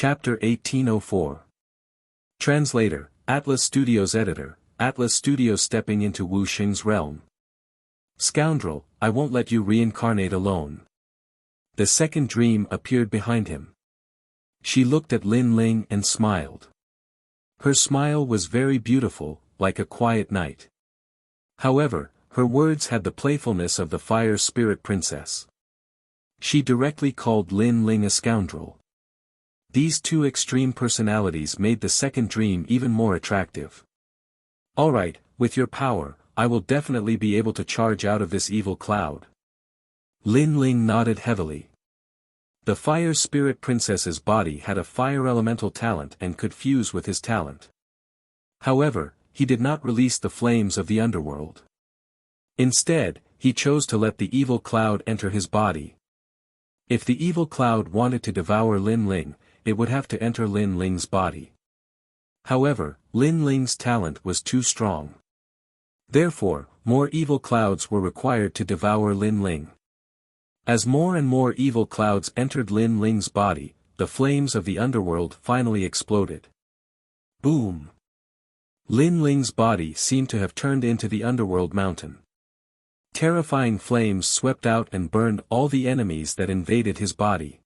Chapter 1804. Translator, Atlas Studios Editor, Atlas Studios stepping into Wu Xing's realm. Scoundrel, I won't let you reincarnate alone. The second dream appeared behind him. She looked at Lin Ling and smiled. Her smile was very beautiful, like a quiet night. However, her words had the playfulness of the fire spirit princess. She directly called Lin Ling a scoundrel. These two extreme personalities made the second dream even more attractive. Alright, with your power, I will definitely be able to charge out of this evil cloud. Lin Ling nodded heavily. The fire spirit princess's body had a fire elemental talent and could fuse with his talent. However, he did not release the flames of the underworld. Instead, he chose to let the evil cloud enter his body. If the evil cloud wanted to devour Lin Ling, it would have to enter Lin Ling's body. However, Lin Ling's talent was too strong. Therefore, more evil clouds were required to devour Lin Ling. As more and more evil clouds entered Lin Ling's body, the flames of the underworld finally exploded. Boom! Lin Ling's body seemed to have turned into the underworld mountain. Terrifying flames swept out and burned all the enemies that invaded his body.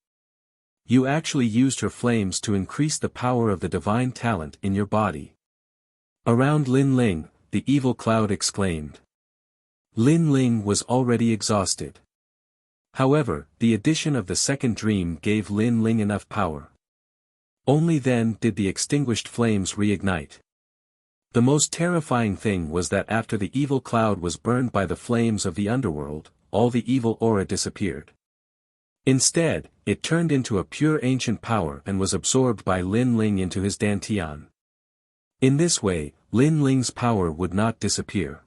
You actually used her flames to increase the power of the divine talent in your body. Around Lin Ling, the evil cloud exclaimed. Lin Ling was already exhausted. However, the addition of the second dream gave Lin Ling enough power. Only then did the extinguished flames reignite. The most terrifying thing was that after the evil cloud was burned by the flames of the underworld, all the evil aura disappeared. Instead, it turned into a pure ancient power and was absorbed by Lin Ling into his dantian. In this way, Lin Ling's power would not disappear.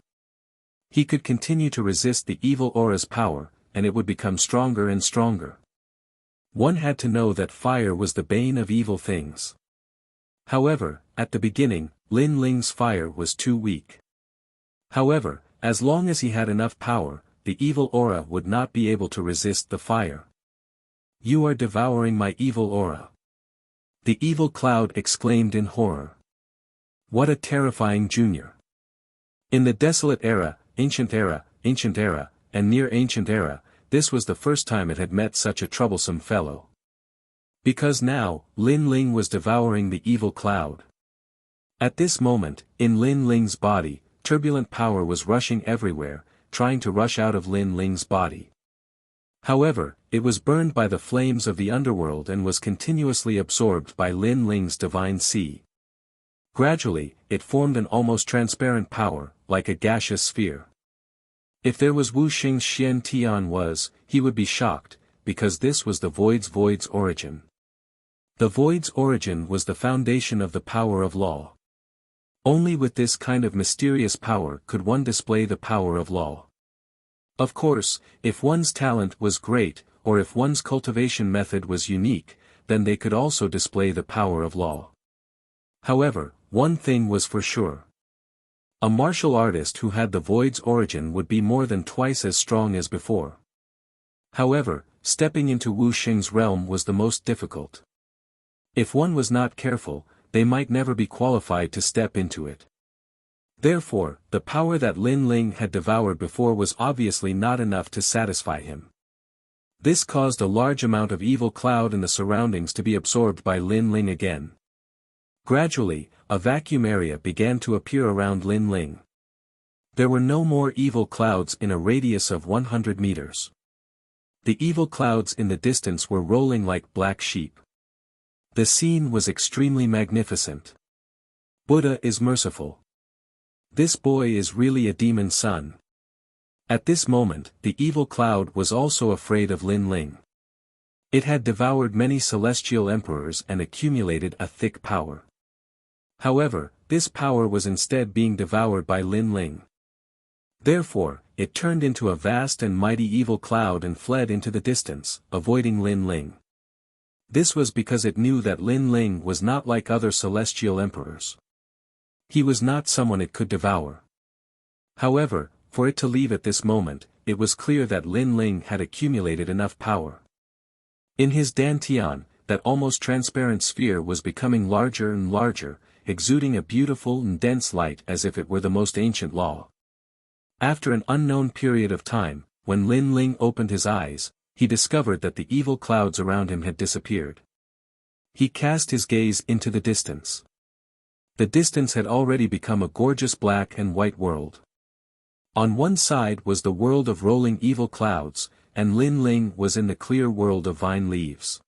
He could continue to resist the evil aura's power, and it would become stronger and stronger. One had to know that fire was the bane of evil things. However, at the beginning, Lin Ling's fire was too weak. However, as long as he had enough power, the evil aura would not be able to resist the fire. You are devouring my evil aura. The evil cloud exclaimed in horror. What a terrifying junior. In the desolate era, ancient era, and near ancient era, this was the first time it had met such a troublesome fellow. Because now, Lin Ling was devouring the evil cloud. At this moment, in Lin Ling's body, turbulent power was rushing everywhere, trying to rush out of Lin Ling's body. However, it was burned by the flames of the underworld and was continuously absorbed by Lin Ling's divine sea. Gradually, it formed an almost transparent power, like a gaseous sphere. If there was Wu Xing's Xian Tian he would be shocked, because this was the void's origin. The void's origin was the foundation of the power of law. Only with this kind of mysterious power could one display the power of law. Of course, if one's talent was great, or if one's cultivation method was unique, then they could also display the power of law. However, one thing was for sure. A martial artist who had the void's origin would be more than twice as strong as before. However, stepping into Wu Xing's realm was the most difficult. If one was not careful, they might never be qualified to step into it. Therefore, the power that Lin Ling had devoured before was obviously not enough to satisfy him. This caused a large amount of evil cloud in the surroundings to be absorbed by Lin Ling again. Gradually, a vacuum area began to appear around Lin Ling. There were no more evil clouds in a radius of 100 meters. The evil clouds in the distance were rolling like black sheep. The scene was extremely magnificent. Buddha is merciful. This boy is really a demon son. At this moment, the evil cloud was also afraid of Lin Ling. It had devoured many celestial emperors and accumulated a thick power. However, this power was instead being devoured by Lin Ling. Therefore, it turned into a vast and mighty evil cloud and fled into the distance, avoiding Lin Ling. This was because it knew that Lin Ling was not like other celestial emperors. He was not someone it could devour. However, for it to leave at this moment, it was clear that Lin Ling had accumulated enough power. In his dantian, that almost transparent sphere was becoming larger and larger, exuding a beautiful and dense light as if it were the most ancient law. After an unknown period of time, when Lin Ling opened his eyes, he discovered that the evil clouds around him had disappeared. He cast his gaze into the distance. The distance had already become a gorgeous black and white world. On one side was the world of rolling evil clouds, and Lin Ling was in the clear world of vine leaves.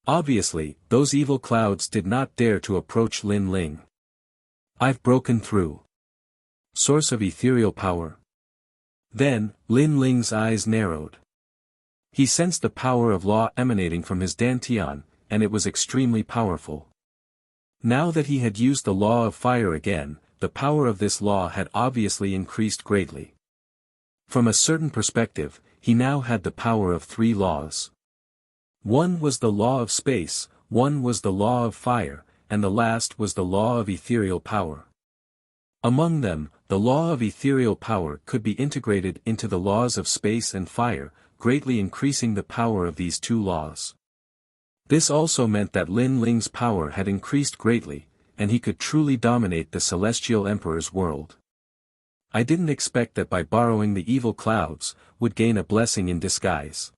Obviously, those evil clouds did not dare to approach Lin Ling. "I've broken through. Source of ethereal power." Then, Lin Ling's eyes narrowed. He sensed the power of law emanating from his dantian, and it was extremely powerful. Now that he had used the law of fire again, the power of this law had obviously increased greatly. From a certain perspective, he now had the power of 3 laws. One was the law of space, one was the law of fire, and the last was the law of ethereal power. Among them, the law of ethereal power could be integrated into the laws of space and fire, greatly increasing the power of these 2 laws. This also meant that Lin Ling's power had increased greatly, and he could truly dominate the Celestial Emperor's world. "I didn't expect that by borrowing the evil clouds, would gain a blessing in disguise,"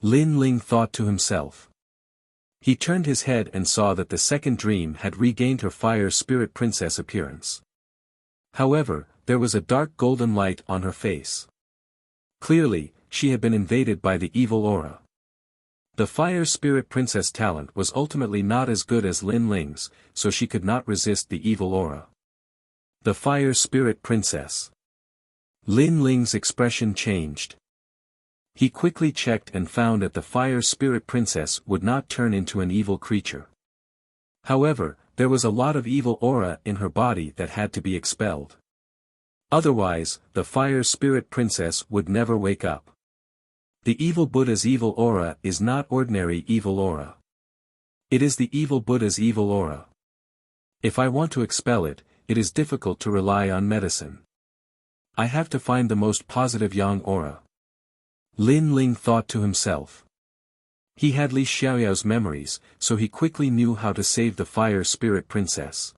Lin Ling thought to himself. He turned his head and saw that the second dream had regained her fire spirit princess appearance. However, there was a dark golden light on her face. Clearly, she had been invaded by the evil aura. The fire spirit princess talent was ultimately not as good as Lin Ling's, so she could not resist the evil aura. The fire spirit princess. Lin Ling's expression changed. He quickly checked and found that the fire spirit princess would not turn into an evil creature. However, there was a lot of evil aura in her body that had to be expelled. Otherwise, the fire spirit princess would never wake up. The evil Buddha's evil aura is not ordinary evil aura. It is the evil Buddha's evil aura. If I want to expel it, it is difficult to rely on medicine. I have to find the most positive yang aura. Lin Ling thought to himself. He had Li Xiaoyao's memories, so he quickly knew how to save the fire spirit princess.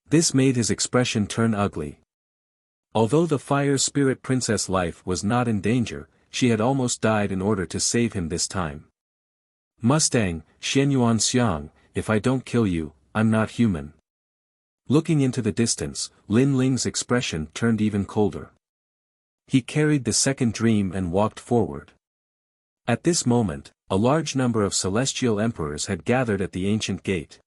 This made his expression turn ugly. Although the fire spirit princess' life was not in danger, she had almost died in order to save him this time. "Mustang, Xianyuan Xiang, if I don't kill you, I'm not human." Looking into the distance, Lin Ling's expression turned even colder. He carried the second dream and walked forward. At this moment, a large number of celestial emperors had gathered at the ancient gate.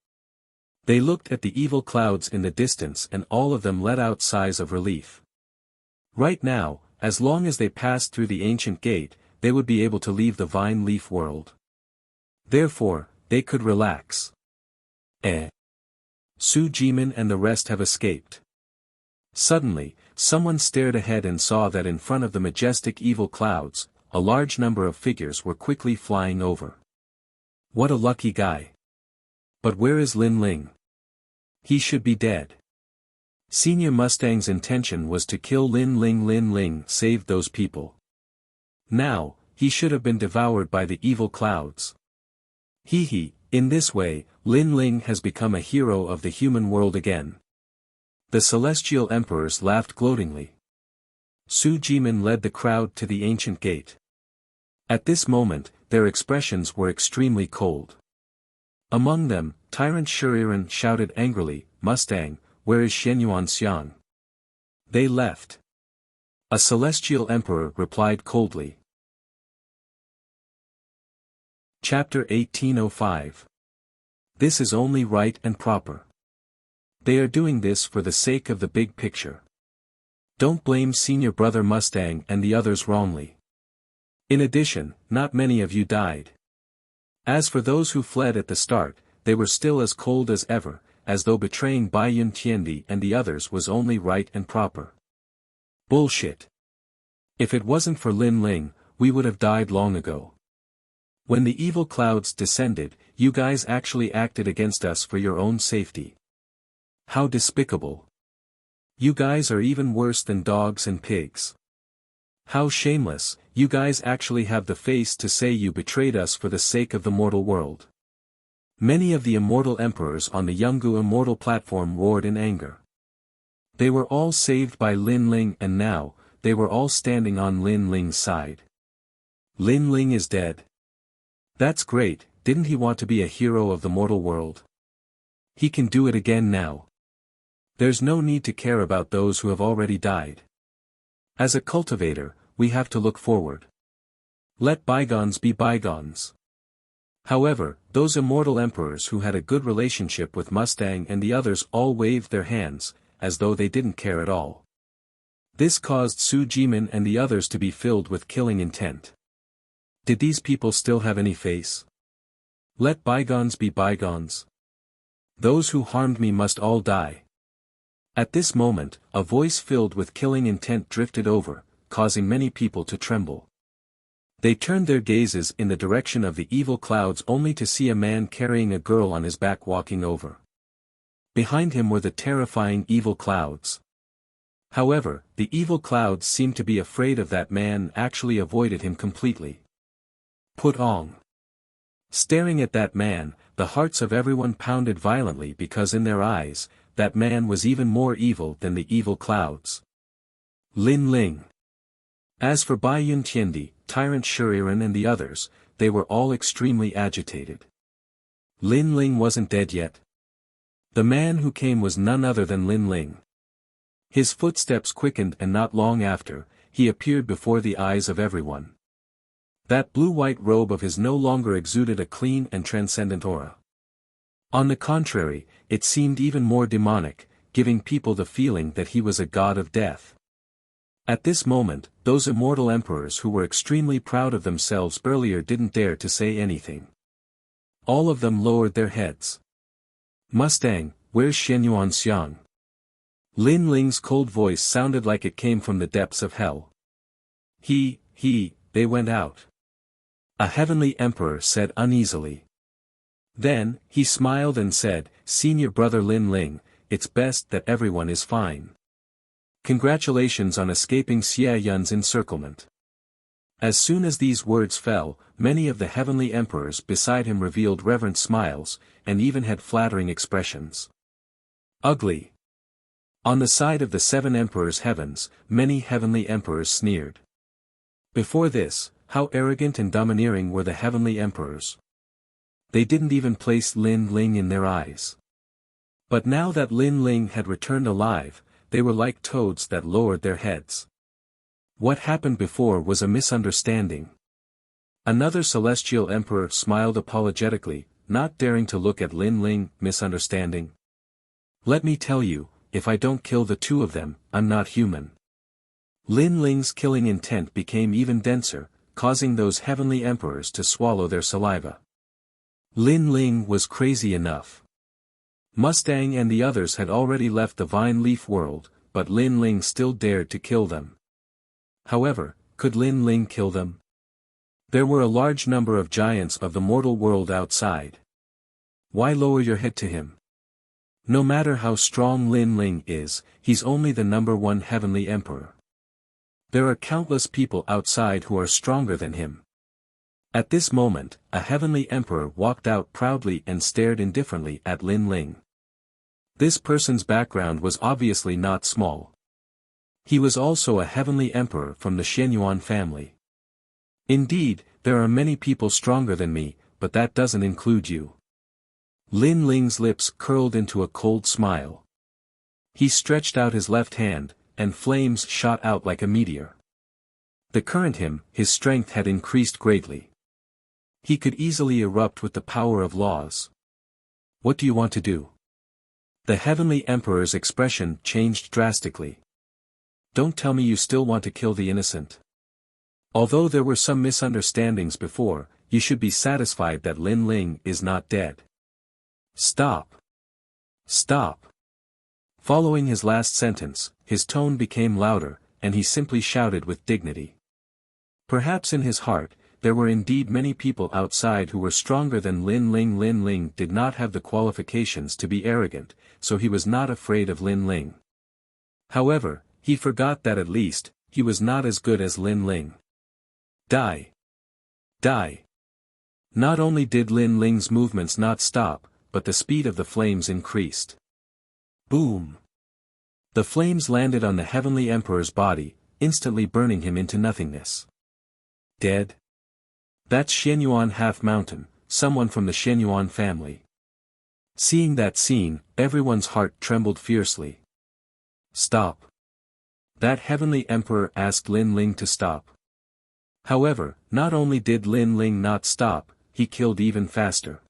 They looked at the evil clouds in the distance and all of them let out sighs of relief. Right now, as long as they passed through the ancient gate, they would be able to leave the vine leaf world. Therefore, they could relax. Su Jimin and the rest have escaped. Suddenly, someone stared ahead and saw that in front of the majestic evil clouds, a large number of figures were quickly flying over. What a lucky guy. But where is Lin Ling? He should be dead. Senior Mustang's intention was to kill Lin Ling. Lin Ling saved those people. Now, he should have been devoured by the evil clouds. In this way, Lin Ling has become a hero of the human world again. The celestial emperors laughed gloatingly. Su Jimin led the crowd to the ancient gate. At this moment, their expressions were extremely cold. Among them, Tyrant Shuriren shouted angrily, "Mustang, where is Shenyuan Xiang?" "They left." A celestial emperor replied coldly. Chapter 1805. This is only right and proper. They are doing this for the sake of the big picture. Don't blame senior brother Mustang and the others wrongly. In addition, not many of you died. As for those who fled at the start, they were still as cold as ever, as though betraying Bai Yun Tiendi and the others was only right and proper. Bullshit. If it wasn't for Lin Ling, we would have died long ago. When the evil clouds descended, you guys actually acted against us for your own safety. How despicable. You guys are even worse than dogs and pigs. How shameless, you guys actually have the face to say you betrayed us for the sake of the mortal world. Many of the immortal emperors on the Yungu immortal platform roared in anger. They were all saved by Lin Ling, and now, they were all standing on Lin Ling's side. Lin Ling is dead. That's great, didn't he want to be a hero of the mortal world? He can do it again now. There's no need to care about those who have already died. As a cultivator, we have to look forward. Let bygones be bygones. However, those immortal emperors who had a good relationship with Mustang and the others all waved their hands, as though they didn't care at all. This caused Su Jimin and the others to be filled with killing intent. Did these people still have any face? Let bygones be bygones. Those who harmed me must all die. At this moment, a voice filled with killing intent drifted over, causing many people to tremble. They turned their gazes in the direction of the evil clouds only to see a man carrying a girl on his back walking over. Behind him were the terrifying evil clouds. However, the evil clouds seemed to be afraid of that man and actually avoided him completely. Put on. Staring at that man, the hearts of everyone pounded violently because in their eyes, that man was even more evil than the evil clouds. Lin Ling. As for Bai Yun Tiendi, Tyrant Shuriren and the others, they were all extremely agitated. Lin Ling wasn't dead yet. The man who came was none other than Lin Ling. His footsteps quickened and not long after, he appeared before the eyes of everyone. That blue-white robe of his no longer exuded a clean and transcendent aura. On the contrary, it seemed even more demonic, giving people the feeling that he was a god of death. At this moment, those immortal emperors who were extremely proud of themselves earlier didn't dare to say anything. All of them lowered their heads. Mustang, where's Shenyuan Xiang? Lin Ling's cold voice sounded like it came from the depths of hell. They went out. A heavenly emperor said uneasily. Then, he smiled and said, Senior brother Lin Ling, it's best that everyone is fine. Congratulations on escaping Xie Yun's encirclement. As soon as these words fell, many of the heavenly emperors beside him revealed reverent smiles, and even had flattering expressions. Ugly. On the side of the seven emperors' heavens, many heavenly emperors sneered. Before this, how arrogant and domineering were the heavenly emperors. They didn't even place Lin Ling in their eyes. But now that Lin Ling had returned alive, they were like toads that lowered their heads. What happened before was a misunderstanding. Another celestial emperor smiled apologetically, not daring to look at Lin Ling. Misunderstanding? Let me tell you, if I don't kill the two of them, I'm not human. Lin Ling's killing intent became even denser, causing those heavenly emperors to swallow their saliva. Lin Ling was crazy enough. Mustang and the others had already left the Vine Leaf world, but Lin Ling still dared to kill them. However, could Lin Ling kill them? There were a large number of giants of the mortal world outside. Why lower your head to him? No matter how strong Lin Ling is, he's only the number one heavenly emperor. There are countless people outside who are stronger than him. At this moment, a heavenly emperor walked out proudly and stared indifferently at Lin Ling. This person's background was obviously not small. He was also a heavenly emperor from the Shenyuan family. Indeed, there are many people stronger than me, but that doesn't include you. Lin Ling's lips curled into a cold smile. He stretched out his left hand, and flames shot out like a meteor. The current his strength had increased greatly. He could easily erupt with the power of laws. What do you want to do? The heavenly emperor's expression changed drastically. Don't tell me you still want to kill the innocent. Although there were some misunderstandings before, you should be satisfied that Lin Ling is not dead. Stop. Stop. Following his last sentence, his tone became louder, and he simply shouted with dignity. Perhaps in his heart, there were indeed many people outside who were stronger than Lin Ling. Lin Ling did not have the qualifications to be arrogant, so he was not afraid of Lin Ling. However, he forgot that at least, he was not as good as Lin Ling. Die. Die. Not only did Lin Ling's movements not stop, but the speed of the flames increased. Boom! The flames landed on the Heavenly Emperor's body, instantly burning him into nothingness. Dead? That's Shenyuan Half-Mountain, someone from the Shenyuan family. Seeing that scene, everyone's heart trembled fiercely. Stop! That Heavenly Emperor asked Lin Ling to stop. However, not only did Lin Ling not stop, he killed even faster.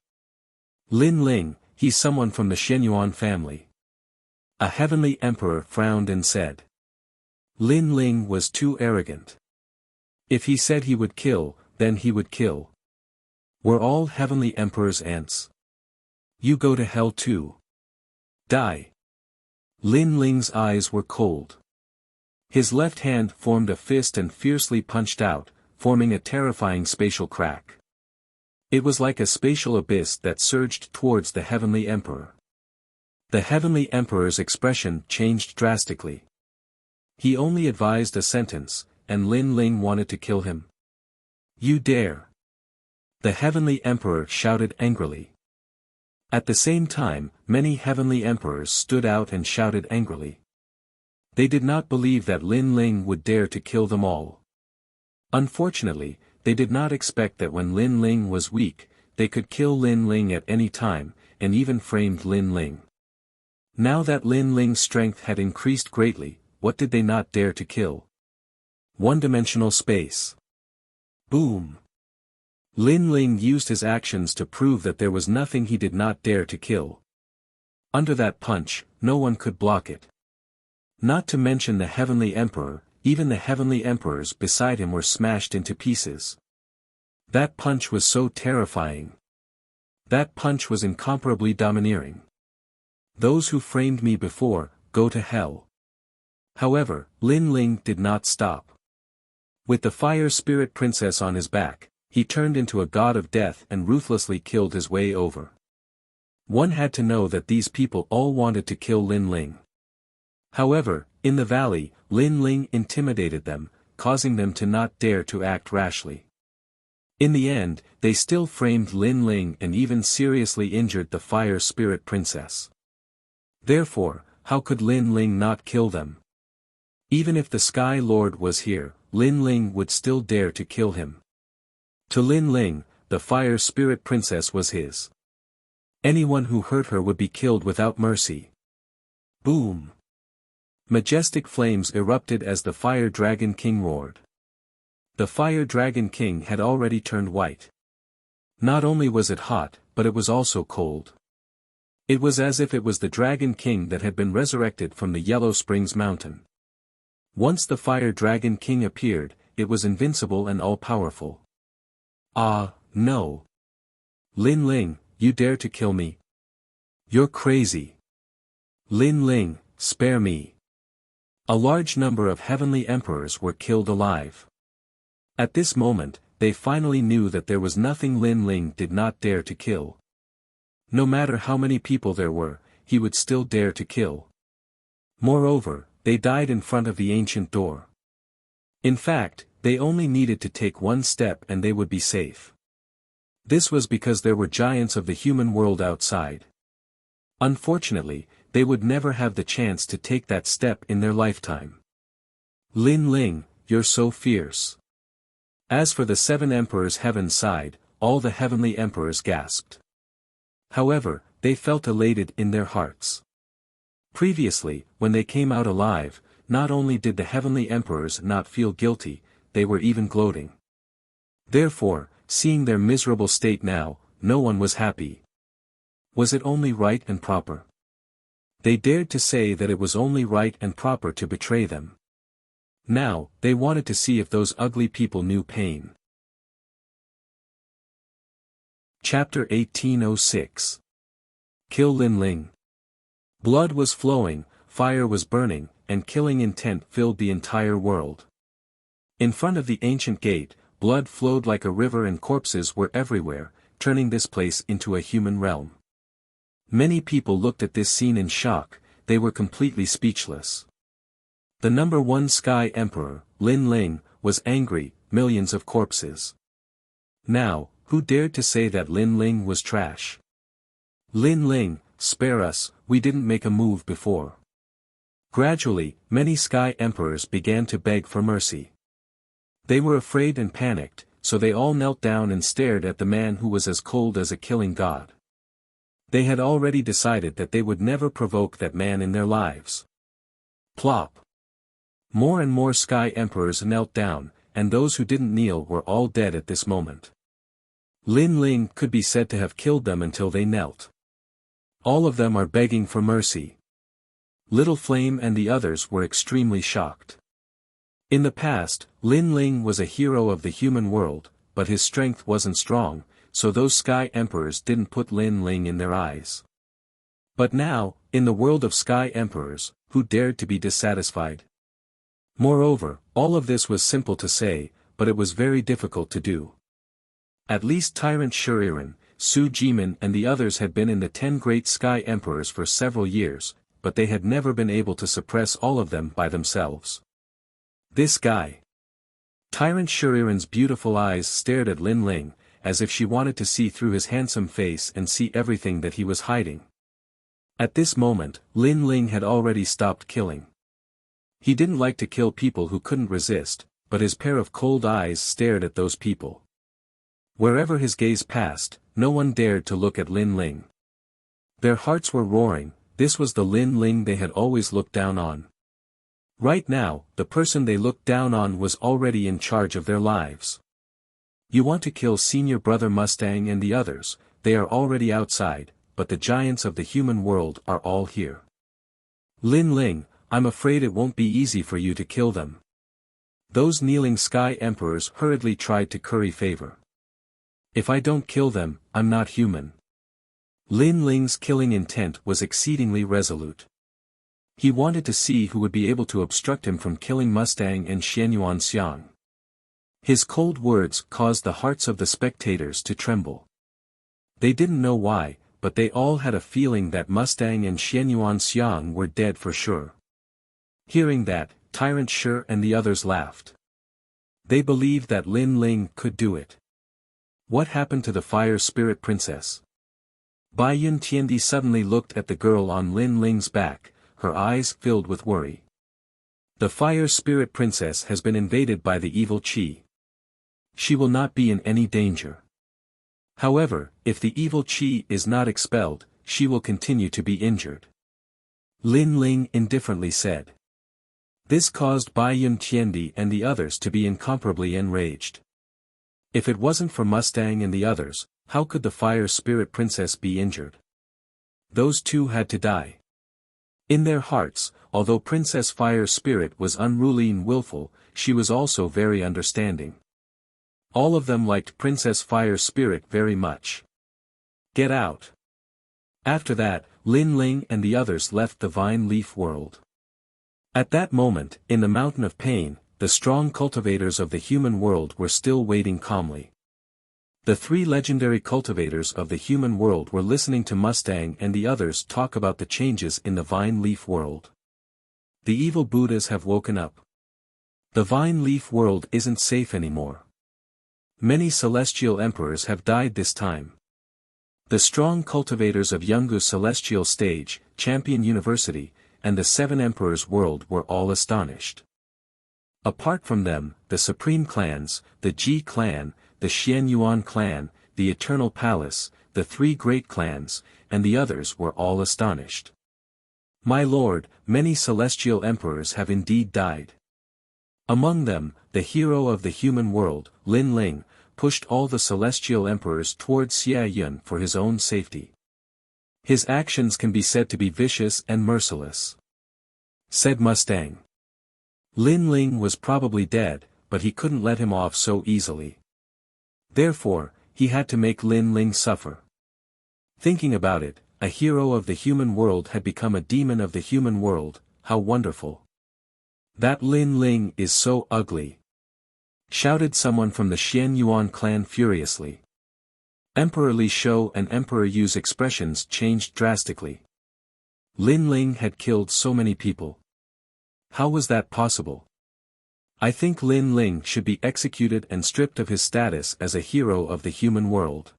Lin Ling, he's someone from the Shenyuan family. A Heavenly Emperor frowned and said. Lin Ling was too arrogant. If he said he would kill, then he would kill. We're all Heavenly Emperor's ants. You go to hell too. Die. Lin Ling's eyes were cold. His left hand formed a fist and fiercely punched out, forming a terrifying spatial crack. It was like a spatial abyss that surged towards the Heavenly Emperor. The Heavenly Emperor's expression changed drastically. He only advised a sentence, and Lin Ling wanted to kill him. You dare! The Heavenly Emperor shouted angrily. At the same time, many Heavenly Emperors stood out and shouted angrily. They did not believe that Lin Ling would dare to kill them all. Unfortunately, they did not expect that when Lin Ling was weak, they could kill Lin Ling at any time, and even framed Lin Ling. Now that Lin Ling's strength had increased greatly, what did they not dare to kill? One-dimensional space. Boom! Lin Ling used his actions to prove that there was nothing he did not dare to kill. Under that punch, no one could block it. Not to mention the Heavenly Emperor, even the Heavenly Emperors beside him were smashed into pieces. That punch was so terrifying. That punch was incomparably domineering. Those who framed me before, go to hell. However, Lin Ling did not stop. With the Fire Spirit Princess on his back, he turned into a god of death and ruthlessly killed his way over. One had to know that these people all wanted to kill Lin Ling. However, in the valley, Lin Ling intimidated them, causing them to not dare to act rashly. In the end, they still framed Lin Ling and even seriously injured the Fire Spirit Princess. Therefore, how could Lin Ling not kill them? Even if the Sky Lord was here, Lin Ling would still dare to kill him. To Lin Ling, the Fire Spirit Princess was his. Anyone who hurt her would be killed without mercy. Boom! Majestic flames erupted as the Fire Dragon King roared. The Fire Dragon King had already turned white. Not only was it hot, but it was also cold. It was as if it was the Dragon King that had been resurrected from the Yellow Springs Mountain. Once the Fire Dragon King appeared, it was invincible and all-powerful. Ah, no. Lin Ling, you dare to kill me? You're crazy. Lin Ling, spare me. A large number of Heavenly Emperors were killed alive. At this moment, they finally knew that there was nothing Lin Ling did not dare to kill. No matter how many people there were, he would still dare to kill. Moreover, they died in front of the ancient door. In fact, they only needed to take one step and they would be safe. This was because there were giants of the human world outside. Unfortunately, they would never have the chance to take that step in their lifetime. Lin Ling, you're so fierce. As for the 7 emperors heaven side, all the Heavenly Emperors gasped. However, they felt elated in their hearts. Previously, when they came out alive, not only did the Heavenly Emperors not feel guilty, they were even gloating. Therefore, seeing their miserable state now, no one was happy. Was it only right and proper? They dared to say that it was only right and proper to betray them. Now, they wanted to see if those ugly people knew pain. Chapter 1806. Kill Lin Ling. Blood was flowing, fire was burning, and killing intent filled the entire world. In front of the ancient gate, blood flowed like a river and corpses were everywhere, turning this place into a human realm. Many people looked at this scene in shock, they were completely speechless. The number 1 Sky Emperor, Lin Ling, was angry, millions of corpses. Now, Who dared to say that Lin Ling was trash? Lin Ling, spare us, we didn't make a move before. Gradually, many Sky Emperors began to beg for mercy. They were afraid and panicked, so they all knelt down and stared at the man who was as cold as a killing god. They had already decided that they would never provoke that man in their lives. Plop! More and more Sky Emperors knelt down, and those who didn't kneel were all dead at this moment. Lin Ling could be said to have killed them until they knelt. All of them are begging for mercy. Little Flame and the others were extremely shocked. In the past, Lin Ling was a hero of the human world, but his strength wasn't strong, so those Sky Emperors didn't put Lin Ling in their eyes. But now, in the world of Sky Emperors, who dared to be dissatisfied? Moreover, all of this was simple to say, but it was very difficult to do. At least Tyrant Shuriren, Su Jimin and the others had been in the 10 great Sky Emperors for several years, but they had never been able to suppress all of them by themselves. This guy. Tyrant Shuriren's beautiful eyes stared at Lin Ling, as if she wanted to see through his handsome face and see everything that he was hiding. At this moment, Lin Ling had already stopped killing. He didn't like to kill people who couldn't resist, but his pair of cold eyes stared at those people. Wherever his gaze passed, no one dared to look at Lin Ling. Their hearts were roaring, this was the Lin Ling they had always looked down on. Right now, the person they looked down on was already in charge of their lives. You want to kill Senior Brother Mustang and the others, they are already outside, but the giants of the human world are all here. Lin Ling, I'm afraid it won't be easy for you to kill them. Those kneeling Sky Emperors hurriedly tried to curry favor. If I don't kill them, I'm not human. Lin Ling's killing intent was exceedingly resolute. He wanted to see who would be able to obstruct him from killing Mustang and Xianyuan Xiang. His cold words caused the hearts of the spectators to tremble. They didn't know why, but they all had a feeling that Mustang and Xianyuan Xiang were dead for sure. Hearing that, Tyrant Shi and the others laughed. They believed that Lin Ling could do it. What happened to the Fire Spirit Princess? Bai Yun Tiandi suddenly looked at the girl on Lin Ling's back, her eyes filled with worry. The Fire Spirit Princess has been invaded by the evil Qi. She will not be in any danger. However, if the evil Qi is not expelled, she will continue to be injured. Lin Ling indifferently said. This caused Bai Yun Tiandi and the others to be incomparably enraged. If it wasn't for Mustang and the others, how could the Fire Spirit Princess be injured? Those two had to die. In their hearts, although Princess Fire Spirit was unruly and willful, she was also very understanding. All of them liked Princess Fire Spirit very much. Get out. After that, Lin Ling and the others left the Vine Leaf world. At that moment, in the Mountain of Pain, the strong cultivators of the human world were still waiting calmly. The 3 legendary cultivators of the human world were listening to Mustang and the others talk about the changes in the Vine Leaf world. The evil Buddhas have woken up. The Vine Leaf world isn't safe anymore. Many celestial emperors have died this time. The strong cultivators of Yungu's celestial stage, Champion University, and the 7 emperors' world were all astonished. Apart from them, the supreme clans, the Ji clan, the Xianyuan clan, the Eternal Palace, the 3 great clans, and the others were all astonished. My lord, many celestial emperors have indeed died. Among them, the hero of the human world, Lin Ling, pushed all the celestial emperors toward Xia Yun for his own safety. His actions can be said to be vicious and merciless. Said Mustang. Lin Ling was probably dead, but he couldn't let him off so easily. Therefore, he had to make Lin Ling suffer. Thinking about it, a hero of the human world had become a demon of the human world, how wonderful. That Lin Ling is so ugly. Shouted someone from the Xianyuan clan furiously. Emperor Li Shou and Emperor Yu's expressions changed drastically. Lin Ling had killed so many people. How was that possible? I think Lin Ling should be executed and stripped of his status as a hero of the human world,"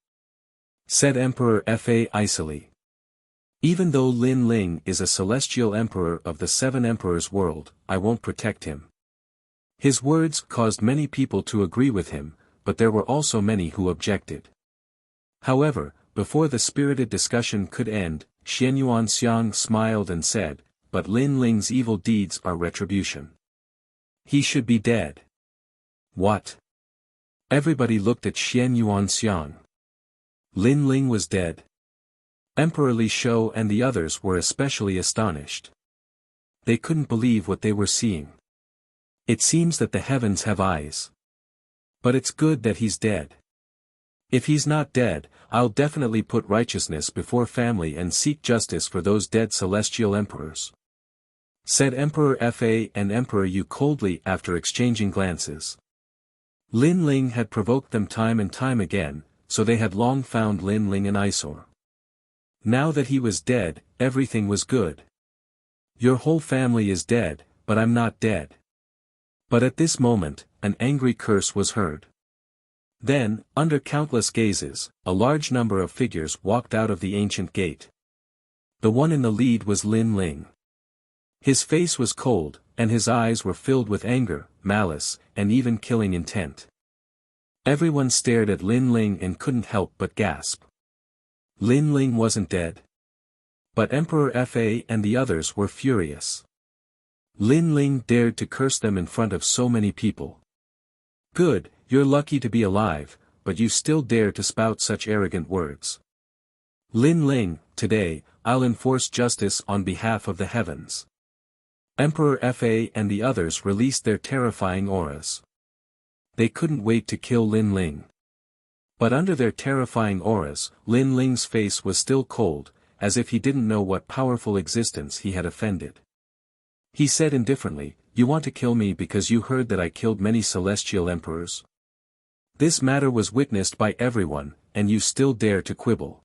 said Emperor Fa icily. "Even though Lin Ling is a celestial emperor of the Seven Emperors world, I won't protect him." His words caused many people to agree with him, but there were also many who objected. However, before the spirited discussion could end, Xianyuan Xiang smiled and said, "But Lin Ling's evil deeds are retribution. He should be dead." "What?" Everybody looked at Xianyuan Xiang. Lin Ling was dead. Emperor Li Shou and the others were especially astonished. They couldn't believe what they were seeing. It seems that the heavens have eyes. But it's good that he's dead. If he's not dead, I'll definitely put righteousness before family and seek justice for those dead celestial emperors," said Emperor Fa and Emperor Yu coldly after exchanging glances. Lin Ling had provoked them time and time again, so they had long found Lin Ling an eyesore. Now that he was dead, everything was good. "Your whole family is dead, but I'm not dead." But at this moment, an angry curse was heard. Then, under countless gazes, a large number of figures walked out of the ancient gate. The one in the lead was Lin Ling. His face was cold, and his eyes were filled with anger, malice, and even killing intent. Everyone stared at Lin Ling and couldn't help but gasp. Lin Ling wasn't dead. But Emperor Fa and the others were furious. Lin Ling dared to curse them in front of so many people. "Good, you're lucky to be alive, but you still dare to spout such arrogant words. Lin Ling, today, I'll enforce justice on behalf of the heavens." Emperor Fa and the others released their terrifying auras. They couldn't wait to kill Lin Ling. But under their terrifying auras, Lin Ling's face was still cold, as if he didn't know what powerful existence he had offended. He said indifferently, "You want to kill me because you heard that I killed many celestial emperors? This matter was witnessed by everyone, and you still dare to quibble.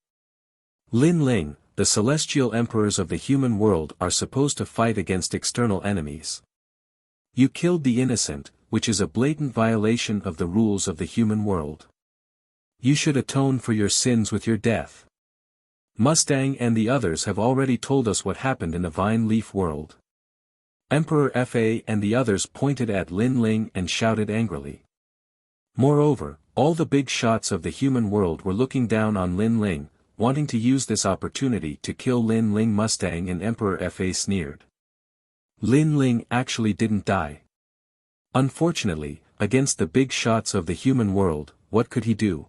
Lin Ling, the celestial emperors of the human world are supposed to fight against external enemies. You killed the innocent, which is a blatant violation of the rules of the human world. You should atone for your sins with your death. Mustang and the others have already told us what happened in the Vine Leaf world." Emperor Fa and the others pointed at Lin Ling and shouted angrily. Moreover, all the big shots of the human world were looking down on Lin Ling, wanting to use this opportunity to kill Lin Ling. Mustang and Emperor Fa sneered. Lin Ling actually didn't die. Unfortunately, against the big shots of the human world, what could he do?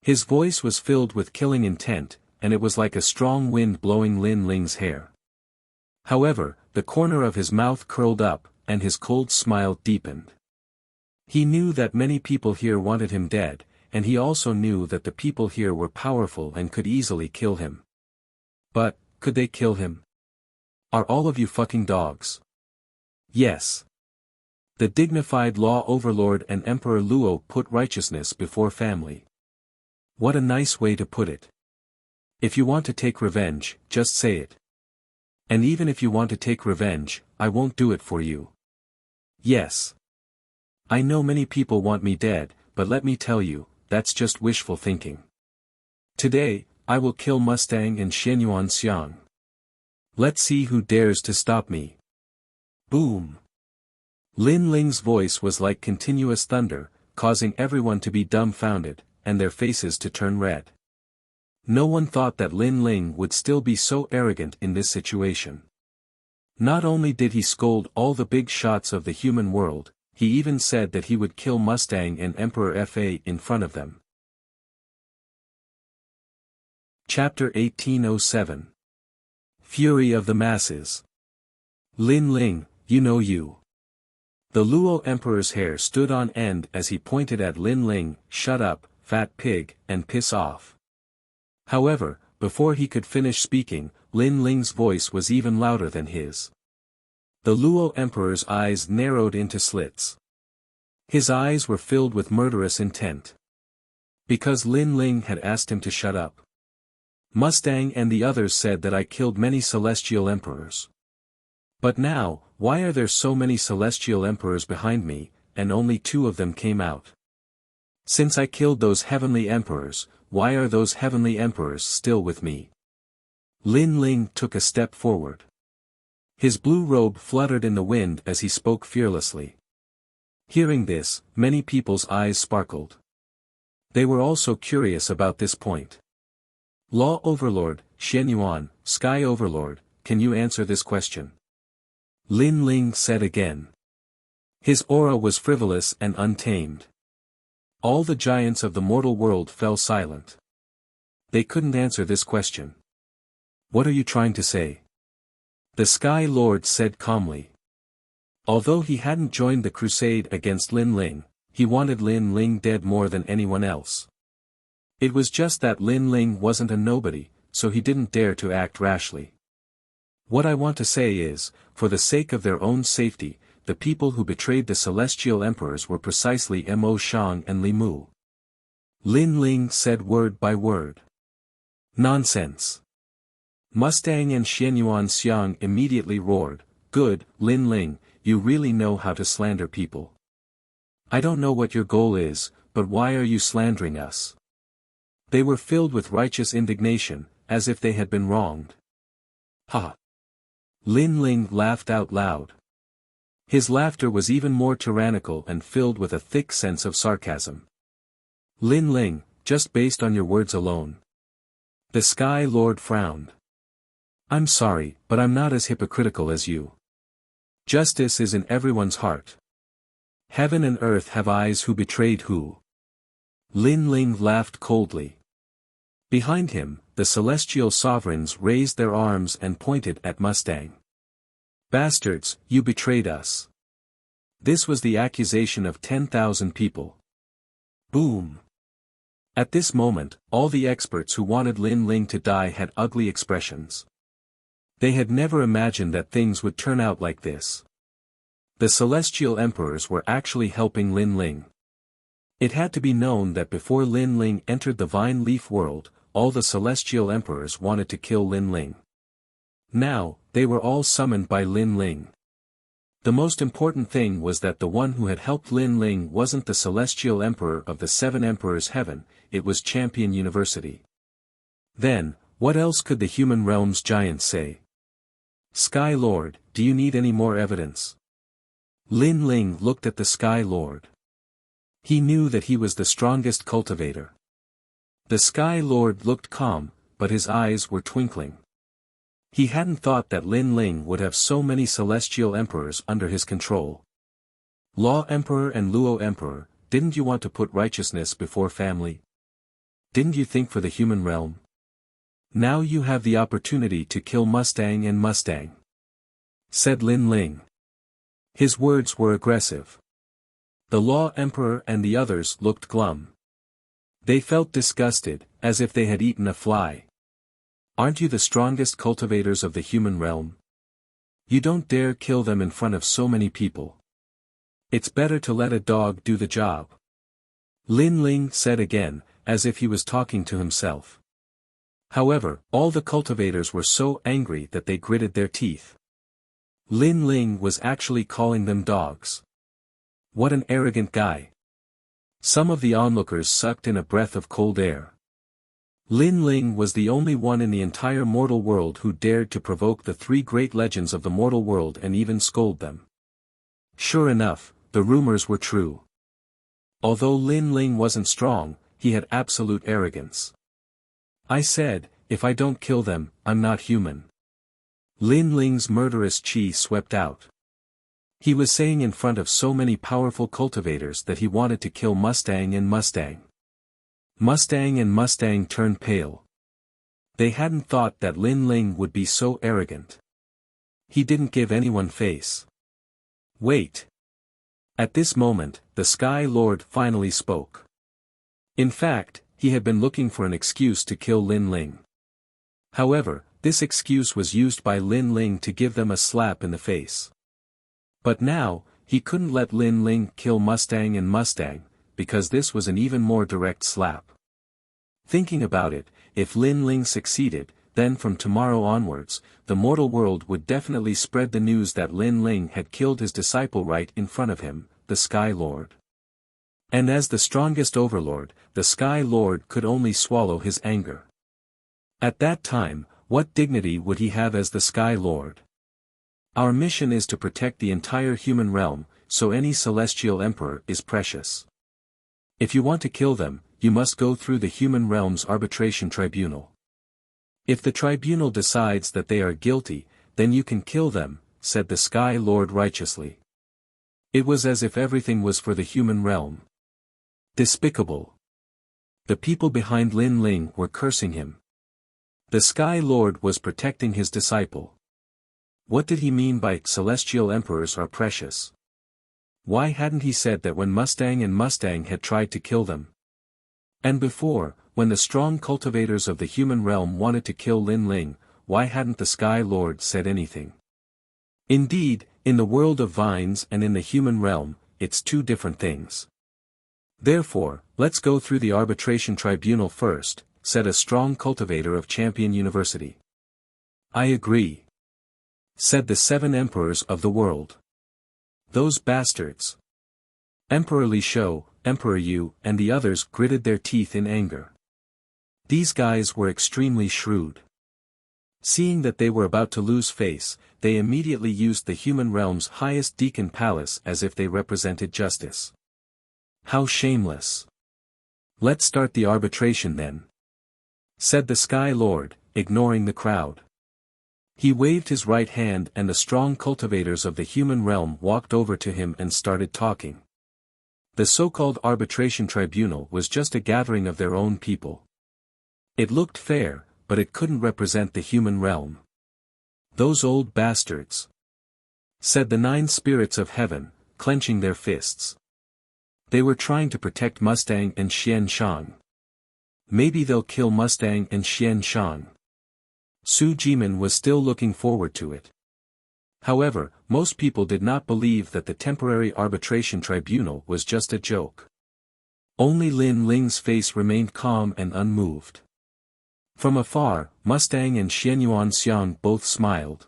His voice was filled with killing intent, and it was like a strong wind blowing Lin Ling's hair. However, the corner of his mouth curled up, and his cold smile deepened. He knew that many people here wanted him dead, and he also knew that the people here were powerful and could easily kill him. But, could they kill him? Are all of you fucking dogs? Yes. The dignified law overlord and Emperor Luo put righteousness before family. What a nice way to put it. If you want to take revenge, just say it. And even if you want to take revenge, I won't do it for you. Yes. I know many people want me dead, but let me tell you, that's just wishful thinking. Today, I will kill Mustang and Xianyuan Xiang. Let's see who dares to stop me. Boom. Lin Ling's voice was like continuous thunder, causing everyone to be dumbfounded, and their faces to turn red. No one thought that Lin Ling would still be so arrogant in this situation. Not only did he scold all the big shots of the human world, he even said that he would kill Mustang and Emperor Fa in front of them. Chapter 1807. Fury of the Masses. Lin Ling, you know you. The Luo Emperor's hair stood on end as he pointed at Lin Ling, "Shut up, fat pig, and piss off." However, before he could finish speaking, Lin Ling's voice was even louder than his. The Luo Emperor's eyes narrowed into slits. His eyes were filled with murderous intent. Because Lin Ling had asked him to shut up. Mustang and the others said that I killed many celestial emperors. But now, why are there so many celestial emperors behind me, and only 2 of them came out? Since I killed those heavenly emperors, why are those heavenly emperors still with me? Lin Ling took a step forward. His blue robe fluttered in the wind as he spoke fearlessly. Hearing this, many people's eyes sparkled. They were also curious about this point. Law Overlord, Xian Yuan, Sky Overlord, can you answer this question? Lin Ling said again. His aura was frivolous and untamed. All the giants of the mortal world fell silent. They couldn't answer this question. What are you trying to say? The Sky Lord said calmly. Although he hadn't joined the crusade against Lin Ling, he wanted Lin Ling dead more than anyone else. It was just that Lin Ling wasn't a nobody, so he didn't dare to act rashly. What I want to say is, for the sake of their own safety, the people who betrayed the celestial emperors were precisely Mo Shang and Li Mu. Lin Ling said word by word. Nonsense. Mustang and Xianyuan Xiang immediately roared, Good, Lin Ling, you really know how to slander people. I don't know what your goal is, but why are you slandering us? They were filled with righteous indignation, as if they had been wronged. Ha! Lin Ling laughed out loud. His laughter was even more tyrannical and filled with a thick sense of sarcasm. Lin Ling, just based on your words alone. The Sky Lord frowned. I'm sorry, but I'm not as hypocritical as you. Justice is in everyone's heart. Heaven and earth have eyes who betrayed who. Lin Ling laughed coldly. Behind him, the celestial sovereigns raised their arms and pointed at Mustang. Bastards, you betrayed us. This was the accusation of 10,000 people. Boom. At this moment, all the experts who wanted Lin Ling to die had ugly expressions. They had never imagined that things would turn out like this. The celestial emperors were actually helping Lin Ling. It had to be known that before Lin Ling entered the Vine Leaf world, all the celestial emperors wanted to kill Lin Ling. Now, they were all summoned by Lin Ling. The most important thing was that the one who had helped Lin Ling wasn't the celestial emperor of the 7 emperors' heaven, it was Champion University. Then, what else could the human realm's giants say? Sky Lord, do you need any more evidence? Lin Ling looked at the Sky Lord. He knew that he was the strongest cultivator. The Sky Lord looked calm, but his eyes were twinkling. He hadn't thought that Lin Ling would have so many celestial emperors under his control. Law Emperor and Luo Emperor, didn't you want to put righteousness before family? Didn't you think for the human realm? Now you have the opportunity to kill Mustang and Mustang. Said Lin Ling. His words were aggressive. The Law Emperor and the others looked glum. They felt disgusted, as if they had eaten a fly. Aren't you the strongest cultivators of the human realm? You don't dare kill them in front of so many people. It's better to let a dog do the job. Lin Ling said again, as if he was talking to himself. However, all the cultivators were so angry that they gritted their teeth. Lin Ling was actually calling them dogs. What an arrogant guy. Some of the onlookers sucked in a breath of cold air. Lin Ling was the only one in the entire mortal world who dared to provoke the 3 great legends of the mortal world and even scold them. Sure enough, the rumors were true. Although Lin Ling wasn't strong, he had absolute arrogance. I said, if I don't kill them, I'm not human. Lin Ling's murderous chi swept out. He was saying in front of so many powerful cultivators that he wanted to kill Mustang and Mustang. Mustang and Mustang turned pale. They hadn't thought that Lin Ling would be so arrogant. He didn't give anyone face. Wait. At this moment, the Sky Lord finally spoke. In fact, he had been looking for an excuse to kill Lin Ling. However, this excuse was used by Lin Ling to give them a slap in the face. But now, he couldn't let Lin Ling kill Mustang and Mustang, because this was an even more direct slap. Thinking about it, if Lin Ling succeeded, then from tomorrow onwards, the mortal world would definitely spread the news that Lin Ling had killed his disciple right in front of him, the Sky Lord. And as the strongest overlord, the Sky Lord could only swallow his anger. At that time, what dignity would he have as the Sky Lord? Our mission is to protect the entire human realm, so any celestial emperor is precious. If you want to kill them, you must go through the human realm's arbitration tribunal. If the tribunal decides that they are guilty, then you can kill them, said the Sky Lord righteously. It was as if everything was for the human realm. Despicable. The people behind Lin Ling were cursing him. The Sky Lord was protecting his disciple. What did he mean by celestial emperors are precious? Why hadn't he said that when Mustang and Mustang had tried to kill them? And before, when the strong cultivators of the human realm wanted to kill Lin Ling, why hadn't the Sky Lord said anything? Indeed, in the world of vines and in the human realm, it's two different things. Therefore, let's go through the arbitration tribunal first, said a strong cultivator of Champion University. I agree, said the 7 emperors of the world. Those bastards. Emperor Li Shou, Emperor Yu, and the others gritted their teeth in anger. These guys were extremely shrewd. Seeing that they were about to lose face, they immediately used the human realm's highest deacon palace as if they represented justice. How shameless. Let's start the arbitration then, said the Sky Lord, ignoring the crowd. He waved his right hand and the strong cultivators of the human realm walked over to him and started talking. The so-called arbitration tribunal was just a gathering of their own people. It looked fair, but it couldn't represent the human realm. Those old bastards, said the 9 spirits of heaven, clenching their fists. They were trying to protect Mustang and Xian Shang. Maybe they'll kill Mustang and Xian Shang. Su Jimin was still looking forward to it. However, most people did not believe that the temporary arbitration tribunal was just a joke. Only Lin Ling's face remained calm and unmoved. From afar, Mustang and Xianyuan Xiang both smiled.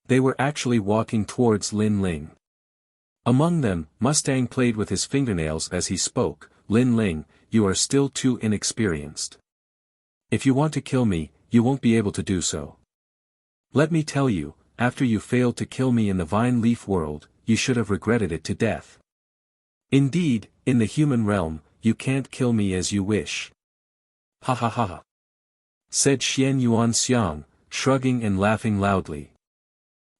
They were actually walking towards Lin Ling. Among them, Mustang played with his fingernails as he spoke, Lin Ling, you are still too inexperienced. If you want to kill me, you won't be able to do so. Let me tell you, after you failed to kill me in the vine leaf world, you should have regretted it to death. Indeed, in the human realm, you can't kill me as you wish. Ha ha ha ha, said Xianyuan Xiang, shrugging and laughing loudly.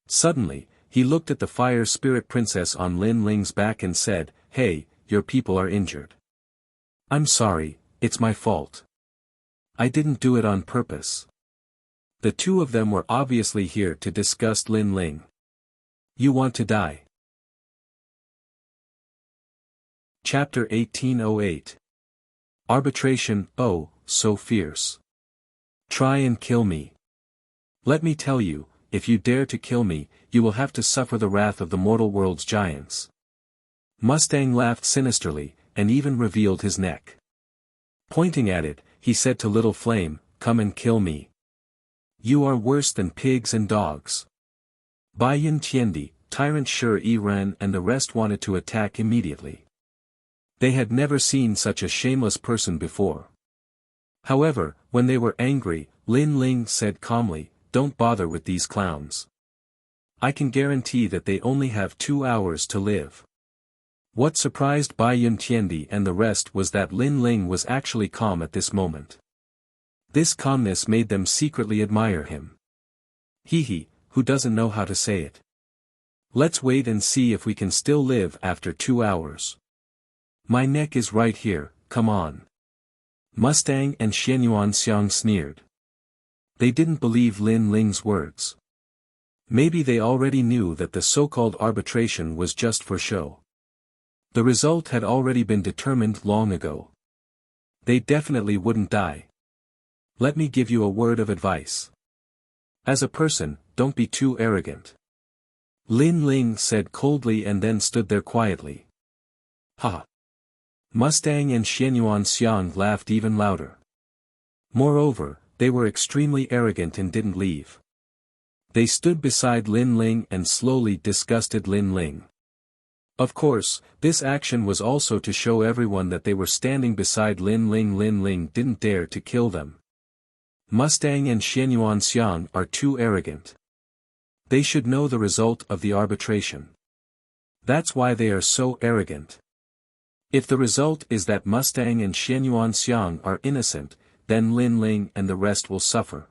Suddenly, he looked at the fire spirit princess on Lin Ling's back and said, Hey, your people are injured. I'm sorry, it's my fault. I didn't do it on purpose. The two of them were obviously here to disgust Lin Ling. You want to die. Chapter 1808. Arbitration, oh, so fierce. Try and kill me. Let me tell you, if you dare to kill me, you will have to suffer the wrath of the mortal world's giants. Mustang laughed sinisterly, and even revealed his neck. Pointing at it, he said to Little Flame, Come and kill me. You are worse than pigs and dogs. Bai Yin Tiendi, Tyrant Shi Ren and the rest wanted to attack immediately. They had never seen such a shameless person before. However, when they were angry, Lin Ling said calmly, Don't bother with these clowns. I can guarantee that they only have 2 hours to live. What surprised Bai Yun Tiendi and the rest was that Lin Ling was actually calm at this moment. This calmness made them secretly admire him. He, who doesn't know how to say it. Let's wait and see if we can still live after 2 hours. My neck is right here, come on. Mustang and Xianyuan Xiang sneered. They didn't believe Lin Ling's words. Maybe they already knew that the so-called arbitration was just for show. The result had already been determined long ago. They definitely wouldn't die. Let me give you a word of advice. As a person, don't be too arrogant. Lin Ling said coldly and then stood there quietly. Ha! Mustang and Xianyuan Xiang laughed even louder. Moreover, they were extremely arrogant and didn't leave. They stood beside Lin Ling and slowly disgusted Lin Ling. Of course, this action was also to show everyone that they were standing beside Lin Ling. Lin Ling didn't dare to kill them. Mustang and Xianyuan Xiang are too arrogant. They should know the result of the arbitration. That's why they are so arrogant. If the result is that Mustang and Xianyuan Xiang are innocent, then Lin Ling and the rest will suffer.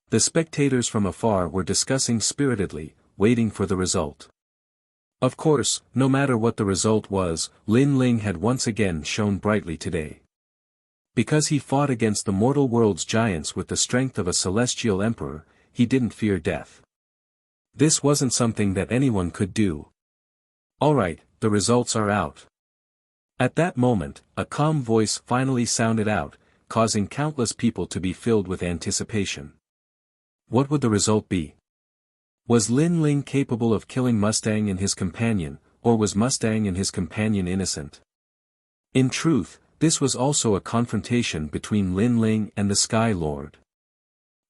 The spectators from afar were discussing spiritedly, waiting for the result. Of course, no matter what the result was, Lin Ling had once again shone brightly today. Because he fought against the mortal world's giants with the strength of a celestial emperor, he didn't fear death. This wasn't something that anyone could do. Alright, the results are out. At that moment, a calm voice finally sounded out, causing countless people to be filled with anticipation. What would the result be? Was Lin Ling capable of killing Mustang and his companion, or was Mustang and his companion innocent? In truth, this was also a confrontation between Lin Ling and the Sky Lord.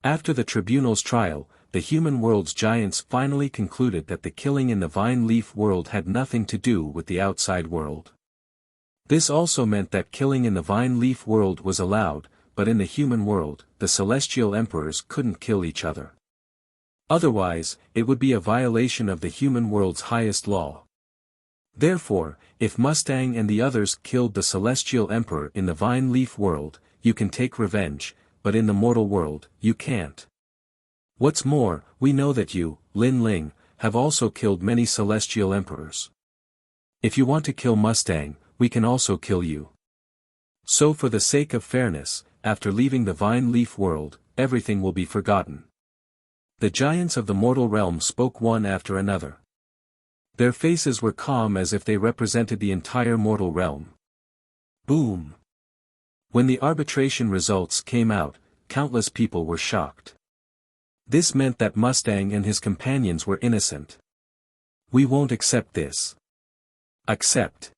After the tribunal's trial, the human world's giants finally concluded that the killing in the Vine Leaf world had nothing to do with the outside world. This also meant that killing in the Vine Leaf world was allowed, but in the human world, the celestial emperors couldn't kill each other. Otherwise, it would be a violation of the human world's highest law. Therefore, if Mustang and the others killed the celestial emperor in the Vine Leaf world, you can take revenge, but in the mortal world, you can't. What's more, we know that you, Lin Ling, have also killed many celestial emperors. If you want to kill Mustang, we can also kill you. So for the sake of fairness, after leaving the Vine Leaf world, everything will be forgotten. The giants of the mortal realm spoke one after another. Their faces were calm as if they represented the entire mortal realm. Boom! When the arbitration results came out, countless people were shocked. This meant that Mustang and his companions were innocent. We won't accept this. Accept.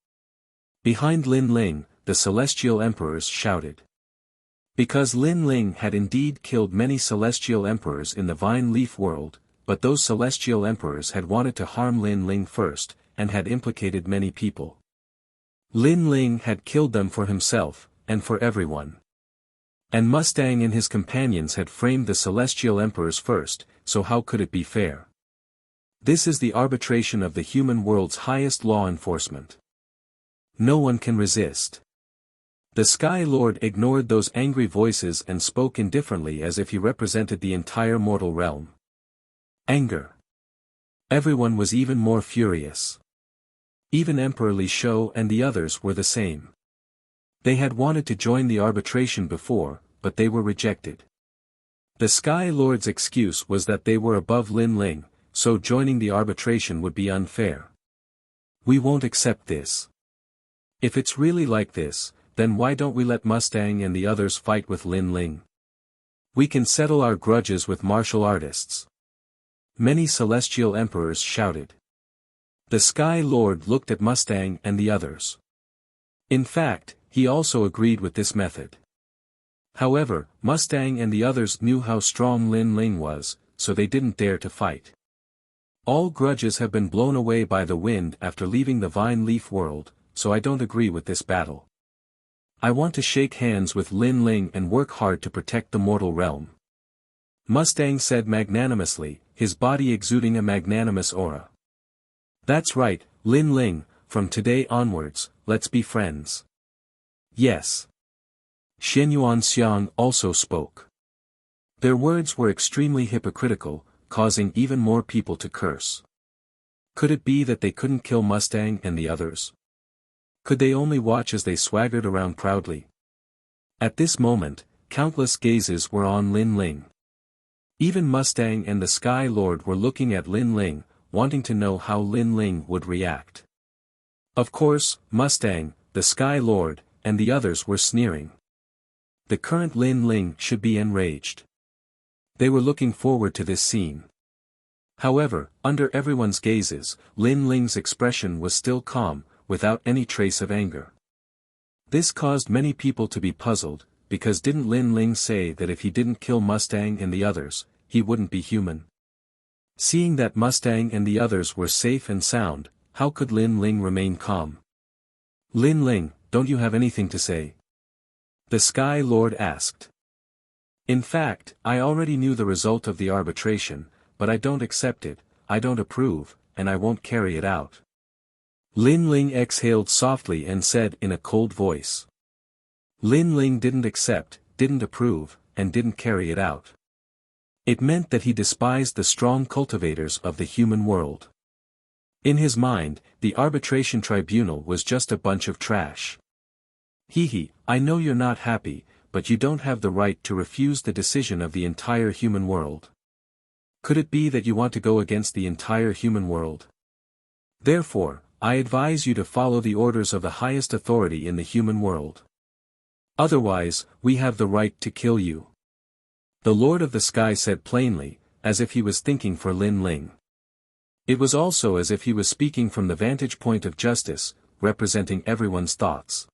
Behind Lin Ling, the celestial emperors shouted. Because Lin Ling had indeed killed many celestial emperors in the Vine Leaf world, but those celestial emperors had wanted to harm Lin Ling first, and had implicated many people. Lin Ling had killed them for himself, and for everyone. And Mustang and his companions had framed the celestial emperors first, so how could it be fair? This is the arbitration of the human world's highest law enforcement. No one can resist. The Sky Lord ignored those angry voices and spoke indifferently as if he represented the entire mortal realm. Anger. Everyone was even more furious. Even Emperor Li Shou and the others were the same. They had wanted to join the arbitration before, but they were rejected. The Sky Lord's excuse was that they were above Lin Ling, so joining the arbitration would be unfair. We won't accept this. If it's really like this, then why don't we let Mustang and the others fight with Lin Ling? We can settle our grudges with martial artists. Many celestial emperors shouted. The Sky Lord looked at Mustang and the others. In fact, he also agreed with this method. However, Mustang and the others knew how strong Lin Ling was, so they didn't dare to fight. All grudges have been blown away by the wind after leaving the Vine Leaf world, so I don't agree with this battle. I want to shake hands with Lin Ling and work hard to protect the mortal realm. Mustang said magnanimously, his body exuding a magnanimous aura. That's right, Lin Ling, from today onwards, let's be friends. Yes. Xianyuan Xiang also spoke. Their words were extremely hypocritical, causing even more people to curse. Could it be that they couldn't kill Mustang and the others? Could they only watch as they swaggered around proudly? At this moment, countless gazes were on Lin Ling. Even Mustang and the Sky Lord were looking at Lin Ling, wanting to know how Lin Ling would react. Of course, Mustang, the Sky Lord, and the others were sneering. The current Lin Ling should be enraged. They were looking forward to this scene. However, under everyone's gazes, Lin Ling's expression was still calm, without any trace of anger. This caused many people to be puzzled, because didn't Lin Ling say that if he didn't kill Mustang and the others, he wouldn't be human? Seeing that Mustang and the others were safe and sound, how could Lin Ling remain calm? Lin Ling, don't you have anything to say? The Sky Lord asked. In fact, I already knew the result of the arbitration, but I don't accept it, I don't approve, and I won't carry it out. Lin Ling exhaled softly and said in a cold voice. Lin Ling didn't accept, didn't approve, and didn't carry it out. It meant that he despised the strong cultivators of the human world. In his mind, the arbitration tribunal was just a bunch of trash. Hee, I know you're not happy, but you don't have the right to refuse the decision of the entire human world. Could it be that you want to go against the entire human world? Therefore, I advise you to follow the orders of the highest authority in the human world. Otherwise, we have the right to kill you. The Lord of the Sky said plainly, as if he was thinking for Lin Ling. It was also as if he was speaking from the vantage point of justice, representing everyone's thoughts.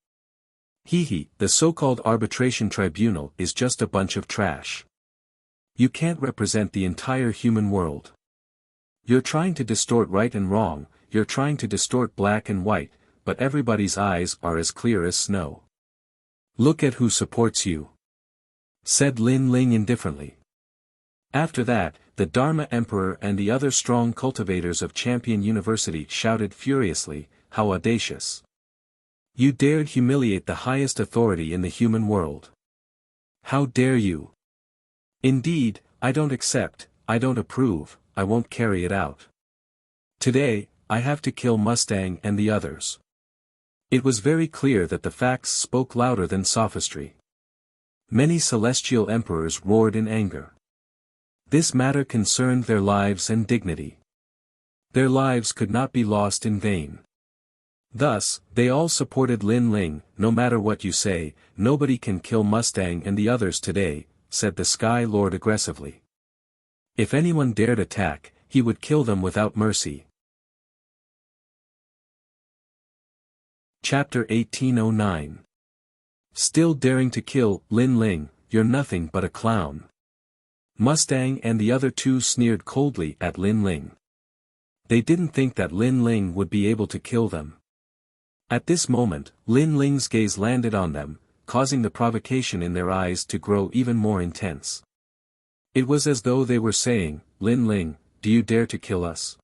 Hee, the so-called arbitration tribunal is just a bunch of trash. You can't represent the entire human world. You're trying to distort right and wrong, you're trying to distort black and white, but everybody's eyes are as clear as snow. Look at who supports you, said Lin Ling indifferently. After that, the Dharma Emperor and the other strong cultivators of Champion University shouted furiously, how audacious! You dared humiliate the highest authority in the human world. How dare you? Indeed, I don't accept, I don't approve, I won't carry it out. Today, I have to kill Mustang and the others. It was very clear that the facts spoke louder than sophistry. Many celestial emperors roared in anger. This matter concerned their lives and dignity. Their lives could not be lost in vain. Thus, they all supported Lin Ling. No matter what you say, nobody can kill Mustang and the others today, said the Sky Lord aggressively. If anyone dared attack, he would kill them without mercy. Chapter 1809. Still daring to kill, Lin Ling, you're nothing but a clown. Mustang and the other two sneered coldly at Lin Ling. They didn't think that Lin Ling would be able to kill them. At this moment, Lin Ling's gaze landed on them, causing the provocation in their eyes to grow even more intense. It was as though they were saying, Lin Ling, do you dare to kill us?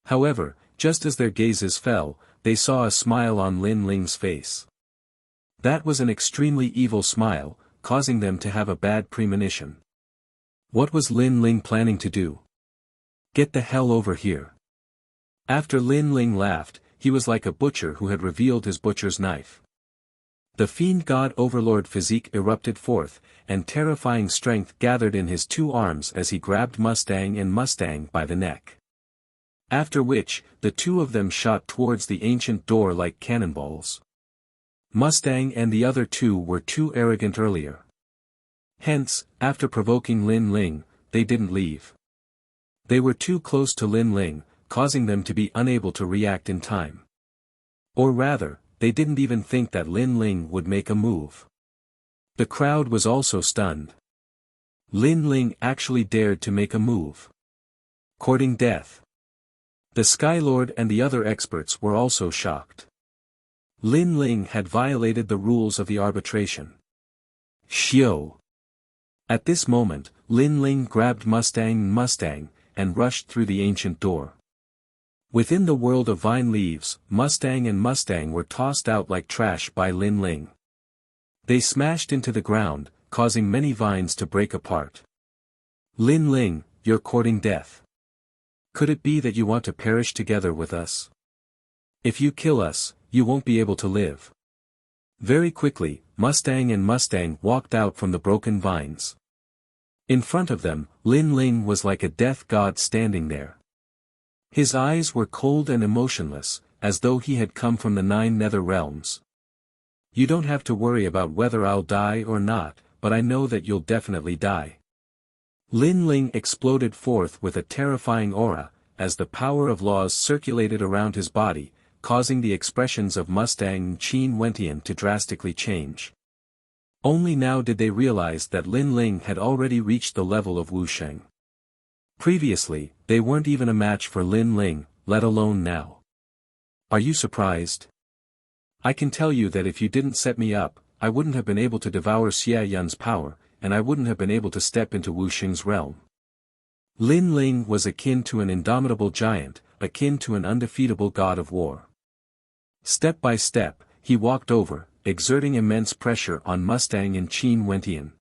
However, just as their gazes fell, they saw a smile on Lin Ling's face. That was an extremely evil smile, causing them to have a bad premonition. What was Lin Ling planning to do? Get the hell over here. After Lin Ling laughed, he was like a butcher who had revealed his butcher's knife. The fiend god overlord physique erupted forth, and terrifying strength gathered in his two arms as he grabbed Mustang by the neck. After which, the two of them shot towards the ancient door like cannonballs. Mustang and the other two were too arrogant earlier. Hence, after provoking Lin Ling, they didn't leave. They were too close to Lin Ling, causing them to be unable to react in time. Or rather, they didn't even think that Lin Ling would make a move. The crowd was also stunned. Lin Ling actually dared to make a move. Courting death. The Skylord and the other experts were also shocked. Lin Ling had violated the rules of the arbitration. Xiao. At this moment, Lin Ling grabbed Mustang, and rushed through the ancient door. Within the world of vine leaves, Mustang were tossed out like trash by Lin Ling. They smashed into the ground, causing many vines to break apart. Lin Ling, you're courting death. Could it be that you want to perish together with us? If you kill us, you won't be able to live. Very quickly, Mustang walked out from the broken vines. In front of them, Lin Ling was like a death god standing there. His eyes were cold and emotionless, as though he had come from the 9 nether realms. You don't have to worry about whether I'll die or not, but I know that you'll definitely die. Lin Ling exploded forth with a terrifying aura, as the power of laws circulated around his body, causing the expressions of Mustang Qin Wentian to drastically change. Only now did they realize that Lin Ling had already reached the level of Wusheng. Previously, they weren't even a match for Lin Ling, let alone now. Are you surprised? I can tell you that if you didn't set me up, I wouldn't have been able to devour Xia Yun's power, and I wouldn't have been able to step into Wusheng's realm. Lin Ling was akin to an indomitable giant, akin to an undefeatable god of war. Step by step, he walked over, exerting immense pressure on Mustang and Qin Wentian.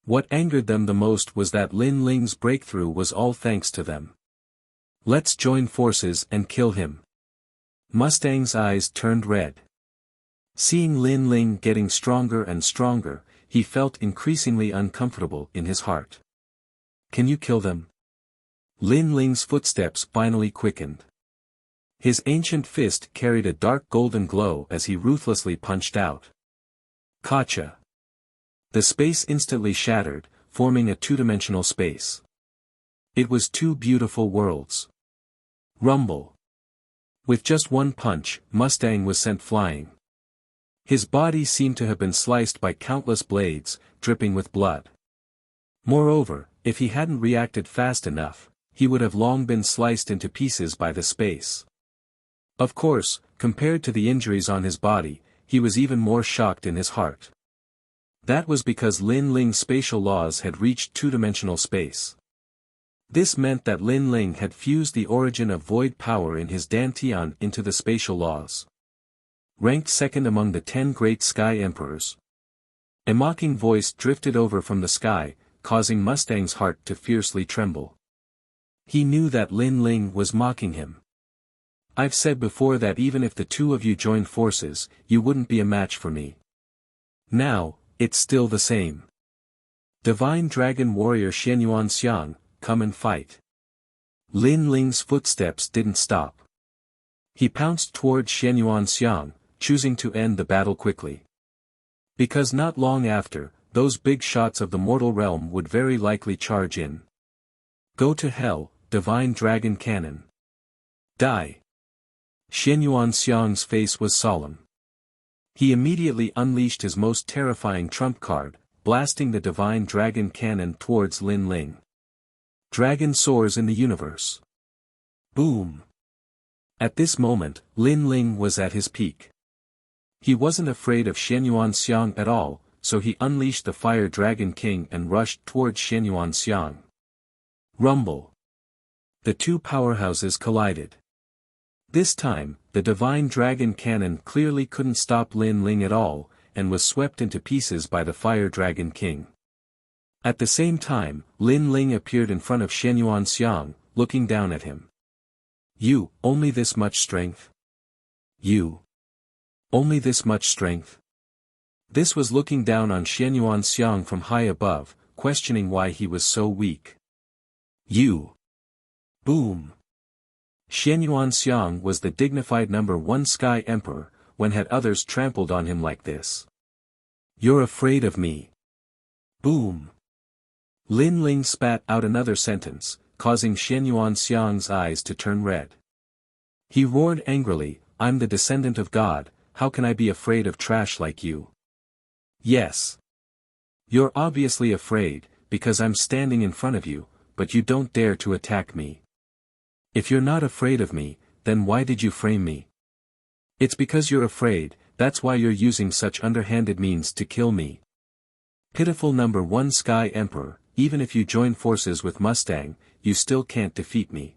What angered them the most was that Lin Ling's breakthrough was all thanks to them. Let's join forces and kill him. Mustang's eyes turned red. Seeing Lin Ling getting stronger and stronger, he felt increasingly uncomfortable in his heart. Can you kill them? Lin Ling's footsteps finally quickened. His ancient fist carried a dark golden glow as he ruthlessly punched out. Gotcha! The space instantly shattered, forming a two-dimensional space. It was two beautiful worlds. Rumble. With just one punch, Mustang was sent flying. His body seemed to have been sliced by countless blades, dripping with blood. Moreover, if he hadn't reacted fast enough, he would have long been sliced into pieces by the space. Of course, compared to the injuries on his body, he was even more shocked in his heart. That was because Lin Ling's spatial laws had reached two-dimensional space. This meant that Lin Ling had fused the origin of void power in his Dantian into the spatial laws. Ranked second among the 10 great sky emperors. A mocking voice drifted over from the sky, causing Mustang's heart to fiercely tremble. He knew that Lin Ling was mocking him. I've said before that even if the two of you joined forces, you wouldn't be a match for me. Now, it's still the same. Divine Dragon Warrior Xianyuan Xiang, come and fight. Lin Ling's footsteps didn't stop. He pounced toward Xianyuan Xiang, choosing to end the battle quickly. Because not long after, those big shots of the mortal realm would very likely charge in. Go to hell, Divine Dragon Cannon. Die. Xianyuan Xiang's face was solemn. He immediately unleashed his most terrifying trump card, blasting the Divine Dragon Cannon towards Lin Ling. Dragon soars in the universe. Boom. At this moment, Lin Ling was at his peak. He wasn't afraid of Xianyuan Xiang at all, so he unleashed the Fire Dragon King and rushed towards Xianyuan Xiang. Rumble. The two powerhouses collided. This time, the Divine Dragon Cannon clearly couldn't stop Lin Ling at all, and was swept into pieces by the Fire Dragon King. At the same time, Lin Ling appeared in front of Xianyuan Xiang, looking down at him. You, only this much strength? You. Only this much strength? This was looking down on Xianyuan Xiang from high above, questioning why he was so weak. You. Boom. Xianyuan Xiang was the dignified number 1 Sky Emperor, when had others trampled on him like this. You're afraid of me. Boom. Lin Ling spat out another sentence, causing Xianyuan Xiang's eyes to turn red. He roared angrily, I'm the descendant of God, how can I be afraid of trash like you? Yes. You're obviously afraid, because I'm standing in front of you, but you don't dare to attack me. If you're not afraid of me, then why did you frame me? It's because you're afraid, that's why you're using such underhanded means to kill me. Pitiful number 1 Sky Emperor, even if you join forces with Mustang, you still can't defeat me.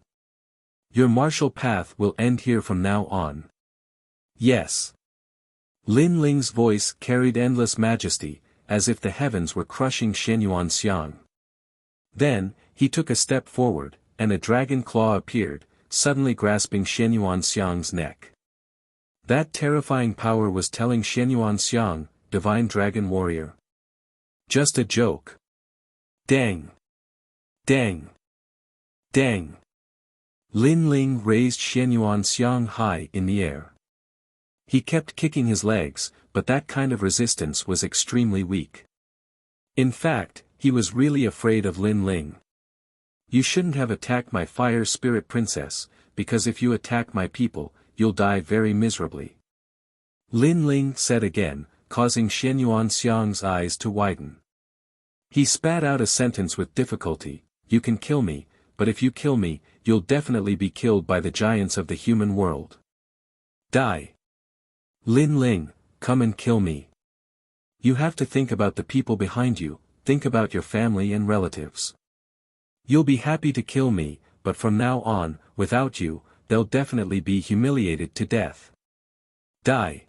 Your martial path will end here from now on. Yes. Lin Ling's voice carried endless majesty, as if the heavens were crushing Xianyuan Xiang. Then, he took a step forward, and a dragon claw appeared, suddenly grasping Xianyuan Xiang's neck. That terrifying power was telling Xianyuan Xiang, Divine Dragon Warrior. Just a joke. Dang. Dang. Dang. Lin Ling raised Xianyuan Xiang high in the air. He kept kicking his legs, but that kind of resistance was extremely weak. In fact, he was really afraid of Lin Ling. You shouldn't have attacked my fire spirit princess, because if you attack my people, you'll die very miserably. Lin Ling said again, causing Xianyuan Xiang's eyes to widen. He spat out a sentence with difficulty, "You can kill me, but if you kill me, you'll definitely be killed by the giants of the human world. Die. Lin Ling, come and kill me. You have to think about the people behind you, think about your family and relatives. You'll be happy to kill me, but from now on, without you, they'll definitely be humiliated to death. Die."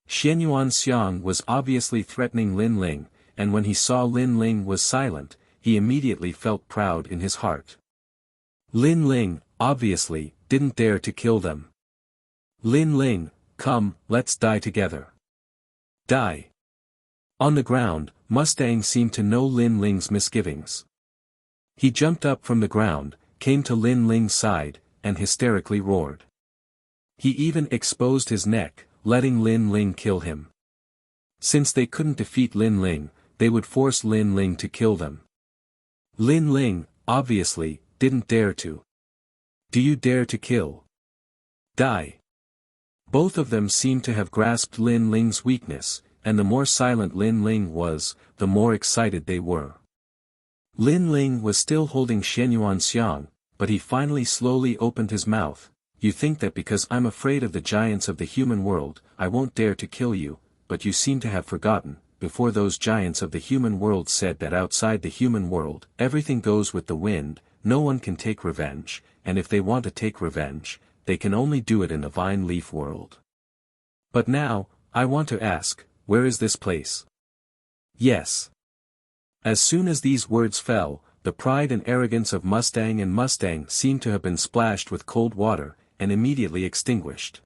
Xianyuan Xiang was obviously threatening Lin Ling, and when he saw Lin Ling was silent, he immediately felt proud in his heart. Lin Ling, obviously, didn't dare to kill them. "Lin Ling, come, let's die together. Die." On the ground, Mustang seemed to know Lin Ling's misgivings. He jumped up from the ground, came to Lin Ling's side, and hysterically roared. He even exposed his neck, letting Lin Ling kill him. Since they couldn't defeat Lin Ling, they would force Lin Ling to kill them. Lin Ling, obviously, didn't dare to. "Do you dare to kill? Die." Both of them seemed to have grasped Lin Ling's weakness, and the more silent Lin Ling was, the more excited they were. Lin Ling was still holding Xianyuan Xiang, but he finally slowly opened his mouth. "You think that because I'm afraid of the giants of the human world, I won't dare to kill you, but you seem to have forgotten, before those giants of the human world said that outside the human world, everything goes with the wind, no one can take revenge, and if they want to take revenge, they can only do it in the vine leaf world. But now, I want to ask, where is this place?" Yes. As soon as these words fell, the pride and arrogance of Mustang seemed to have been splashed with cold water, and immediately extinguished.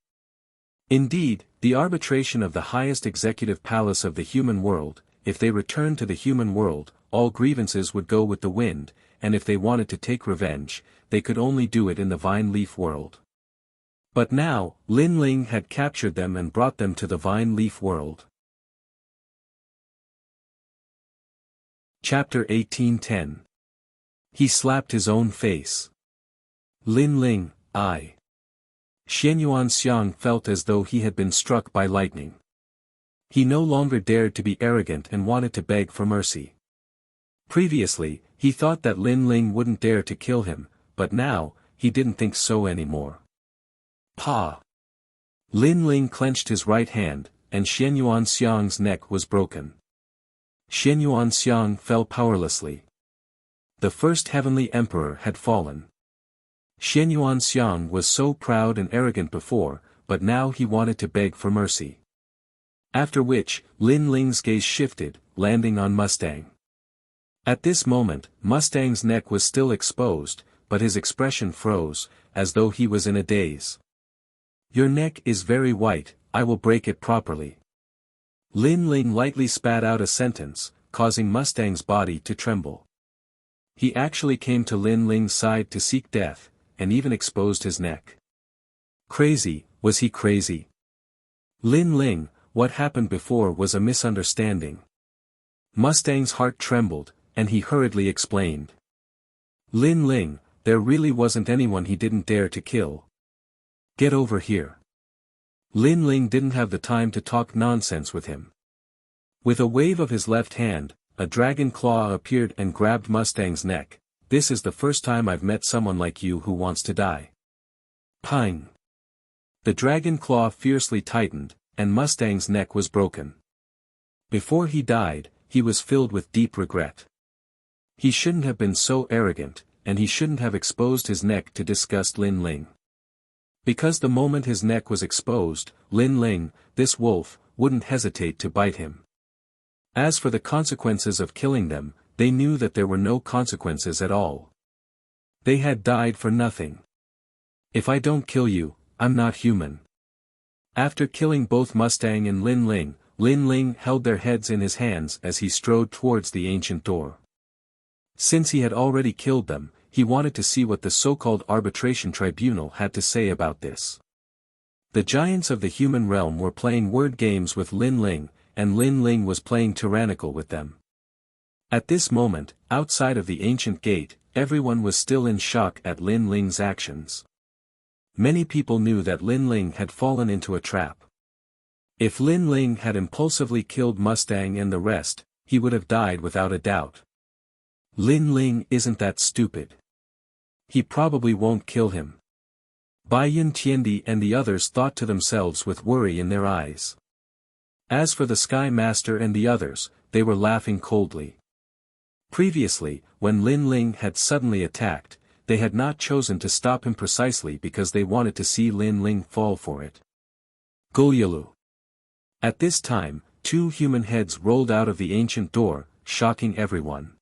Indeed, the arbitration of the highest executive palace of the human world, if they returned to the human world, all grievances would go with the wind, and if they wanted to take revenge, they could only do it in the vine leaf world. But now, Lin Ling had captured them and brought them to the vine leaf world. Chapter 18:10. He slapped his own face. "Lin Ling, I." Xianyuan Xiang felt as though he had been struck by lightning. He no longer dared to be arrogant and wanted to beg for mercy. Previously, he thought that Lin Ling wouldn't dare to kill him, but now, he didn't think so anymore. "Pa!" Lin Ling clenched his right hand, and Xianyuan Xiang's neck was broken. Xianyuan Xiang fell powerlessly. The first heavenly emperor had fallen. Xianyuan Xiang was so proud and arrogant before, but now he wanted to beg for mercy. After which, Lin Ling's gaze shifted, landing on Mustang. At this moment, Mustang's neck was still exposed, but his expression froze, as though he was in a daze. "Your neck is very white, I will break it properly." Lin Ling lightly spat out a sentence, causing Mustang's body to tremble. He actually came to Lin Ling's side to seek death, and even exposed his neck. Crazy, was he crazy? "Lin Ling, what happened before was a misunderstanding." Mustang's heart trembled, and he hurriedly explained. "Lin Ling, there really wasn't anyone he didn't dare to kill. Get over here." Lin Ling didn't have the time to talk nonsense with him. With a wave of his left hand, a dragon claw appeared and grabbed Mustang's neck. "This is the first time I've met someone like you who wants to die." Pang! The dragon claw fiercely tightened, and Mustang's neck was broken. Before he died, he was filled with deep regret. He shouldn't have been so arrogant, and he shouldn't have exposed his neck to disgust Lin Ling. Because the moment his neck was exposed, Lin Ling, this wolf, wouldn't hesitate to bite him. As for the consequences of killing them, they knew that there were no consequences at all. They had died for nothing. "If I don't kill you, I'm not human." After killing both Mustang and Lin Ling held their heads in his hands as he strode towards the ancient door. Since he had already killed them, he wanted to see what the so-called arbitration tribunal had to say about this. The giants of the human realm were playing word games with Lin Ling, and Lin Ling was playing tyrannical with them. At this moment, outside of the ancient gate, everyone was still in shock at Lin Ling's actions. Many people knew that Lin Ling had fallen into a trap. If Lin Ling had impulsively killed Mustang and the rest, he would have died without a doubt. Lin Ling isn't that stupid. He probably won't kill him. Bai Yun Tiandi and the others thought to themselves with worry in their eyes. As for the Sky Master and the others, they were laughing coldly. Previously, when Lin Ling had suddenly attacked, they had not chosen to stop him precisely because they wanted to see Lin Ling fall for it. Gulyalu. At this time, 2 human heads rolled out of the ancient door, shocking everyone.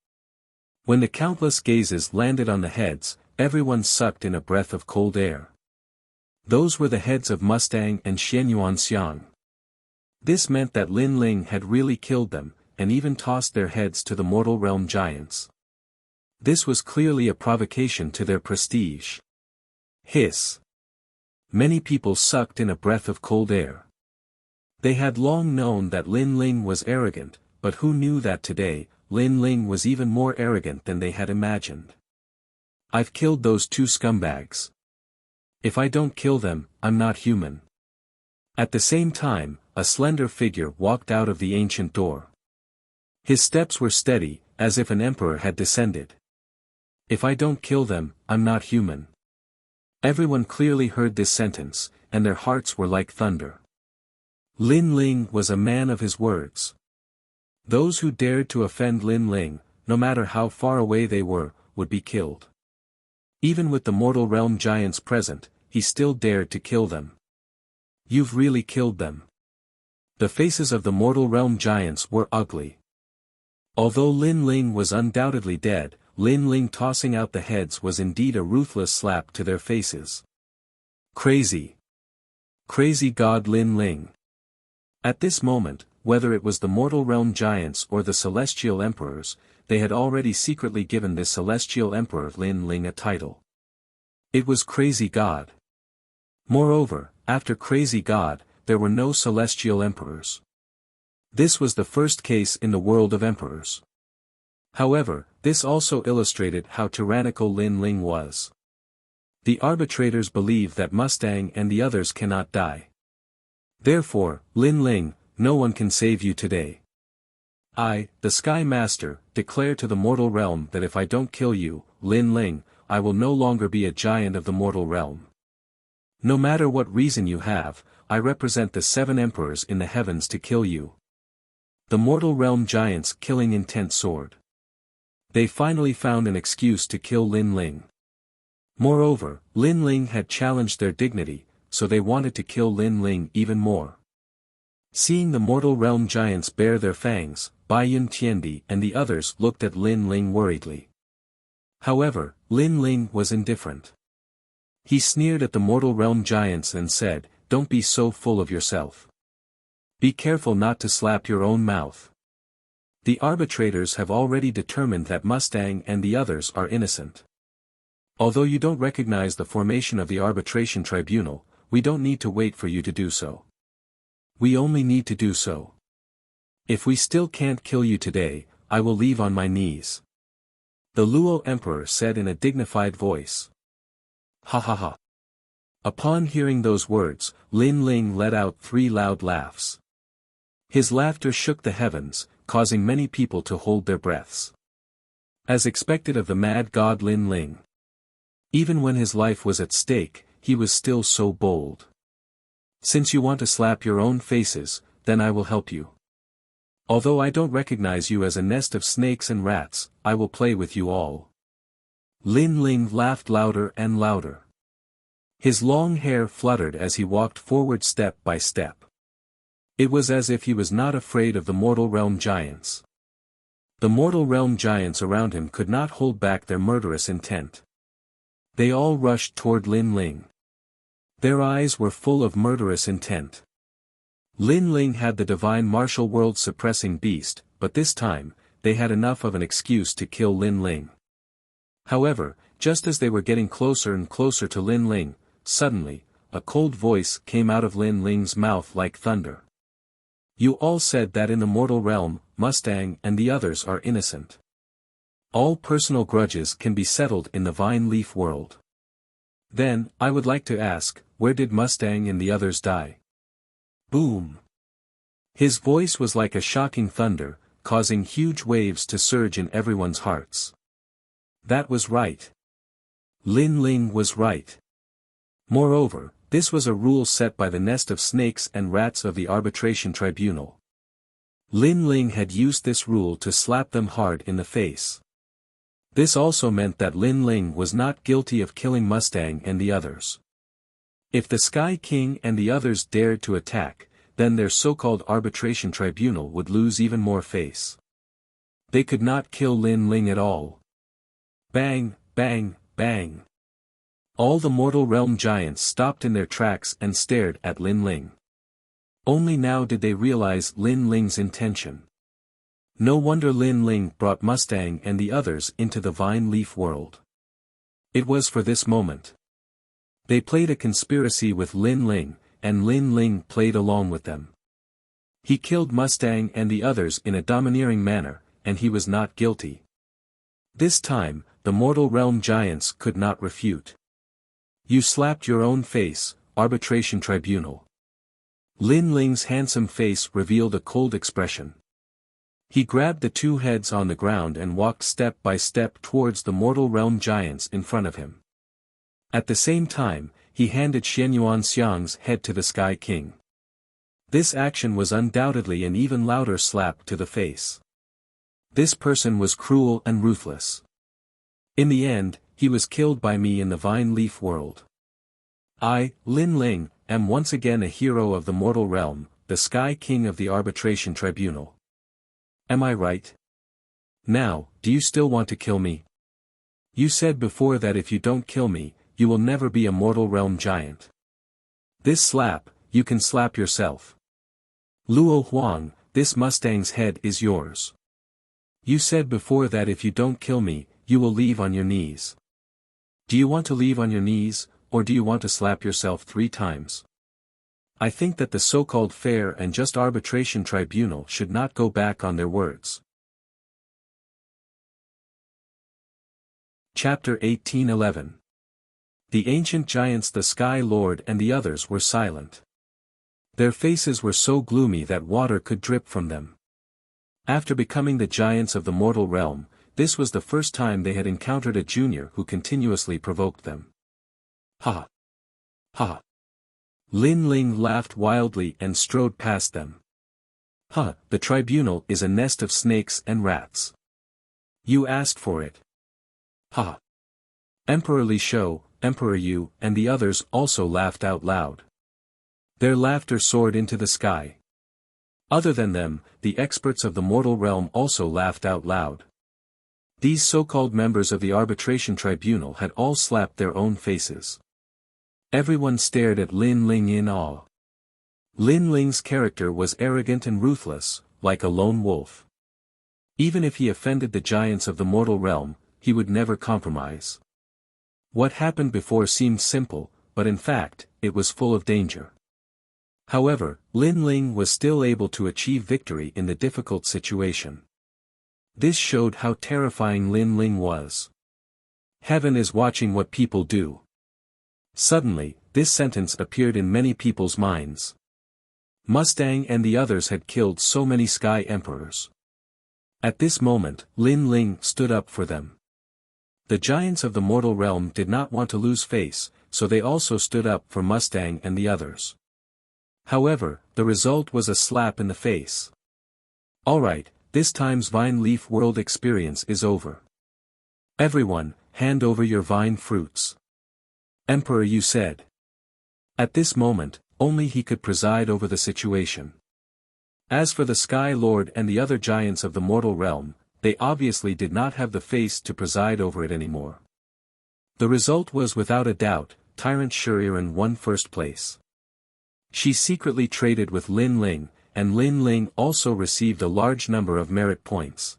When the countless gazes landed on the heads, everyone sucked in a breath of cold air. Those were the heads of Mustang and Xianyuan Xiang. This meant that Lin Ling had really killed them, and even tossed their heads to the mortal realm giants. This was clearly a provocation to their prestige. Hiss. Many people sucked in a breath of cold air. They had long known that Lin Ling was arrogant, but who knew that today, Lin Ling was even more arrogant than they had imagined. I've killed those 2 scumbags. If I don't kill them, I'm not human. At the same time, a slender figure walked out of the ancient door. His steps were steady, as if an emperor had descended. If I don't kill them, I'm not human. Everyone clearly heard this sentence, and their hearts were like thunder. Lin Ling was a man of his words. Those who dared to offend Lin Ling, no matter how far away they were, would be killed. Even with the mortal realm giants present, he still dared to kill them. You've really killed them. The faces of the mortal realm giants were ugly. Although Lin Ling was undoubtedly dead, Lin Ling tossing out the heads was indeed a ruthless slap to their faces. Crazy. Crazy god Lin Ling. At this moment, whether it was the mortal realm giants or the celestial emperors, they had already secretly given this celestial emperor Lin Ling a title. It was Crazy God. Moreover, after Crazy God, there were no celestial emperors. This was the first case in the world of emperors. However, this also illustrated how tyrannical Lin Ling was. The arbitrators believe that Mustang and the others cannot die. Therefore, Lin Ling, no one can save you today. I, the Sky Master, declare to the mortal realm that if I don't kill you, Lin Ling, I will no longer be a giant of the mortal realm. No matter what reason you have, I represent the 7 emperors in the heavens to kill you. The mortal realm giants killing intent sword. They finally found an excuse to kill Lin Ling. Moreover, Lin Ling had challenged their dignity, so they wanted to kill Lin Ling even more. Seeing the mortal realm giants bare their fangs, Bai Yun Tiandi and the others looked at Lin Ling worriedly. However, Lin Ling was indifferent. He sneered at the mortal realm giants and said, "Don't be so full of yourself. Be careful not to slap your own mouth. The arbitrators have already determined that Mustang and the others are innocent. Although you don't recognize the formation of the arbitration tribunal, we don't need to wait for you to do so. We only need to do so. If we still can't kill you today, I will leave on my knees." The Luo Emperor said in a dignified voice. Ha ha ha. Upon hearing those words, Lin Ling let out 3 loud laughs. His laughter shook the heavens, causing many people to hold their breaths. As expected of the mad god Lin Ling. Even when his life was at stake, he was still so bold. Since you want to slap your own faces, then I will help you. Although I don't recognize you as a nest of snakes and rats, I will play with you all. Lin Ling laughed louder and louder. His long hair fluttered as he walked forward step by step. It was as if he was not afraid of the mortal realm giants. The mortal realm giants around him could not hold back their murderous intent. They all rushed toward Lin Ling. Their eyes were full of murderous intent. Lin Ling had the divine martial world suppressing beast, but this time, they had enough of an excuse to kill Lin Ling. However, just as they were getting closer and closer to Lin Ling, suddenly, a cold voice came out of Lin Ling's mouth like thunder. You all said that in the mortal realm, Mustang and the others are innocent. All personal grudges can be settled in the vine leaf world. Then, I would like to ask, where did Mustang and the others die? Boom! His voice was like a shocking thunder, causing huge waves to surge in everyone's hearts. That was right. Lin Ling was right. Moreover, this was a rule set by the nest of snakes and rats of the arbitration tribunal. Lin Ling had used this rule to slap them hard in the face. This also meant that Lin Ling was not guilty of killing Mustang and the others. If the Sky King and the others dared to attack, then their so-called arbitration tribunal would lose even more face. They could not kill Lin Ling at all. Bang, bang, bang. All the mortal realm giants stopped in their tracks and stared at Lin Ling. Only now did they realize Lin Ling's intention. No wonder Lin Ling brought Mustang and the others into the vine leaf world. It was for this moment. They played a conspiracy with Lin Ling, and Lin Ling played along with them. He killed Mustang and the others in a domineering manner, and he was not guilty. This time, the mortal realm giants could not refute. You slapped your own face, arbitration tribunal. Lin Ling's handsome face revealed a cold expression. He grabbed the two heads on the ground and walked step by step towards the mortal realm giants in front of him. At the same time, he handed Xianyuan Xiang's head to the Sky King. This action was undoubtedly an even louder slap to the face. This person was cruel and ruthless. In the end, he was killed by me in the vine leaf world. I, Lin Ling, am once again a hero of the mortal realm, the Sky King of the arbitration tribunal. Am I right? Now, do you still want to kill me? You said before that if you don't kill me, you will never be a mortal realm giant. This slap, you can slap yourself. Luo Huang, this Mustang's head is yours. You said before that if you don't kill me, you will leave on your knees. Do you want to leave on your knees, or do you want to slap yourself 3 times? I think that the so-called fair and just arbitration tribunal should not go back on their words. Chapter 1811. The ancient giants, the Sky Lord and the others were silent. Their faces were so gloomy that water could drip from them. After becoming the giants of the mortal realm, this was the first time they had encountered a junior who continuously provoked them. Ha! Ha! Lin Ling laughed wildly and strode past them. Ha! The tribunal is a nest of snakes and rats. You asked for it. Ha! Emperor Li Shou, Emperor Yu, and the others also laughed out loud. Their laughter soared into the sky. Other than them, the experts of the mortal realm also laughed out loud. These so-called members of the arbitration tribunal had all slapped their own faces. Everyone stared at Lin Ling in awe. Lin Ling's character was arrogant and ruthless, like a lone wolf. Even if he offended the giants of the mortal realm, he would never compromise. What happened before seemed simple, but in fact, it was full of danger. However, Lin Ling was still able to achieve victory in the difficult situation. This showed how terrifying Lin Ling was. Heaven is watching what people do. Suddenly, this sentence appeared in many people's minds. Mustang and the others had killed so many Sky Emperors. At this moment, Lin Ling stood up for them. The giants of the mortal realm did not want to lose face, so they also stood up for Mustang and the others. However, the result was a slap in the face. Alright, this time's vine leaf world experience is over. Everyone, hand over your vine fruits. Emperor Yu said. At this moment, only he could preside over the situation. As for the Sky Lord and the other giants of the mortal realm, they obviously did not have the face to preside over it anymore. The result was without a doubt, Tyrant Shuriren won first place. She secretly traded with Lin Ling, and Lin Ling also received a large number of merit points.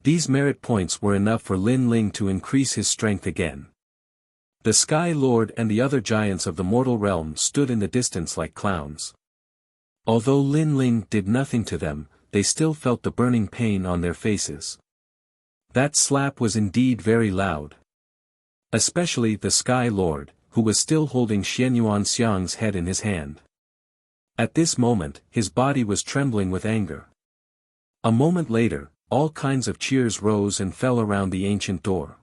These merit points were enough for Lin Ling to increase his strength again. The Sky Lord and the other giants of the mortal realm stood in the distance like clowns. Although Lin Ling did nothing to them, they still felt the burning pain on their faces. That slap was indeed very loud. Especially the Sky Lord, who was still holding Xianyuan Xiang's head in his hand. At this moment, his body was trembling with anger. A moment later, all kinds of cheers rose and fell around the ancient door.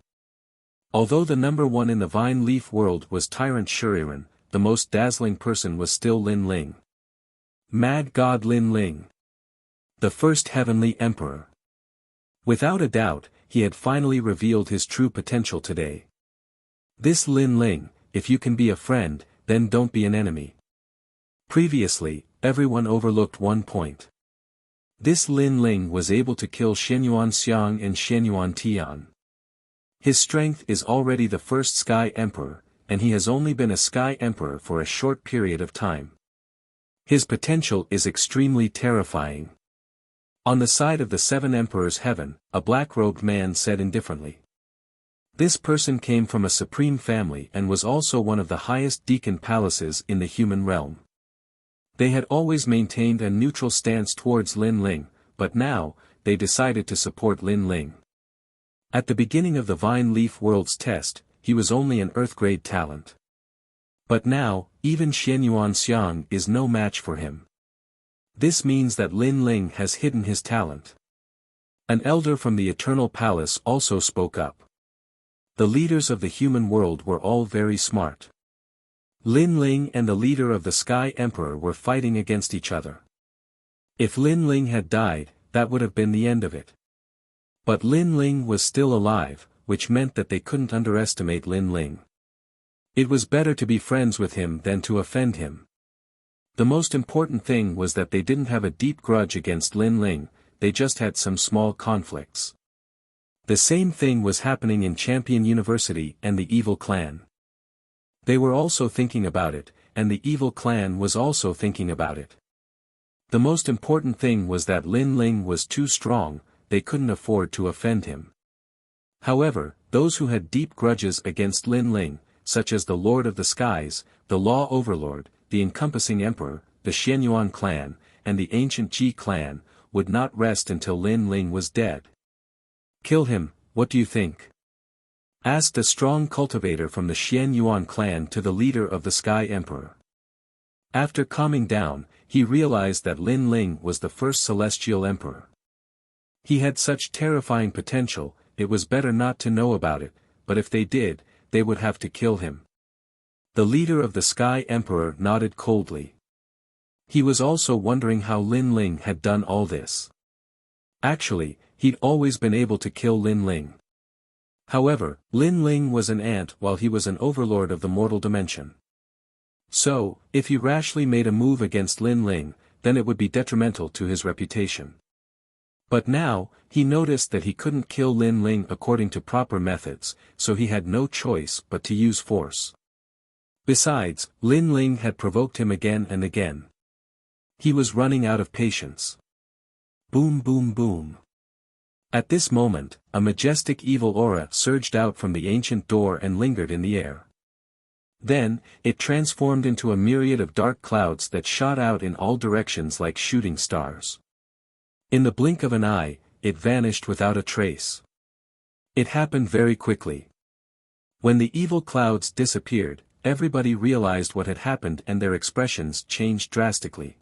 Although the number one in the vine leaf world was Tyrant Shuriren, the most dazzling person was still Lin Ling. Mad God Lin Ling. The first heavenly emperor. Without a doubt, he had finally revealed his true potential today. This Lin Ling, if you can be a friend, then don't be an enemy. Previously, everyone overlooked one point. This Lin Ling was able to kill Xianyuan Xiang and Xianyuan Tian. His strength is already the first Sky Emperor, and he has only been a Sky Emperor for a short period of time. His potential is extremely terrifying. On the side of the Seven Emperors' Heaven, a black-robed man said indifferently. This person came from a supreme family and was also one of the highest deacon palaces in the human realm. They had always maintained a neutral stance towards Lin Ling, but now, they decided to support Lin Ling. At the beginning of the Vine Leaf World's test, he was only an Earth-grade talent. But now, even Xianyuan Xiang is no match for him. This means that Lin Ling has hidden his talent. An elder from the Eternal Palace also spoke up. The leaders of the human world were all very smart. Lin Ling and the leader of the Sky Emperor were fighting against each other. If Lin Ling had died, that would have been the end of it. But Lin Ling was still alive, which meant that they couldn't underestimate Lin Ling. It was better to be friends with him than to offend him. The most important thing was that they didn't have a deep grudge against Lin Ling, they just had some small conflicts. The same thing was happening in Champion University and the Evil Clan. They were also thinking about it, and the Evil Clan was also thinking about it. The most important thing was that Lin Ling was too strong, they couldn't afford to offend him. However, those who had deep grudges against Lin Ling, such as the Lord of the Skies, the Law Overlord, the Encompassing Emperor, the Xianyuan clan, and the Ancient Ji clan, would not rest until Lin Ling was dead. Kill him, what do you think? Asked a strong cultivator from the Xianyuan clan to the leader of the Sky Emperor. After calming down, he realized that Lin Ling was the first celestial emperor. He had such terrifying potential, it was better not to know about it, but if they did, they would have to kill him. The leader of the Sky Emperor nodded coldly. He was also wondering how Lin Ling had done all this. Actually, he'd always been able to kill Lin Ling. However, Lin Ling was an ant while he was an overlord of the mortal dimension. So, if he rashly made a move against Lin Ling, then it would be detrimental to his reputation. But now, he noticed that he couldn't kill Lin Ling according to proper methods, so he had no choice but to use force. Besides, Lin Ling had provoked him again and again. He was running out of patience. Boom boom boom. At this moment, a majestic evil aura surged out from the ancient door and lingered in the air. Then, it transformed into a myriad of dark clouds that shot out in all directions like shooting stars. In the blink of an eye, it vanished without a trace. It happened very quickly. When the evil clouds disappeared, everybody realized what had happened and their expressions changed drastically.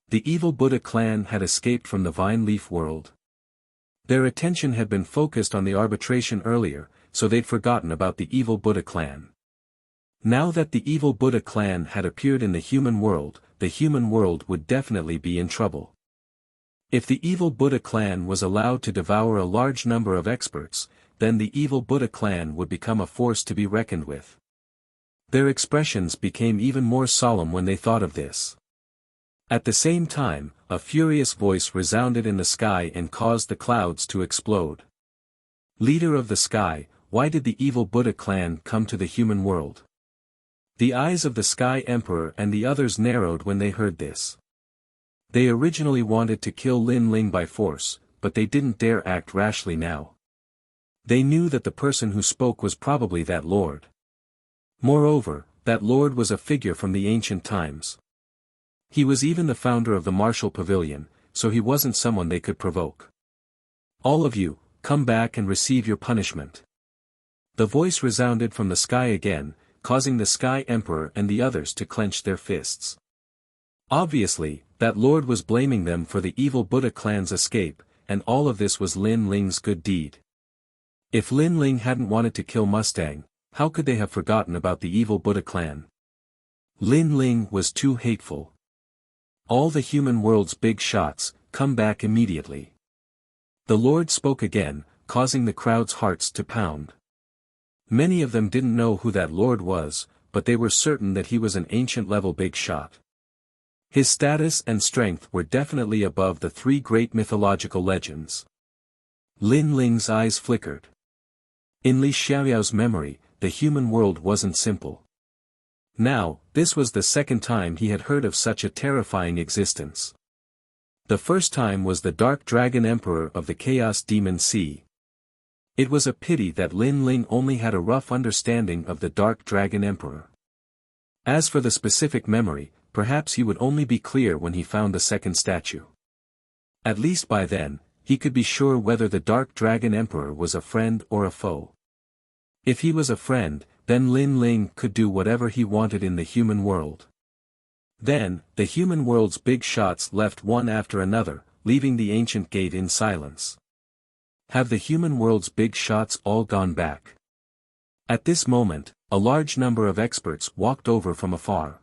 The evil Buddha clan had escaped from the Vine Leaf world. Their attention had been focused on the arbitration earlier, so they'd forgotten about the evil Buddha clan. Now that the evil Buddha clan had appeared in the human world would definitely be in trouble. If the evil Buddha clan was allowed to devour a large number of experts, then the evil Buddha clan would become a force to be reckoned with. Their expressions became even more solemn when they thought of this. At the same time, a furious voice resounded in the sky and caused the clouds to explode. Leader of the sky, why did the evil Buddha clan come to the human world? The eyes of the Sky Emperor and the others narrowed when they heard this. They originally wanted to kill Lin Ling by force, but they didn't dare act rashly now. They knew that the person who spoke was probably that lord. Moreover, that lord was a figure from the ancient times. He was even the founder of the Martial Pavilion, so he wasn't someone they could provoke. All of you, come back and receive your punishment. The voice resounded from the sky again, causing the Sky Emperor and the others to clench their fists. Obviously, that lord was blaming them for the evil Buddha clan's escape, and all of this was Lin Ling's good deed. If Lin Ling hadn't wanted to kill Mustang, how could they have forgotten about the evil Buddha clan? Lin Ling was too hateful. All the human world's big shots, come back immediately. The Lord spoke again, causing the crowd's hearts to pound. Many of them didn't know who that Lord was, but they were certain that he was an ancient-level big shot. His status and strength were definitely above the three great mythological legends. Lin Ling's eyes flickered. In Li Xiaoyao's memory, the human world wasn't simple. Now, this was the second time he had heard of such a terrifying existence. The first time was the Dark Dragon Emperor of the Chaos Demon Sea. It was a pity that Lin Ling only had a rough understanding of the Dark Dragon Emperor. As for the specific memory, perhaps he would only be clear when he found the second statue. At least by then, he could be sure whether the Dark Dragon Emperor was a friend or a foe. If he was a friend, then Lin Ling could do whatever he wanted in the human world. Then, the human world's big shots left one after another, leaving the ancient gate in silence. Have the human world's big shots all gone back? At this moment, a large number of experts walked over from afar.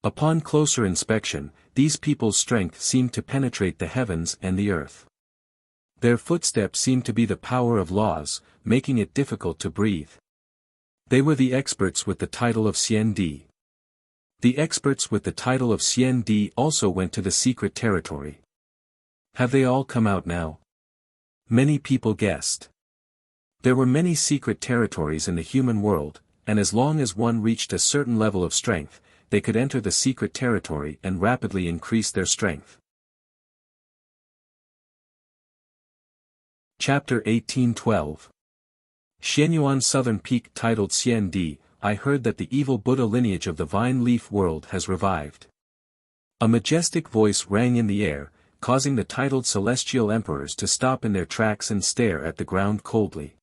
Upon closer inspection, these people's strength seemed to penetrate the heavens and the earth. Their footsteps seemed to be the power of laws, making it difficult to breathe. They were the experts with the title of Xian Di. The experts with the title of Xian Di also went to the secret territory. Have they all come out now? Many people guessed. There were many secret territories in the human world, and as long as one reached a certain level of strength, they could enter the secret territory and rapidly increase their strength. Chapter 1812. Xianyuan Southern Peak titled Xian Di, I heard that the evil Buddha lineage of the Vine Leaf world has revived. A majestic voice rang in the air, causing the titled celestial emperors to stop in their tracks and stare at the ground coldly.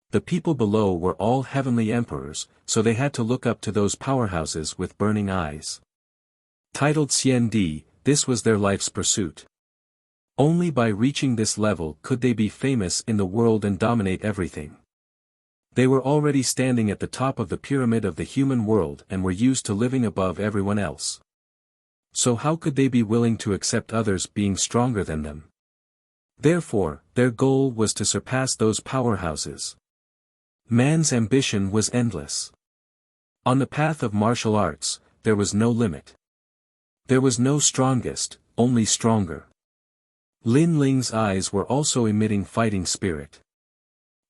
The people below were all heavenly emperors, so they had to look up to those powerhouses with burning eyes. Titled Xian Di, this was their life's pursuit. Only by reaching this level could they be famous in the world and dominate everything. They were already standing at the top of the pyramid of the human world and were used to living above everyone else. So how could they be willing to accept others being stronger than them? Therefore, their goal was to surpass those powerhouses. Man's ambition was endless. On the path of martial arts, there was no limit. There was no strongest, only stronger. Lin Ling's eyes were also emitting fighting spirit.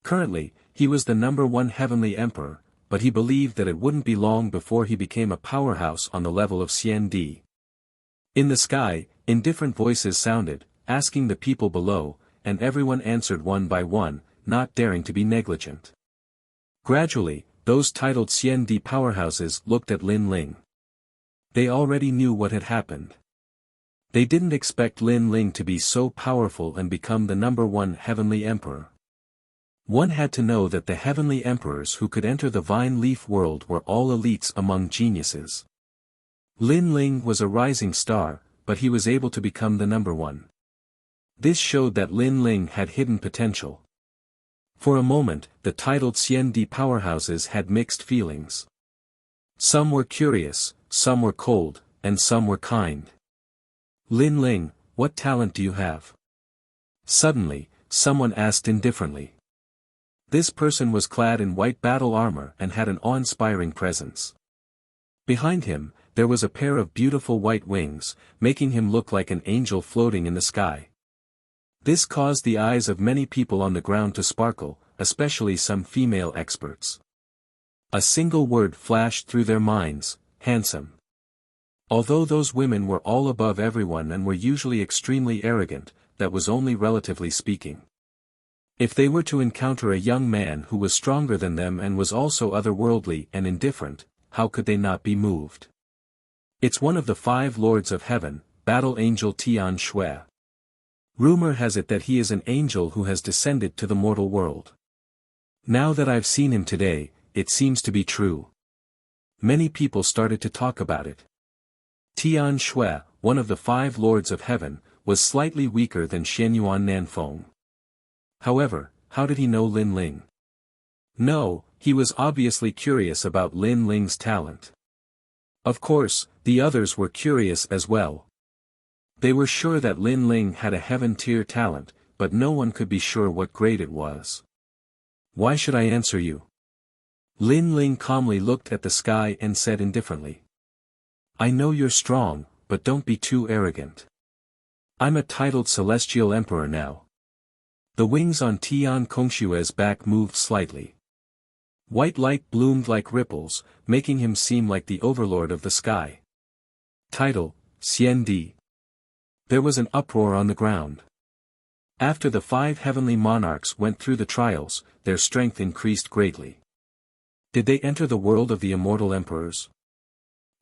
Currently, he was the #1 heavenly emperor, but he believed that it wouldn't be long before he became a powerhouse on the level of Xian Di. In the sky, indifferent voices sounded, asking the people below, and everyone answered one by one, not daring to be negligent. Gradually, those titled Xian Di powerhouses looked at Lin Ling. They already knew what had happened. They didn't expect Lin Ling to be so powerful and become the #1 heavenly emperor. One had to know that the heavenly emperors who could enter the Vine Leaf world were all elites among geniuses. Lin Ling was a rising star, but he was able to become the #1. This showed that Lin Ling had hidden potential. For a moment, the titled Xian Di powerhouses had mixed feelings. Some were curious, some were cold, and some were kind. Lin Ling, what talent do you have? Suddenly, someone asked indifferently. This person was clad in white battle armor and had an awe-inspiring presence. Behind him, there was a pair of beautiful white wings, making him look like an angel floating in the sky. This caused the eyes of many people on the ground to sparkle, especially some female experts. A single word flashed through their minds: handsome. Although those women were all above everyone and were usually extremely arrogant, that was only relatively speaking. If they were to encounter a young man who was stronger than them and was also otherworldly and indifferent, how could they not be moved? It's one of the 5 lords of heaven, Battle Angel Tian Shui. Rumor has it that he is an angel who has descended to the mortal world. Now that I've seen him today, it seems to be true. Many people started to talk about it. Tian Shui, one of the 5 lords of heaven, was slightly weaker than Xianyuan Nanfeng. However, how did he know Lin Ling? No, he was obviously curious about Lin Ling's talent. Of course, the others were curious as well. They were sure that Lin Ling had a heaven-tier talent, but no one could be sure what grade it was. Why should I answer you? Lin Ling calmly looked at the sky and said indifferently. I know you're strong, but don't be too arrogant. I'm a titled celestial emperor now. The wings on Tian Kongshue's back moved slightly. White light bloomed like ripples, making him seem like the overlord of the sky. Title, Xian Di. There was an uproar on the ground. After the 5 heavenly monarchs went through the trials, their strength increased greatly. Did they enter the world of the immortal emperors?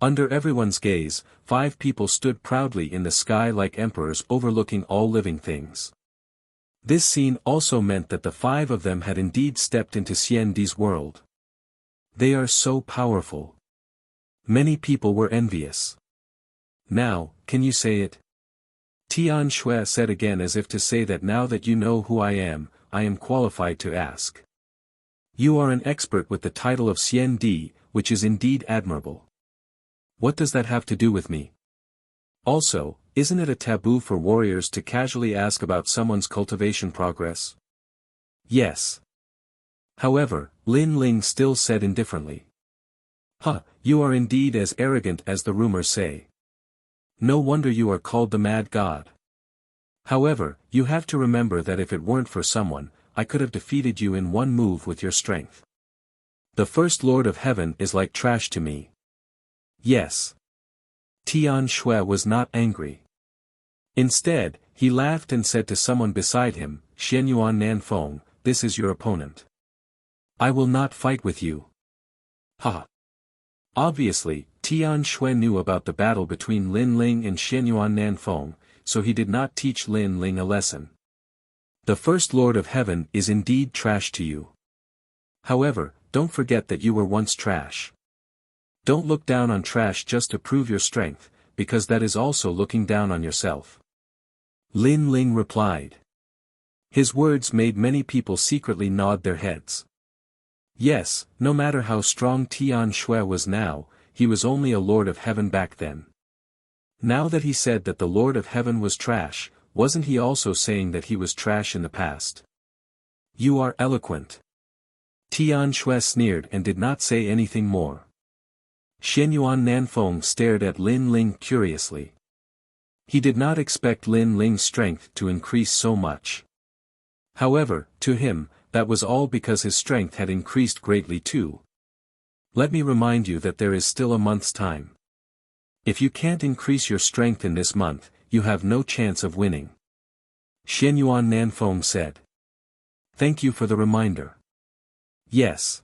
Under everyone's gaze, 5 people stood proudly in the sky like emperors overlooking all living things. This scene also meant that the 5 of them had indeed stepped into Xian Di's world. They are so powerful. Many people were envious. Now, can you say it? Tian Shui said again as if to say that now that you know who I am qualified to ask. You are an expert with the title of Xian Di, which is indeed admirable. What does that have to do with me? Also, isn't it a taboo for warriors to casually ask about someone's cultivation progress? Yes. However, Lin Ling still said indifferently. You are indeed as arrogant as the rumors say. No wonder you are called the Mad God. However, you have to remember that if it weren't for someone, I could have defeated you in one move with your strength. The First Lord of Heaven is like trash to me. Yes. Tian Shui was not angry. Instead, he laughed and said to someone beside him, Xianyuan Nanfeng, this is your opponent. I will not fight with you. Obviously, Tian Shui knew about the battle between Lin Ling and Xianyuan Nanfeng, so he did not teach Lin Ling a lesson. The First Lord of Heaven is indeed trash to you. However, don't forget that you were once trash. Don't look down on trash just to prove your strength, because that is also looking down on yourself. Lin Ling replied. His words made many people secretly nod their heads. Yes, no matter how strong Tian Shui was now, he was only a Lord of Heaven back then. Now that he said that the Lord of Heaven was trash, wasn't he also saying that he was trash in the past? You are eloquent. Tian Shui sneered and did not say anything more. Xianyuan Nanfeng stared at Lin Ling curiously. He did not expect Lin Ling's strength to increase so much. However, to him, that was all because his strength had increased greatly too. Let me remind you that there is still a month's time. If you can't increase your strength in this month, you have no chance of winning. Xianyuan Nanfeng said. Thank you for the reminder. Yes.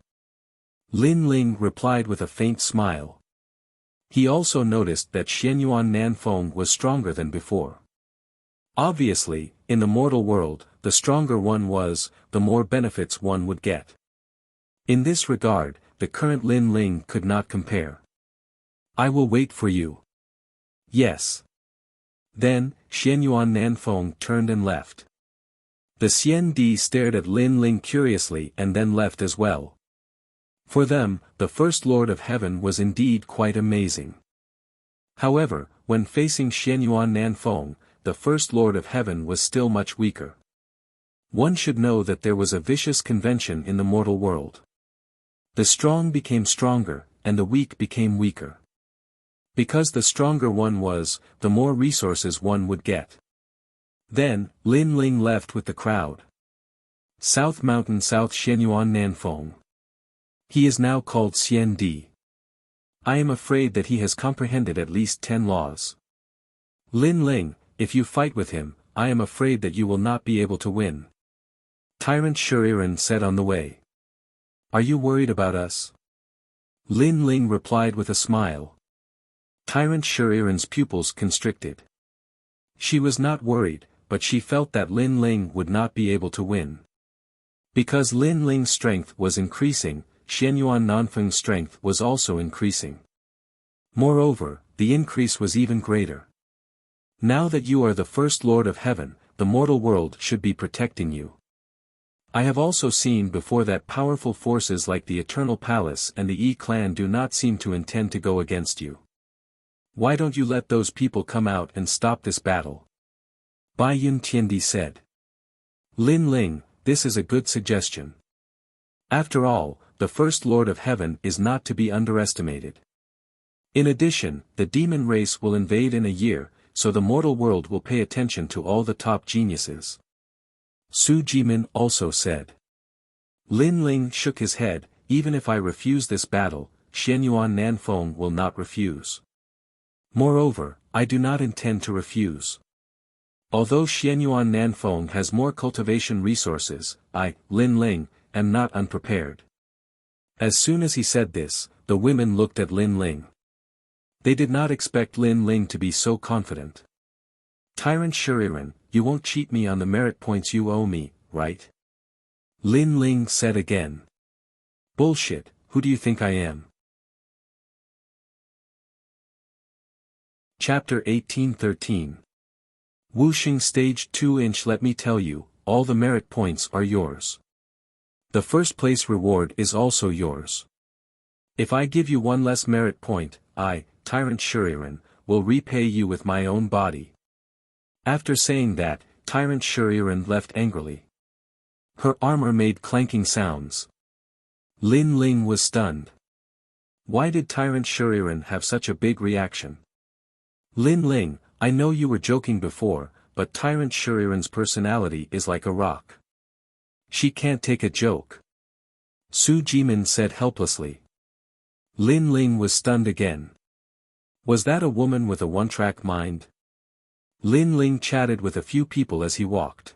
Lin Ling replied with a faint smile. He also noticed that Xianyuan Nanfeng was stronger than before. Obviously, in the mortal world, the stronger one was, the more benefits one would get. In this regard, the current Lin Ling could not compare. I will wait for you. Yes. Then, Xianyuan Nanfeng turned and left. The Xian Di stared at Lin Ling curiously and then left as well. For them, the First Lord of Heaven was indeed quite amazing. However, when facing Xianyuan Nanfeng, the First Lord of Heaven was still much weaker. One should know that there was a vicious convention in the mortal world. The strong became stronger, and the weak became weaker. Because the stronger one was, the more resources one would get. Then, Lin Ling left with the crowd. South Mountain South Xianyuan Nanfeng. He is now called Xian Di. I am afraid that he has comprehended at least 10 laws. Lin Ling, if you fight with him, I am afraid that you will not be able to win. Tyrant Shuriren said on the way. Are you worried about us? Lin Ling replied with a smile. Tyrant Shuriren's pupils constricted. She was not worried, but she felt that Lin Ling would not be able to win. Because Lin Ling's strength was increasing, Xianyuan Nanfeng's strength was also increasing. Moreover, the increase was even greater. Now that you are the first Lord of Heaven, the mortal world should be protecting you. I have also seen before that powerful forces like the Eternal Palace and the clan do not seem to intend to go against you. Why don't you let those people come out and stop this battle? Bai Yun Tiandi said. Lin Ling, this is a good suggestion. After all, the First Lord of Heaven is not to be underestimated. In addition, the demon race will invade in a year, so the mortal world will pay attention to all the top geniuses. Su Jimin also said. Lin Ling shook his head, even if I refuse this battle, Xianyuan Nanfeng will not refuse. Moreover, I do not intend to refuse. Although Xianyuan Nanfeng has more cultivation resources, I, Lin Ling, am not unprepared. As soon as he said this, the women looked at Lin Ling. They did not expect Lin Ling to be so confident. Tyrant Shuriren, you won't cheat me on the merit points you owe me, right? Lin Ling said again. Bullshit, who do you think I am? Chapter 1813. Wuxing Stage 2 Let me tell you, all the merit points are yours. The first place reward is also yours. If I give you one less merit point, I, Tyrant Shuriren, will repay you with my own body. After saying that, Tyrant Shuriren left angrily. Her armor made clanking sounds. Lin Ling was stunned. Why did Tyrant Shuriren have such a big reaction? Lin Ling, I know you were joking before, but Tyrant Shuriren's personality is like a rock. She can't take a joke. Su Jimin said helplessly. Lin Ling was stunned again. Was that a woman with a one-track mind? Lin Ling chatted with a few people as he walked.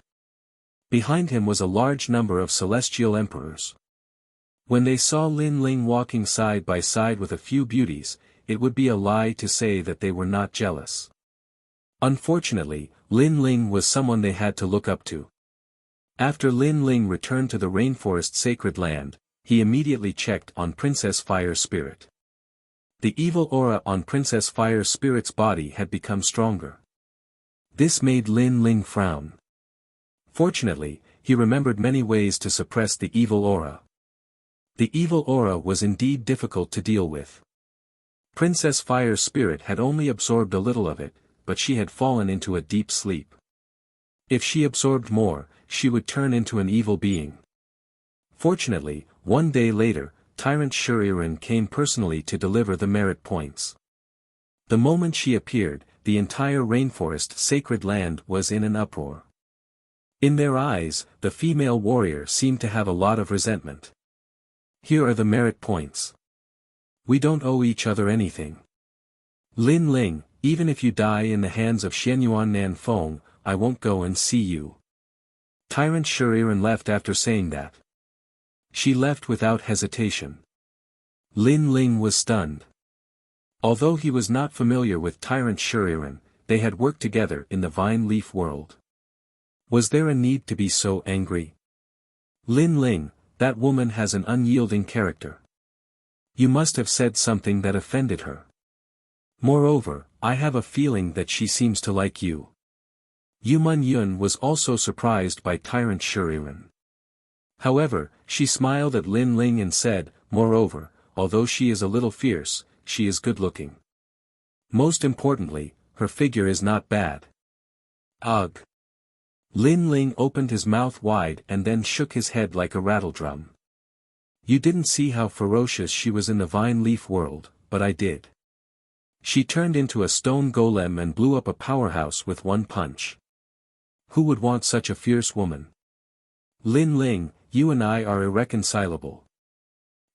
Behind him was a large number of celestial emperors. When they saw Lin Ling walking side by side with a few beauties, it would be a lie to say that they were not jealous. Unfortunately, Lin Ling was someone they had to look up to. After Lin Ling returned to the rainforest sacred land, he immediately checked on Princess Fire Spirit. The evil aura on Princess Fire Spirit's body had become stronger. This made Lin Ling frown. Fortunately, he remembered many ways to suppress the evil aura. The evil aura was indeed difficult to deal with. Princess Fire Spirit had only absorbed a little of it, but she had fallen into a deep sleep. If she absorbed more, she would turn into an evil being. Fortunately, one day later, Tyrant Shuriren came personally to deliver the merit points. The moment she appeared, the entire rainforest sacred land was in an uproar. In their eyes, the female warrior seemed to have a lot of resentment. Here are the merit points. We don't owe each other anything. Lin Ling, even if you die in the hands of Xianyuan Nanfeng, I won't go and see you. Tyrant Shuriren left after saying that. She left without hesitation. Lin Ling was stunned. Although he was not familiar with Tyrant Shuriren, they had worked together in the Vine Leaf world. Was there a need to be so angry? Lin Ling, that woman has an unyielding character. You must have said something that offended her. Moreover, I have a feeling that she seems to like you. Yuman Yun was also surprised by Tyrant Shuriren. However, she smiled at Lin Ling and said, moreover, although she is a little fierce, she is good-looking. Most importantly, her figure is not bad. Ugh. Lin Ling opened his mouth wide and then shook his head like a rattledrum. You didn't see how ferocious she was in the Vine Leaf world, but I did. She turned into a stone golem and blew up a powerhouse with one punch. Who would want such a fierce woman? Lin Ling, you and I are irreconcilable.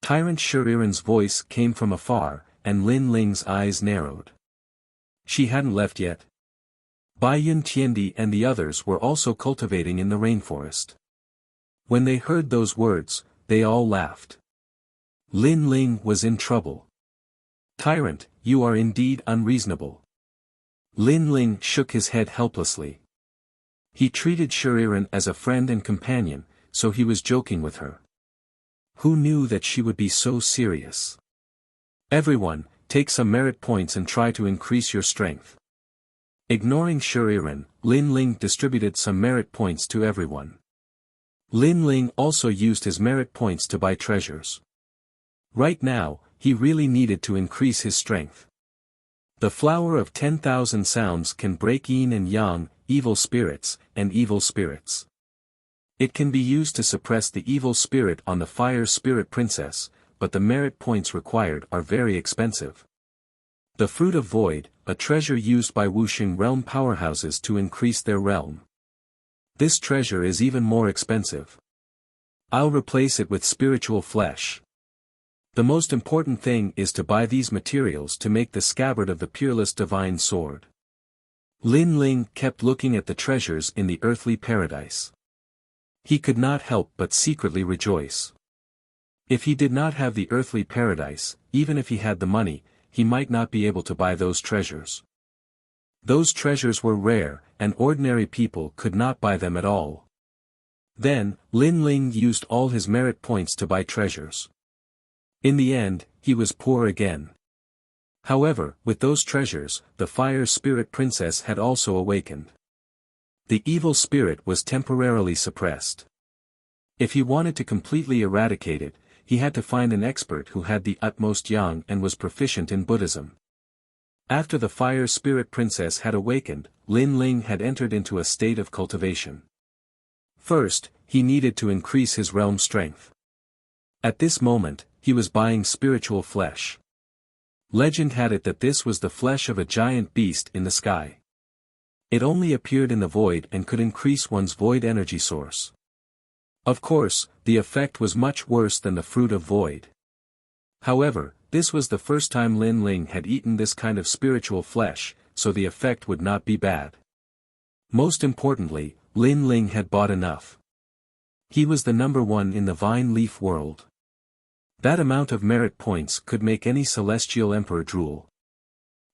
Tyrant Shuriren's voice came from afar, and Lin Ling's eyes narrowed. She hadn't left yet. Bai Yun Tiandi and the others were also cultivating in the rainforest. When they heard those words, they all laughed. Lin Ling was in trouble. Tyrant, you are indeed unreasonable. Lin Ling shook his head helplessly. He treated Shuriren as a friend and companion, so he was joking with her. Who knew that she would be so serious? Everyone, take some merit points and try to increase your strength. Ignoring Shuriren, Lin Ling distributed some merit points to everyone. Lin Ling also used his merit points to buy treasures. Right now, he really needed to increase his strength. The flower of 10,000 sounds can break yin and yang, evil spirits, and evil spirits. It can be used to suppress the evil spirit on the fire spirit princess, but the merit points required are very expensive. The fruit of void, a treasure used by Wuxia realm powerhouses to increase their realm. This treasure is even more expensive. I'll replace it with spiritual flesh. The most important thing is to buy these materials to make the scabbard of the peerless divine sword. Lin Ling kept looking at the treasures in the earthly paradise. He could not help but secretly rejoice. If he did not have the earthly paradise, even if he had the money, he might not be able to buy those treasures. Those treasures were rare, and ordinary people could not buy them at all. Then, Lin Ling used all his merit points to buy treasures. In the end, he was poor again. However, with those treasures, the fire spirit princess had also awakened. The evil spirit was temporarily suppressed. If he wanted to completely eradicate it, he had to find an expert who had the utmost yang and was proficient in Buddhism. After the fire spirit princess had awakened, Lin Ling had entered into a state of cultivation. First, he needed to increase his realm strength. At this moment, he was buying spiritual flesh. Legend had it that this was the flesh of a giant beast in the sky. It only appeared in the void and could increase one's void energy source. Of course, the effect was much worse than the fruit of void. However, this was the first time Lin Ling had eaten this kind of spiritual flesh, so the effect would not be bad. Most importantly, Lin Ling had bought enough. He was the number one in the vine leaf world. That amount of merit points could make any celestial emperor drool.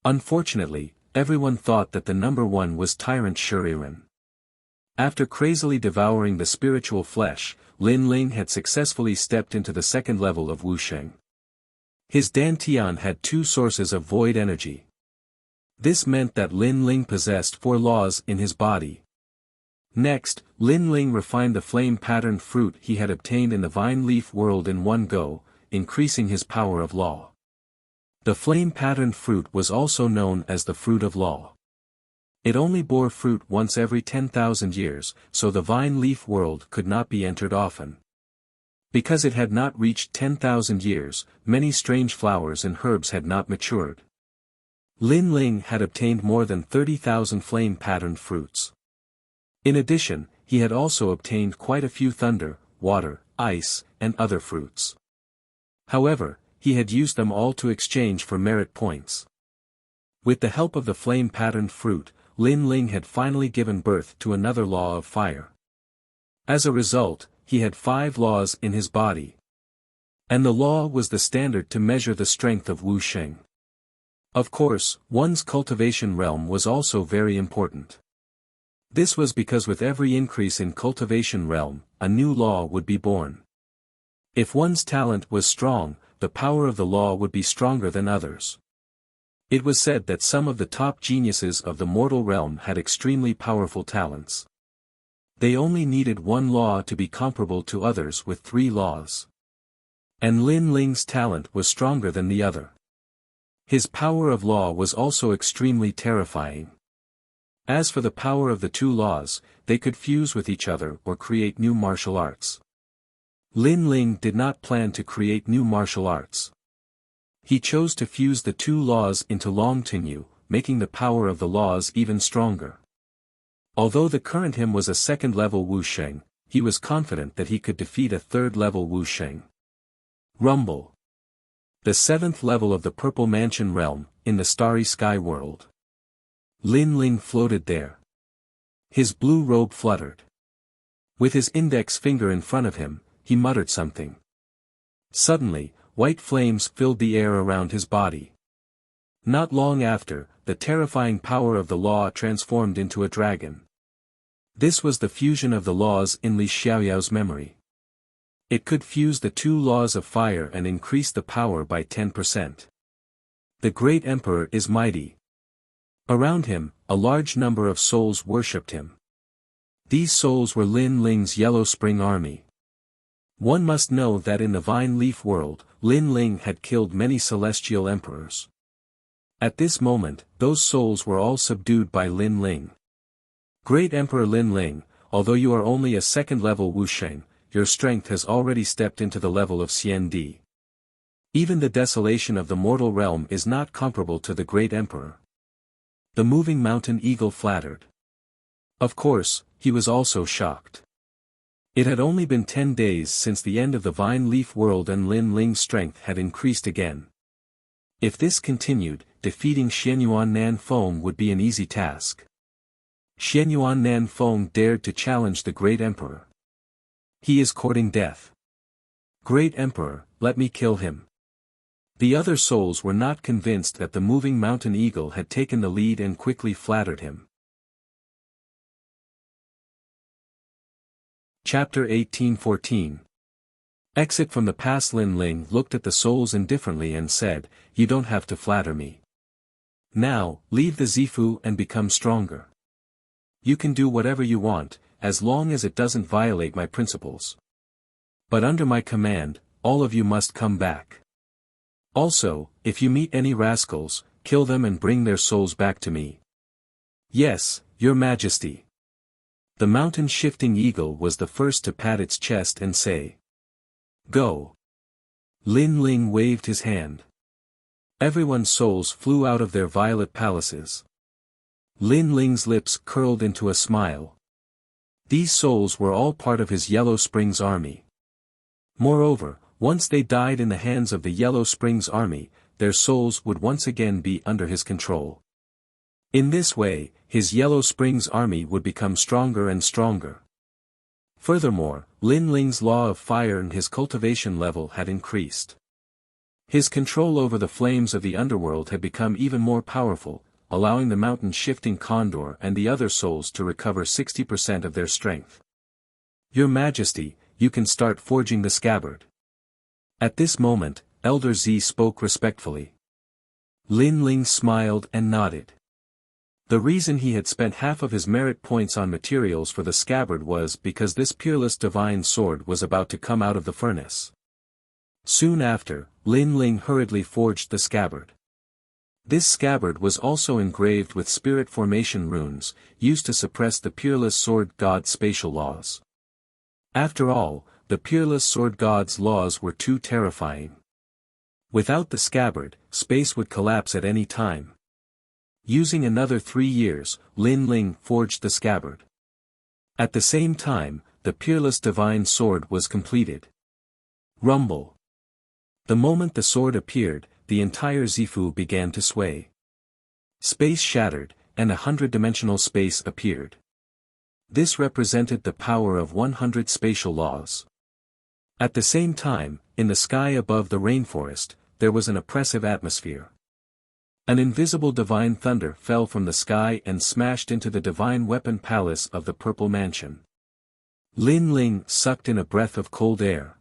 Unfortunately, everyone thought that the number one was Tyrant Shuriren. After crazily devouring the spiritual flesh, Lin Ling had successfully stepped into the second level of Wuxia. His Dantian had 2 sources of void energy. This meant that Lin Ling possessed 4 laws in his body. Next, Lin Ling refined the flame pattern fruit he had obtained in the vine leaf world in one go, increasing his power of law. The flame pattern fruit was also known as the fruit of law. It only bore fruit once every 10,000 years, so the vine leaf world could not be entered often. Because it had not reached 10,000 years, many strange flowers and herbs had not matured. Lin Ling had obtained more than 30,000 flame patterned fruits. In addition, he had also obtained quite a few thunder, water, ice, and other fruits. However, he had used them all to exchange for merit points. With the help of the flame patterned fruit, Lin Ling had finally given birth to another law of fire. As a result, he had 5 laws in his body. And the law was the standard to measure the strength of Wuxia. Of course, one's cultivation realm was also very important. This was because with every increase in cultivation realm, a new law would be born. If one's talent was strong, the power of the law would be stronger than others. It was said that some of the top geniuses of the mortal realm had extremely powerful talents. They only needed 1 law to be comparable to others with 3 laws. And Lin Ling's talent was stronger than the other. His power of law was also extremely terrifying. As for the power of the 2 laws, they could fuse with each other or create new martial arts. Lin Ling did not plan to create new martial arts. He chose to fuse the 2 laws into Long Tinyu, making the power of the laws even stronger. Although the current him was a 2nd level Wuxia, he was confident that he could defeat a 3rd level Wuxia. Rumble. The 7th level of the Purple Mansion realm, in the Starry Sky world. Lin Ling floated there. His blue robe fluttered. With his index finger in front of him, he muttered something. Suddenly, white flames filled the air around his body. Not long after, the terrifying power of the law transformed into a dragon. This was the fusion of the laws in Li Xiaoyao's memory. It could fuse the 2 laws of fire and increase the power by 10%. The great emperor is mighty. Around him, a large number of souls worshipped him. These souls were Lin Ling's Yellow Spring army. One must know that in the Vine Leaf world, Lin Ling had killed many celestial emperors. At this moment, those souls were all subdued by Lin Ling. Great Emperor Lin Ling, although you are only a second-level Wuxian, your strength has already stepped into the level of Xiandi. Even the desolation of the mortal realm is not comparable to the Great Emperor. The moving mountain eagle flattered. Of course, he was also shocked. It had only been 10 days since the end of the Vine Leaf world and Lin Ling's strength had increased again. If this continued, defeating Xianyuan Nanfeng would be an easy task. Xianyuan Nanfeng dared to challenge the Great Emperor. He is courting death. Great Emperor, let me kill him. The other souls were not convinced that the moving mountain eagle had taken the lead and quickly flattered him. Chapter 1814. Exit from the past. Lin Ling looked at the souls indifferently and said, "You don't have to flatter me. Now, leave the Zifu and become stronger. You can do whatever you want, as long as it doesn't violate my principles. But under my command, all of you must come back. Also, if you meet any rascals, kill them and bring their souls back to me." "Yes, Your Majesty." The mountain-shifting eagle was the first to pat its chest and say, "Go." Lin Ling waved his hand. Everyone's souls flew out of their violet palaces. Lin Ling's lips curled into a smile. These souls were all part of his Yellow Springs army. Moreover, once they died in the hands of the Yellow Springs army, their souls would once again be under his control. In this way, his Yellow Springs army would become stronger and stronger. Furthermore, Lin Ling's law of fire and his cultivation level had increased. His control over the flames of the underworld had become even more powerful, allowing the mountain-shifting condor and the other souls to recover 60% of their strength. "Your Majesty, you can start forging the scabbard." At this moment, Elder Z spoke respectfully. Lin Ling smiled and nodded. The reason he had spent half of his merit points on materials for the scabbard was because this peerless divine sword was about to come out of the furnace. Soon after, Lin Ling hurriedly forged the scabbard. This scabbard was also engraved with spirit formation runes, used to suppress the peerless sword god's spatial laws. After all, the peerless sword god's laws were too terrifying. Without the scabbard, space would collapse at any time. Using another 3 years, Lin Ling forged the scabbard. At the same time, the peerless divine sword was completed. Rumble. The moment the sword appeared, the entire Zifu began to sway. Space shattered, and 100-dimensional space appeared. This represented the power of 100 spatial laws. At the same time, in the sky above the rainforest, there was an oppressive atmosphere. An invisible divine thunder fell from the sky and smashed into the divine weapon palace of the Purple Mansion. Lin Ling sucked in a breath of cold air.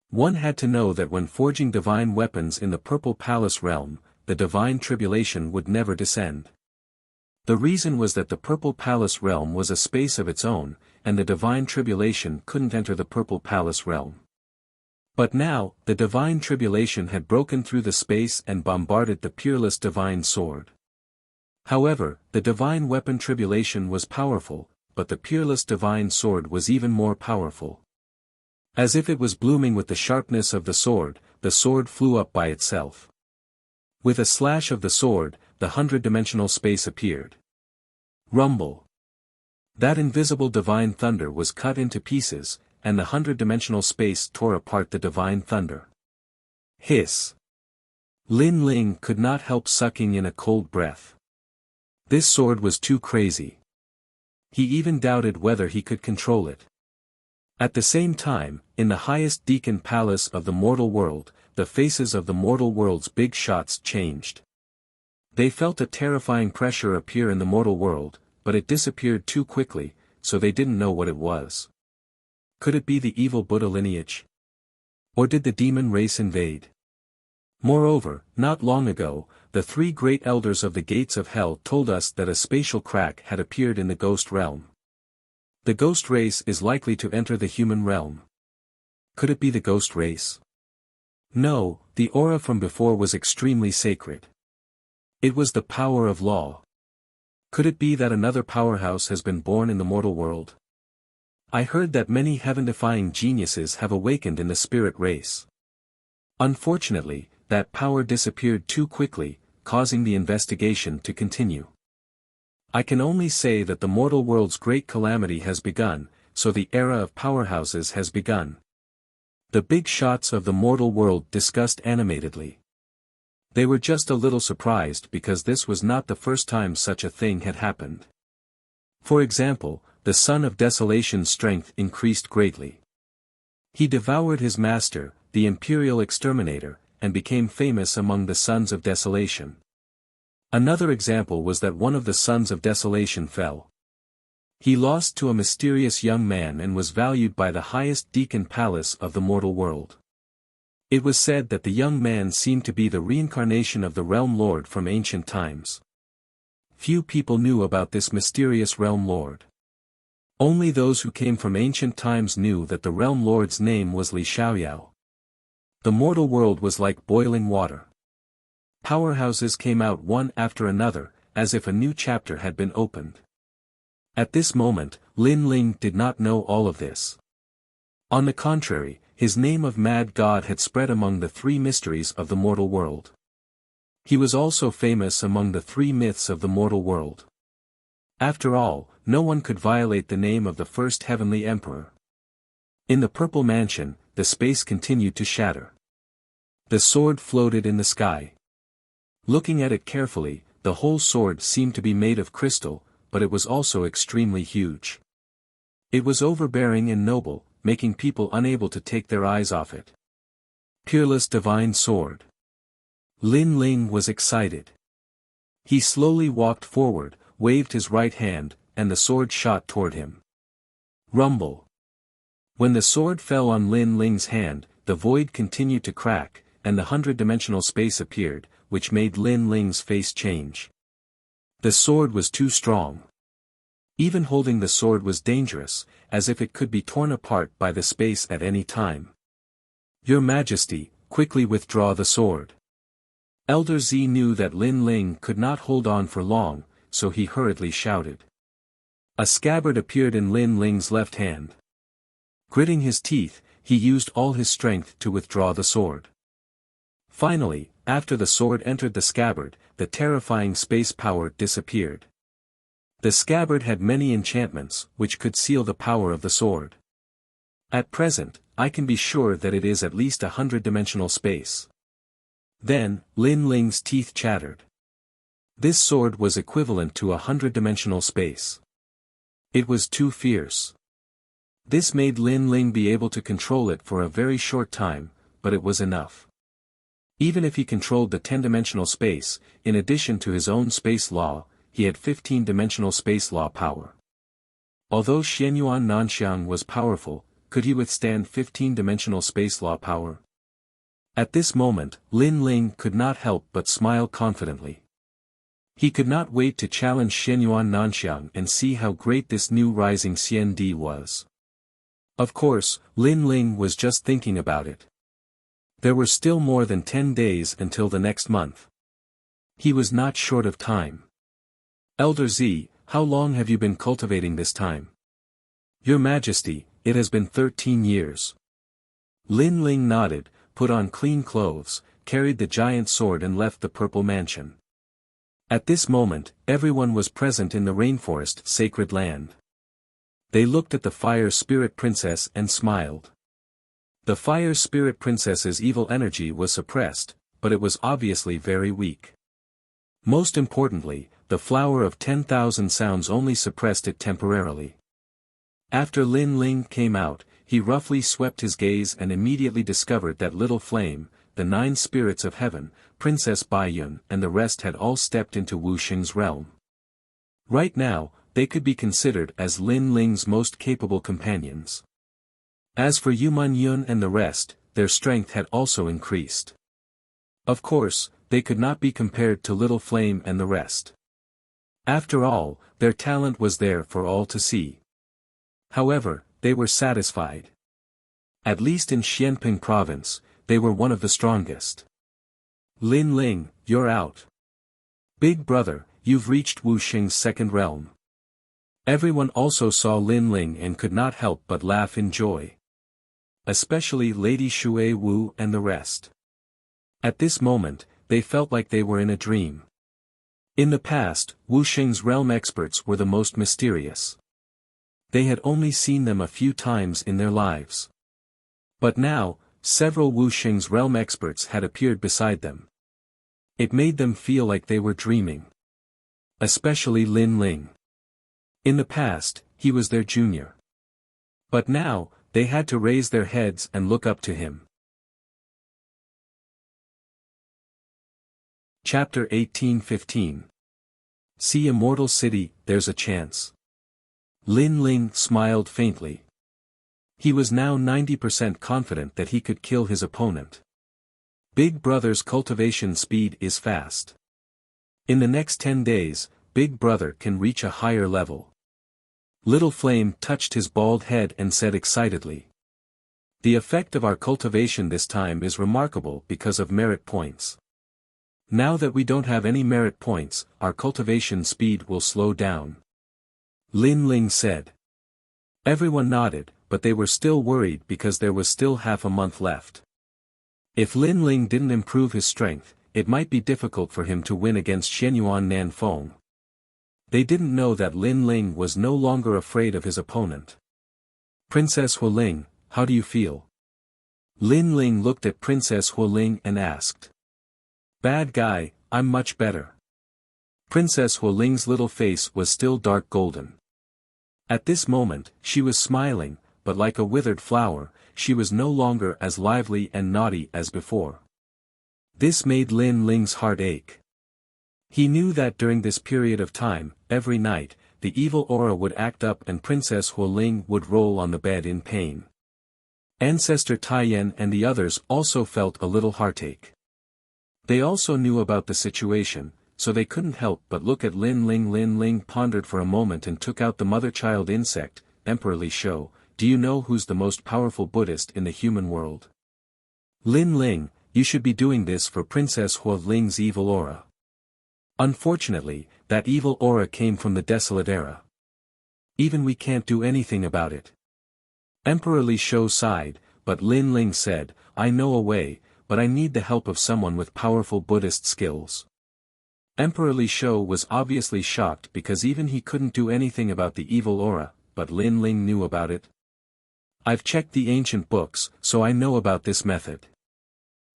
One had to know that when forging divine weapons in the Purple Palace realm, the divine tribulation would never descend. The reason was that the Purple Palace realm was a space of its own, and the divine tribulation couldn't enter the Purple Palace realm. But now, the divine tribulation had broken through the space and bombarded the peerless divine sword. However, the divine weapon tribulation was powerful, but the peerless divine sword was even more powerful. As if it was blooming with the sharpness of the sword flew up by itself. With a slash of the sword, the 100-dimensional space appeared. Rumble. That invisible divine thunder was cut into pieces, and the 100-dimensional space tore apart the divine thunder. Hiss. Lin Ling could not help sucking in a cold breath. This sword was too crazy. He even doubted whether he could control it. At the same time, in the highest Deacon Palace of the mortal world, the faces of the mortal world's big shots changed. They felt a terrifying pressure appear in the mortal world, but it disappeared too quickly, so they didn't know what it was. Could it be the evil Buddha lineage? Or did the demon race invade? Moreover, not long ago, the three great elders of the gates of hell told us that a spatial crack had appeared in the ghost realm. The ghost race is likely to enter the human realm. Could it be the ghost race? No, the aura from before was extremely sacred. It was the power of law. Could it be that another powerhouse has been born in the mortal world? I heard that many heaven-defying geniuses have awakened in the spirit race. Unfortunately, that power disappeared too quickly, causing the investigation to continue. I can only say that the mortal world's great calamity has begun, so the era of powerhouses has begun. The big shots of the mortal world discussed animatedly. They were just a little surprised because this was not the first time such a thing had happened. For example, the son of desolation's strength increased greatly. He devoured his master, the imperial exterminator, and became famous among the sons of desolation. Another example was that one of the sons of desolation fell. He lost to a mysterious young man and was valued by the highest deacon palace of the mortal world. It was said that the young man seemed to be the reincarnation of the realm lord from ancient times. Few people knew about this mysterious realm lord. Only those who came from ancient times knew that the realm lord's name was Li Xiaoyao. The mortal world was like boiling water. Powerhouses came out one after another, as if a new chapter had been opened. At this moment, Lin Ling did not know all of this. On the contrary, his name of Mad God had spread among the three mysteries of the mortal world. He was also famous among the three myths of the mortal world. After all, no one could violate the name of the first heavenly emperor. In the purple mansion, the space continued to shatter. The sword floated in the sky. Looking at it carefully, the whole sword seemed to be made of crystal, but it was also extremely huge. It was overbearing and noble, making people unable to take their eyes off it. Peerless divine sword. Lin Ling was excited. He slowly walked forward, waved his right hand, and the sword shot toward him. Rumble. When the sword fell on Lin Ling's hand, the void continued to crack, and the 100-dimensional space appeared, which made Lin Ling's face change. The sword was too strong. Even holding the sword was dangerous, as if it could be torn apart by the space at any time. Your Majesty, quickly withdraw the sword. Elder Z knew that Lin Ling could not hold on for long, so he hurriedly shouted. A scabbard appeared in Lin Ling's left hand. Gritting his teeth, he used all his strength to withdraw the sword. Finally, after the sword entered the scabbard, the terrifying space power disappeared. The scabbard had many enchantments, which could seal the power of the sword. At present, I can be sure that it is at least 100-dimensional space. Then, Lin Ling's teeth chattered. This sword was equivalent to 100-dimensional space. It was too fierce. This made Lin Ling be able to control it for a very short time, but it was enough. Even if he controlled the 10-dimensional space, in addition to his own space law, he had 15-dimensional space law power. Although Xianyuan Nanxiang was powerful, could he withstand 15-dimensional space law power? At this moment, Lin Ling could not help but smile confidently. He could not wait to challenge Xianyuan Nanxiang and see how great this new rising Xian Di was. Of course, Lin Ling was just thinking about it. There were still more than 10 days until the next month. He was not short of time. Elder Z, how long have you been cultivating this time? Your Majesty, it has been 13 years. Lin Ling nodded, put on clean clothes, carried the giant sword and left the purple mansion. At this moment, everyone was present in the rainforest sacred land. They looked at the Fire Spirit Princess and smiled. The Fire Spirit Princess's evil energy was suppressed, but it was obviously very weak. Most importantly, the Flower of 10,000 Sounds only suppressed it temporarily. After Lin Ling came out, he roughly swept his gaze and immediately discovered that little flame, the 9 spirits of heaven, Princess Baiyun and the rest had all stepped into Wuxing's realm. Right now, they could be considered as Lin Ling's most capable companions. As for Yuman Yun and the rest, their strength had also increased. Of course, they could not be compared to Little Flame and the rest. After all, their talent was there for all to see. However, they were satisfied. At least in Xianping province, they were one of the strongest. Lin Ling, you're out. Big brother, you've reached Wuxing's second realm. Everyone also saw Lin Ling and could not help but laugh in joy. Especially Lady Shui Wu and the rest. At this moment, they felt like they were in a dream. In the past, Wuxing's realm experts were the most mysterious. They had only seen them a few times in their lives. But now, several Wuxing's realm experts had appeared beside them. It made them feel like they were dreaming. Especially Lin Ling. In the past, he was their junior. But now, they had to raise their heads and look up to him. Chapter 18-15. See Immortal City, there's a chance. Lin Ling smiled faintly. He was now 90% confident that he could kill his opponent. Big Brother's cultivation speed is fast. In the next 10 days, Big Brother can reach a higher level. Little Flame touched his bald head and said excitedly. The effect of our cultivation this time is remarkable because of merit points. Now that we don't have any merit points, our cultivation speed will slow down. Lin Ling said. Everyone nodded, but they were still worried because there was still half a month left. If Lin Ling didn't improve his strength, it might be difficult for him to win against Xianyuan Nanfeng. They didn't know that Lin Ling was no longer afraid of his opponent. Princess Hualing, how do you feel? Lin Ling looked at Princess Hualing and asked. Bad guy, I'm much better. Princess Hualing's little face was still dark golden. At this moment, she was smiling, but like a withered flower, she was no longer as lively and naughty as before. This made Lin Ling's heart ache. He knew that during this period of time, every night, the evil aura would act up and Princess Hualing would roll on the bed in pain. Ancestor Taiyan and the others also felt a little heartache. They also knew about the situation, so they couldn't help but look at Lin Ling. Lin Ling pondered for a moment and took out the mother-child insect. Emperor Li Shou, do you know who's the most powerful Buddhist in the human world? Lin Ling, you should be doing this for Princess Hualing's evil aura. Unfortunately, that evil aura came from the desolate era. Even we can't do anything about it. Emperor Li Shou sighed, but Lin Ling said, I know a way, but I need the help of someone with powerful Buddhist skills. Emperor Li Shou was obviously shocked because even he couldn't do anything about the evil aura, but Lin Ling knew about it. I've checked the ancient books, so I know about this method.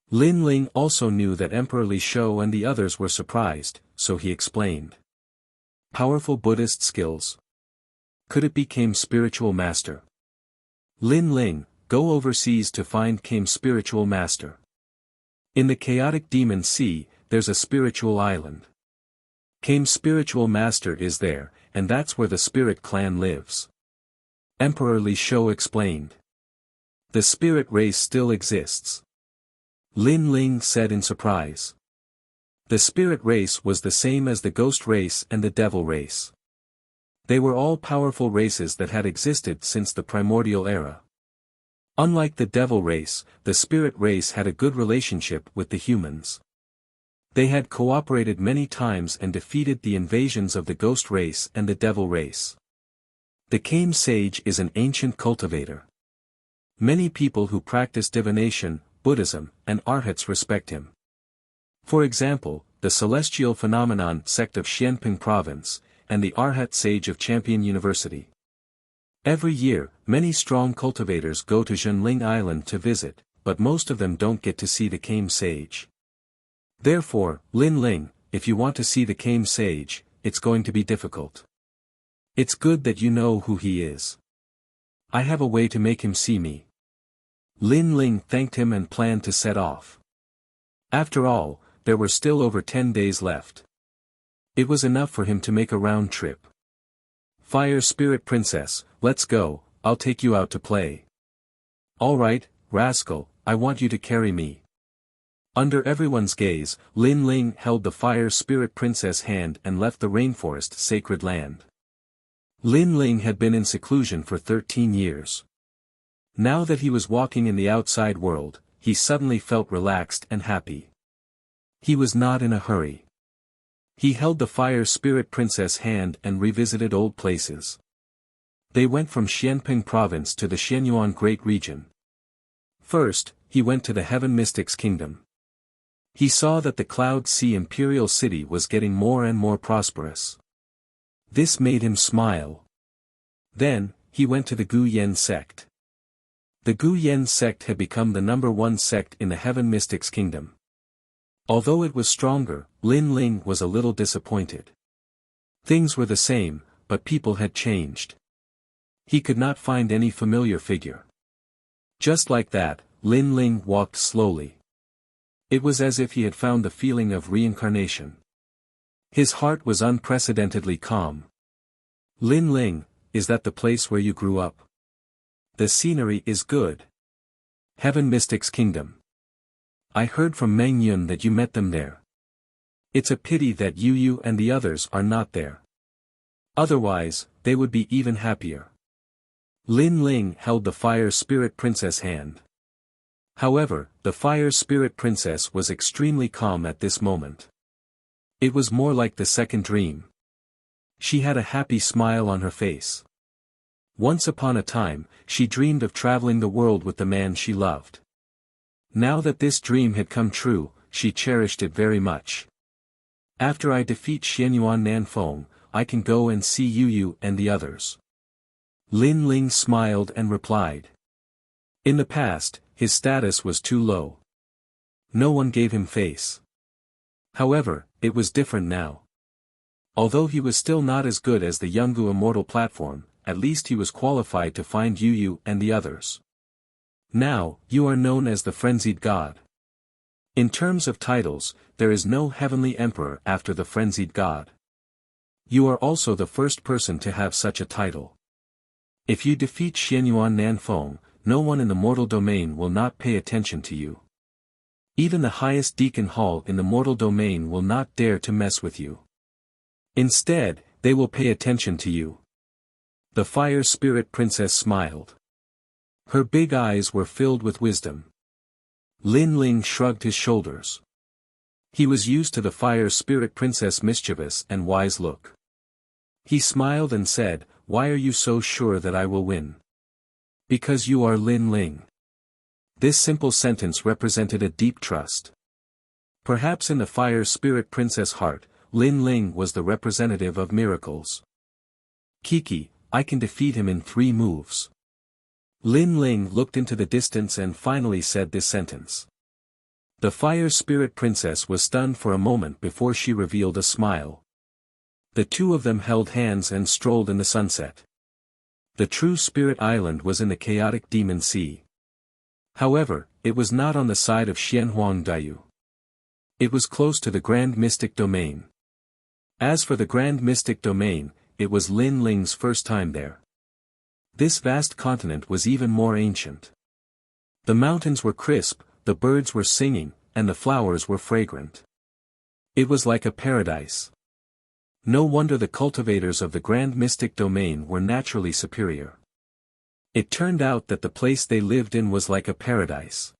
Lin Ling also knew that Emperor Li Shou and the others were surprised, so he explained. Powerful Buddhist skills. Could it be Kame's spiritual master? Lin Ling, go overseas to find Kame's spiritual master. In the chaotic demon sea, there's a spiritual island. Kame's spiritual master is there, and that's where the spirit clan lives. Emperor Li Shou explained. The spirit race still exists. Lin Ling said in surprise. The spirit race was the same as the ghost race and the devil race. They were all powerful races that had existed since the primordial era. Unlike the devil race, the spirit race had a good relationship with the humans. They had cooperated many times and defeated the invasions of the ghost race and the devil race. The Kame sage is an ancient cultivator. Many people who practice divination, Buddhism, and arhats respect him. For example, the Celestial Phenomenon sect of Xianping Province, and the Arhat Sage of Champion University. Every year, many strong cultivators go to Zhenling Island to visit, but most of them don't get to see the Kame Sage. Therefore, Lin Ling, if you want to see the Kame Sage, it's going to be difficult. It's good that you know who he is. I have a way to make him see me. Lin Ling thanked him and planned to set off. After all, there were still over 10 days left. It was enough for him to make a round trip. Fire Spirit Princess, let's go, I'll take you out to play. All right, rascal, I want you to carry me. Under everyone's gaze, Lin Ling held the fire spirit princess hand and left the rainforest sacred land. Lin Ling had been in seclusion for 13 years. Now that he was walking in the outside world, he suddenly felt relaxed and happy. He was not in a hurry. He held the fire spirit princess hand and revisited old places. They went from Xianping province to the Xianyuan Great Region. First, he went to the Heaven Mystics Kingdom. He saw that the Cloud Sea Imperial City was getting more and more prosperous. This made him smile. Then, he went to the Gu Yen sect. The Gu Yen sect had become the #1 sect in the Heaven Mystics Kingdom. Although it was stronger, Lin Ling was a little disappointed. Things were the same, but people had changed. He could not find any familiar figure. Just like that, Lin Ling walked slowly. It was as if he had found the feeling of reincarnation. His heart was unprecedentedly calm. Lin Ling, is that the place where you grew up? The scenery is good. Heaven Mystics Kingdom. I heard from Meng Yun that you met them there. It's a pity that you and the others are not there. Otherwise, they would be even happier. Lin Ling held the Fire Spirit Princess hand. However, the Fire Spirit Princess was extremely calm at this moment. It was more like the second dream. She had a happy smile on her face. Once upon a time, she dreamed of traveling the world with the man she loved. Now that this dream had come true, she cherished it very much. After I defeat Xianyuan Nanfeng, I can go and see you and the others. Lin Ling smiled and replied. In the past, his status was too low. No one gave him face. However, it was different now. Although he was still not as good as the Yungu Immortal platform, at least he was qualified to find Yu and the others. Now, you are known as the Frenzied God. In terms of titles, there is no Heavenly Emperor after the Frenzied God. You are also the first person to have such a title. If you defeat Xianyuan Nanfeng, no one in the mortal domain will not pay attention to you. Even the highest deacon hall in the mortal domain will not dare to mess with you. Instead, they will pay attention to you. The Fire Spirit Princess smiled. Her big eyes were filled with wisdom. Lin Ling shrugged his shoulders. He was used to the Fire Spirit Princess' mischievous and wise look. He smiled and said, "Why are you so sure that I will win?" Because you are Lin Ling. This simple sentence represented a deep trust. Perhaps in the Fire Spirit Princess' heart, Lin Ling was the representative of miracles. Kiki, I can defeat him in 3 moves. Lin Ling looked into the distance and finally said this sentence. The Fire Spirit Princess was stunned for a moment before she revealed a smile. The two of them held hands and strolled in the sunset. The true Spirit Island was in the chaotic Demon Sea. However, it was not on the side of Xianhuang Daiyu. It was close to the Grand Mystic Domain. As for the Grand Mystic Domain, it was Lin Ling's first time there. This vast continent was even more ancient. The mountains were crisp, the birds were singing, and the flowers were fragrant. It was like a paradise. No wonder the cultivators of the Grand Mystic Domain were naturally superior. It turned out that the place they lived in was like a paradise.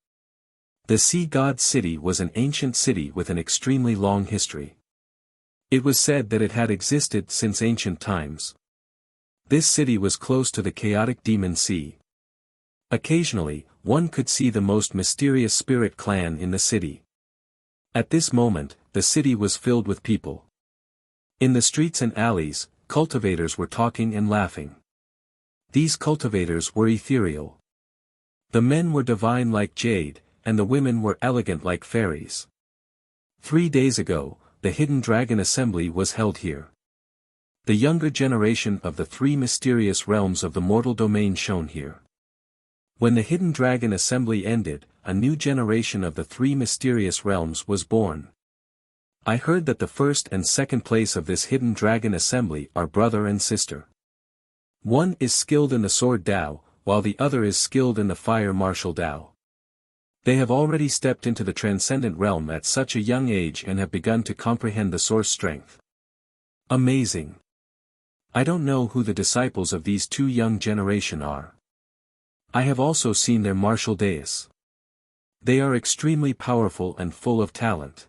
The Sea God City was an ancient city with an extremely long history. It was said that it had existed since ancient times. This city was close to the chaotic Demon Sea. Occasionally, one could see the most mysterious spirit clan in the city. At this moment, the city was filled with people. In the streets and alleys, cultivators were talking and laughing. These cultivators were ethereal. The men were divine like jade, and the women were elegant like fairies. 3 days ago, the Hidden Dragon Assembly was held here. The younger generation of the 3 mysterious realms of the mortal domain shone here. When the Hidden Dragon Assembly ended, a new generation of the 3 mysterious realms was born. I heard that the first and second place of this Hidden Dragon Assembly are brother and sister. One is skilled in the Sword Dao, while the other is skilled in the Fire Martial Dao. They have already stepped into the transcendent realm at such a young age and have begun to comprehend the source strength. Amazing. I don't know who the disciples of these two young generation are. I have also seen their martial days. They are extremely powerful and full of talent.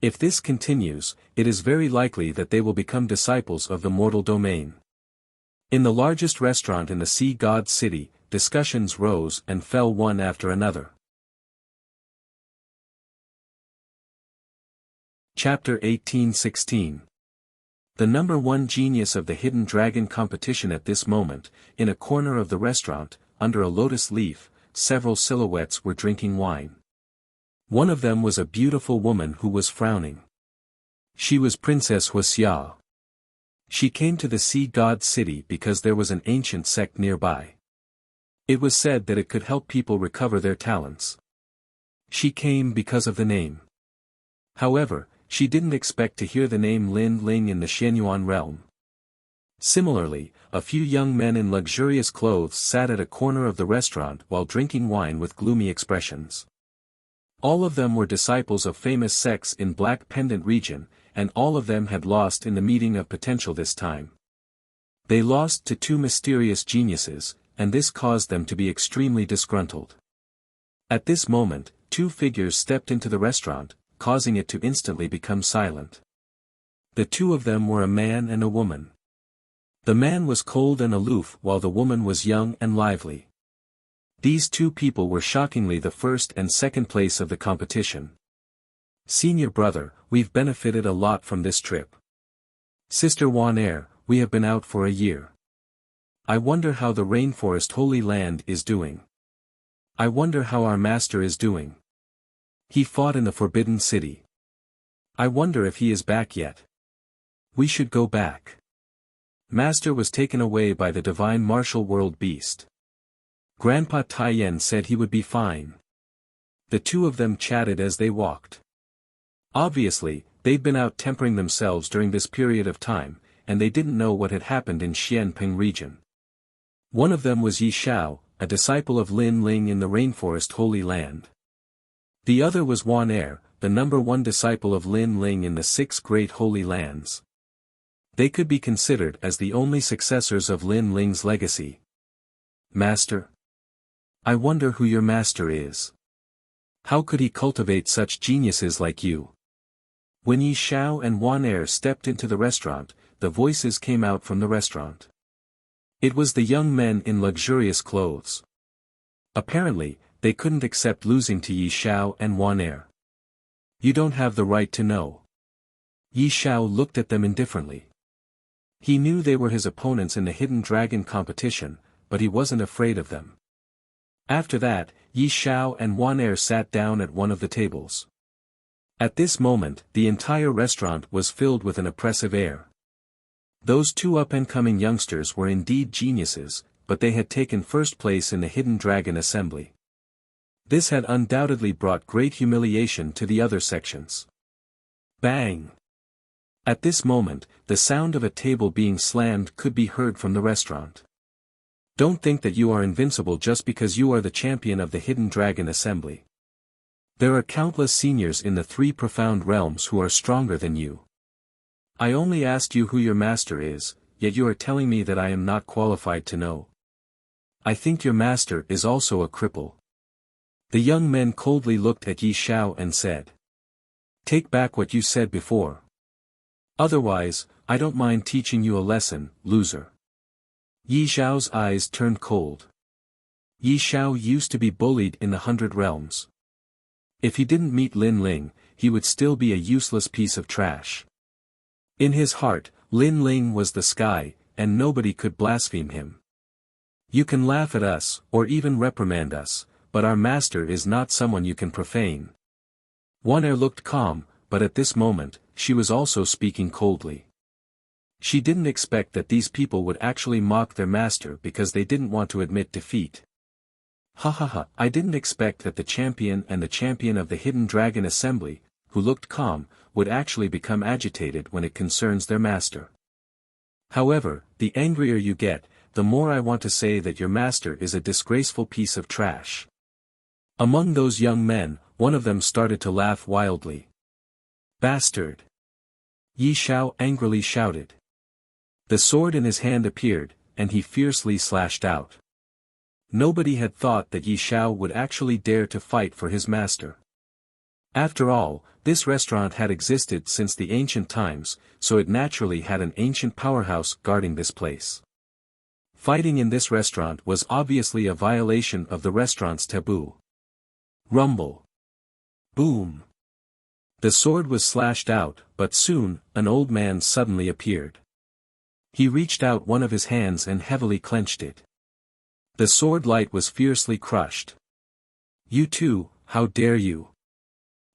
If this continues, it is very likely that they will become disciples of the mortal domain. In the largest restaurant in the Sea God City, discussions rose and fell one after another. Chapter 1816. The number one genius of the Hidden Dragon competition at this moment, in a corner of the restaurant, under a lotus leaf, several silhouettes were drinking wine. One of them was a beautiful woman who was frowning. She was Princess Wuxia. She came to the Sea God City because there was an ancient sect nearby. It was said that it could help people recover their talents. She came because of the name. However, she didn't expect to hear the name Lin Ling in the Xianyuan realm. Similarly, a few young men in luxurious clothes sat at a corner of the restaurant while drinking wine with gloomy expressions. All of them were disciples of famous sects in Black Pendant region, and all of them had lost in the meeting of potential this time. They lost to two mysterious geniuses, and this caused them to be extremely disgruntled. At this moment, two figures stepped into the restaurant, causing it to instantly become silent. The two of them were a man and a woman. The man was cold and aloof while the woman was young and lively. These two people were shockingly the first and second place of the competition. Senior brother, we've benefited a lot from this trip. Sister Wan Er, we have been out for a year. I wonder how the Rainforest Holy Land is doing. I wonder how our master is doing. He fought in the Forbidden City. I wonder if he is back yet. We should go back. Master was taken away by the divine martial world beast. Grandpa Taiyan said he would be fine. The two of them chatted as they walked. Obviously, they'd been out tempering themselves during this period of time, and they didn't know what had happened in Xianping region. One of them was Yi Xiao, a disciple of Lin Ling in the Rainforest Holy Land. The other was Wan Er, the number one disciple of Lin Ling in the 6 Great Holy Lands. They could be considered as the only successors of Lin Ling's legacy. Master? I wonder who your master is. How could he cultivate such geniuses like you? When Yi Xiao and Wan Er stepped into the restaurant, the voices came out from the restaurant. It was the young men in luxurious clothes. Apparently, they couldn't accept losing to Yi Xiao and Wan Er. You don't have the right to know. Yi Xiao looked at them indifferently. He knew they were his opponents in the Hidden Dragon competition, but he wasn't afraid of them. After that, Yi Xiao and Wan Er sat down at one of the tables. At this moment, the entire restaurant was filled with an oppressive air. Those two up-and-coming youngsters were indeed geniuses, but they had taken first place in the Hidden Dragon Assembly. This had undoubtedly brought great humiliation to the other sections. Bang! At this moment, the sound of a table being slammed could be heard from the restaurant. Don't think that you are invincible just because you are the champion of the Hidden Dragon Assembly. There are countless seniors in the 3 profound realms who are stronger than you. I only asked you who your master is, yet you are telling me that I am not qualified to know. I think your master is also a cripple. The young men coldly looked at Yi Xiao and said. Take back what you said before. Otherwise, I don't mind teaching you a lesson, loser. Yi Xiao's eyes turned cold. Yi Xiao used to be bullied in the 100 realms. If he didn't meet Lin Ling, he would still be a useless piece of trash. In his heart, Lin Ling was the sky, and nobody could blaspheme him. You can laugh at us, or even reprimand us, but our master is not someone you can profane. Wan Er looked calm, but at this moment, she was also speaking coldly. She didn't expect that these people would actually mock their master because they didn't want to admit defeat. Ha ha ha, I didn't expect that the champion and the champion of the Hidden Dragon Assembly, who looked calm, would actually become agitated when it concerns their master. However, the angrier you get, the more I want to say that your master is a disgraceful piece of trash. Among those young men, one of them started to laugh wildly. "Bastard!" Yi Xiao angrily shouted. The sword in his hand appeared, and he fiercely slashed out. Nobody had thought that Yi Xiao would actually dare to fight for his master. After all, this restaurant had existed since the ancient times, so it naturally had an ancient powerhouse guarding this place. Fighting in this restaurant was obviously a violation of the restaurant's taboo. Rumble. Boom. The sword was slashed out, but soon, an old man suddenly appeared. He reached out one of his hands and heavily clenched it. The sword light was fiercely crushed. "You too, how dare you?"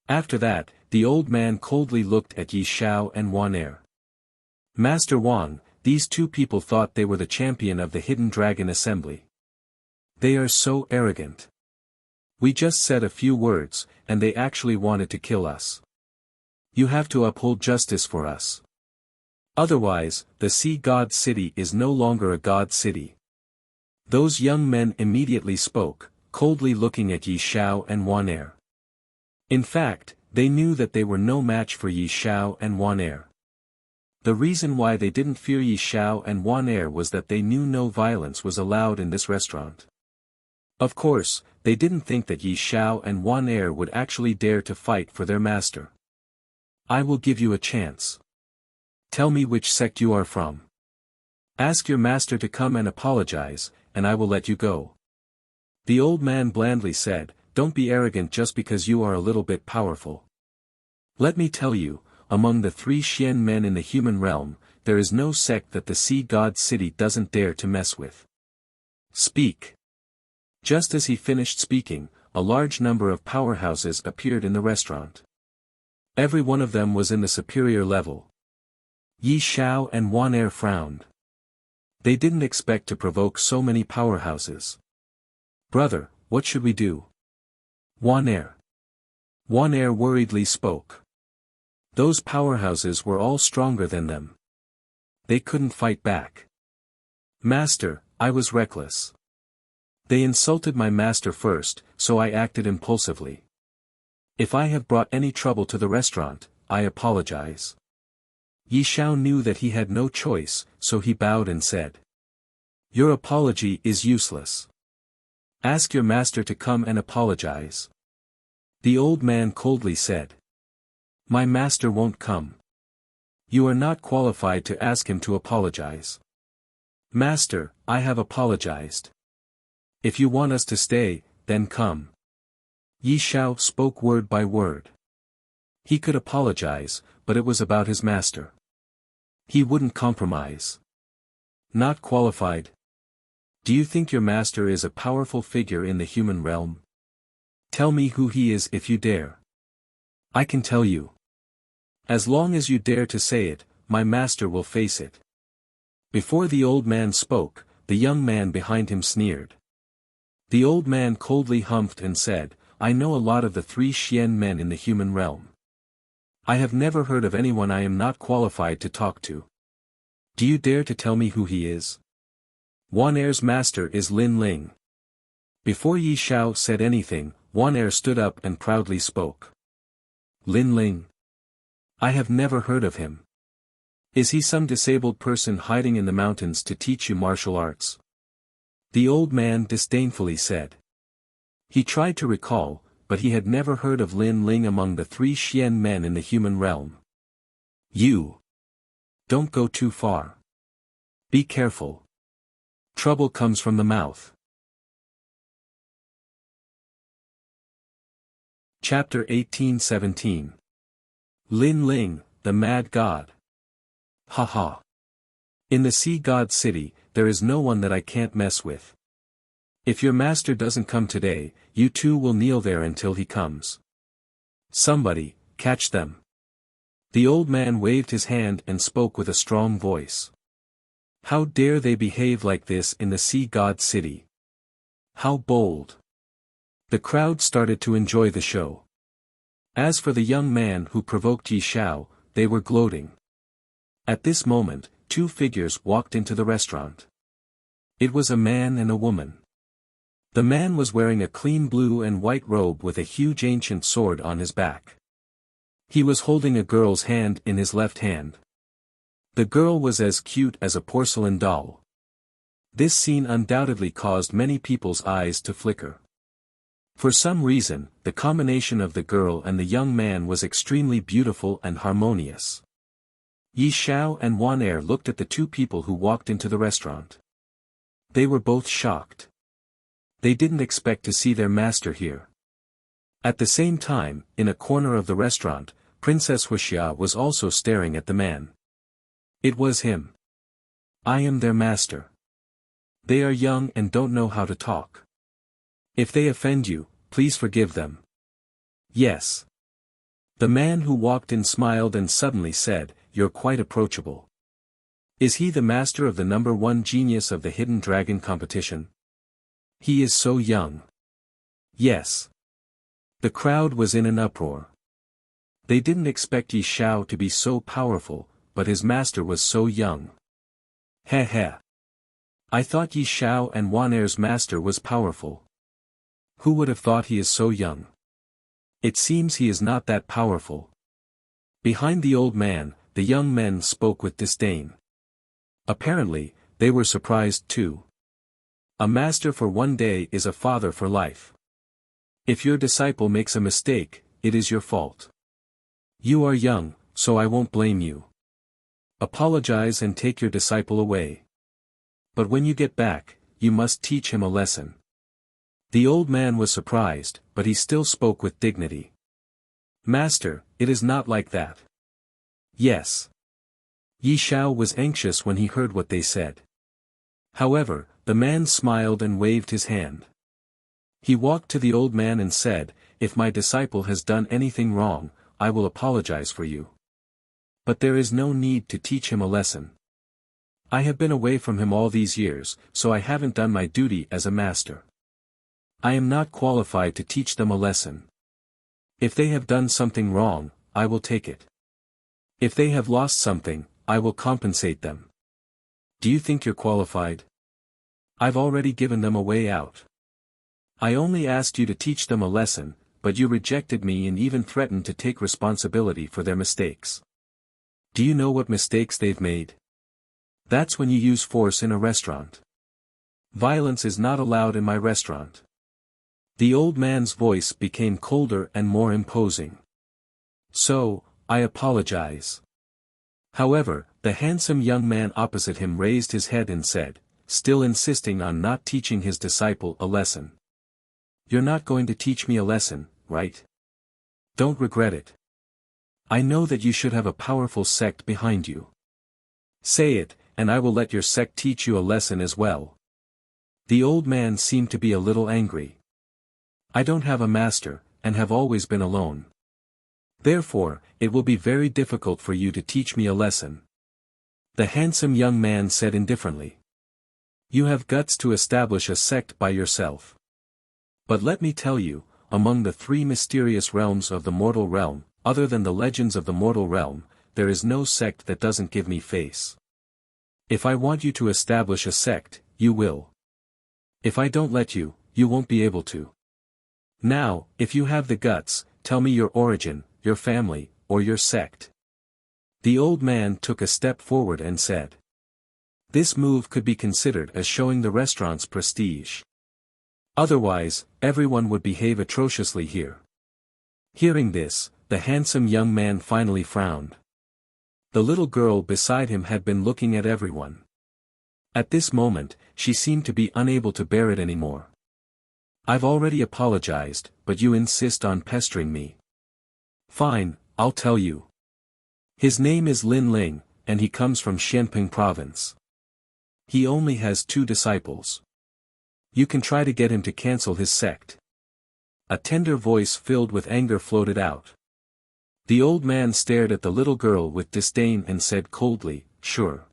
After that, the old man coldly looked at Yi Xiao and Wan Er. "Master Wang, these two people thought they were the champion of the Hidden Dragon Assembly. They are so arrogant. We just said a few words, and they actually wanted to kill us. You have to uphold justice for us. Otherwise, the Sea God City is no longer a God City." Those young men immediately spoke, coldly looking at Yi Xiao and Wan Er. In fact, they knew that they were no match for Yi Xiao and Wan Er. The reason why they didn't fear Yi Xiao and Wan Er was that they knew no violence was allowed in this restaurant. Of course, they didn't think that Yi Xiao and Wan Er would actually dare to fight for their master. "I will give you a chance. Tell me which sect you are from. Ask your master to come and apologize, and I will let you go." The old man blandly said, "Don't be arrogant just because you are a little bit powerful. Let me tell you, among the 3 Xian men in the human realm, there is no sect that the Sea God City doesn't dare to mess with. Speak." Just as he finished speaking, a large number of powerhouses appeared in the restaurant. Every one of them was in the superior level. Yi Xiao and Wan Er frowned. They didn't expect to provoke so many powerhouses. "Brother, what should we do?" Wan Er worriedly spoke. Those powerhouses were all stronger than them. They couldn't fight back. "Master, I was reckless. They insulted my master first, so I acted impulsively. If I have brought any trouble to the restaurant, I apologize." Yi Xiao knew that he had no choice, so he bowed and said, "Your apology is useless. Ask your master to come and apologize." The old man coldly said, "My master won't come. You are not qualified to ask him to apologize." "Master, I have apologized. If you want us to stay, then come." Yi Xiao spoke word by word. He could apologize, but it was about his master. He wouldn't compromise. "Not qualified? Do you think your master is a powerful figure in the human realm? Tell me who he is if you dare. I can tell you. As long as you dare to say it, my master will face it." Before the old man spoke, the young man behind him sneered. The old man coldly humphed and said, "I know a lot of the 3 Xian men in the human realm. I have never heard of anyone I am not qualified to talk to. Do you dare to tell me who he is?" "Wan Er's master is Lin Ling." Before Yi Xiao said anything, Wan Er stood up and proudly spoke. "Lin Ling? I have never heard of him. Is he some disabled person hiding in the mountains to teach you martial arts?" The old man disdainfully said. He tried to recall, but he had never heard of Lin Ling among the 3 Xian men in the human realm. "You! Don't go too far. Be careful. Trouble comes from the mouth." Chapter 18-17. Lin Ling, the Mad God. Ha ha. In the Sea God City, there is no one that I can't mess with. If your master doesn't come today, you two will kneel there until he comes. Somebody, catch them. The old man waved his hand and spoke with a strong voice. How dare they behave like this in the Sea God City? How bold. The crowd started to enjoy the show. As for the young man who provoked Yi Xiao, they were gloating. At this moment, 2 figures walked into the restaurant. It was a man and a woman. The man was wearing a clean blue and white robe with a huge ancient sword on his back. He was holding a girl's hand in his left hand. The girl was as cute as a porcelain doll. This scene undoubtedly caused many people's eyes to flicker. For some reason, the combination of the girl and the young man was extremely beautiful and harmonious. Yi Xiao and Wan Er looked at the two people who walked into the restaurant. They were both shocked. They didn't expect to see their master here. At the same time, in a corner of the restaurant, Princess Wuxia was also staring at the man. It was him. I am their master. They are young and don't know how to talk. If they offend you, please forgive them. Yes. The man who walked in smiled and suddenly said, "You're quite approachable. Is he the master of the #1 genius of the Hidden Dragon competition? He is so young." Yes. The crowd was in an uproar. They didn't expect Yi Xiao to be so powerful, but his master was so young. Heh heh. I thought Yi Xiao and Wan Er's master was powerful. Who would have thought he is so young? It seems he is not that powerful. Behind the old man, the young men spoke with disdain. Apparently, they were surprised too. A master for one day is a father for life. If your disciple makes a mistake, it is your fault. You are young, so I won't blame you. Apologize and take your disciple away. But when you get back, you must teach him a lesson. The old man was surprised, but he still spoke with dignity. Master, it is not like that. Yes. Yi Xiao was anxious when he heard what they said. However, the man smiled and waved his hand. He walked to the old man and said, "If my disciple has done anything wrong, I will apologize for you. But there is no need to teach him a lesson. I have been away from him all these years, so I haven't done my duty as a master. I am not qualified to teach them a lesson. If they have done something wrong, I will take it. If they have lost something, I will compensate them. Do you think you're qualified? I've already given them a way out. I only asked you to teach them a lesson, but you rejected me and even threatened to take responsibility for their mistakes. Do you know what mistakes they've made? That's when you use force in a restaurant. Violence is not allowed in my restaurant." The old man's voice became colder and more imposing. "So, I apologize." However, the handsome young man opposite him raised his head and said, still insisting on not teaching his disciple a lesson. "You're not going to teach me a lesson, right? Don't regret it. I know that you should have a powerful sect behind you. Say it, and I will let your sect teach you a lesson as well." The old man seemed to be a little angry. "I don't have a master, and have always been alone. Therefore, it will be very difficult for you to teach me a lesson." The handsome young man said indifferently. "You have guts to establish a sect by yourself. But let me tell you, among the 3 mysterious realms of the mortal realm, other than the legends of the mortal realm, there is no sect that doesn't give me face. If I want you to establish a sect, you will. If I don't let you, you won't be able to. Now, if you have the guts, tell me your origin, your family, or your sect." The old man took a step forward and said. This move could be considered as showing the restaurant's prestige. Otherwise, everyone would behave atrociously here. Hearing this, the handsome young man finally frowned. The little girl beside him had been looking at everyone. At this moment, she seemed to be unable to bear it anymore. "I've already apologized, but you insist on pestering me. Fine, I'll tell you. His name is Lin Ling, and he comes from Xianping province. He only has 2 disciples. You can try to get him to cancel his sect." A tender voice filled with anger floated out. The old man stared at the little girl with disdain and said coldly, "Sure.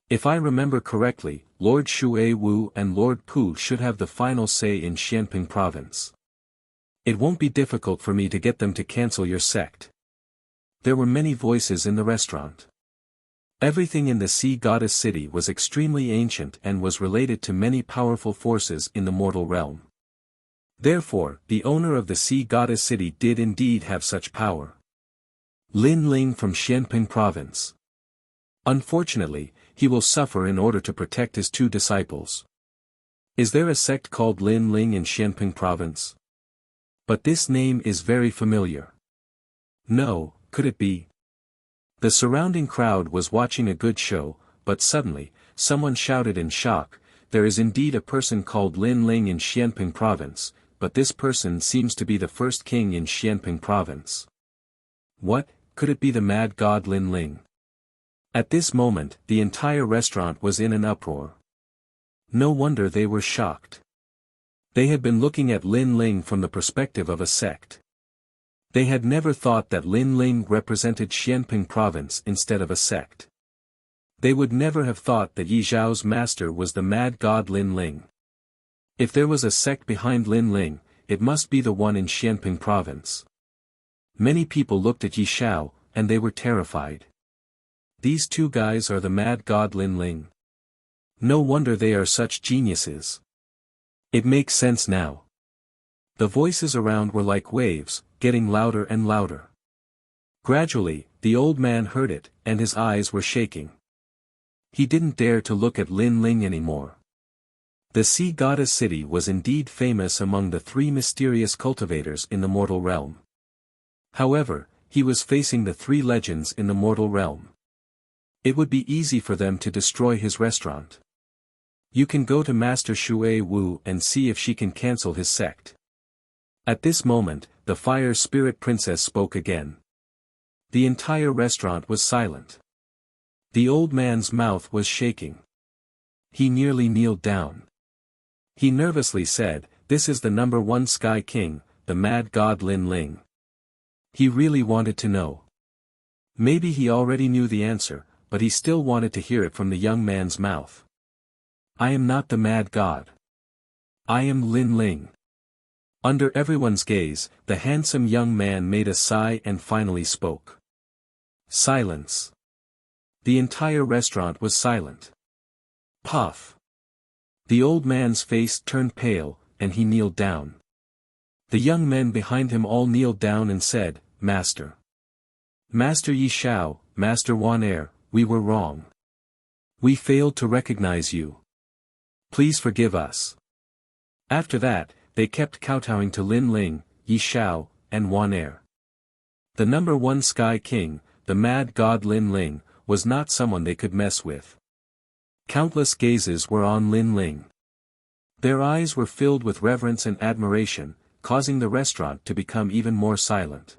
If I remember correctly, Lord Shui Wu and Lord Pu should have the final say in Xianping province. It won't be difficult for me to get them to cancel your sect." There were many voices in the restaurant. Everything in the sea goddess city was extremely ancient and was related to many powerful forces in the mortal realm. Therefore, the owner of the sea goddess city did indeed have such power. Lin Ling from Xianping province. Unfortunately, he will suffer in order to protect his two disciples. Is there a sect called Lin Ling in Xianping province? But this name is very familiar. No, could it be? The surrounding crowd was watching a good show, but suddenly, someone shouted in shock, "There is indeed a person called Lin Ling in Xianping province, but this person seems to be the first king in Xianping province." What, could it be the mad god Lin Ling? At this moment, the entire restaurant was in an uproar. No wonder they were shocked. They had been looking at Lin Ling from the perspective of a sect. They had never thought that Lin Ling represented Xianping province instead of a sect. They would never have thought that Yi Zhao's master was the mad god Lin Ling. If there was a sect behind Lin Ling, it must be the one in Xianping province. Many people looked at Yi Zhao, and they were terrified. These two guys are the mad god Lin Ling. No wonder they are such geniuses. It makes sense now. The voices around were like waves, getting louder and louder. Gradually, the old man heard it, and his eyes were shaking. He didn't dare to look at Lin Ling anymore. The sea goddess city was indeed famous among the three mysterious cultivators in the mortal realm. However, he was facing the three legends in the mortal realm. It would be easy for them to destroy his restaurant. You can go to Master Shui Wu and see if she can cancel his sect. At this moment, the fire spirit princess spoke again. The entire restaurant was silent. The old man's mouth was shaking. He nearly kneeled down. He nervously said, "This is the number one Sky King, the mad god Lin Ling." He really wanted to know. Maybe he already knew the answer, but he still wanted to hear it from the young man's mouth. "I am not the mad god. I am Lin Ling." Under everyone's gaze, the handsome young man made a sigh and finally spoke. Silence. The entire restaurant was silent. Puff. The old man's face turned pale, and he kneeled down. The young men behind him all kneeled down and said, "Master. Master Yi Zhao, Master Wan Er, we were wrong. We failed to recognize you. Please forgive us." After that, they kept kowtowing to Lin Ling, Yi Zhao, and Wan Er. The number one Sky King, the mad god Lin Ling, was not someone they could mess with. Countless gazes were on Lin Ling. Their eyes were filled with reverence and admiration, causing the restaurant to become even more silent.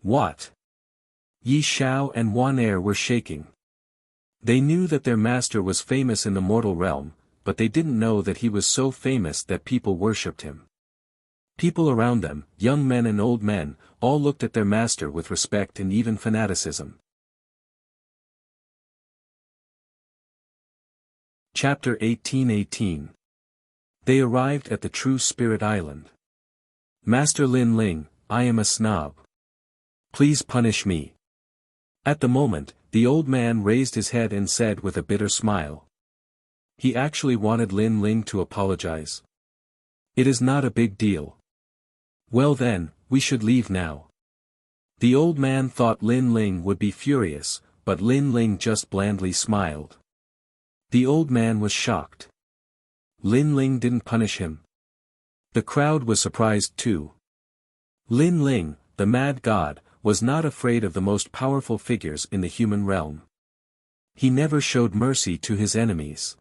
What? Yi Zhao and Wan Er were shaking. They knew that their master was famous in the mortal realm, but they didn't know that he was so famous that people worshipped him. People around them, young men and old men, all looked at their master with respect and even fanaticism. Chapter 18:18. They arrived at the True Spirit Island. "Master Lin Ling, I am a snob. Please punish me." At the moment, the old man raised his head and said with a bitter smile. He actually wanted Lin Ling to apologize. "It is not a big deal." "Well then, we should leave now." The old man thought Lin Ling would be furious, but Lin Ling just blandly smiled. The old man was shocked. Lin Ling didn't punish him. The crowd was surprised too. Lin Ling, the mad god, was not afraid of the most powerful figures in the human realm. He never showed mercy to his enemies.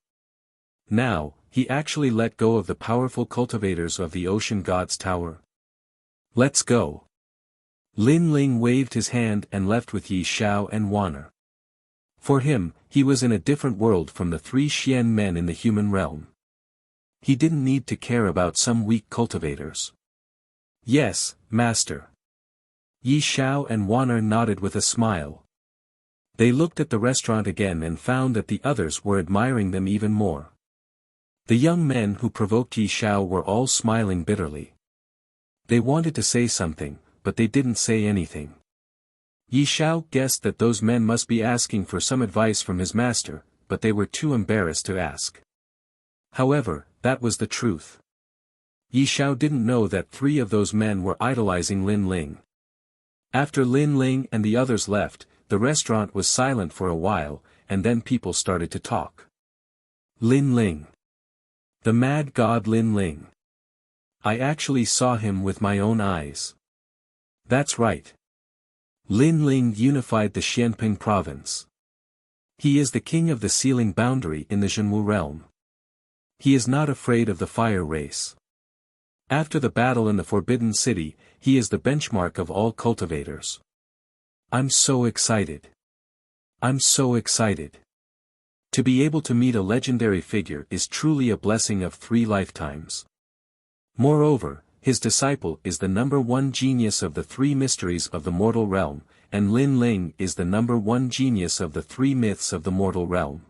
Now, he actually let go of the powerful cultivators of the ocean god's tower. "Let's go." Lin Ling waved his hand and left with Yi Zhao and Wan Er. For him, he was in a different world from the three Xian men in the human realm. He didn't need to care about some weak cultivators. "Yes, master." Yi Zhao and Wan Er nodded with a smile. They looked at the restaurant again and found that the others were admiring them even more. The young men who provoked Yi Zhao were all smiling bitterly. They wanted to say something, but they didn't say anything. Yi Xiao guessed that those men must be asking for some advice from his master, but they were too embarrassed to ask. However, that was the truth. Yi Xiao didn't know that 3 of those men were idolizing Lin Ling. After Lin Ling and the others left, the restaurant was silent for a while, and then people started to talk. Lin Ling. The mad god Lin Ling. I actually saw him with my own eyes. That's right. Lin Ling unified the Xianping province. He is the king of the sealing boundary in the Zhenwu realm. He is not afraid of the fire race. After the battle in the Forbidden City, he is the benchmark of all cultivators. I'm so excited. I'm so excited. To be able to meet a legendary figure is truly a blessing of 3 lifetimes. Moreover, his disciple is the #1 genius of the 3 mysteries of the mortal realm, and Lin Ling is the #1 genius of the 3 myths of the mortal realm.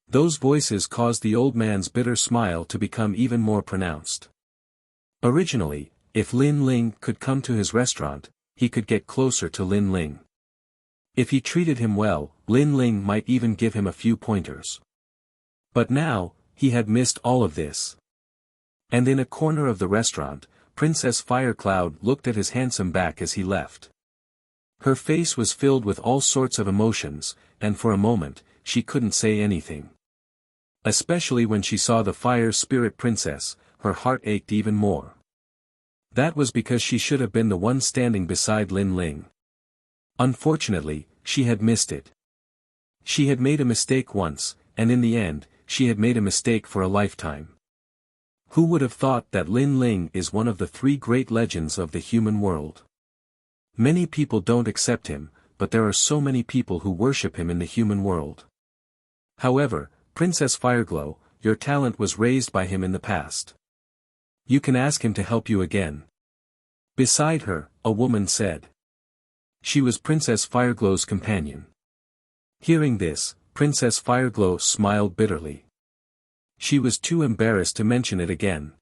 Those voices caused the old man's bitter smile to become even more pronounced. Originally, if Lin Ling could come to his restaurant, he could get closer to Lin Ling. If he treated him well, Lin Ling might even give him a few pointers. But now, he had missed all of this. And in a corner of the restaurant, Princess Firecloud looked at his handsome back as he left. Her face was filled with all sorts of emotions, and for a moment, she couldn't say anything. Especially when she saw the fire spirit princess, her heart ached even more. That was because she should have been the one standing beside Lin Ling. Unfortunately, she had missed it. She had made a mistake once, and in the end, she had made a mistake for a lifetime. Who would have thought that Lin Ling is one of the 3 great legends of the human world? Many people don't accept him, but there are so many people who worship him in the human world. However, Princess Fireglow, your talent was raised by him in the past. You can ask him to help you again. Beside her, a woman said. She was Princess Fireglow's companion. Hearing this, Princess Fireglow smiled bitterly. She was too embarrassed to mention it again.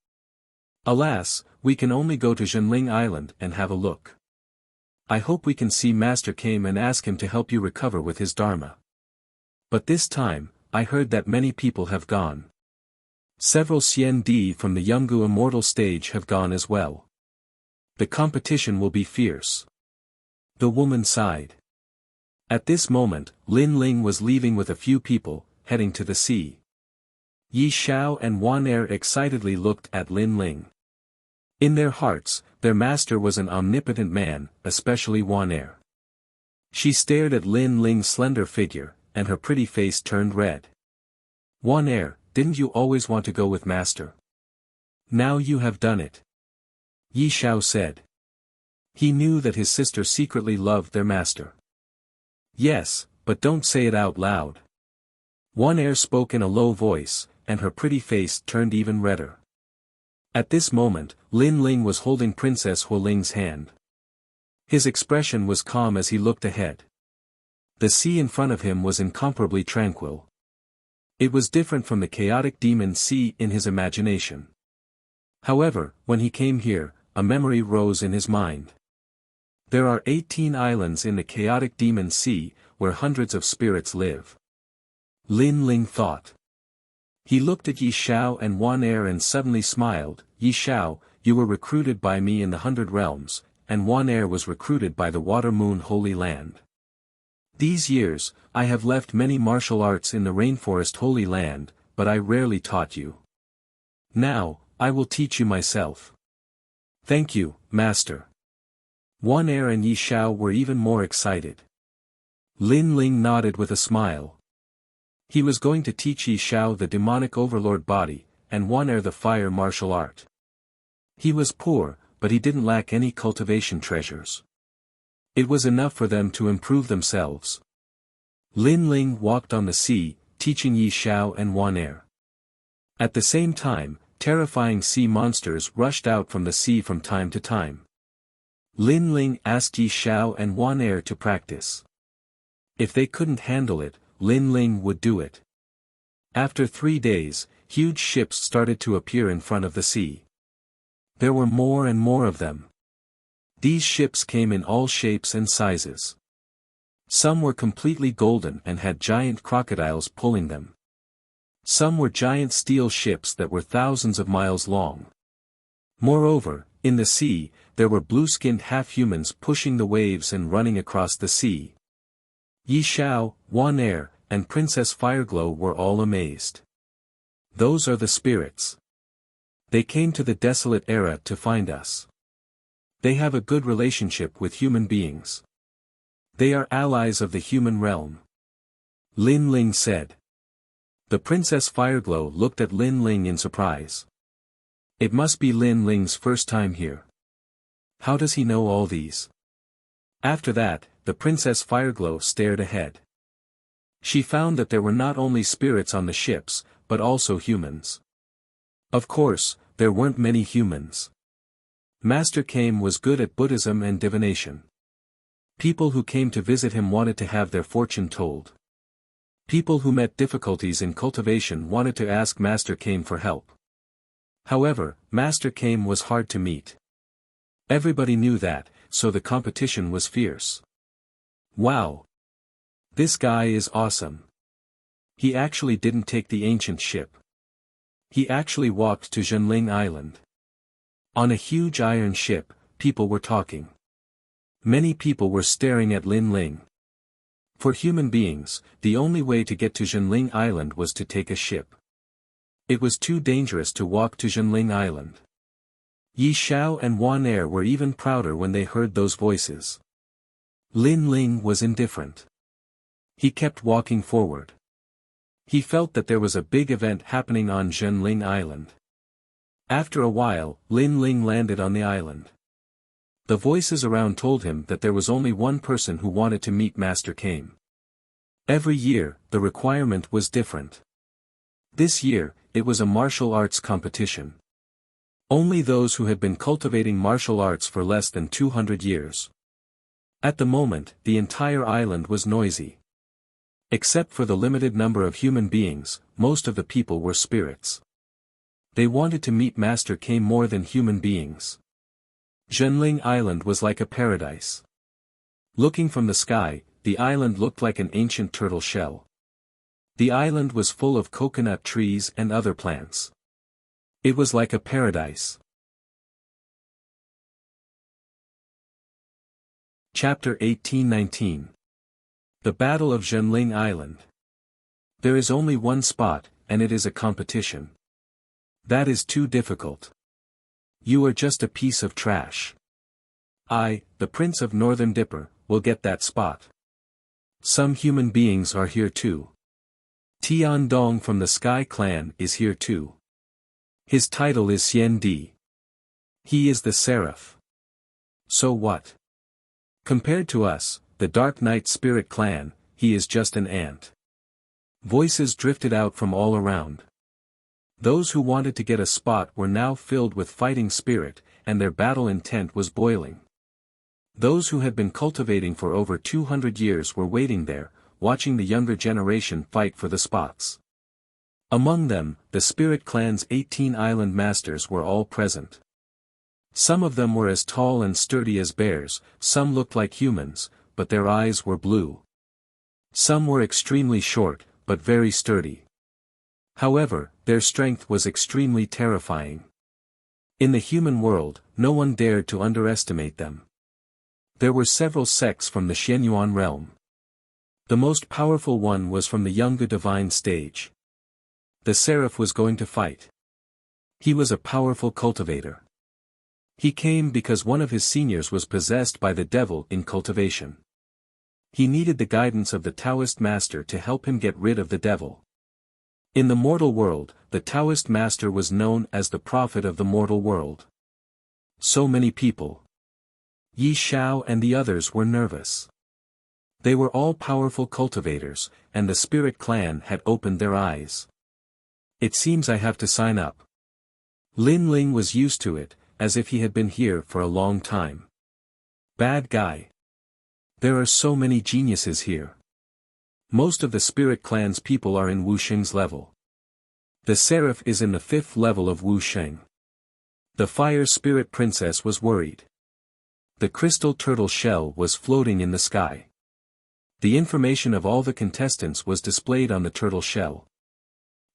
Alas, we can only go to Zhenling Island and have a look. I hope we can see Master Kame and ask him to help you recover with his Dharma. But this time, I heard that many people have gone. Several Xian Di from the Yungu Immortal stage have gone as well. The competition will be fierce. The woman sighed. At this moment, Lin Ling was leaving with a few people, heading to the sea. Yi Xiao and Wan Er excitedly looked at Lin Ling. In their hearts, their master was an omnipotent man, especially Wan Er. She stared at Lin Ling's slender figure, and her pretty face turned red. Wan Er, didn't you always want to go with master? Now you have done it. Yi Xiao said. He knew that his sister secretly loved their master. Yes, but don't say it out loud. Wan Er spoke in a low voice, and her pretty face turned even redder. At this moment, Lin Ling was holding Princess Huoling's hand. His expression was calm as he looked ahead. The sea in front of him was incomparably tranquil. It was different from the chaotic demon sea in his imagination. However, when he came here, a memory rose in his mind. There are 18 islands in the chaotic demon sea, where hundreds of spirits live. Lin Ling thought. He looked at Yi Xiao and Wan Er and suddenly smiled. Yi Xiao, you were recruited by me in the 100 Realms, and Wan Er was recruited by the Water Moon Holy Land. These years, I have left many martial arts in the Rainforest Holy Land, but I rarely taught you. Now, I will teach you myself. Thank you, Master. Wan Er and Yi Xiao were even more excited. Lin Ling nodded with a smile. He was going to teach Yi Xiao the demonic overlord body, and Wan Er the fire martial art. He was poor, but he didn't lack any cultivation treasures. It was enough for them to improve themselves. Lin Ling walked on the sea, teaching Yi Xiao and Wan Er. At the same time, terrifying sea monsters rushed out from the sea from time to time. Lin Ling asked Yi Xiao and Wan Er to practice. If they couldn't handle it, Lin Ling would do it. After 3 days, huge ships started to appear in front of the sea. There were more and more of them. These ships came in all shapes and sizes. Some were completely golden and had giant crocodiles pulling them. Some were giant steel ships that were thousands of miles long. Moreover, in the sea, there were blue-skinned half-humans pushing the waves and running across the sea. Yi Xiao, Wan Er, and Princess Fireglow were all amazed. Those are the spirits. They came to the desolate era to find us. They have a good relationship with human beings. They are allies of the human realm. Lin Ling said. The Princess Fireglow looked at Lin Ling in surprise. It must be Lin Ling's first time here. How does he know all these? After that, the Princess Fireglow stared ahead. She found that there were not only spirits on the ships, but also humans. Of course, there weren't many humans. Master Kame was good at Buddhism and divination. People who came to visit him wanted to have their fortune told. People who met difficulties in cultivation wanted to ask Master Kame for help. However, Master Kame was hard to meet. Everybody knew that, so the competition was fierce. Wow! This guy is awesome. He actually didn't take the ancient ship. He actually walked to Zhenling Island. On a huge iron ship, people were talking. Many people were staring at Lin Ling. For human beings, the only way to get to Zhenling Island was to take a ship. It was too dangerous to walk to Zhenling Island. Yi Xiao and Wan Er were even prouder when they heard those voices. Lin Ling was indifferent. He kept walking forward. He felt that there was a big event happening on Zhenling Island. After a while, Lin Ling landed on the island. The voices around told him that there was only one person who wanted to meet Master Kame. Every year, the requirement was different. This year, it was a martial arts competition. Only those who had been cultivating martial arts for less than 200 years. At the moment, the entire island was noisy. Except for the limited number of human beings, most of the people were spirits. They wanted to meet Master Kame more than human beings. Zhenling Island was like a paradise. Looking from the sky, the island looked like an ancient turtle shell. The island was full of coconut trees and other plants. It was like a paradise. Chapter 18-19. The Battle of Zhenling Island. There is only one spot, and it is a competition. That is too difficult. You are just a piece of trash. I, the Prince of Northern Dipper, will get that spot. Some human beings are here too. Tian Dong from the Sky Clan is here too. His title is Xian Di. He is the Seraph. So what? Compared to us, the Dark Knight Spirit Clan, he is just an ant. Voices drifted out from all around. Those who wanted to get a spot were now filled with fighting spirit, and their battle intent was boiling. Those who had been cultivating for over 200 years were waiting there, watching the younger generation fight for the spots. Among them, the Spirit Clan's 18 island masters were all present. Some of them were as tall and sturdy as bears, some looked like humans, but their eyes were blue. Some were extremely short, but very sturdy. However, their strength was extremely terrifying. In the human world, no one dared to underestimate them. There were several sects from the Xianyuan realm. The most powerful one was from the younger divine stage. The Seraph was going to fight. He was a powerful cultivator. He came because one of his seniors was possessed by the devil in cultivation. He needed the guidance of the Taoist master to help him get rid of the devil. In the mortal world, the Taoist master was known as the prophet of the mortal world. So many people. Yi Xiao and the others were nervous. They were all powerful cultivators, and the Spirit Clan had opened their eyes. It seems I have to sign up. Lin Ling was used to it, as if he had been here for a long time. Bad guy. There are so many geniuses here. Most of the Spirit Clan's people are in Wuxing's level. The Seraph is in the 5th level of Wuxing. The Fire Spirit Princess was worried. The crystal turtle shell was floating in the sky. The information of all the contestants was displayed on the turtle shell.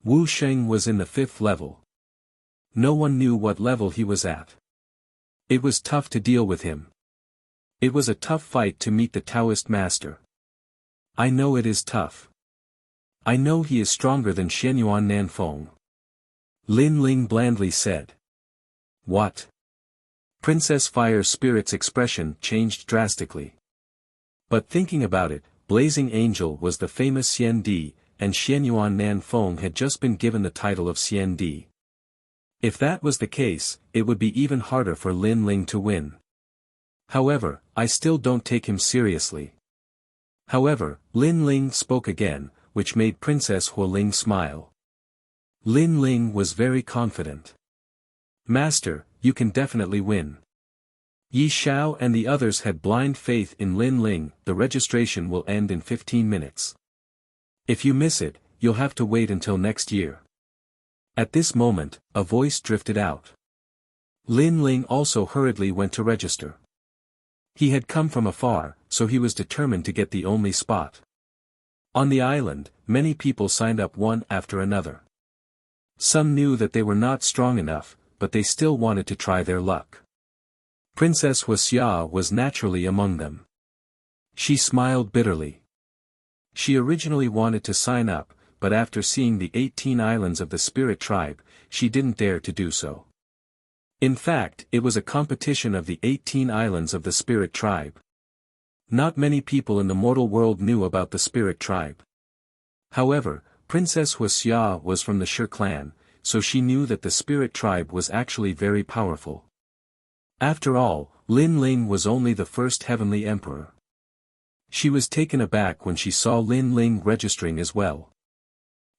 Wu Sheng was in the 5th level. No one knew what level he was at. It was tough to deal with him. It was a tough fight to meet the Taoist master. I know it is tough. I know he is stronger than Xianyuan Nanfeng. Lin Ling blandly said. What? Princess Fire Spirit's expression changed drastically. But thinking about it, Blazing Angel was the famous Xian Di, and Xianyuan Nanfeng had just been given the title of Xian Di. If that was the case, it would be even harder for Lin Ling to win. However, I still don't take him seriously. However, Lin Ling spoke again, which made Princess Huoling smile. Lin Ling was very confident. Master, you can definitely win. Yi Xiao and the others had blind faith in Lin Ling. The registration will end in 15 minutes. If you miss it, you'll have to wait until next year. At this moment, a voice drifted out. Lin Ling also hurriedly went to register. He had come from afar, so he was determined to get the only spot. On the island, many people signed up one after another. Some knew that they were not strong enough, but they still wanted to try their luck. Princess Wuxia was naturally among them. She smiled bitterly. She originally wanted to sign up, but after seeing the 18 islands of the spirit tribe, she didn't dare to do so. In fact, it was a competition of the 18 islands of the spirit tribe. Not many people in the mortal world knew about the spirit tribe. However, Princess Wuxia was from the Shi clan, so she knew that the spirit tribe was actually very powerful. After all, Lin Ling was only the first heavenly emperor. She was taken aback when she saw Lin Ling registering as well.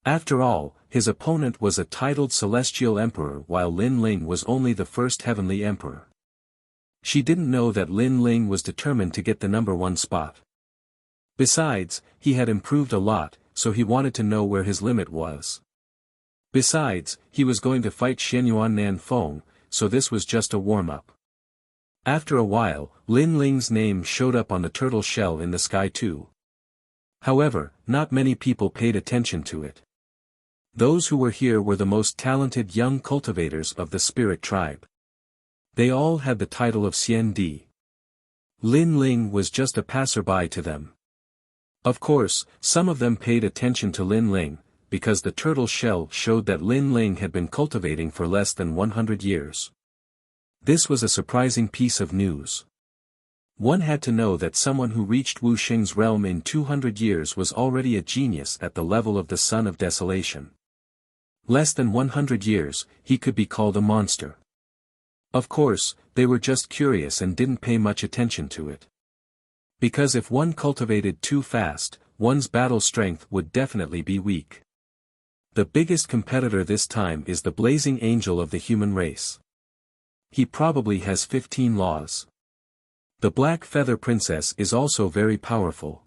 After all, his opponent was a titled celestial emperor while Lin Ling was only the first heavenly emperor. She didn't know that Lin Ling was determined to get the number 1 spot. Besides, he had improved a lot, so he wanted to know where his limit was. Besides, he was going to fight Xianyuan Nanfeng, so this was just a warm-up. After a while, Lin Ling's name showed up on the turtle shell in the sky too. However, not many people paid attention to it. Those who were here were the most talented young cultivators of the spirit tribe. They all had the title of Xian Di. Lin Ling was just a passerby to them. Of course, some of them paid attention to Lin Ling, because the turtle shell showed that Lin Ling had been cultivating for less than 100 years. This was a surprising piece of news. One had to know that someone who reached Wu Xing's realm in 200 years was already a genius at the level of the Son of Desolation. Less than 100 years, he could be called a monster. Of course, they were just curious and didn't pay much attention to it. Because if one cultivated too fast, one's battle strength would definitely be weak. The biggest competitor this time is the Blazing Angel of the human race. He probably has 15 laws. The Black Feather Princess is also very powerful.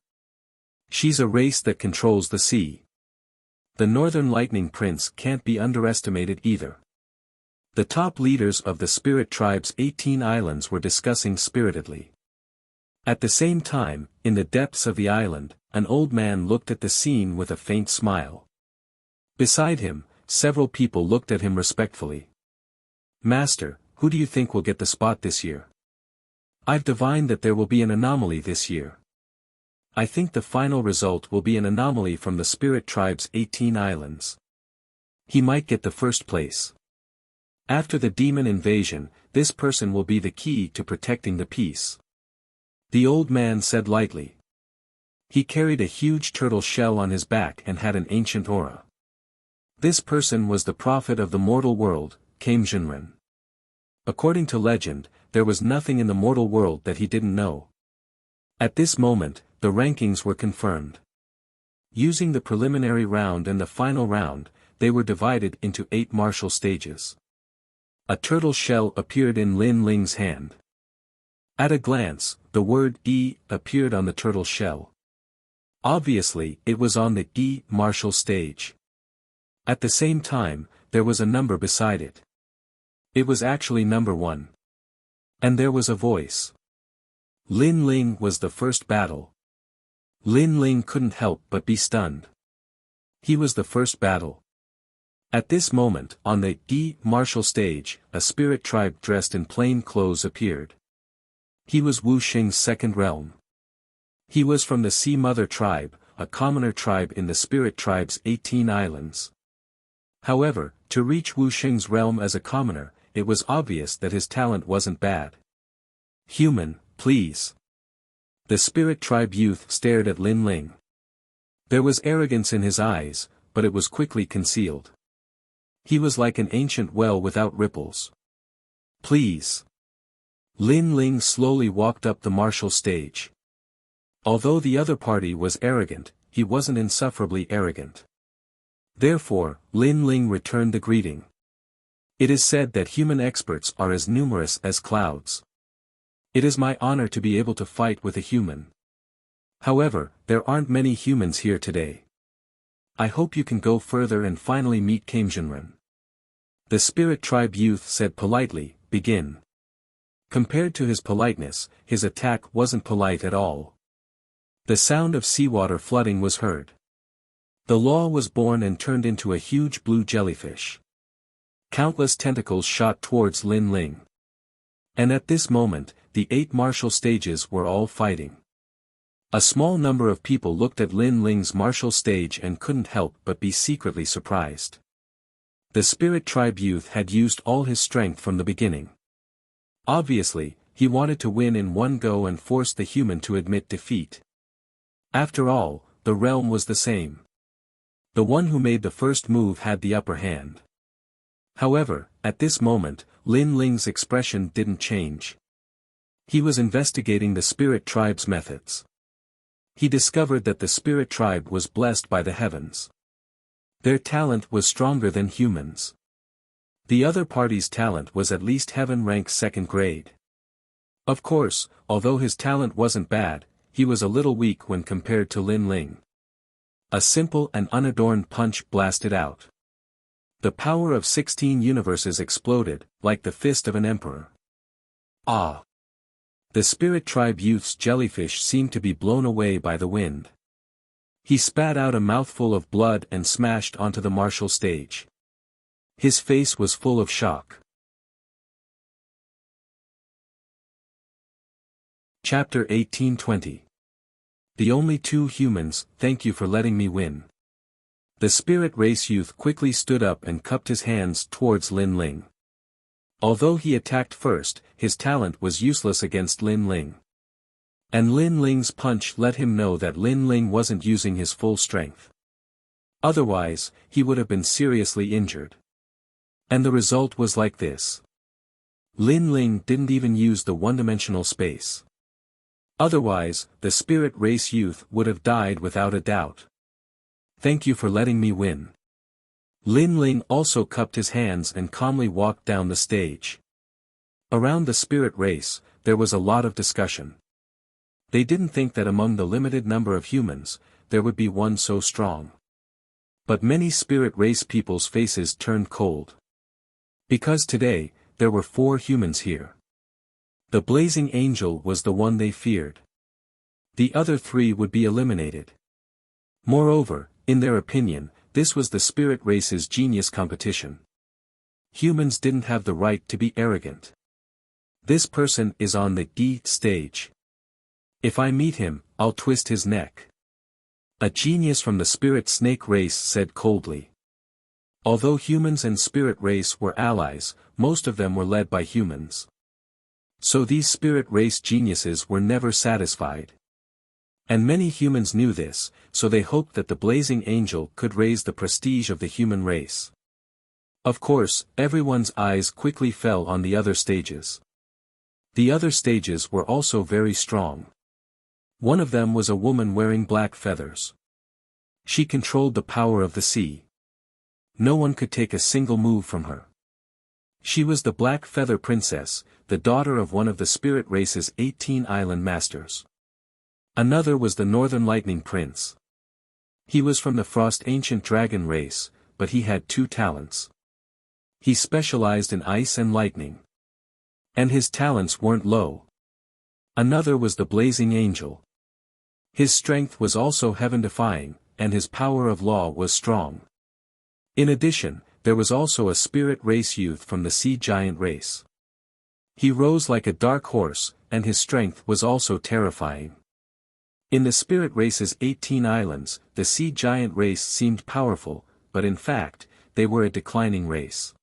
She's a race that controls the sea. The Northern Lightning Prince can't be underestimated either. The top leaders of the Spirit Tribe's 18 islands were discussing spiritedly. At the same time, in the depths of the island, an old man looked at the scene with a faint smile. Beside him, several people looked at him respectfully. Master, who do you think will get the spot this year? I've divined that there will be an anomaly this year. I think the final result will be an anomaly from the Spirit Tribe's 18 islands. He might get the first place. After the demon invasion, this person will be the key to protecting the peace. The old man said lightly. He carried a huge turtle shell on his back and had an ancient aura. This person was the prophet of the mortal world, Kame Jinren. According to legend, there was nothing in the mortal world that he didn't know. At this moment, the rankings were confirmed. Using the preliminary round and the final round, they were divided into 8 martial stages. A turtle shell appeared in Lin Ling's hand. At a glance, the word E appeared on the turtle shell. Obviously, it was on the E martial stage. At the same time, there was a number beside it. It was actually number 1. And there was a voice. Lin Ling was the first battle. Lin Ling couldn't help but be stunned. He was the first battle. At this moment, on the martial stage, a spirit tribe dressed in plain clothes appeared. He was Wuxing's second realm. He was from the Sea Mother tribe, a commoner tribe in the spirit tribe's 18 islands. However, to reach Wuxing's realm as a commoner, it was obvious that his talent wasn't bad. Human, please. The spirit tribe youth stared at Lin Ling. There was arrogance in his eyes, but it was quickly concealed. He was like an ancient well without ripples. Please. Lin Ling slowly walked up the martial stage. Although the other party was arrogant, he wasn't insufferably arrogant. Therefore, Lin Ling returned the greeting. It is said that human experts are as numerous as clouds. It is my honor to be able to fight with a human. However, there aren't many humans here today. I hope you can go further and finally meet Kamjinren. The spirit tribe youth said politely, begin. Compared to his politeness, his attack wasn't polite at all. The sound of seawater flooding was heard. The law was born and turned into a huge blue jellyfish. Countless tentacles shot towards Lin Ling. And at this moment, the 8 martial stages were all fighting. A small number of people looked at Lin Ling's martial stage and couldn't help but be secretly surprised. The spirit tribe youth had used all his strength from the beginning. Obviously, he wanted to win in one go and force the human to admit defeat. After all, the realm was the same. The one who made the first move had the upper hand. However, at this moment, Lin Ling's expression didn't change. He was investigating the spirit tribe's methods. He discovered that the spirit tribe was blessed by the heavens. Their talent was stronger than humans. The other party's talent was at least heaven rank 2nd grade. Of course, although his talent wasn't bad, he was a little weak when compared to Lin Ling. A simple and unadorned punch blasted out. The power of 16 universes exploded, like the fist of an emperor. Ah! The spirit tribe youth's jellyfish seemed to be blown away by the wind. He spat out a mouthful of blood and smashed onto the martial stage. His face was full of shock. Chapter 1820. The only 2 humans, thank you for letting me win. The spirit race youth quickly stood up and cupped his hands towards Lin Ling. Although he attacked first, his talent was useless against Lin Ling. And Lin Ling's punch let him know that Lin Ling wasn't using his full strength. Otherwise, he would have been seriously injured. And the result was like this. Lin Ling didn't even use the one-dimensional space. Otherwise, the spirit race youth would have died without a doubt. Thank you for letting me win. Lin Ling also cupped his hands and calmly walked down the stage. Around the spirit race, there was a lot of discussion. They didn't think that among the limited number of humans, there would be one so strong. But many spirit race people's faces turned cold. Because today, there were 4 humans here. The blazing angel was the one they feared. The other 3 would be eliminated. Moreover, in their opinion, this was the spirit race's genius competition. Humans didn't have the right to be arrogant. This person is on the D stage. If I meet him, I'll twist his neck. A genius from the spirit snake race said coldly. Although humans and spirit race were allies, most of them were led by humans. So these spirit race geniuses were never satisfied. And many humans knew this, so they hoped that the blazing angel could raise the prestige of the human race. Of course, everyone's eyes quickly fell on the other stages. The other stages were also very strong. One of them was a woman wearing black feathers. She controlled the power of the sea. No one could take a single move from her. She was the Black Feather Princess, the daughter of one of the spirit race's 18 island masters. Another was the Northern Lightning Prince. He was from the Frost Ancient Dragon race, but he had 2 talents. He specialized in ice and lightning. And his talents weren't low. Another was the Blazing Angel. His strength was also heaven-defying, and his power of law was strong. In addition, there was also a spirit race youth from the sea giant race. He rose like a dark horse, and his strength was also terrifying. In the spirit race's 18 islands, the sea giant race seemed powerful, but in fact, they were a declining race.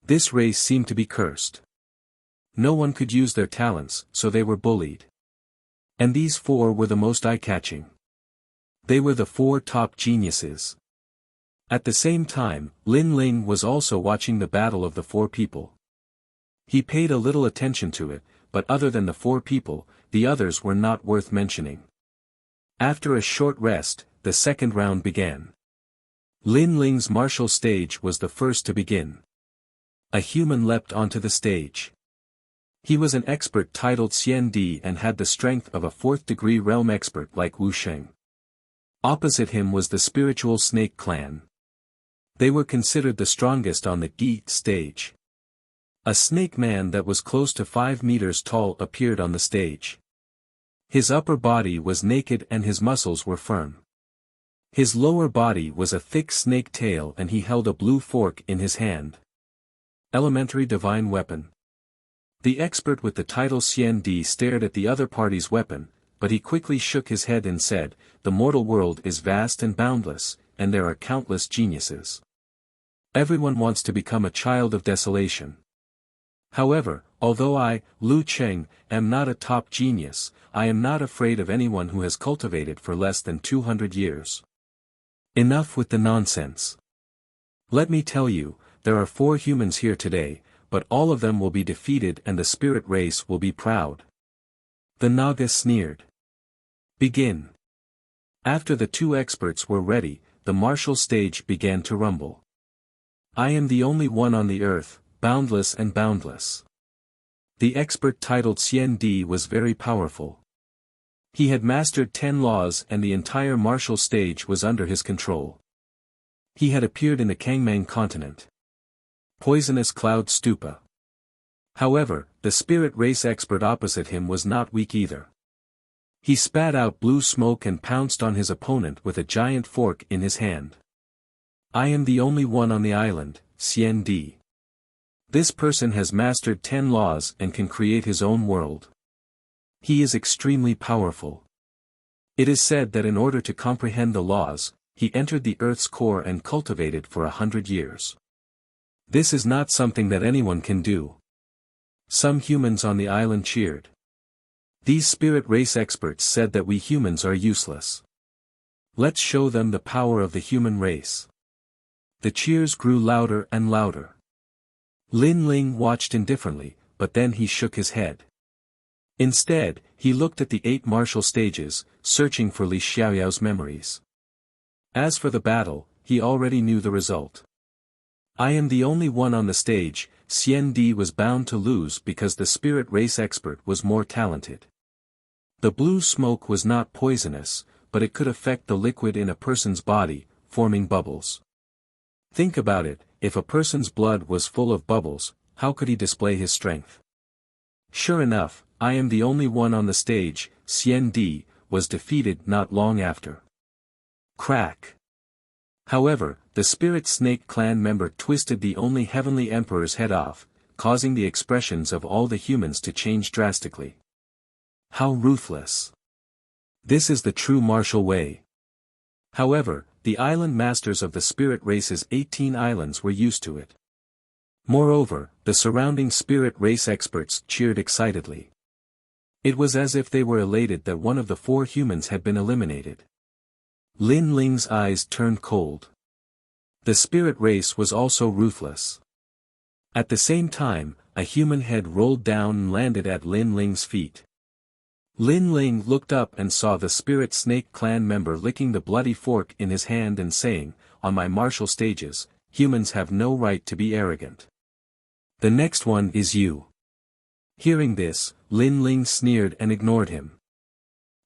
This race seemed to be cursed. No one could use their talents, so they were bullied. And these four were the most eye-catching. They were the four top geniuses. At the same time, Lin Ling was also watching the battle of the four people. He paid a little attention to it, but other than the four people, the others were not worth mentioning. After a short rest, the second round began. Lin Ling's martial stage was the first to begin. A human leapt onto the stage. He was an expert titled Xian Di and had the strength of a fourth-degree realm expert like Wu Sheng. Opposite him was the spiritual snake clan. They were considered the strongest on the Gi stage. A snake man that was close to 5 meters tall appeared on the stage. His upper body was naked and his muscles were firm. His lower body was a thick snake tail and he held a blue fork in his hand. Elementary divine weapon. The expert with the title Xian Di stared at the other party's weapon, but he quickly shook his head and said, "The mortal world is vast and boundless, and there are countless geniuses. Everyone wants to become a child of desolation. However, although I, Lu Cheng, am not a top genius, I am not afraid of anyone who has cultivated for less than 200 years. Enough with the nonsense. Let me tell you, there are 4 humans here today, but all of them will be defeated and the spirit race will be proud." The Naga sneered. "Begin." After the 2 experts were ready, the martial stage began to rumble. "I am the only one on the earth, boundless and boundless." The expert titled Xian Di was very powerful. He had mastered 10 laws and the entire martial stage was under his control. He had appeared in the Kangmang continent. Poisonous Cloud Stupa. However, the spirit race expert opposite him was not weak either. He spat out blue smoke and pounced on his opponent with a giant fork in his hand. "I am the only one on the island, Xian Di. This person has mastered 10 laws and can create his own world. He is extremely powerful. It is said that in order to comprehend the laws, he entered the earth's core and cultivated for 100 years. This is not something that anyone can do." Some humans on the island cheered. These spirit race experts said that we humans are useless. Let's show them the power of the human race. The cheers grew louder and louder. Lin Ling watched indifferently, but then he shook his head. Instead, he looked at the 8 martial stages, searching for Li Xiaoyao's memories. As for the battle, he already knew the result. "I am the only one on the stage." Xian Di was bound to lose because the spirit race expert was more talented. The blue smoke was not poisonous, but it could affect the liquid in a person's body, forming bubbles. Think about it, if a person's blood was full of bubbles, how could he display his strength? Sure enough, "I am the only one on the stage," Xian Di was defeated not long after. Crack. However, the spirit snake clan member twisted the only heavenly emperor's head off, causing the expressions of all the humans to change drastically. How ruthless. This is the true martial way. However, the island masters of the spirit race's 18 islands were used to it. Moreover, the surrounding spirit race experts cheered excitedly. It was as if they were elated that one of the 4 humans had been eliminated. Lin Ling's eyes turned cold. The spirit race was also ruthless. At the same time, a human head rolled down and landed at Lin Ling's feet. Lin Ling looked up and saw the spirit snake clan member licking the bloody fork in his hand and saying, "On my martial stages, humans have no right to be arrogant. The next one is you." Hearing this, Lin Ling sneered and ignored him.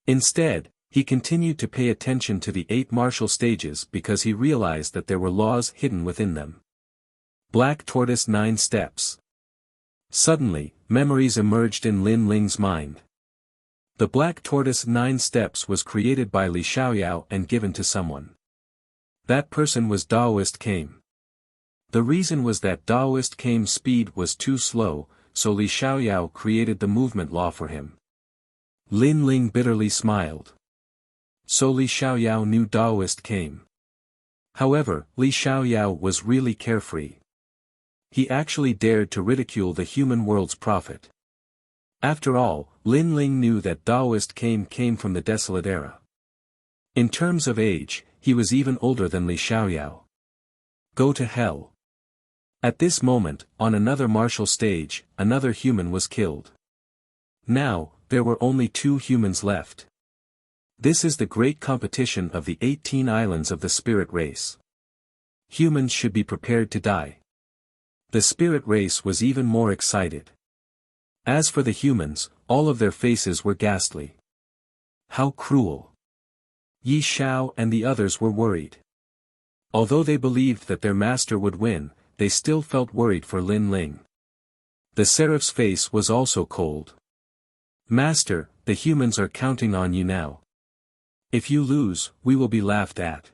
Instead, he continued to pay attention to the 8 martial stages because he realized that there were laws hidden within them. Black Tortoise 9 Steps. Suddenly, memories emerged in Lin Ling's mind. The black tortoise 9 steps was created by Li Xiaoyao and given to someone. That person was Daoist Came. The reason was that Daoist Came's speed was too slow, so Li Xiaoyao created the movement law for him. Lin Ling bitterly smiled. So Li Xiaoyao knew Daoist Came. However, Li Xiaoyao was really carefree. He actually dared to ridicule the human world's prophet. After all, Lin Ling knew that Daoist came from the desolate era. In terms of age, he was even older than Li Xiaoyao. Go to hell. At this moment, on another martial stage, another human was killed. Now, there were only 2 humans left. This is the great competition of the 18 islands of the spirit race. Humans should be prepared to die. The spirit race was even more excited. As for the humans, all of their faces were ghastly. How cruel. Yi Xiao and the others were worried. Although they believed that their master would win, they still felt worried for Lin Ling. The seraph's face was also cold. Master, the humans are counting on you now. If you lose, we will be laughed at.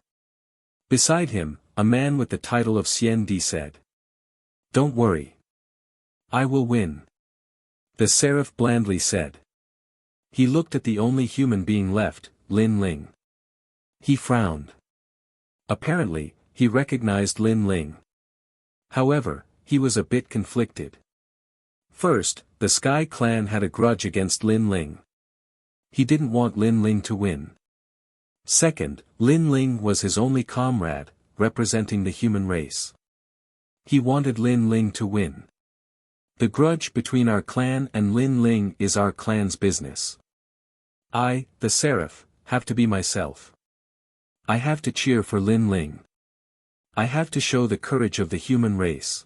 Beside him, a man with the title of Xian Di said. Don't worry. I will win. The seraph blandly said. He looked at the only human being left, Lin Ling. He frowned. Apparently, he recognized Lin Ling. However, he was a bit conflicted. First, the Sky Clan had a grudge against Lin Ling. He didn't want Lin Ling to win. Second, Lin Ling was his only comrade, representing the human race. He wanted Lin Ling to win. The grudge between our clan and Lin Ling is our clan's business. I, the seraph, have to be myself. I have to cheer for Lin Ling. I have to show the courage of the human race.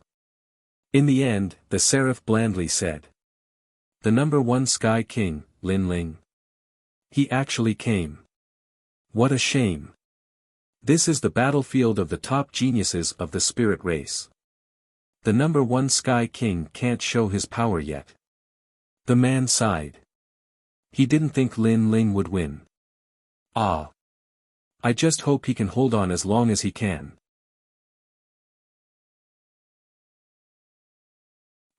In the end, the seraph blandly said. The number 1 Sky King, Lin Ling. He actually came. What a shame. This is the battlefield of the top geniuses of the spirit race. The number 1 Sky King can't show his power yet. The man sighed. He didn't think Lin Ling would win. Ah. I just hope he can hold on as long as he can.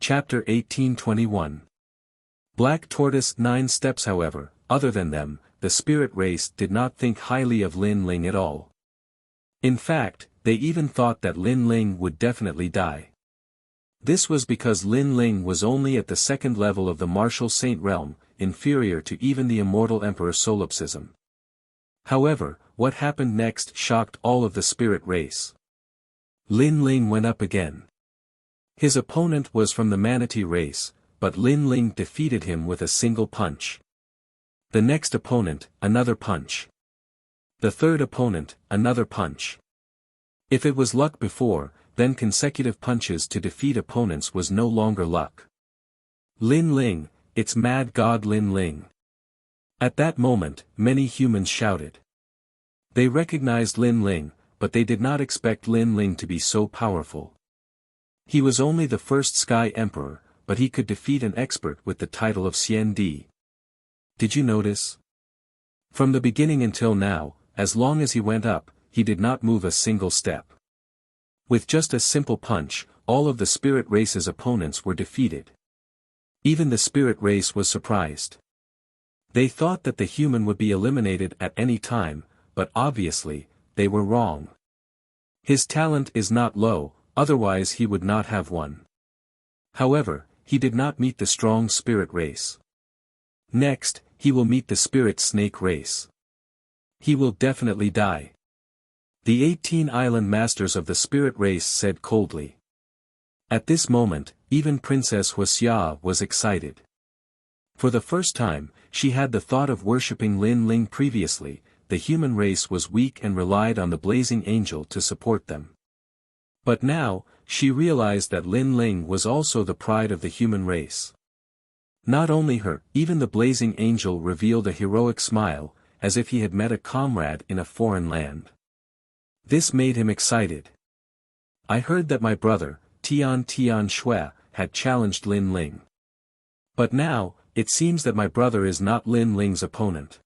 Chapter 1821. Black Tortoise 9 steps. However, other than them, the spirit race did not think highly of Lin Ling at all. In fact, they even thought that Lin Ling would definitely die. This was because Lin Ling was only at the 2nd level of the martial saint realm, inferior to even the immortal emperor solipsism. However, what happened next shocked all of the spirit race. Lin Ling went up again. His opponent was from the manatee race, but Lin Ling defeated him with a single punch. The next opponent, another punch. The third opponent, another punch. If it was luck before, then consecutive punches to defeat opponents was no longer luck. Lin Ling, it's mad god Lin Ling. At that moment, many humans shouted. They recognized Lin Ling, but they did not expect Lin Ling to be so powerful. He was only the first Sky Emperor, but he could defeat an expert with the title of Xian Di. Did you notice? From the beginning until now, as long as he went up, he did not move a single step. With just a simple punch, all of the spirit race's opponents were defeated. Even the spirit race was surprised. They thought that the human would be eliminated at any time, but obviously, they were wrong. His talent is not low, otherwise he would not have won. However, he did not meet the strong spirit race. Next, he will meet the spirit snake race. He will definitely die. The 18 island masters of the spirit race said coldly. At this moment, even Princess Wuxia was excited. For the first time, she had the thought of worshipping Lin Ling. Previously, the human race was weak and relied on the blazing angel to support them. But now, she realized that Lin Ling was also the pride of the human race. Not only her, even the blazing angel revealed a heroic smile, as if he had met a comrade in a foreign land. This made him excited. I heard that my brother, Tian Shui, had challenged Lin Ling. But now, it seems that my brother is not Lin Ling's opponent.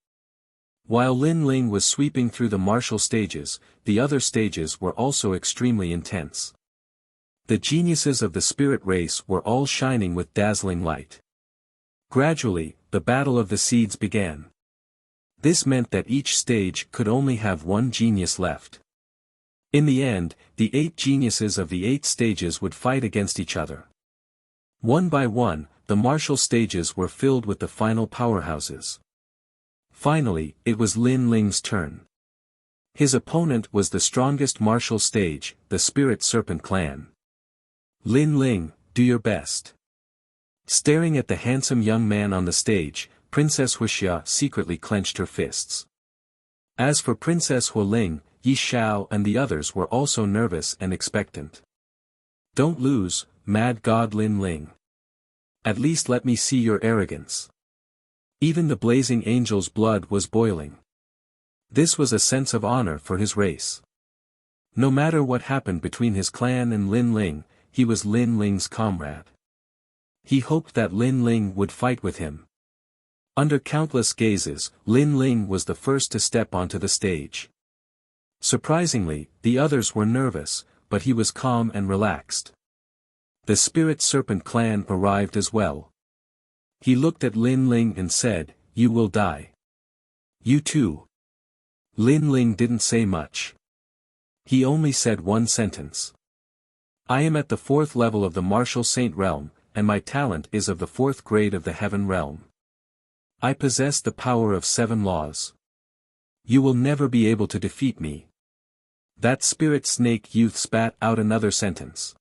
While Lin Ling was sweeping through the martial stages, the other stages were also extremely intense. The geniuses of the spirit race were all shining with dazzling light. Gradually, the battle of the seeds began. This meant that each stage could only have one genius left. In the end, the 8 geniuses of the 8 stages would fight against each other. One by one, the martial stages were filled with the final powerhouses. Finally, it was Lin Ling's turn. His opponent was the strongest martial stage, the Spirit Serpent clan. Lin Ling, do your best. Staring at the handsome young man on the stage, Princess Wuxia secretly clenched her fists. As for Princess Hualing, Yi Xiao and the others were also nervous and expectant. Don't lose, mad god Lin Ling. At least let me see your arrogance. Even the blazing angel's blood was boiling. This was a sense of honor for his race. No matter what happened between his clan and Lin Ling, he was Lin Ling's comrade. He hoped that Lin Ling would fight with him. Under countless gazes, Lin Ling was the first to step onto the stage. Surprisingly, the others were nervous, but he was calm and relaxed. The Spirit Serpent clan arrived as well. He looked at Lin Ling and said, "You will die. You too." Lin Ling didn't say much. He only said one sentence. "I am at the 4th level of the Martial Saint realm, and my talent is of the 4th grade of the Heaven realm. I possess the power of 7 laws. You will never be able to defeat me." That spirit snake youth spat out another sentence.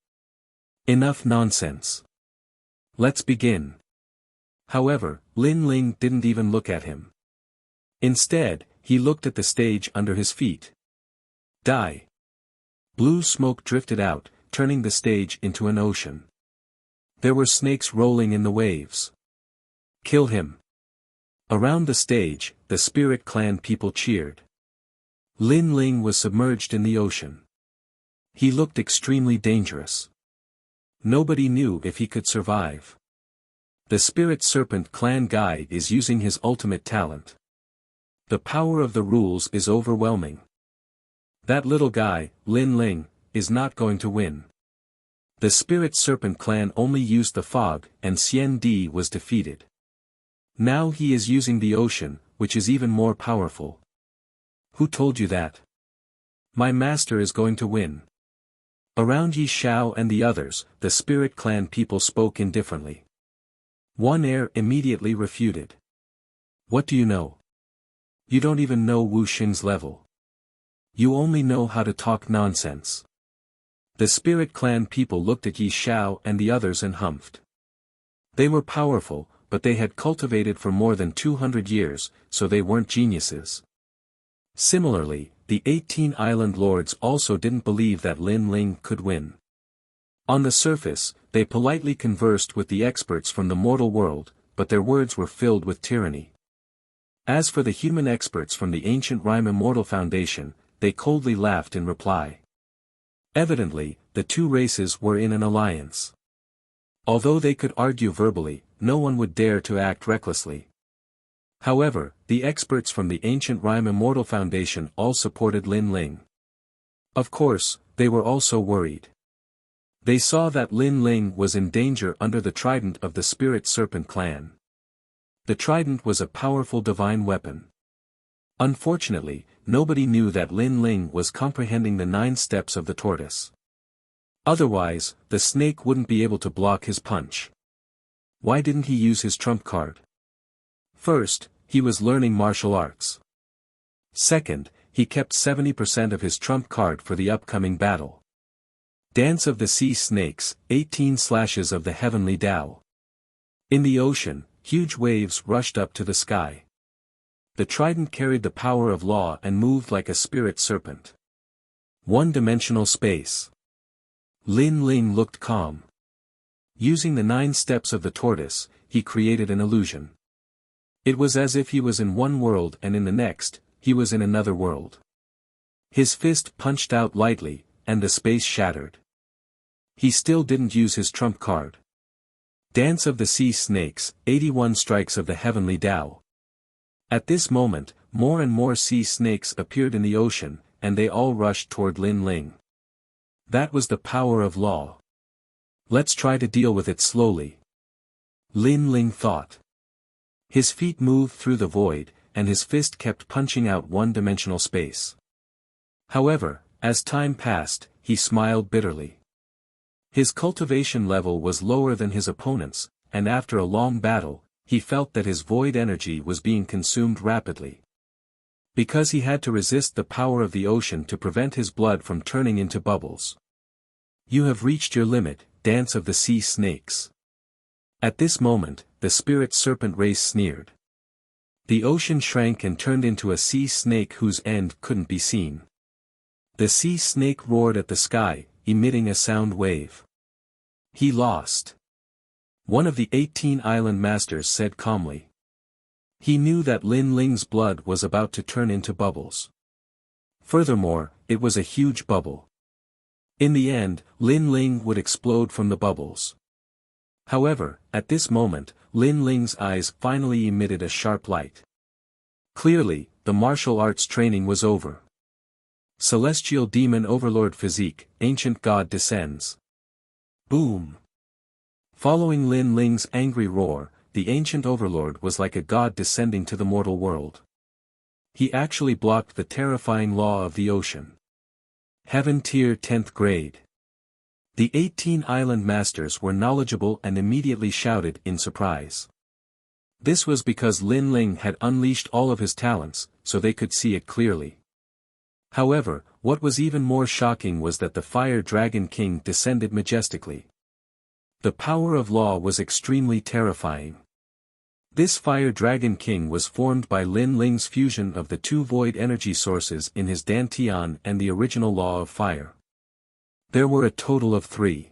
"Enough nonsense. Let's begin." However, Lin Ling didn't even look at him. Instead, he looked at the stage under his feet. Die. Blue smoke drifted out, turning the stage into an ocean. There were snakes rolling in the waves. Kill him. Around the stage, the Spirit Clan people cheered. Lin Ling was submerged in the ocean. He looked extremely dangerous. Nobody knew if he could survive. The Spirit Serpent clan guy is using his ultimate talent. The power of the rules is overwhelming. That little guy, Lin Ling, is not going to win. The Spirit Serpent clan only used the fog, and Xian Di was defeated. Now he is using the ocean, which is even more powerful. Who told you that? My master is going to win. Around Yi Xiao and the others, the Spirit Clan people spoke indifferently. One heir immediately refuted. What do you know? You don't even know Wu Xing's level. You only know how to talk nonsense. The Spirit Clan people looked at Yi Xiao and the others and humphed. They were powerful, but they had cultivated for more than 200 years, so they weren't geniuses. Similarly, the 18 island lords also didn't believe that Lin Ling could win. On the surface, they politely conversed with the experts from the mortal world, but their words were filled with tyranny. As for the human experts from the ancient Rime Immortal Foundation, they coldly laughed in reply. Evidently, the two races were in an alliance. Although they could argue verbally, no one would dare to act recklessly. However, the experts from the ancient Rime Immortal Foundation all supported Lin Ling. Of course, they were also worried. They saw that Lin Ling was in danger under the trident of the Spirit Serpent clan. The trident was a powerful divine weapon. Unfortunately, nobody knew that Lin Ling was comprehending the 9 steps of the tortoise. Otherwise, the snake wouldn't be able to block his punch. Why didn't he use his trump card? First, he was learning martial arts. Second, he kept 70% of his trump card for the upcoming battle. Dance of the Sea Snakes, 18 slashes of the Heavenly Tao. In the ocean, huge waves rushed up to the sky. The trident carried the power of law and moved like a spirit serpent. One-dimensional space. Lin Ling looked calm. Using the 9 steps of the tortoise, he created an illusion. It was as if he was in one world and in the next, he was in another world. His fist punched out lightly, and the space shattered. He still didn't use his trump card. Dance of the Sea Snakes, 81 Strikes of the Heavenly Tao. At this moment, more and more sea snakes appeared in the ocean, and they all rushed toward Lin Ling. That was the power of law. Let's try to deal with it slowly. Lin Ling thought. His feet moved through the void, and his fist kept punching out one-dimensional space. However, as time passed, he smiled bitterly. His cultivation level was lower than his opponent's, and after a long battle, he felt that his void energy was being consumed rapidly. Because he had to resist the power of the ocean to prevent his blood from turning into bubbles. You have reached your limit, Dance of the Sea Snakes. At this moment, the spirit serpent race sneered. The ocean shrank and turned into a sea snake whose end couldn't be seen. The sea snake roared at the sky, emitting a sound wave. He lost. One of the 18 island masters said calmly. He knew that Lin Ling's blood was about to turn into bubbles. Furthermore, it was a huge bubble. In the end, Lin Ling would explode from the bubbles. However, at this moment, Lin Ling's eyes finally emitted a sharp light. Clearly, the martial arts training was over. Celestial Demon Overlord Physique, Ancient God descends. Boom! Following Lin Ling's angry roar, the Ancient Overlord was like a god descending to the mortal world. He actually blocked the terrifying law of the ocean. Heaven Tier 10th Grade. The 18 island masters were knowledgeable and immediately shouted in surprise. This was because Lin Ling had unleashed all of his talents, so they could see it clearly. However, what was even more shocking was that the Fire Dragon King descended majestically. The power of law was extremely terrifying. This Fire Dragon King was formed by Lin Ling's fusion of the two void energy sources in his Dantian and the original law of fire. There were a total of 3.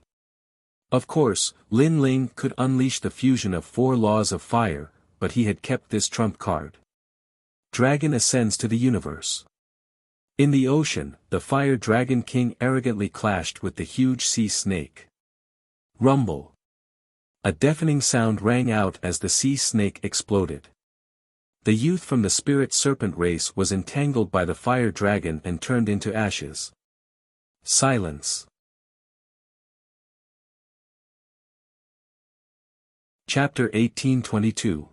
Of course, Lin Ling could unleash the fusion of 4 laws of fire, but he had kept this trump card. Dragon ascends to the universe. In the ocean, the Fire Dragon King arrogantly clashed with the huge sea snake. Rumble. A deafening sound rang out as the sea snake exploded. The youth from the spirit serpent race was entangled by the fire dragon and turned into ashes. Silence. Chapter 1822.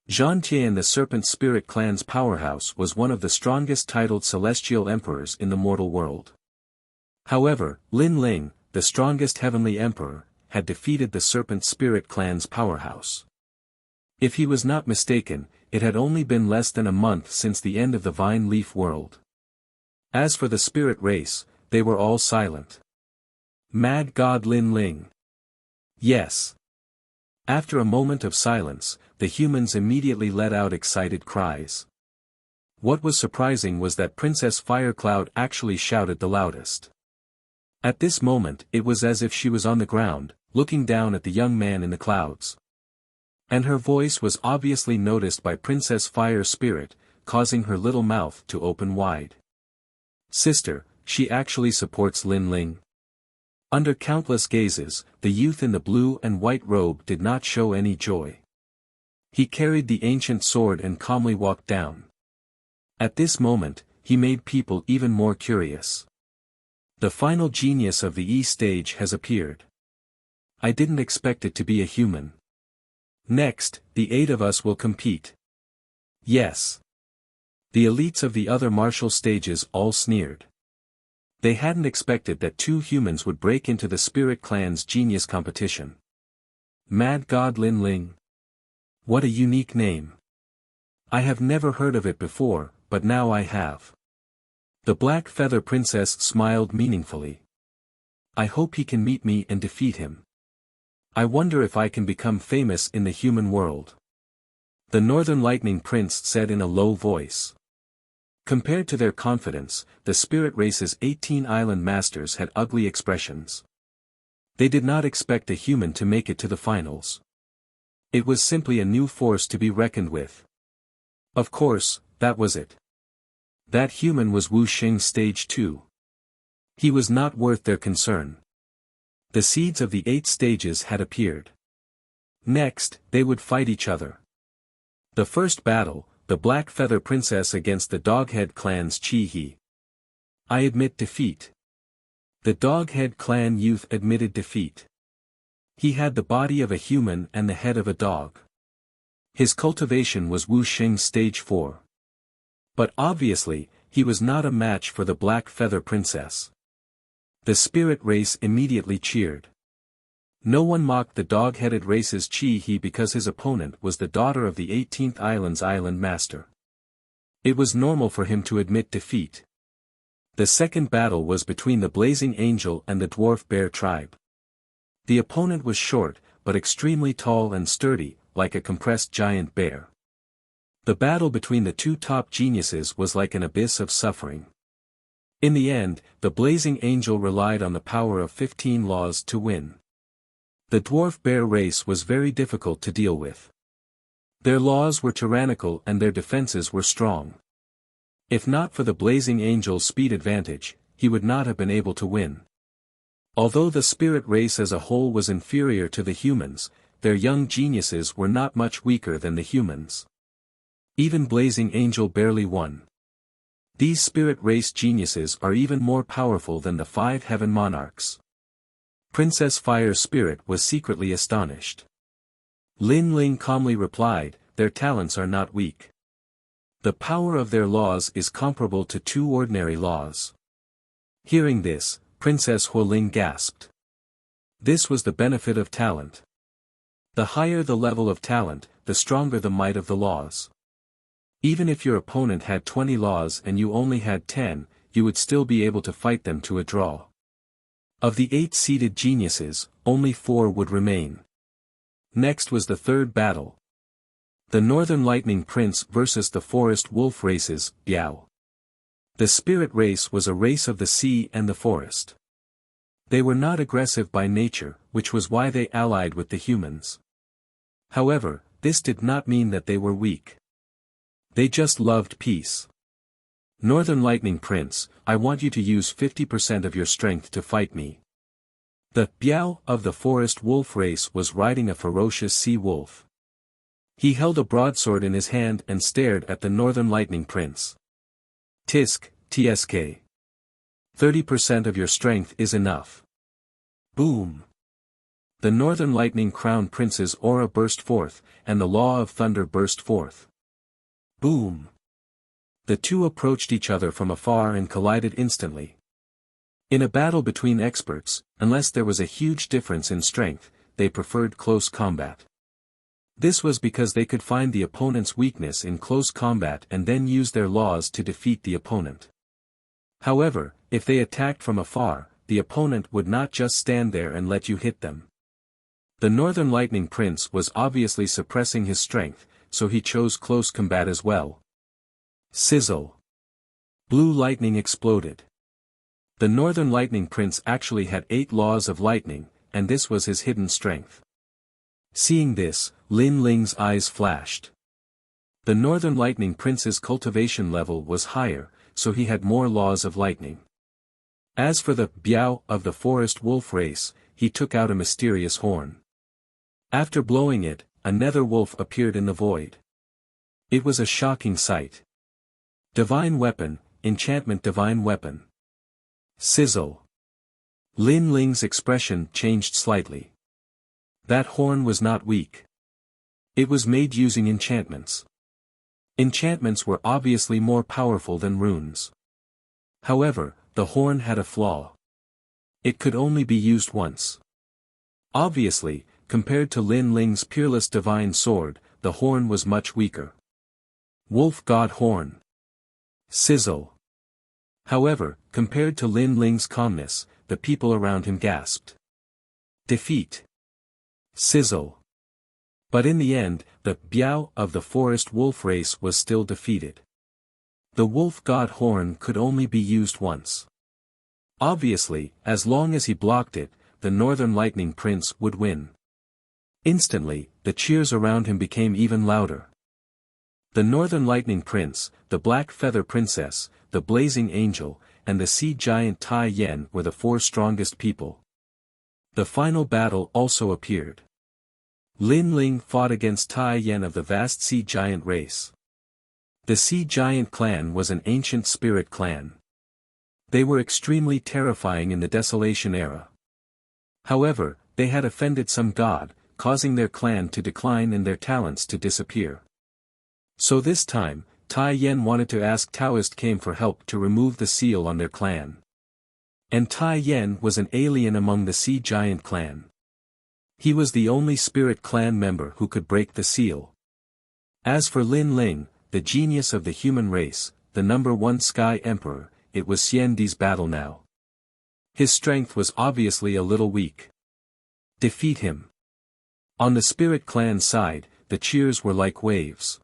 Zhan Tian, the Serpent Spirit Clan's powerhouse, was one of the strongest titled celestial emperors in the mortal world. However, Lin Ling, the strongest heavenly emperor, had defeated the Serpent Spirit Clan's powerhouse. If he was not mistaken, it had only been less than a month since the end of the Vine Leaf world. As for the spirit race, they were all silent. Mad God Lin Ling. Yes. After a moment of silence, the humans immediately let out excited cries. What was surprising was that Princess Firecloud actually shouted the loudest. At this moment, it was as if she was on the ground, looking down at the young man in the clouds. And her voice was obviously noticed by Princess Fire Spirit, causing her little mouth to open wide. Sister, she actually supports Lin Ling. Under countless gazes, the youth in the blue and white robe did not show any joy. He carried the ancient sword and calmly walked down. At this moment, he made people even more curious. The final genius of the E stage has appeared. I didn't expect it to be a human. Next, the 8 of us will compete. Yes. The elites of the other martial stages all sneered. They hadn't expected that 2 humans would break into the Spirit Clan's genius competition. Mad God Lin Ling. What a unique name. I have never heard of it before, but now I have. The Black Feather Princess smiled meaningfully. I hope he can meet me and defeat him. I wonder if I can become famous in the human world. The Northern Lightning Prince said in a low voice. Compared to their confidence, the Spirit Race's 18 island masters had ugly expressions. They did not expect a human to make it to the finals. It was simply a new force to be reckoned with. Of course, that was it. That human was Wuxia Stage 2. He was not worth their concern. The seeds of the 8 stages had appeared. Next, they would fight each other. The first battle, the Black Feather Princess against the Doghead Clan's Chi-He. I admit defeat. The Doghead Clan youth admitted defeat. He had the body of a human and the head of a dog. His cultivation was Wuxia stage 4. But obviously, he was not a match for the Black Feather Princess. The spirit race immediately cheered. No one mocked the dog-headed race's Chi-He because his opponent was the daughter of the 18th Island's Island Master. It was normal for him to admit defeat. The second battle was between the Blazing Angel and the Dwarf Bear tribe. The opponent was short, but extremely tall and sturdy, like a compressed giant bear. The battle between the two top geniuses was like an abyss of suffering. In the end, the Blazing Angel relied on the power of 15 laws to win. The Dwarf Bear race was very difficult to deal with. Their laws were tyrannical and their defenses were strong. If not for the Blazing Angel's speed advantage, he would not have been able to win. Although the spirit race as a whole was inferior to the humans, their young geniuses were not much weaker than the humans. Even Blazing Angel barely won. These spirit race geniuses are even more powerful than the 5 heaven monarchs. Princess Fire Spirit was secretly astonished. Lin Ling calmly replied, "Their talents are not weak. The power of their laws is comparable to 2 ordinary laws." Hearing this, Princess Huoling gasped. This was the benefit of talent. The higher the level of talent, the stronger the might of the laws. Even if your opponent had 20 laws and you only had 10, you would still be able to fight them to a draw. Of the 8 seeded geniuses, only 4 would remain. Next was the third battle. The Northern Lightning Prince versus the Forest Wolf races, Biao. The spirit race was a race of the sea and the forest. They were not aggressive by nature, which was why they allied with the humans. However, this did not mean that they were weak. They just loved peace. Northern Lightning Prince, I want you to use 50% of your strength to fight me. The Biao of the Forest Wolf race was riding a ferocious sea wolf. He held a broadsword in his hand and stared at the Northern Lightning Prince. Tisk, tsk. 30% of your strength is enough. Boom. The Northern Lightning Crown Prince's aura burst forth, and the Law of Thunder burst forth. Boom. The two approached each other from afar and collided instantly. In a battle between experts, unless there was a huge difference in strength, they preferred close combat. This was because they could find the opponent's weakness in close combat and then use their laws to defeat the opponent. However, if they attacked from afar, the opponent would not just stand there and let you hit them. The Northern Lightning Prince was obviously suppressing his strength, so he chose close combat as well. Sizzle. Blue lightning exploded. The Northern Lightning Prince actually had 8 laws of lightning, and this was his hidden strength. Seeing this, Lin Ling's eyes flashed. The Northern Lightning Prince's cultivation level was higher, so he had more laws of lightning. As for the Biao of the Forest Wolf race, he took out a mysterious horn. After blowing it, a nether wolf appeared in the void. It was a shocking sight. Divine Weapon, Enchantment Divine Weapon. Sizzle. Lin Ling's expression changed slightly. That horn was not weak. It was made using enchantments. Enchantments were obviously more powerful than runes. However, the horn had a flaw. It could only be used once. Obviously, compared to Lin Ling's peerless divine sword, the horn was much weaker. Wolf God Horn. Sizzle. However, compared to Lin Ling's calmness, the people around him gasped. Defeat. Sizzle. But in the end, the Biao of the Forest Wolf race was still defeated. The Wolf God Horn could only be used once. Obviously, as long as he blocked it, the Northern Lightning Prince would win. Instantly, the cheers around him became even louder. The Northern Lightning Prince, the Black Feather Princess, the Blazing Angel, and the Sea Giant Tai Yen were the 4 strongest people. The final battle also appeared. Lin Ling fought against Tai Yan of the vast sea giant race. The sea giant clan was an ancient spirit clan. They were extremely terrifying in the Desolation era. However, they had offended some god, causing their clan to decline and their talents to disappear. So this time, Tai Yan wanted to ask Taoist Came for help to remove the seal on their clan. And Tai Yan was an alien among the sea giant clan. He was the only spirit clan member who could break the seal. As for Lin Ling, the genius of the human race, the #1 Sky Emperor, it was Xian Di's battle now. His strength was obviously a little weak. Defeat him. On the spirit clan side, the cheers were like waves.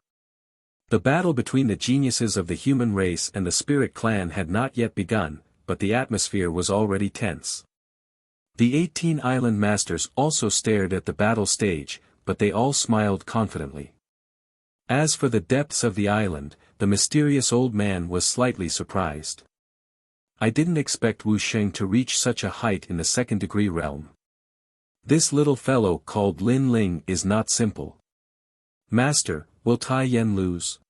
The battle between the geniuses of the human race and the spirit clan had not yet begun, but the atmosphere was already tense. The 18 island masters also stared at the battle stage, but they all smiled confidently. As for the depths of the island, the mysterious old man was slightly surprised. I didn't expect Wu Sheng to reach such a height in the second-degree realm. This little fellow called Lin Ling is not simple. Master, will Tai Yan lose?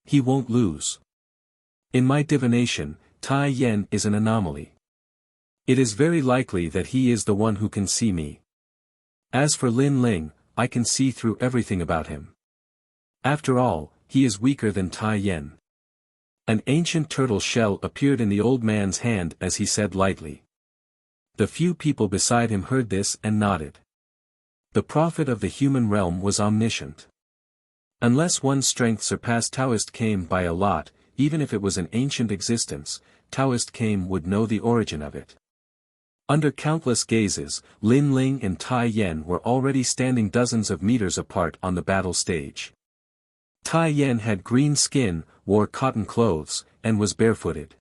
He won't lose. In my divination, Tai Yan is an anomaly. It is very likely that he is the one who can see me. As for Lin Ling, I can see through everything about him. After all, he is weaker than Tai Yan. An ancient turtle shell appeared in the old man's hand as he said lightly. The few people beside him heard this and nodded. The prophet of the human realm was omniscient. Unless one's strength surpassed Taoist Came by a lot, even if it was an ancient existence, Taoist Came would know the origin of it. Under countless gazes, Lin Ling and Tai Yan were already standing dozens of meters apart on the battle stage. Tai Yan had green skin, wore cotton clothes, and was barefooted.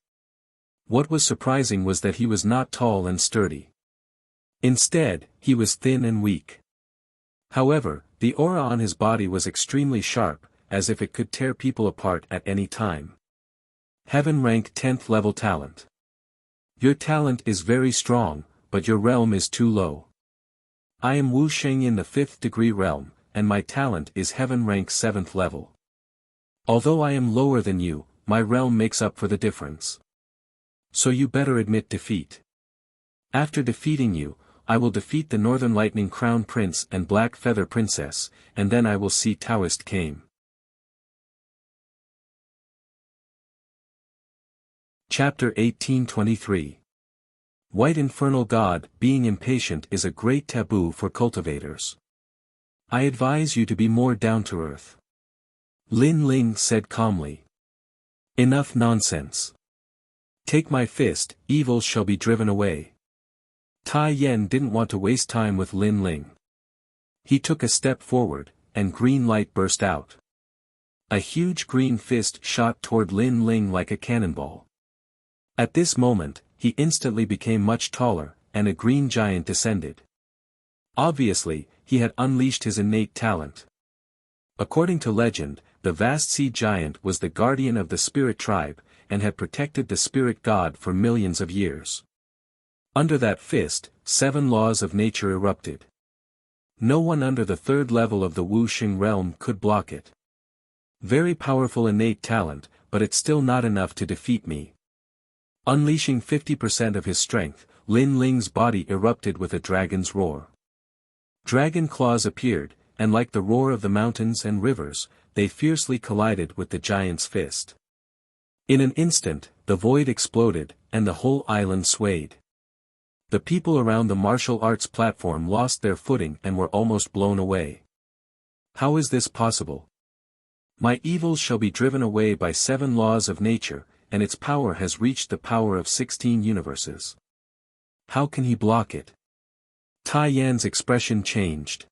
What was surprising was that he was not tall and sturdy. Instead, he was thin and weak. However, the aura on his body was extremely sharp, as if it could tear people apart at any time. Heaven rank 10th level talent. Your talent is very strong, but your realm is too low. I am Wu Sheng in the 5th degree realm, and my talent is heaven rank 7th level. Although I am lower than you, my realm makes up for the difference. So you better admit defeat. After defeating you, I will defeat the Northern Lightning Crown Prince and Black Feather Princess, and then I will see Taoist Came. Chapter 1823. White Infernal God, being impatient is a great taboo for cultivators. I advise you to be more down-to-earth. Lin Ling said calmly. Enough nonsense. Take my fist, evil shall be driven away. Tai Yan didn't want to waste time with Lin Ling. He took a step forward, and green light burst out. A huge green fist shot toward Lin Ling like a cannonball. At this moment, he instantly became much taller, and a green giant descended. Obviously, he had unleashed his innate talent. According to legend, the vast sea giant was the guardian of the spirit tribe, and had protected the spirit god for millions of years. Under that fist, 7 laws of nature erupted. No one under the 3rd level of the Wu Sheng realm could block it. Very powerful innate talent, but it's still not enough to defeat me. Unleashing 50% of his strength, Lin Ling's body erupted with a dragon's roar. Dragon claws appeared, and like the roar of the mountains and rivers, they fiercely collided with the giant's fist. In an instant, the void exploded, and the whole island swayed. The people around the martial arts platform lost their footing and were almost blown away. How is this possible? My evils shall be driven away by 7 laws of nature, and its power has reached the power of 16 universes. How can he block it? Tai Yan's expression changed.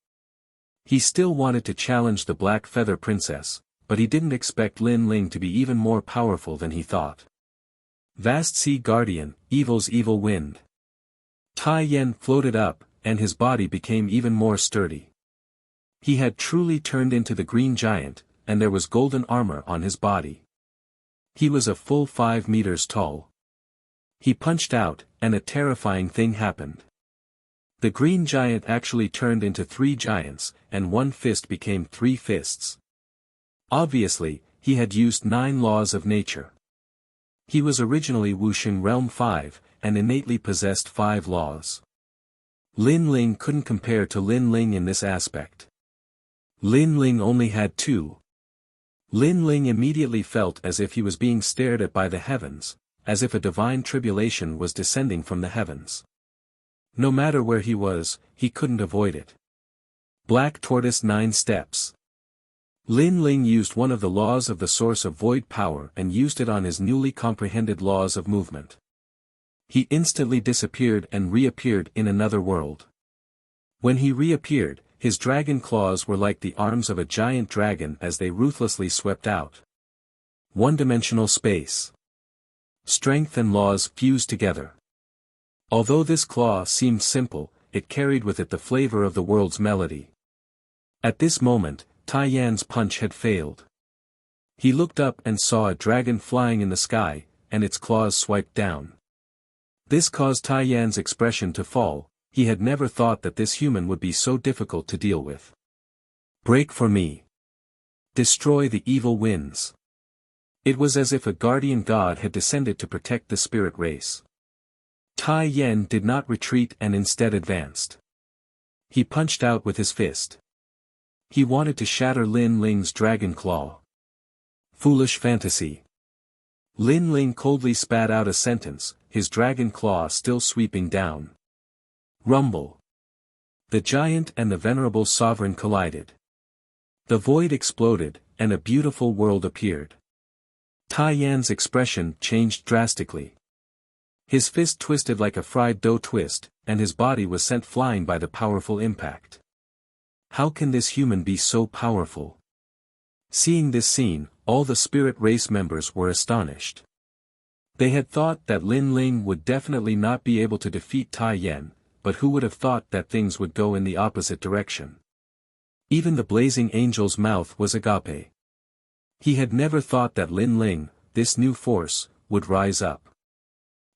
He still wanted to challenge the Black Feather Princess, but he didn't expect Lin Ling to be even more powerful than he thought. Vast Sea Guardian, evil's evil wind. Tai Yan floated up, and his body became even more sturdy. He had truly turned into the green giant, and there was golden armor on his body. He was a full 5 meters tall. He punched out, and a terrifying thing happened. The green giant actually turned into 3 giants, and one fist became 3 fists. Obviously, he had used 9 laws of nature. He was originally Wuxia Realm 5, and innately possessed 5 laws. Lin Ling couldn't compare to Lin Ling in this aspect. Lin Ling only had 2. Lin Ling immediately felt as if he was being stared at by the heavens, as if a divine tribulation was descending from the heavens. No matter where he was, he couldn't avoid it. Black Tortoise 9 Steps. Lin Ling used one of the laws of the source of void power and used it on his newly comprehended laws of movement. He instantly disappeared and reappeared in another world. When he reappeared, his dragon claws were like the arms of a giant dragon as they ruthlessly swept out. One-dimensional space. Strength and laws fused together. Although this claw seemed simple, it carried with it the flavor of the world's melody. At this moment, Tai Yan's punch had failed. He looked up and saw a dragon flying in the sky, and its claws swiped down. This caused Tai Yan's expression to fall. He had never thought that this human would be so difficult to deal with. Break for me. Destroy the evil winds. It was as if a guardian god had descended to protect the spirit race. Tai Yan did not retreat and instead advanced. He punched out with his fist. He wanted to shatter Lin Ling's dragon claw. Foolish fantasy. Lin Ling coldly spat out a sentence, his dragon claw still sweeping down. Rumble. The giant and the venerable sovereign collided. The void exploded, and a beautiful world appeared. Tai Yan's expression changed drastically. His fist twisted like a fried dough twist, and his body was sent flying by the powerful impact. How can this human be so powerful? Seeing this scene, all the spirit race members were astonished. They had thought that Lin Ling would definitely not be able to defeat Tai Yan, but who would have thought that things would go in the opposite direction? Even the blazing angel's mouth was agape. He had never thought that Lin Ling, this new force, would rise up.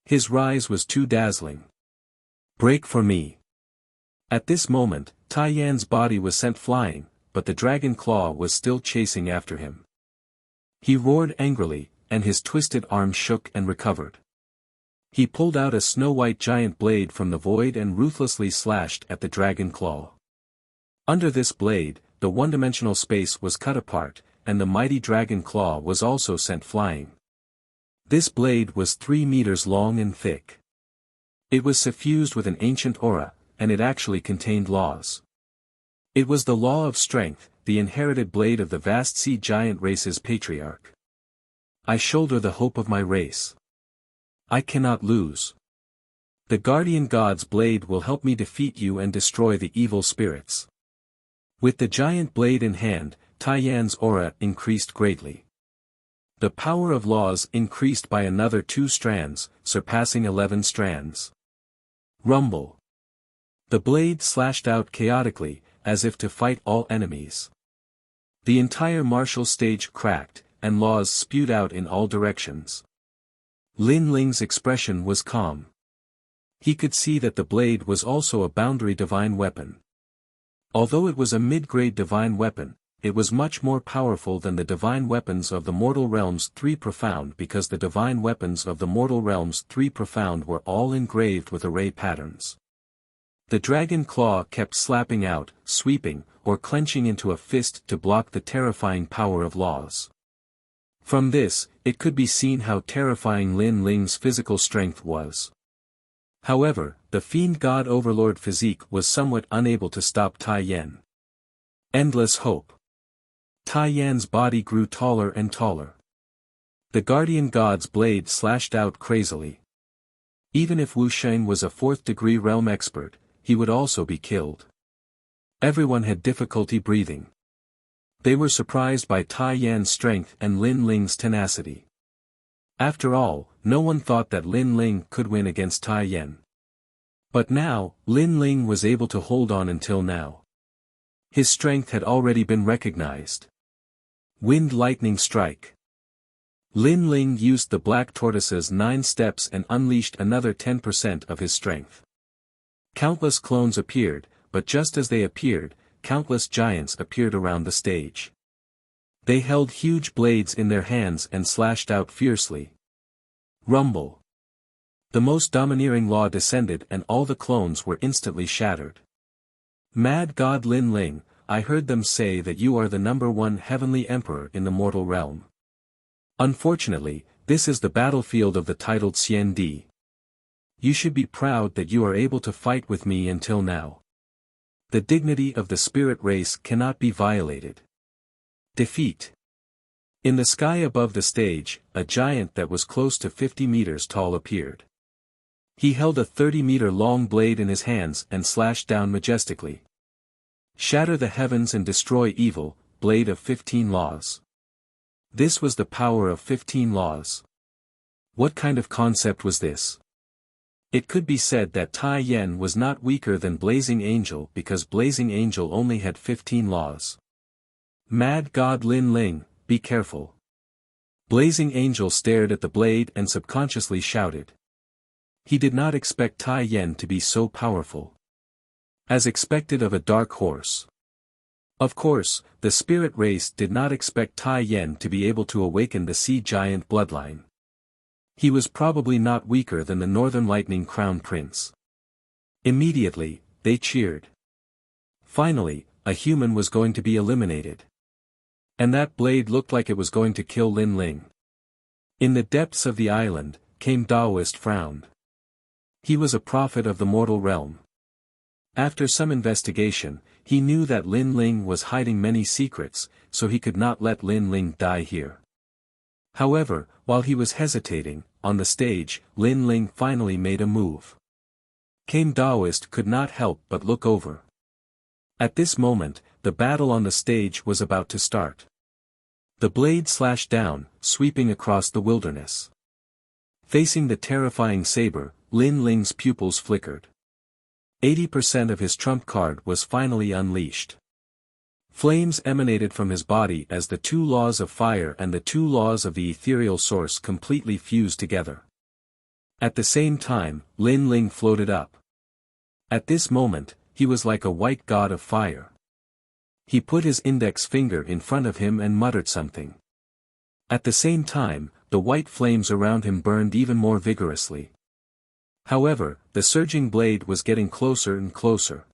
His rise was too dazzling. Break for me. At this moment, Tai Yan's body was sent flying, but the dragon claw was still chasing after him. He roared angrily, and his twisted arm shook and recovered. He pulled out a snow-white giant blade from the void and ruthlessly slashed at the dragon claw. Under this blade, the one-dimensional space was cut apart, and the mighty dragon claw was also sent flying. This blade was 3 meters long and thick. It was suffused with an ancient aura, and it actually contained laws. It was the law of strength, the inherited blade of the vast sea giant race's patriarch. I shoulder the hope of my race. I cannot lose. The guardian god's blade will help me defeat you and destroy the evil spirits. With the giant blade in hand, Tai Yan's aura increased greatly. The power of laws increased by another 2 strands, surpassing 11 strands. Rumble. The blade slashed out chaotically, as if to fight all enemies. The entire martial stage cracked, and laws spewed out in all directions. Lin Ling's expression was calm. He could see that the blade was also a boundary divine weapon. Although it was a mid-grade divine weapon, it was much more powerful than the divine weapons of the mortal realms 3 profound because the divine weapons of the mortal realms 3 profound were all engraved with array patterns. The dragon claw kept slapping out, sweeping, or clenching into a fist to block the terrifying power of laws. From this, it could be seen how terrifying Lin Ling's physical strength was. However, the fiend god overlord physique was somewhat unable to stop Tai Yan. Endless hope. Tai Yan's body grew taller and taller. The guardian god's blade slashed out crazily. Even if Wuxia was a 4th-degree realm expert, he would also be killed. Everyone had difficulty breathing. They were surprised by Tai Yan's strength and Lin Ling's tenacity. After all, no one thought that Lin Ling could win against Tai Yan. But now, Lin Ling was able to hold on until now. His strength had already been recognized. Wind lightning strike. Lin Ling used the black tortoise's 9 steps and unleashed another 10% of his strength. Countless clones appeared, but just as they appeared, countless giants appeared around the stage. They held huge blades in their hands and slashed out fiercely. Rumble. The most domineering law descended and all the clones were instantly shattered. Mad God Lin Ling, I heard them say that you are the #1 heavenly emperor in the mortal realm. Unfortunately, this is the battlefield of the titled Xian Di. You should be proud that you are able to fight with me until now. The dignity of the spirit race cannot be violated. Defeat. In the sky above the stage, a giant that was close to 50 meters tall appeared. He held a 30-meter-long blade in his hands and slashed down majestically. Shatter the heavens and destroy evil, blade of 15 laws. This was the power of 15 laws. What kind of concept was this? It could be said that Tai Yen was not weaker than Blazing Angel because Blazing Angel only had 15 laws. Mad God Lin Ling, be careful. Blazing Angel stared at the blade and subconsciously shouted. He did not expect Tai Yen to be so powerful. As expected of a dark horse. Of course, the spirit race did not expect Tai Yen to be able to awaken the sea giant bloodline. He was probably not weaker than the Northern Lightning Crown Prince. Immediately, they cheered. Finally, a human was going to be eliminated. And that blade looked like it was going to kill Lin Ling. In the depths of the island, came Daoist frowned. He was a prophet of the mortal realm. After some investigation, he knew that Lin Ling was hiding many secrets, so he could not let Lin Ling die here. However, while he was hesitating, on the stage, Lin Ling finally made a move. Kame Daoist could not help but look over. At this moment, the battle on the stage was about to start. The blade slashed down, sweeping across the wilderness. Facing the terrifying saber, Lin Ling's pupils flickered. 80% of his trump card was finally unleashed. Flames emanated from his body as the 2 laws of fire and the 2 laws of the ethereal source completely fused together. At the same time, Lin Ling floated up. At this moment, he was like a white god of fire. He put his index finger in front of him and muttered something. At the same time, the white flames around him burned even more vigorously. However, the surging blade was getting closer and closer.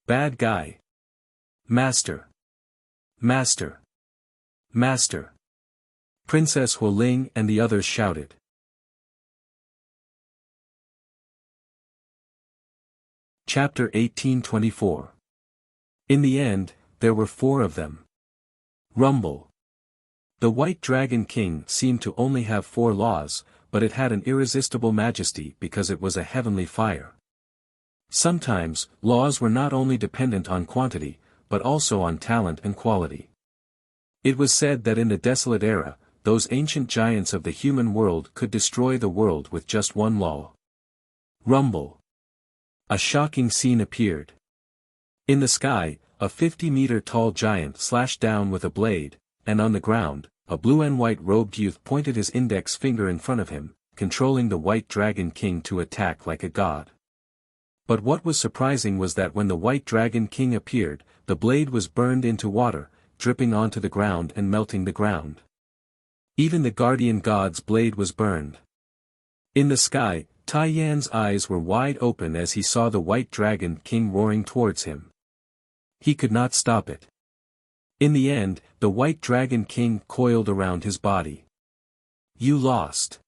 Bad guy. Master. Master. Master. Princess Huoling and the others shouted. Chapter 1824. In the end, there were 4 of them. Rumble. The White Dragon King seemed to only have 4 laws, but it had an irresistible majesty because it was a heavenly fire. Sometimes, laws were not only dependent on quantity, but also on talent and quality. It was said that in the desolate era, those ancient giants of the human world could destroy the world with just 1 law. Rumble. A shocking scene appeared. In the sky, a 50-meter-tall giant slashed down with a blade, and on the ground, a blue and white-robed youth pointed his index finger in front of him, controlling the White Dragon King to attack like a god. But what was surprising was that when the White Dragon King appeared, the blade was burned into water, dripping onto the ground and melting the ground. Even the guardian god's blade was burned. In the sky, Tai Yan's eyes were wide open as he saw the White Dragon King roaring towards him. He could not stop it. In the end, the White Dragon King coiled around his body. You lost.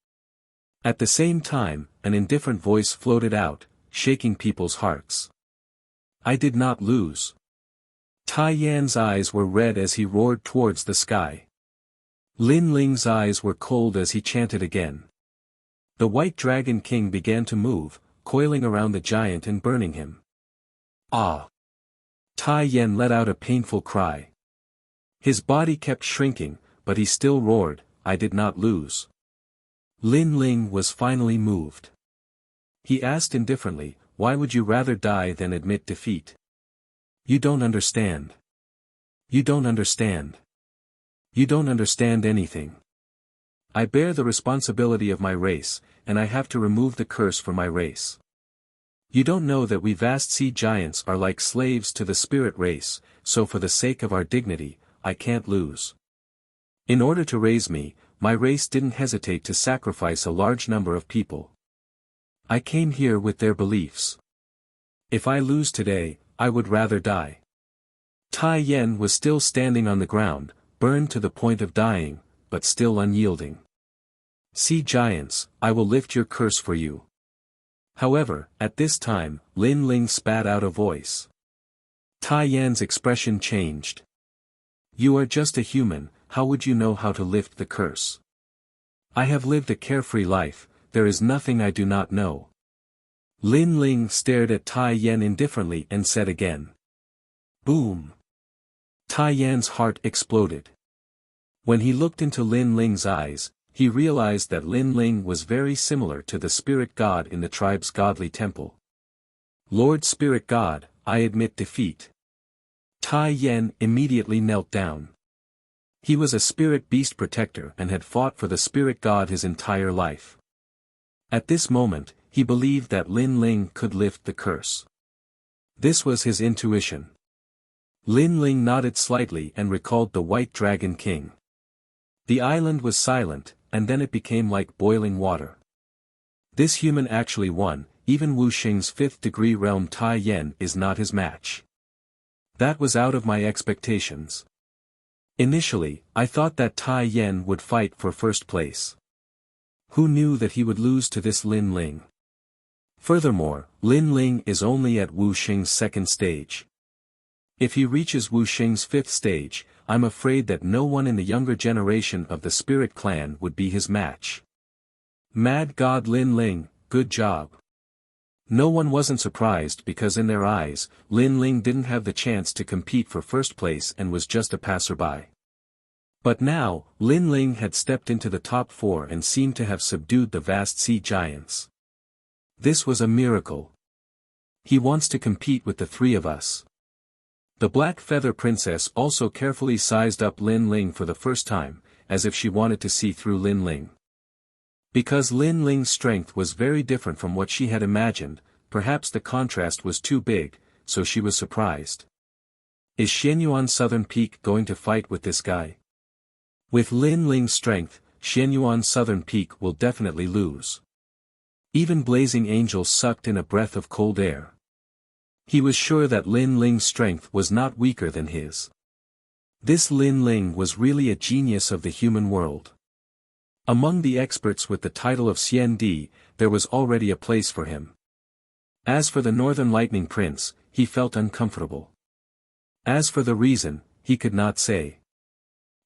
At the same time, an indifferent voice floated out, shaking people's hearts. I did not lose. Tai Yan's eyes were red as he roared towards the sky. Lin Ling's eyes were cold as he chanted again. The White Dragon King began to move, coiling around the giant and burning him. Ah! Tai Yan let out a painful cry. His body kept shrinking, but he still roared, I did not lose. Lin Ling was finally moved. He asked indifferently, why would you rather die than admit defeat? You don't understand. You don't understand. You don't understand anything. I bear the responsibility of my race, and I have to remove the curse from my race. You don't know that we vast sea giants are like slaves to the spirit race, so for the sake of our dignity, I can't lose. In order to raise me, my race didn't hesitate to sacrifice a large number of people. I came here with their beliefs. If I lose today, I would rather die. Tai Yen was still standing on the ground, burned to the point of dying, but still unyielding. Sea giants, I will lift your curse for you. However, at this time, Lin Ling spat out a voice. Tai Yan's expression changed. You are just a human, how would you know how to lift the curse? I have lived a carefree life, there is nothing I do not know. Lin Ling stared at Tai Yan indifferently and said again. Boom! Tai Yan's heart exploded. When he looked into Lin Ling's eyes, he realized that Lin Ling was very similar to the spirit god in the tribe's godly temple. Lord Spirit God, I admit defeat. Tai Yan immediately knelt down. He was a spirit beast protector and had fought for the spirit god his entire life. At this moment, he believed that Lin Ling could lift the curse. This was his intuition. Lin Ling nodded slightly and recalled the White Dragon King. The island was silent, and then it became like boiling water. This human actually won, even Wuxing's 5th degree realm Tai Yan is not his match. That was out of my expectations. Initially, I thought that Tai Yan would fight for first place. Who knew that he would lose to this Lin Ling? Furthermore, Lin Ling is only at Wuxing's 2nd stage. If he reaches Wuxing's 5th stage, I'm afraid that no one in the younger generation of the Spirit Clan would be his match. Mad God Lin Ling, good job. No one wasn't surprised because in their eyes, Lin Ling didn't have the chance to compete for first place and was just a passerby. But now, Lin Ling had stepped into the top 4 and seemed to have subdued the vast sea giants. This was a miracle. He wants to compete with the 3 of us. The Black Feather Princess also carefully sized up Lin Ling for the first time, as if she wanted to see through Lin Ling. Because Lin Ling's strength was very different from what she had imagined, perhaps the contrast was too big, so she was surprised. Is Xianyuan Southern Peak going to fight with this guy? With Lin Ling's strength, Xianyuan Southern Peak will definitely lose. Even Blazing Angel sucked in a breath of cold air. He was sure that Lin Ling's strength was not weaker than his. This Lin Ling was really a genius of the human world. Among the experts with the title of Xian Di, there was already a place for him. As for the Northern Lightning Prince, he felt uncomfortable. As for the reason, he could not say.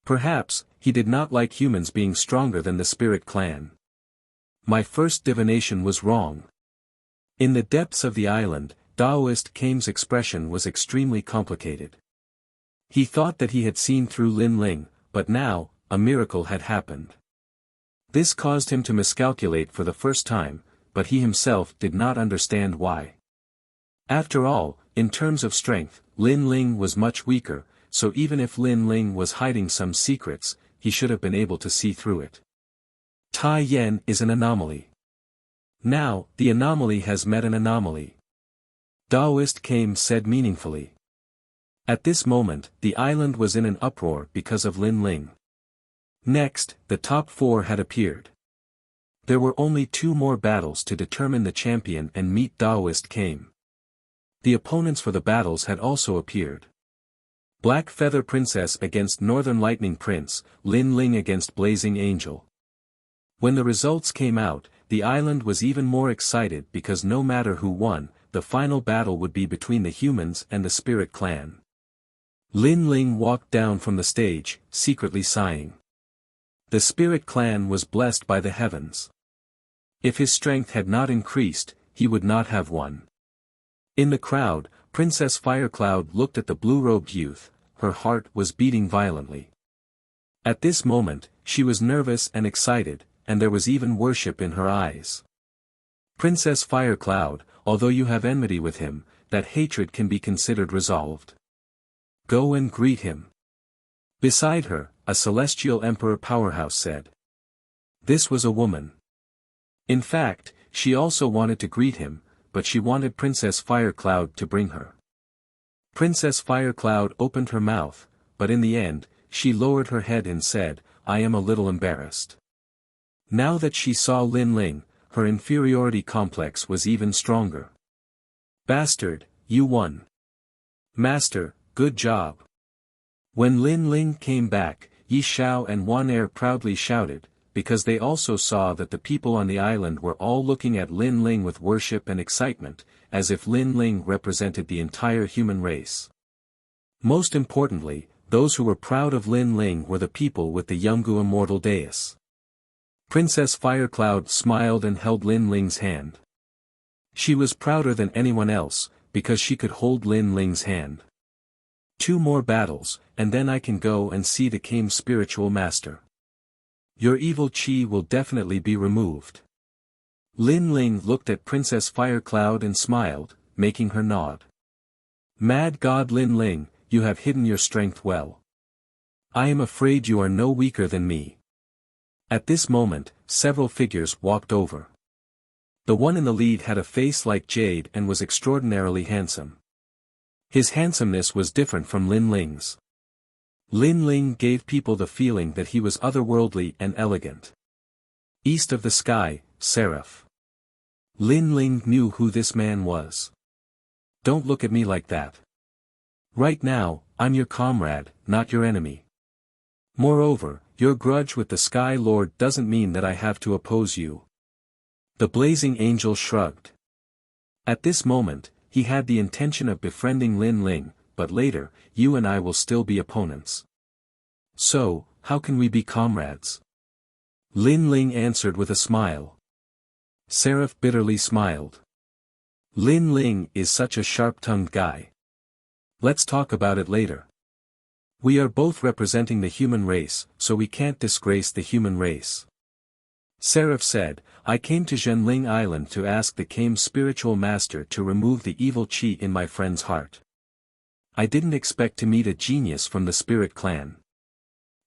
Perhaps, he did not like humans being stronger than the Spirit Clan. My first divination was wrong. In the depths of the island, Daoist Kame's expression was extremely complicated. He thought that he had seen through Lin Ling, but now, a miracle had happened. This caused him to miscalculate for the first time, but he himself did not understand why. After all, in terms of strength, Lin Ling was much weaker, so even if Lin Ling was hiding some secrets, he should have been able to see through it. Tai Yan is an anomaly. Now, the anomaly has met an anomaly. Daoist Kame said meaningfully. At this moment, the island was in an uproar because of Lin Ling. Next, the top 4 had appeared. There were only 2 more battles to determine the champion and meet Daoist Kame. The opponents for the battles had also appeared. Black Feather Princess against Northern Lightning Prince, Lin Ling against Blazing Angel. When the results came out, the island was even more excited because no matter who won, the final battle would be between the humans and the Spirit Clan. Lin Ling walked down from the stage, secretly sighing. The Spirit Clan was blessed by the heavens. If his strength had not increased, he would not have won. In the crowd, Princess Firecloud looked at the blue-robed youth, her heart was beating violently. At this moment, she was nervous and excited, and there was even worship in her eyes. Princess Firecloud, although you have enmity with him, that hatred can be considered resolved. Go and greet him. Beside her, a celestial emperor powerhouse said. This was a woman. In fact, she also wanted to greet him, but she wanted Princess Firecloud to bring her. Princess Firecloud opened her mouth, but in the end, she lowered her head and said, "I am a little embarrassed." Now that she saw Lin Ling, her inferiority complex was even stronger. "Bastard, you won. Master, good job." When Lin Ling came back, Yi Xiao and Wan Er proudly shouted, because they also saw that the people on the island were all looking at Lin Ling with worship and excitement, as if Lin Ling represented the entire human race. Most importantly, those who were proud of Lin Ling were the people with the Yungu immortal dais. Princess Firecloud smiled and held Lin Ling's hand. She was prouder than anyone else, because she could hold Lin Ling's hand. 2 more battles, and then I can go and see the Kame's spiritual master. Your evil chi will definitely be removed. Lin Ling looked at Princess Firecloud and smiled, making her nod. Mad God Lin Ling, you have hidden your strength well. I am afraid you are no weaker than me. At this moment, several figures walked over. The one in the lead had a face like jade and was extraordinarily handsome. His handsomeness was different from Lin Ling's. Lin Ling gave people the feeling that he was otherworldly and elegant. East of the sky, Seraph. Lin Ling knew who this man was. Don't look at me like that. Right now, I'm your comrade, not your enemy. Moreover, your grudge with the Sky Lord doesn't mean that I have to oppose you. The blazing angel shrugged. At this moment, he had the intention of befriending Lin Ling, but later, you and I will still be opponents. So, how can we be comrades? Lin Ling answered with a smile. Seraph bitterly smiled. Lin Ling is such a sharp-tongued guy. Let's talk about it later. We are both representing the human race, so we can't disgrace the human race. Seraph said, I came to Zhenling Island to ask the Kame's spiritual master to remove the evil chi in my friend's heart. I didn't expect to meet a genius from the Spirit Clan.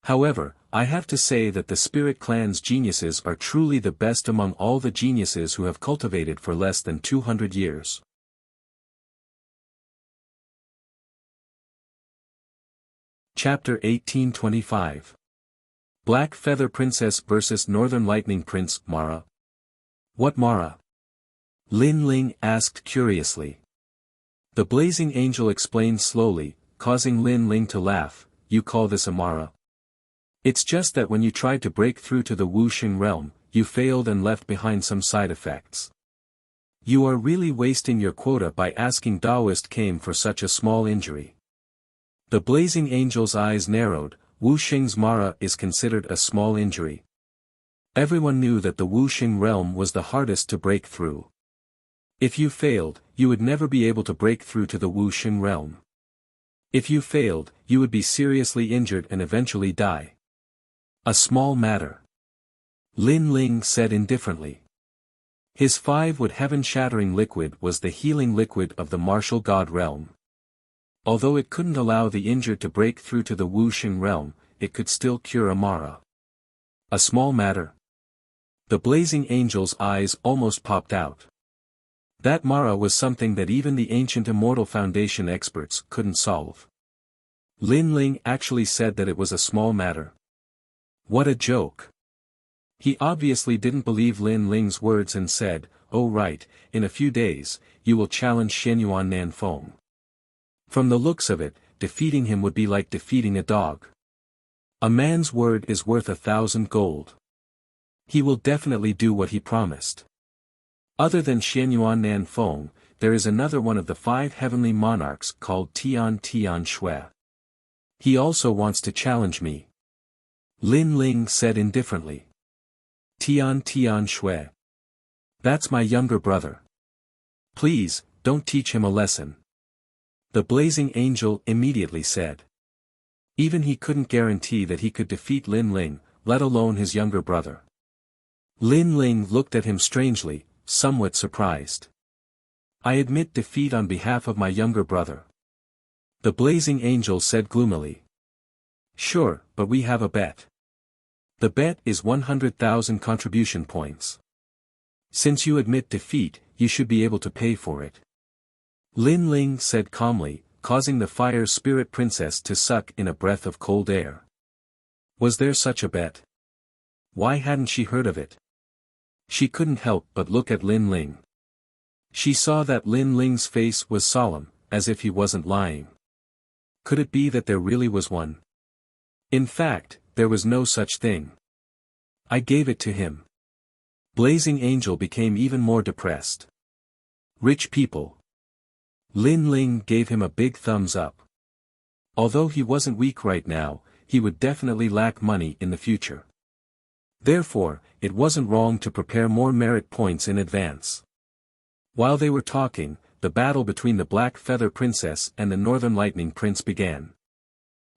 However, I have to say that the Spirit Clan's geniuses are truly the best among all the geniuses who have cultivated for less than 200 years. Chapter 1825. Black Feather Princess vs. Northern Lightning Prince, Mara. What Mara? Lin Ling asked curiously. The blazing angel explained slowly, causing Lin Ling to laugh, you call this a Mara? It's just that when you tried to break through to the Wuxia realm, you failed and left behind some side effects. You are really wasting your quota by asking Taoist Kame for such a small injury. The blazing angel's eyes narrowed. Wuxia's Mara is considered a small injury. Everyone knew that the Wuxia realm was the hardest to break through. If you failed, you would never be able to break through to the Wuxia realm. If you failed, you would be seriously injured and eventually die. A small matter. Lin Ling said indifferently. His 5-wood heaven-shattering liquid was the healing liquid of the martial god realm. Although it couldn't allow the injured to break through to the Wuxia realm, it could still cure a Mara. A small matter. The blazing angel's eyes almost popped out. That Mara was something that even the ancient Immortal Foundation experts couldn't solve. Lin Ling actually said that it was a small matter. What a joke. He obviously didn't believe Lin Ling's words and said, oh right, in a few days, you will challenge Xianyuan Nanfeng. From the looks of it, defeating him would be like defeating a dog. A man's word is worth 1,000 gold. He will definitely do what he promised. Other than Xianyuan Nanfeng, there is another one of the 5 heavenly monarchs called Tian Shui. He also wants to challenge me. Lin Ling said indifferently. Tian Shui. That's my younger brother. Please, don't teach him a lesson. The blazing angel immediately said. Even he couldn't guarantee that he could defeat Lin Ling, let alone his younger brother. Lin Ling looked at him strangely, somewhat surprised. I admit defeat on behalf of my younger brother. The blazing angel said gloomily. Sure, but we have a bet. The bet is 100,000 contribution points. Since you admit defeat, you should be able to pay for it. Lin Ling said calmly, causing the fire spirit princess to suck in a breath of cold air. Was there such a bet? Why hadn't she heard of it? She couldn't help but look at Lin Ling. She saw that Lin Ling's face was solemn, as if he wasn't lying. Could it be that there really was one? In fact, there was no such thing. I gave it to him. Blazing Angel became even more depressed. Rich people. Lin Ling gave him a big thumbs up. Although he wasn't weak right now, he would definitely lack money in the future. Therefore, it wasn't wrong to prepare more merit points in advance. While they were talking, the battle between the Black Feather Princess and the Northern Lightning Prince began.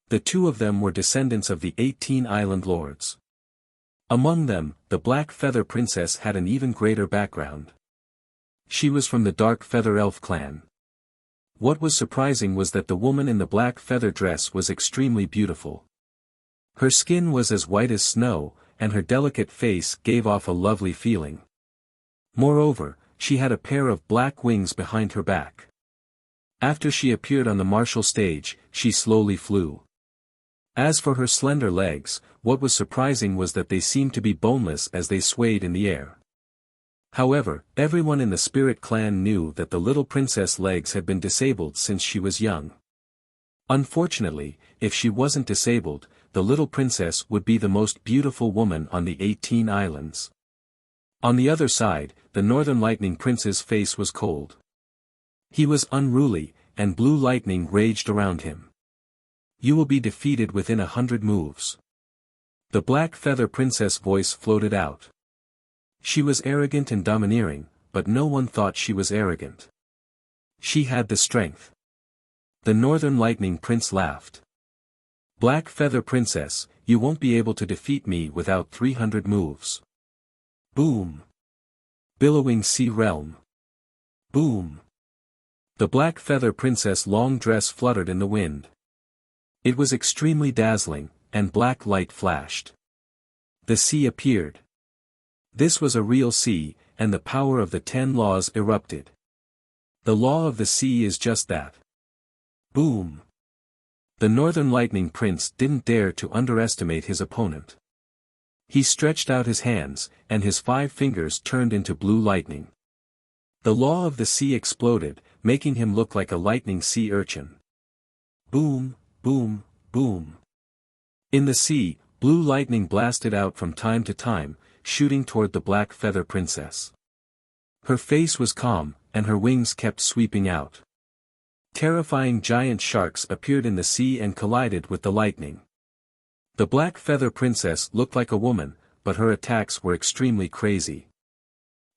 The two of them were descendants of the 18 Island Lords. Among them, the Black Feather Princess had an even greater background. She was from the Dark Feather Elf clan. What was surprising was that the woman in the black feather dress was extremely beautiful. Her skin was as white as snow, and her delicate face gave off a lovely feeling. Moreover, she had a pair of black wings behind her back. After she appeared on the martial stage, she slowly flew. As for her slender legs, what was surprising was that they seemed to be boneless as they swayed in the air. However, everyone in the Spirit Clan knew that the little princess' legs had been disabled since she was young. Unfortunately, if she wasn't disabled, the little princess would be the most beautiful woman on the 18 islands. On the other side, the Northern Lightning Prince's face was cold. He was unruly, and blue lightning raged around him. You will be defeated within 100 moves. The Black Feather Princess voice floated out. She was arrogant and domineering, but no one thought she was arrogant. She had the strength. The Northern Lightning Prince laughed. Black Feather Princess, you won't be able to defeat me without 300 moves. Boom. Billowing Sea Realm. Boom. The Black Feather Princess' long dress fluttered in the wind. It was extremely dazzling, and black light flashed. The sea appeared. This was a real sea, and the power of the 10 laws erupted. The law of the sea is just that. Boom. The Northern Lightning Prince didn't dare to underestimate his opponent. He stretched out his hands, and his 5 fingers turned into blue lightning. The law of the sea exploded, making him look like a lightning sea urchin. Boom, boom, boom. In the sea, blue lightning blasted out from time to time, shooting toward the Black Feather Princess. Her face was calm, and her wings kept sweeping out. Terrifying giant sharks appeared in the sea and collided with the lightning. The Black Feather Princess looked like a woman, but her attacks were extremely crazy.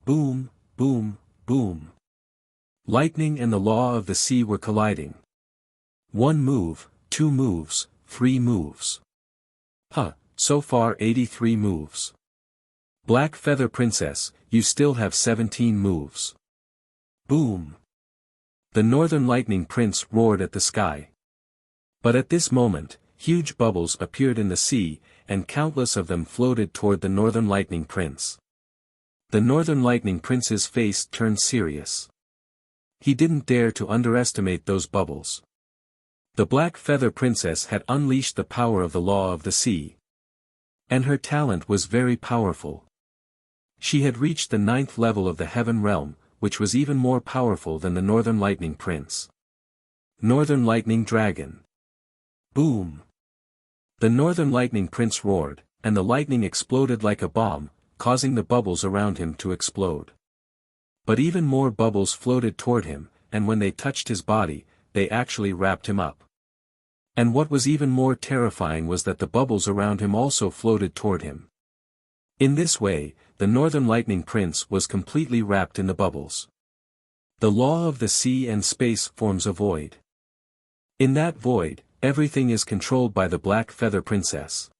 Boom, boom, boom. Lightning and the law of the sea were colliding. 1 move, 2 moves, 3 moves. So far 83 moves. Black Feather Princess, you still have 17 moves. Boom. The Northern Lightning Prince roared at the sky. But at this moment, huge bubbles appeared in the sea, and countless of them floated toward the Northern Lightning Prince. The Northern Lightning Prince's face turned serious. He didn't dare to underestimate those bubbles. The Black Feather Princess had unleashed the power of the law of the sea. And her talent was very powerful. She had reached the 9th level of the Heaven Realm, which was even more powerful than the Northern Lightning Prince. Northern Lightning Dragon. Boom. The Northern Lightning Prince roared, and the lightning exploded like a bomb, causing the bubbles around him to explode. But even more bubbles floated toward him, and when they touched his body, they actually wrapped him up. And what was even more terrifying was that the bubbles around him also floated toward him. In this way, the Northern Lightning Prince was completely wrapped in the bubbles. The law of the sea and space forms a void. In that void, everything is controlled by the Black Feather Princess.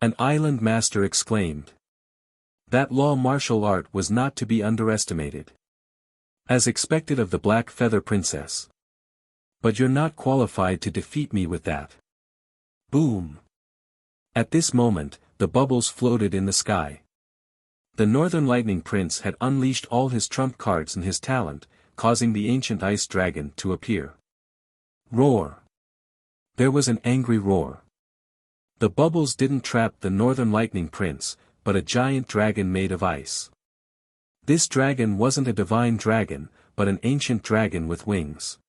An island master exclaimed. That law martial art was not to be underestimated. As expected of the Black Feather Princess. But you're not qualified to defeat me with that. Boom. At this moment, the bubbles floated in the sky. The Northern Lightning Prince had unleashed all his trump cards and his talent, causing the ancient ice dragon to appear. Roar! There was an angry roar. The bubbles didn't trap the Northern Lightning Prince, but a giant dragon made of ice. This dragon wasn't a divine dragon, but an ancient dragon with wings.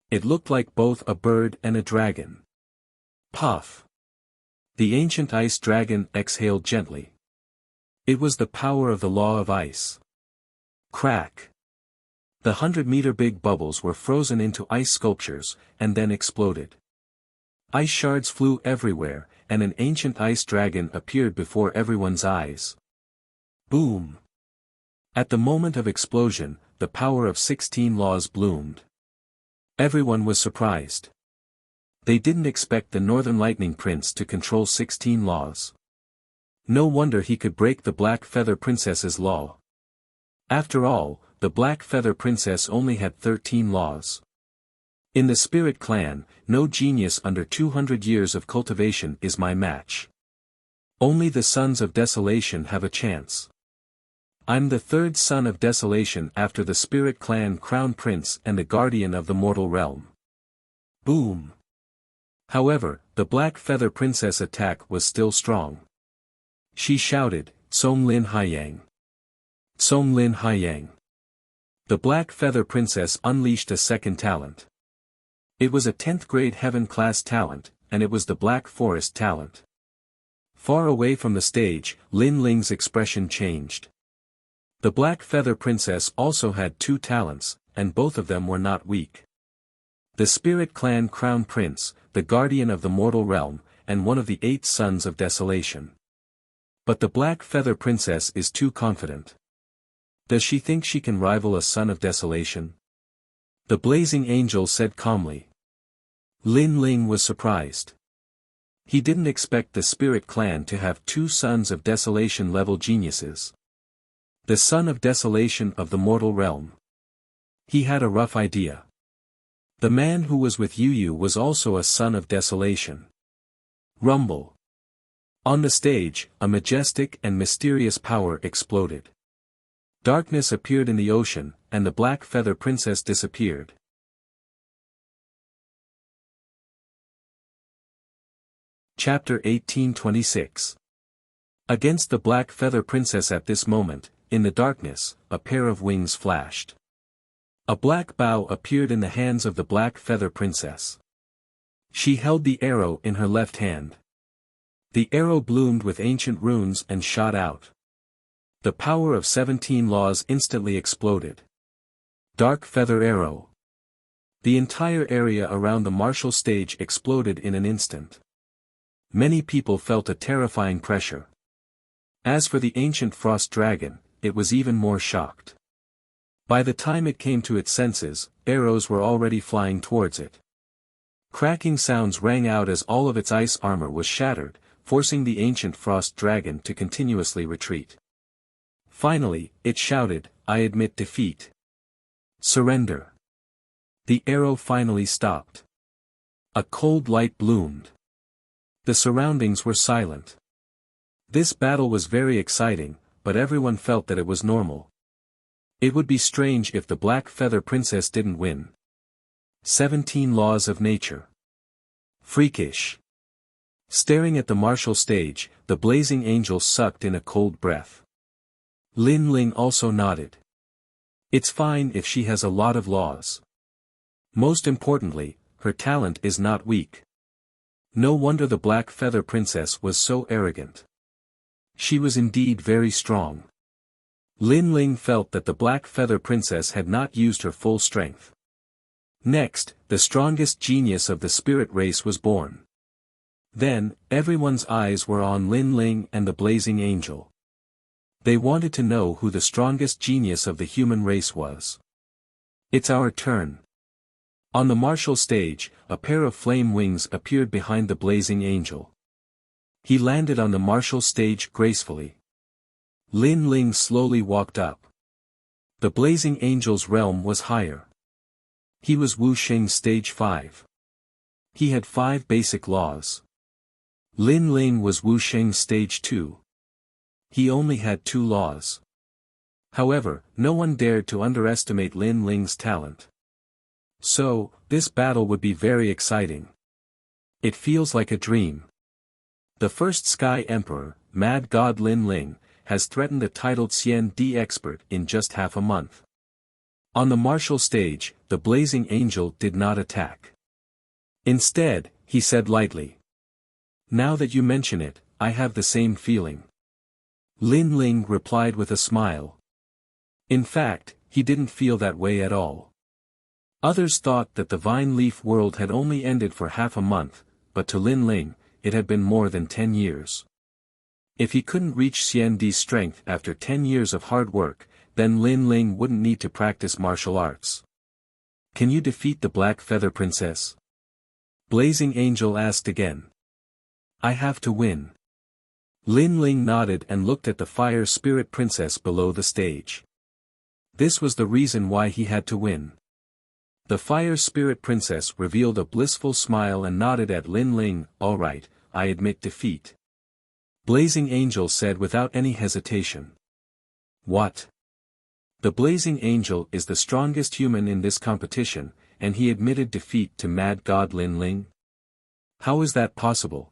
It looked like both a bird and a dragon. Puff! The ancient ice dragon exhaled gently. It was the power of the law of ice. Crack! The 100-meter big bubbles were frozen into ice sculptures, and then exploded. Ice shards flew everywhere, and an ancient ice dragon appeared before everyone's eyes. Boom! At the moment of explosion, the power of 16 laws bloomed. Everyone was surprised. They didn't expect the Northern Lightning Prince to control 16 laws. No wonder he could break the Black Feather Princess's law. After all, the Black Feather Princess only had 13 laws. In the Spirit Clan, no genius under 200 years of cultivation is my match. Only the Sons of Desolation have a chance. I'm the third Son of Desolation after the Spirit Clan Crown Prince and the Guardian of the Mortal Realm. Boom! However, the Black Feather Princess' attack was still strong. She shouted, "Song Lin Haiyang! Song Lin Haiyang!" The Black Feather Princess unleashed a second talent. It was a 10th grade heaven-class talent, and it was the Black Forest talent. Far away from the stage, Lin Ling's expression changed. The Black Feather Princess also had 2 talents, and both of them were not weak. The Spirit Clan Crown Prince, the Guardian of the Mortal Realm, and one of the 8 Sons of Desolation. But the Black Feather Princess is too confident. Does she think she can rival a Son of Desolation? The Blazing Angel said calmly. Lin Ling was surprised. He didn't expect the Spirit Clan to have 2 Sons of Desolation level geniuses. The Son of Desolation of the Mortal Realm. He had a rough idea. The man who was with Yu Yu was also a Son of Desolation. Rumble. On the stage, a majestic and mysterious power exploded. Darkness appeared in the ocean, and the Black Feather Princess disappeared. Chapter 1826. Against the Black Feather Princess at this moment, in the darkness, a pair of wings flashed. A black bow appeared in the hands of the Black Feather Princess. She held the arrow in her left hand. The arrow bloomed with ancient runes and shot out. The power of 17 laws instantly exploded. Dark Feather Arrow. The entire area around the martial stage exploded in an instant. Many people felt a terrifying pressure. As for the ancient frost dragon, it was even more shocked. By the time it came to its senses, arrows were already flying towards it. Cracking sounds rang out as all of its ice armor was shattered, forcing the ancient frost dragon to continuously retreat. Finally, it shouted, "I admit defeat. Surrender." The arrow finally stopped. A cold light bloomed. The surroundings were silent. This battle was very exciting, but everyone felt that it was normal. It would be strange if the Black Feather Princess didn't win. 17 Laws of Nature. Freakish. Staring at the martial stage, the Blazing Angel sucked in a cold breath. Lin Ling also nodded. It's fine if she has a lot of laws. Most importantly, her talent is not weak. No wonder the Black Feather Princess was so arrogant. She was indeed very strong. Lin Ling felt that the Black Feather Princess had not used her full strength. Next, the strongest genius of the spirit race was born. Then, everyone's eyes were on Lin Ling and the Blazing Angel. They wanted to know who the strongest genius of the human race was. It's our turn. On the martial stage, a pair of flame wings appeared behind the Blazing Angel. He landed on the martial stage gracefully. Lin Ling slowly walked up. The Blazing Angel's realm was higher. He was Wuxia Stage 5. He had 5 basic laws. Lin Ling was Wuxia Stage 2. he only had 2 laws. However, no one dared to underestimate Lin Ling's talent. So, this battle would be very exciting. It feels like a dream. The first Sky Emperor, Mad God Lin Ling, has threatened the titled Xian-D expert in just half a month. On the martial stage, the Blazing Angel did not attack. Instead, he said lightly, "Now that you mention it, I have the same feeling." Lin Ling replied with a smile. In fact, he didn't feel that way at all. Others thought that the Vine Leaf world had only ended for half a month, but to Lin Ling, it had been more than 10 years. If he couldn't reach Xian-Di's strength after 10 years of hard work, then Lin Ling wouldn't need to practice martial arts. "Can you defeat the Black Feather Princess?" Blazing Angel asked again. "I have to win." Lin Ling nodded and looked at the Fire Spirit Princess below the stage. This was the reason why he had to win. The Fire Spirit Princess revealed a blissful smile and nodded at Lin Ling. "All right, I admit defeat." Blazing Angel said without any hesitation. "What?" The Blazing Angel is the strongest human in this competition, and he admitted defeat to Mad God Lin Ling? How is that possible?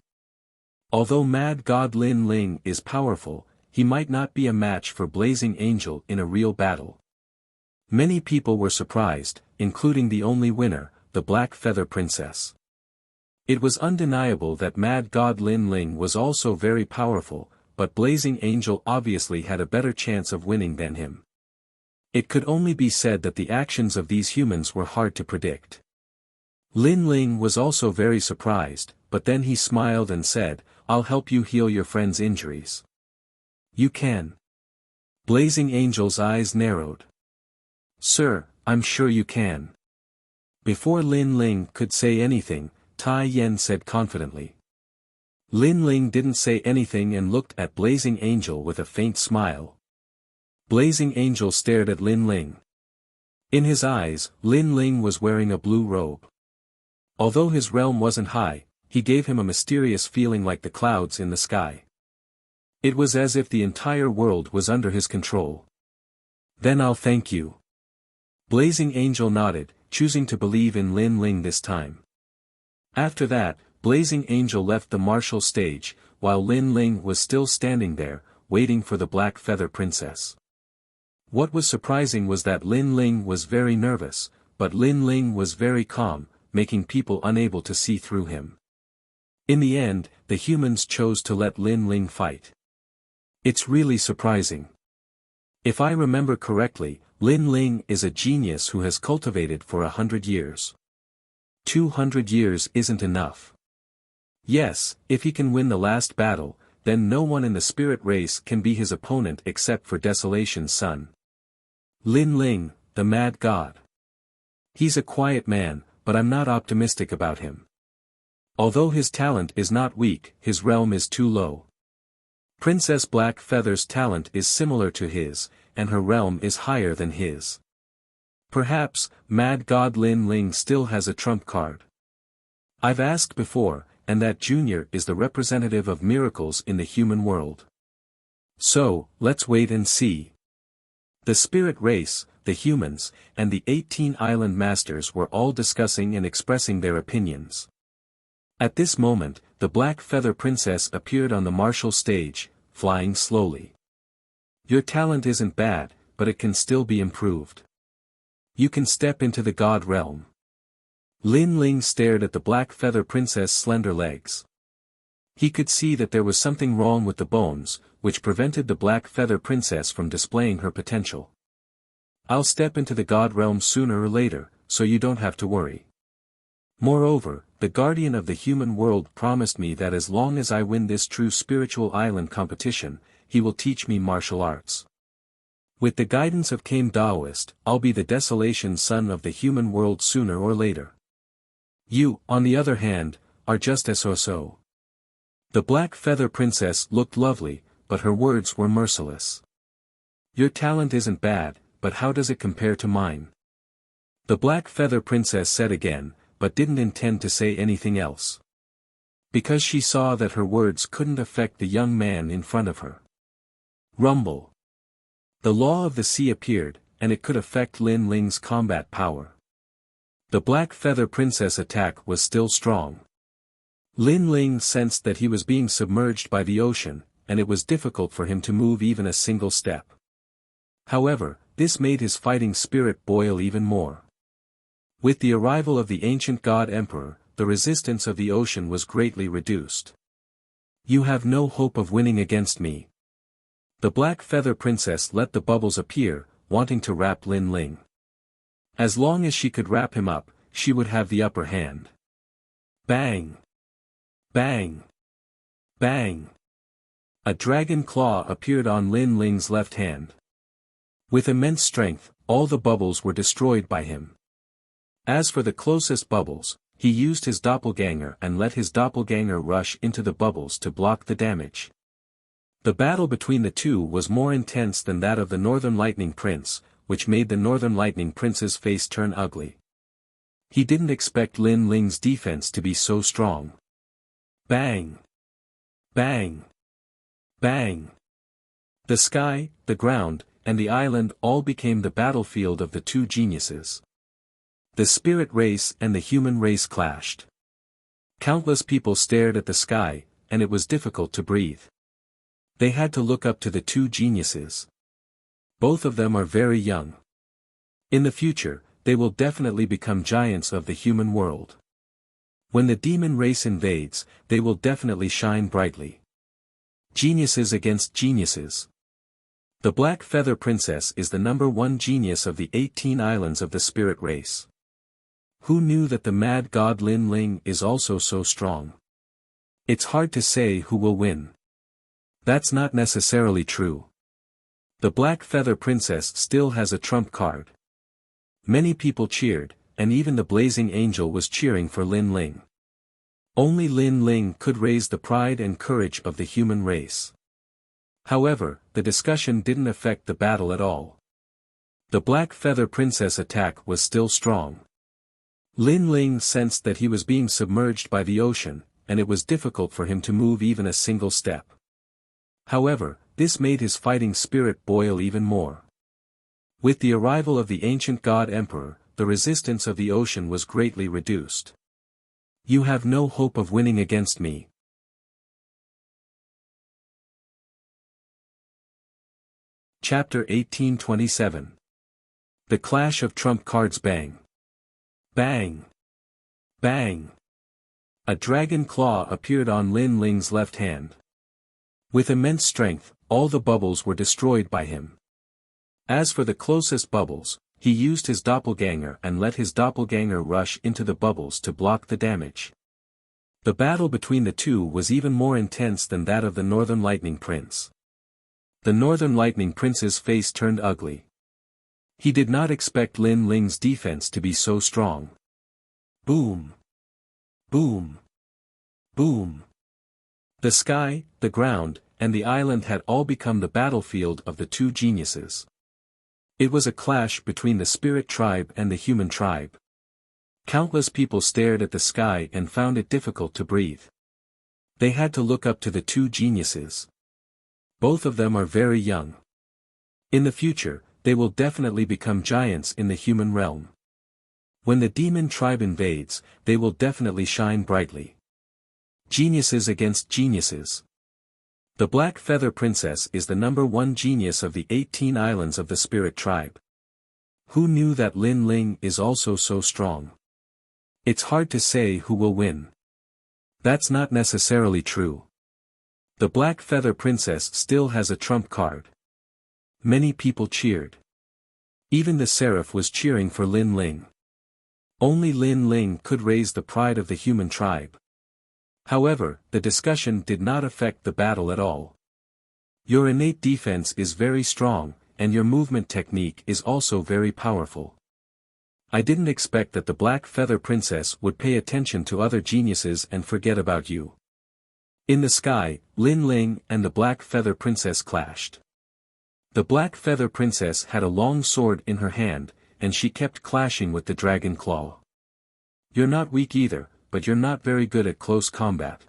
Although Mad God Lin Ling is powerful, he might not be a match for Blazing Angel in a real battle. Many people were surprised, including the only winner, the Black Feather Princess. It was undeniable that Mad God Lin Ling was also very powerful, but Blazing Angel obviously had a better chance of winning than him. It could only be said that the actions of these humans were hard to predict. Lin Ling was also very surprised, but then he smiled and said, "I'll help you heal your friend's injuries." "You can." Blazing Angel's eyes narrowed. "Sir, I'm sure you can." Before Lin Ling could say anything, Tai Yen said confidently. Lin Ling didn't say anything and looked at Blazing Angel with a faint smile. Blazing Angel stared at Lin Ling. In his eyes, Lin Ling was wearing a blue robe. Although his realm wasn't high, he gave him a mysterious feeling like the clouds in the sky. It was as if the entire world was under his control. "Then I'll thank you." Blazing Angel nodded, choosing to believe in Lin Ling this time. After that, Blazing Angel left the martial stage, while Lin Ling was still standing there, waiting for the Black Feather Princess. What was surprising was that Lin Ling was very nervous, but Lin Ling was very calm, making people unable to see through him. In the end, the humans chose to let Lin Ling fight. It's really surprising. If I remember correctly, Lin Ling is a genius who has cultivated for 100 years. 200 years isn't enough. Yes, if he can win the last battle, then no one in the spirit race can be his opponent except for Desolation's son. Lin Ling, the Mad God. He's a quiet man, but I'm not optimistic about him. Although his talent is not weak, his realm is too low. Princess Black Feather's talent is similar to his, and her realm is higher than his. Perhaps, Mad God Lin Ling still has a trump card. I've asked before, and that Junior is the representative of miracles in the human world. So, let's wait and see. The spirit race, the humans, and the 18 island masters were all discussing and expressing their opinions. At this moment, the Black Feather Princess appeared on the martial stage, flying slowly. "Your talent isn't bad, but it can still be improved. You can step into the God realm." Lin Ling stared at the Black Feather Princess' slender legs. He could see that there was something wrong with the bones, which prevented the Black Feather Princess from displaying her potential. "I'll step into the God realm sooner or later, so you don't have to worry. Moreover, the guardian of the human world promised me that as long as I win this true spiritual island competition, he will teach me martial arts. With the guidance of Kame Daoist, I'll be the Desolation son of the human world sooner or later. You, on the other hand, are just as so. The Black Feather Princess looked lovely, but her words were merciless. "Your talent isn't bad, but how does it compare to mine?" The Black Feather Princess said again, but didn't intend to say anything else. Because she saw that her words couldn't affect the young man in front of her. Rumble. The law of the sea appeared, and it could affect Lin Ling's combat power. The Black Feather Princess attack was still strong. Lin Ling sensed that he was being submerged by the ocean, and it was difficult for him to move even a single step. However, this made his fighting spirit boil even more. With the arrival of the ancient god emperor, the resistance of the ocean was greatly reduced. You have no hope of winning against me. The Black Feather Princess let the bubbles appear, wanting to wrap Lin Ling. As long as she could wrap him up, she would have the upper hand. Bang! Bang! Bang! A dragon claw appeared on Lin Ling's left hand. With immense strength, all the bubbles were destroyed by him. As for the closest bubbles, he used his doppelganger and let his doppelganger rush into the bubbles to block the damage. The battle between the two was more intense than that of the Northern Lightning Prince, which made the Northern Lightning Prince's face turn ugly. He didn't expect Lin Ling's defense to be so strong. Bang! Bang! Bang! The sky, the ground, and the island all became the battlefield of the two geniuses. The spirit race and the human race clashed. Countless people stared at the sky, and it was difficult to breathe. They had to look up to the two geniuses. Both of them are very young. In the future, they will definitely become giants of the human world. When the demon race invades, they will definitely shine brightly. Geniuses against geniuses. The Black Feather Princess is the #1 genius of the 18 islands of the spirit race. Who knew that the mad god Lin Ling is also so strong? It's hard to say who will win. That's not necessarily true. The Black Feather Princess still has a trump card. Many people cheered, and even the Blazing Angel was cheering for Lin Ling. Only Lin Ling could raise the pride and courage of the human race. However, the discussion didn't affect the battle at all. The Black Feather Princess attack was still strong. Lin Ling sensed that he was being submerged by the ocean, and it was difficult for him to move even a single step. However, this made his fighting spirit boil even more. With the arrival of the ancient god emperor, the resistance of the ocean was greatly reduced. You have no hope of winning against me. Chapter 1827. The Clash of Trump Cards. Bang! Bang! Bang! A dragon claw appeared on Lin Ling's left hand. With immense strength, all the bubbles were destroyed by him. As for the closest bubbles, he used his doppelganger and let his doppelganger rush into the bubbles to block the damage. The battle between the two was even more intense than that of the Northern Lightning Prince. The Northern Lightning Prince's face turned ugly. He did not expect Lin Ling's defense to be so strong. Boom! Boom! Boom! The sky, the ground, and the island had all become the battlefield of the two geniuses. It was a clash between the spirit tribe and the human tribe. Countless people stared at the sky and found it difficult to breathe. They had to look up to the two geniuses. Both of them are very young. In the future, they will definitely become giants in the human realm. When the demon tribe invades, they will definitely shine brightly. Geniuses against geniuses. The Black Feather Princess is the #1 genius of the 18 islands of the spirit tribe. Who knew that Lin Ling is also so strong? It's hard to say who will win. That's not necessarily true. The Black Feather Princess still has a trump card. Many people cheered. Even the Seraph was cheering for Lin Ling. Only Lin Ling could raise the pride of the human tribe. However, the discussion did not affect the battle at all. Your innate defense is very strong, and your movement technique is also very powerful. I didn't expect that the Black Feather Princess would pay attention to other geniuses and forget about you. In the sky, Lin Ling and the Black Feather Princess clashed. The Black Feather Princess had a long sword in her hand, and she kept clashing with the dragon claw. You're not weak either, but you're not very good at close combat.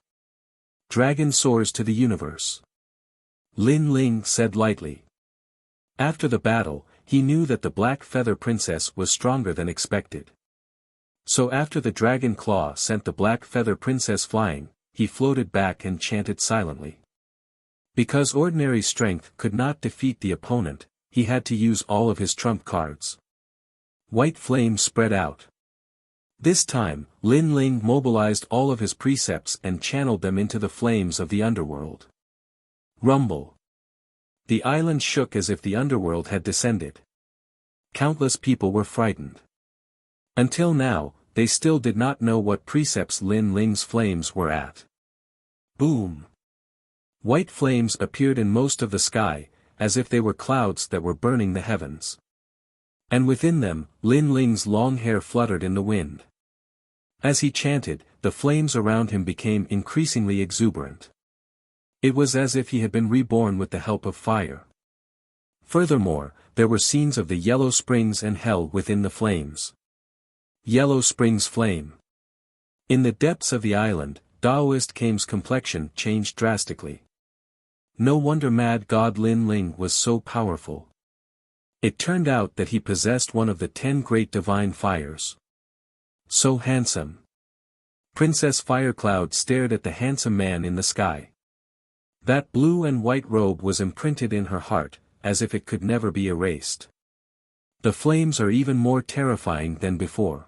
Dragon soars to the universe. Lin Ling said lightly. After the battle, he knew that the Black Feather Princess was stronger than expected. So after the Dragon Claw sent the Black Feather Princess flying, he floated back and chanted silently. Because ordinary strength could not defeat the opponent, he had to use all of his trump cards. White flame spread out. This time, Lin Ling mobilized all of his precepts and channeled them into the flames of the underworld. Rumble. The island shook as if the underworld had descended. Countless people were frightened. Until now, they still did not know what precepts Lin Ling's flames were at. Boom. White flames appeared in most of the sky, as if they were clouds that were burning the heavens. And within them, Lin Ling's long hair fluttered in the wind. As he chanted, the flames around him became increasingly exuberant. It was as if he had been reborn with the help of fire. Furthermore, there were scenes of the Yellow Springs and hell within the flames. Yellow Springs flame. In the depths of the island, Daoist Kame's complexion changed drastically. No wonder mad god Lin Ling was so powerful. It turned out that he possessed one of the 10 great divine fires. So handsome. Princess Firecloud stared at the handsome man in the sky. That blue and white robe was imprinted in her heart, as if it could never be erased. The flames are even more terrifying than before.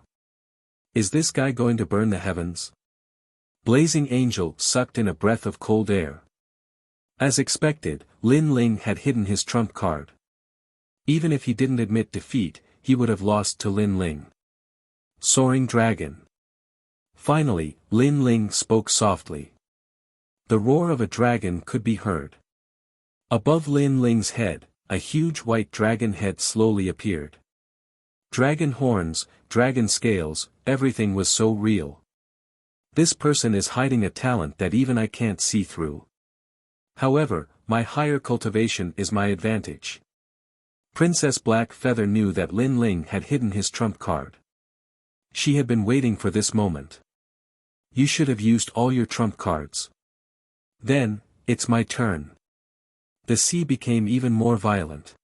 Is this guy going to burn the heavens? Blazing Angel sucked in a breath of cold air. As expected, Lin Ling had hidden his trump card. Even if he didn't admit defeat, he would have lost to Lin Ling. Soaring Dragon. Finally, Lin Ling spoke softly. The roar of a dragon could be heard. Above Lin Ling's head, a huge white dragon head slowly appeared. Dragon horns, dragon scales, everything was so real. This person is hiding a talent that even I can't see through. However, my higher cultivation is my advantage. Princess Black Feather knew that Lin Ling had hidden his trump card. She had been waiting for this moment. You should have used all your trump cards. Then, it's my turn. The sea became even more violent.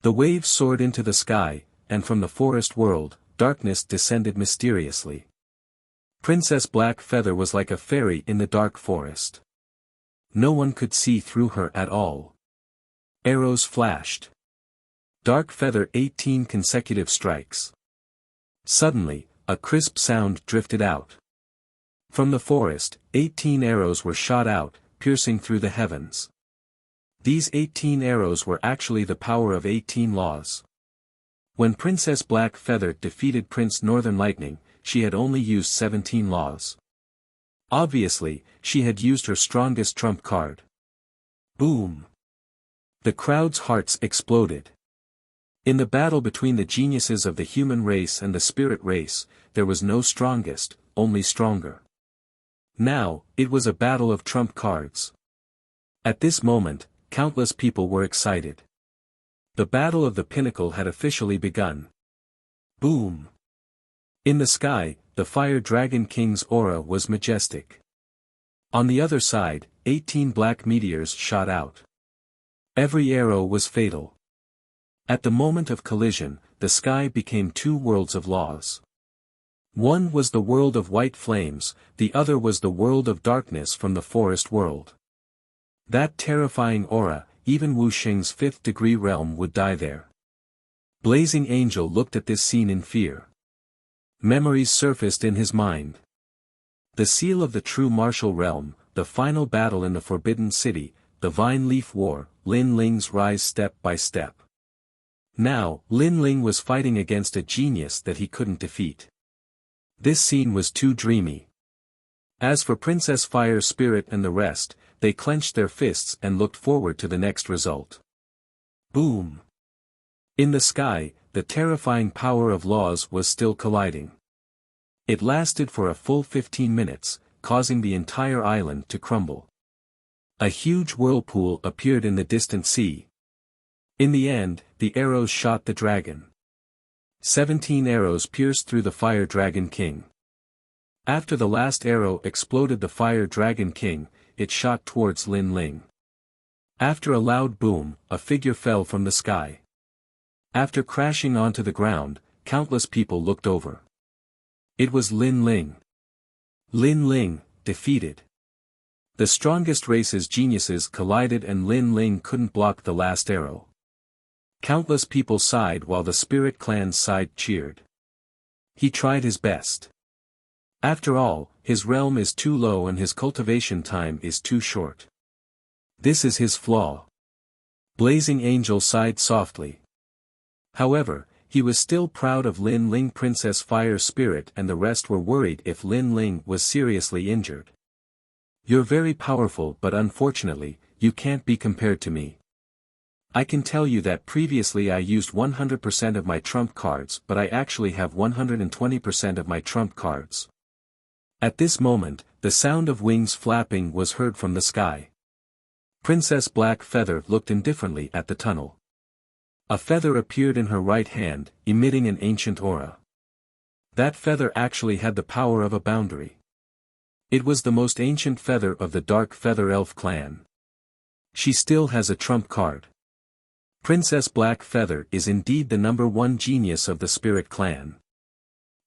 The waves soared into the sky, and from the forest world, darkness descended mysteriously. Princess Black Feather was like a fairy in the dark forest. No one could see through her at all. Arrows flashed. Dark Feather 18 consecutive strikes. Suddenly, a crisp sound drifted out. From the forest, 18 arrows were shot out, piercing through the heavens. These 18 arrows were actually the power of 18 laws. When Princess Black Feather defeated Prince Northern Lightning, she had only used 17 laws. Obviously, she had used her strongest trump card. Boom! The crowd's hearts exploded. In the battle between the geniuses of the human race and the spirit race, there was no strongest, only stronger. Now, it was a battle of trump cards. At this moment, countless people were excited. The battle of the pinnacle had officially begun. Boom! In the sky, the Fire Dragon King's aura was majestic. On the other side, 18 black meteors shot out. Every arrow was fatal. At the moment of collision, the sky became two worlds of laws. One was the world of white flames, the other was the world of darkness from the forest world. That terrifying aura, even Wuxing's 5th degree realm would die there. Blazing Angel looked at this scene in fear. Memories surfaced in his mind. The seal of the true martial realm, the final battle in the Forbidden City, the Vine Leaf War, Lin Ling's rise step by step. Now, Lin Ling was fighting against a genius that he couldn't defeat. This scene was too dreamy. As for Princess Fire Spirit and the rest, they clenched their fists and looked forward to the next result. Boom! In the sky, the terrifying power of laws was still colliding. It lasted for a full 15 minutes, causing the entire island to crumble. A huge whirlpool appeared in the distant sea. In the end, the arrows shot the dragon. 17 arrows pierced through the Fire Dragon King. After the last arrow exploded the Fire Dragon King, it shot towards Lin Ling. After a loud boom, a figure fell from the sky. After crashing onto the ground, countless people looked over. It was Lin Ling. Lin Ling, defeated. The strongest race's geniuses collided and Lin Ling couldn't block the last arrow. Countless people sighed while the Spirit Clan's side cheered. He tried his best. After all, his realm is too low and his cultivation time is too short. This is his flaw. Blazing Angel sighed softly. However, he was still proud of Lin Ling. Princess Fire Spirit and the rest were worried if Lin Ling was seriously injured. You're very powerful, but unfortunately, you can't be compared to me. I can tell you that previously I used 100% of my trump cards, but I actually have 120% of my trump cards. At this moment, the sound of wings flapping was heard from the sky. Princess Black Feather looked indifferently at the tunnel. A feather appeared in her right hand, emitting an ancient aura. That feather actually had the power of a boundary. It was the most ancient feather of the Dark Feather Elf clan. She still has a trump card. Princess Black Feather is indeed the #1 genius of the Spirit Clan.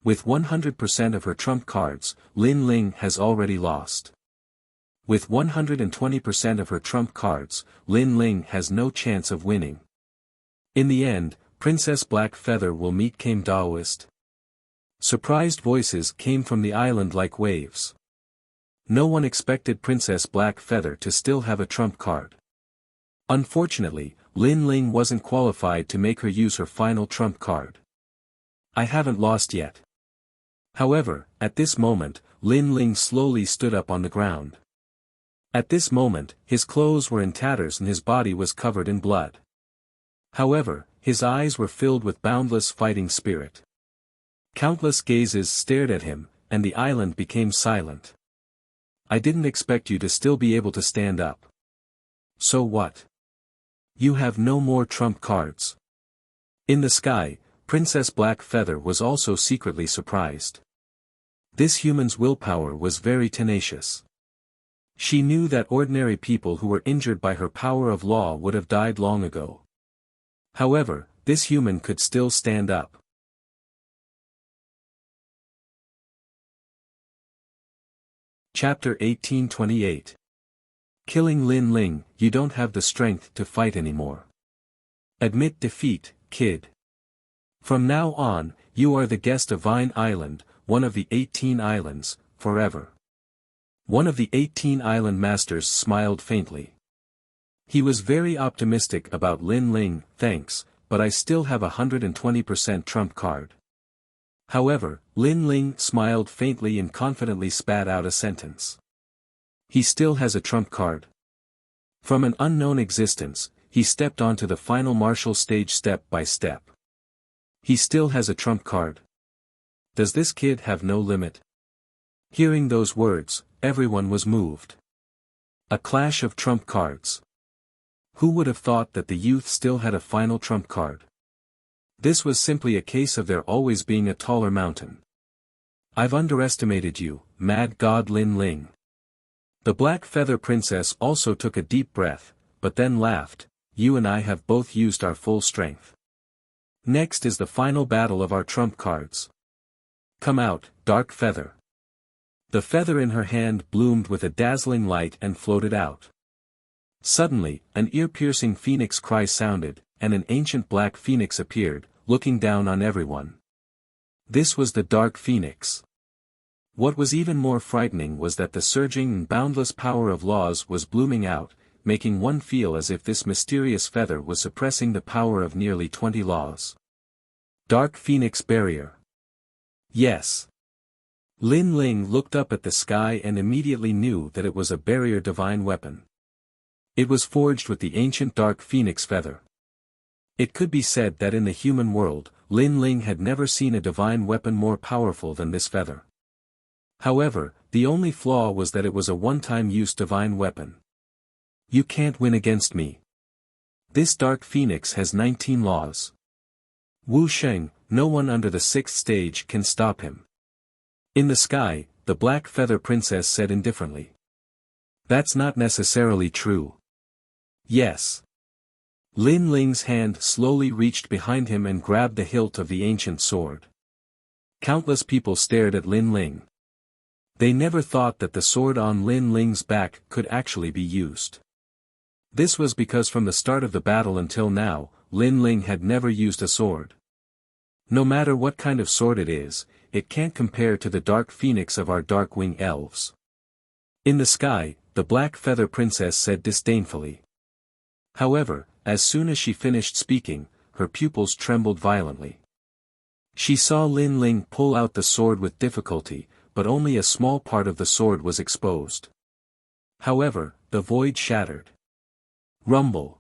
With 100% of her trump cards, Lin Ling has already lost. With 120% of her trump cards, Lin Ling has no chance of winning. In the end, Princess Black Feather will meet Kame Daoist. Surprised voices came from the island like waves. No one expected Princess Black Feather to still have a trump card. Unfortunately, Lin Ling wasn't qualified to make her use her final trump card. I haven't lost yet. However, at this moment, Lin Ling slowly stood up on the ground. At this moment, his clothes were in tatters and his body was covered in blood. However, his eyes were filled with boundless fighting spirit. Countless gazes stared at him, and the island became silent. I didn't expect you to still be able to stand up. So what? You have no more trump cards. In the sky, Princess Black Feather was also secretly surprised. This human's willpower was very tenacious. She knew that ordinary people who were injured by her power of law would have died long ago. However, this human could still stand up. Chapter 1828. Killing Lin Ling, you don't have the strength to fight anymore. Admit defeat, kid. From now on, you are the guest of Vine Island, one of the 18 islands, forever. One of the 18 island masters smiled faintly. He was very optimistic about Lin Ling. Thanks, but I still have 120% trump card. However, Lin Ling smiled faintly and confidently spat out a sentence. He still has a trump card. From an unknown existence, he stepped onto the final martial stage step by step. He still has a trump card. Does this kid have no limit? Hearing those words, everyone was moved. A clash of trump cards. Who would have thought that the youth still had a final trump card? This was simply a case of there always being a taller mountain. I've underestimated you, Mad God Lin Ling. The Black Feather Princess also took a deep breath, but then laughed. You and I have both used our full strength. Next is the final battle of our trump cards. Come out, Dark Feather. The feather in her hand bloomed with a dazzling light and floated out. Suddenly, an ear-piercing phoenix cry sounded, and an ancient black phoenix appeared, looking down on everyone. This was the Dark Phoenix. What was even more frightening was that the surging and boundless power of laws was blooming out, making one feel as if this mysterious feather was suppressing the power of nearly 20 laws. Dark Phoenix Barrier. Yes. Lin Ling looked up at the sky and immediately knew that it was a barrier divine weapon. It was forged with the ancient Dark Phoenix feather. It could be said that in the human world, Lin Ling had never seen a divine weapon more powerful than this feather. However, the only flaw was that it was a one-time use divine weapon. You can't win against me. This Dark Phoenix has 19 laws. Wu Sheng, no one under the 6th stage can stop him. In the sky, the Black Feather Princess said indifferently. That's not necessarily true. Yes. Lin Ling's hand slowly reached behind him and grabbed the hilt of the ancient sword. Countless people stared at Lin Ling. They never thought that the sword on Lin Ling's back could actually be used. This was because from the start of the battle until now, Lin Ling had never used a sword. No matter what kind of sword it is, it can't compare to the dark phoenix of our Darkwing elves. In the sky, the Black Feather Princess said disdainfully. However, as soon as she finished speaking, her pupils trembled violently. She saw Lin Ling pull out the sword with difficulty, but only a small part of the sword was exposed. However, the void shattered. Rumble.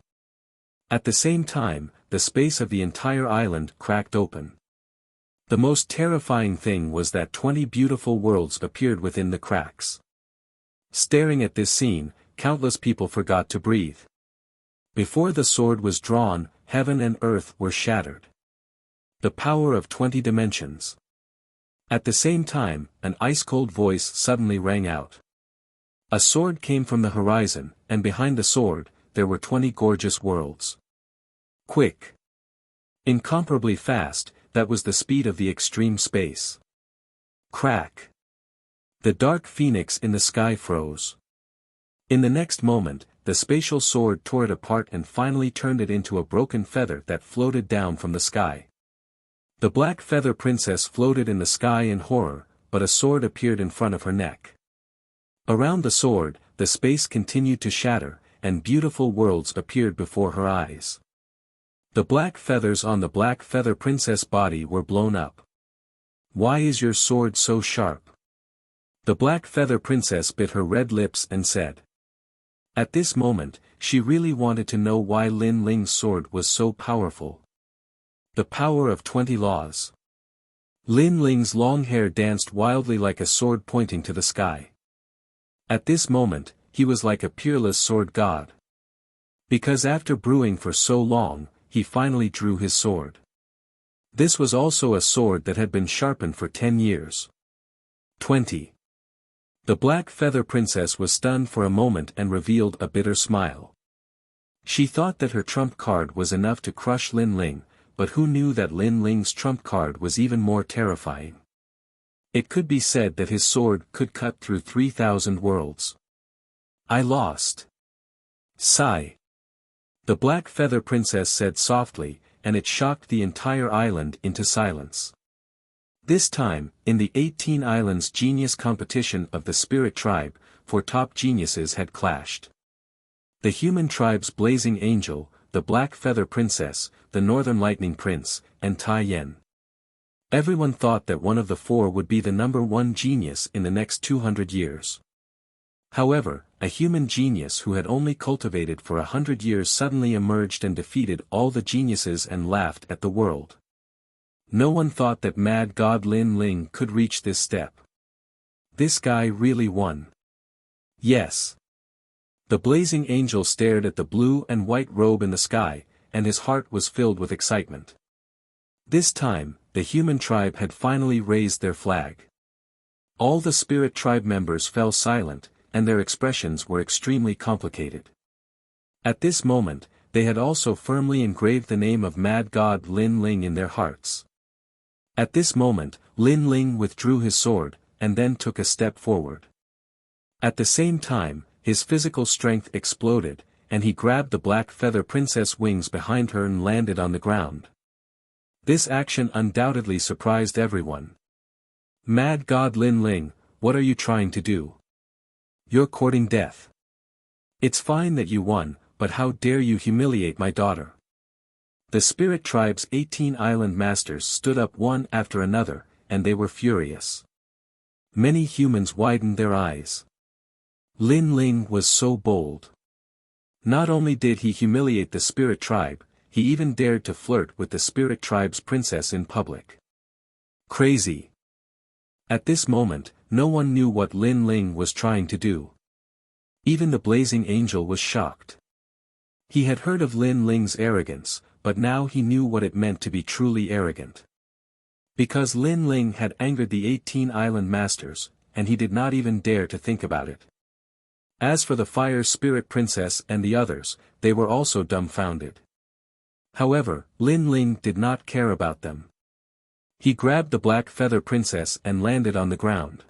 At the same time, the space of the entire island cracked open. The most terrifying thing was that 20 beautiful worlds appeared within the cracks. Staring at this scene, countless people forgot to breathe. Before the sword was drawn, heaven and earth were shattered. The power of 20 dimensions. At the same time, an ice-cold voice suddenly rang out. A sword came from the horizon, and behind the sword, there were 20 gorgeous worlds. Quick. Incomparably fast, that was the speed of the extreme space. Crack. The dark phoenix in the sky froze. In the next moment, the spatial sword tore it apart and finally turned it into a broken feather that floated down from the sky. The Black Feather Princess floated in the sky in horror, but a sword appeared in front of her neck. Around the sword, the space continued to shatter, and beautiful worlds appeared before her eyes. The black feathers on the Black Feather Princess' body were blown up. "Why is your sword so sharp?" The Black Feather Princess bit her red lips and said. At this moment, she really wanted to know why Lin Ling's sword was so powerful. The power of 20 laws. Lin Ling's long hair danced wildly like a sword pointing to the sky. At this moment, he was like a peerless sword god. Because after brewing for so long, he finally drew his sword. This was also a sword that had been sharpened for 10 years. 20. The Black Feather Princess was stunned for a moment and revealed a bitter smile. She thought that her trump card was enough to crush Lin Ling, but who knew that Lin Ling's trump card was even more terrifying. It could be said that his sword could cut through 3,000 worlds. I lost. Sigh. The Black Feather Princess said softly, and it shocked the entire island into silence. This time, in the 18 Islands Genius Competition of the Spirit Tribe, 4 top geniuses had clashed. The human tribe's Blazing Angel, the Black Feather Princess, the Northern Lightning Prince, and Tai Yen. Everyone thought that one of the 4 would be the #1 genius in the next 200 years. However, a human genius who had only cultivated for 100 years suddenly emerged and defeated all the geniuses and laughed at the world. No one thought that Mad God Lin Ling could reach this step. This guy really won. Yes. The Blazing Angel stared at the blue and white robe in the sky, and his heart was filled with excitement. This time, the human tribe had finally raised their flag. All the Spirit Tribe members fell silent, and their expressions were extremely complicated. At this moment, they had also firmly engraved the name of Mad God Lin Ling in their hearts. At this moment, Lin Ling withdrew his sword, and then took a step forward. At the same time, his physical strength exploded, and he grabbed the Black Feather Princess' wings behind her and landed on the ground. This action undoubtedly surprised everyone. Mad God Lin Ling, what are you trying to do? You're courting death. It's fine that you won, but how dare you humiliate my daughter? The Spirit Tribe's 18 island masters stood up one after another, and they were furious. Many humans widened their eyes. Lin Ling was so bold. Not only did he humiliate the Spirit Tribe, he even dared to flirt with the Spirit Tribe's princess in public. Crazy. At this moment, no one knew what Lin Ling was trying to do. Even the Blazing Angel was shocked. He had heard of Lin Ling's arrogance, but now he knew what it meant to be truly arrogant. Because Lin Ling had angered the 18 island masters, and he did not even dare to think about it. As for the Fire Spirit Princess and the others, they were also dumbfounded. However, Lin Ling did not care about them. He grabbed the Black Feather Princess and landed on the ground.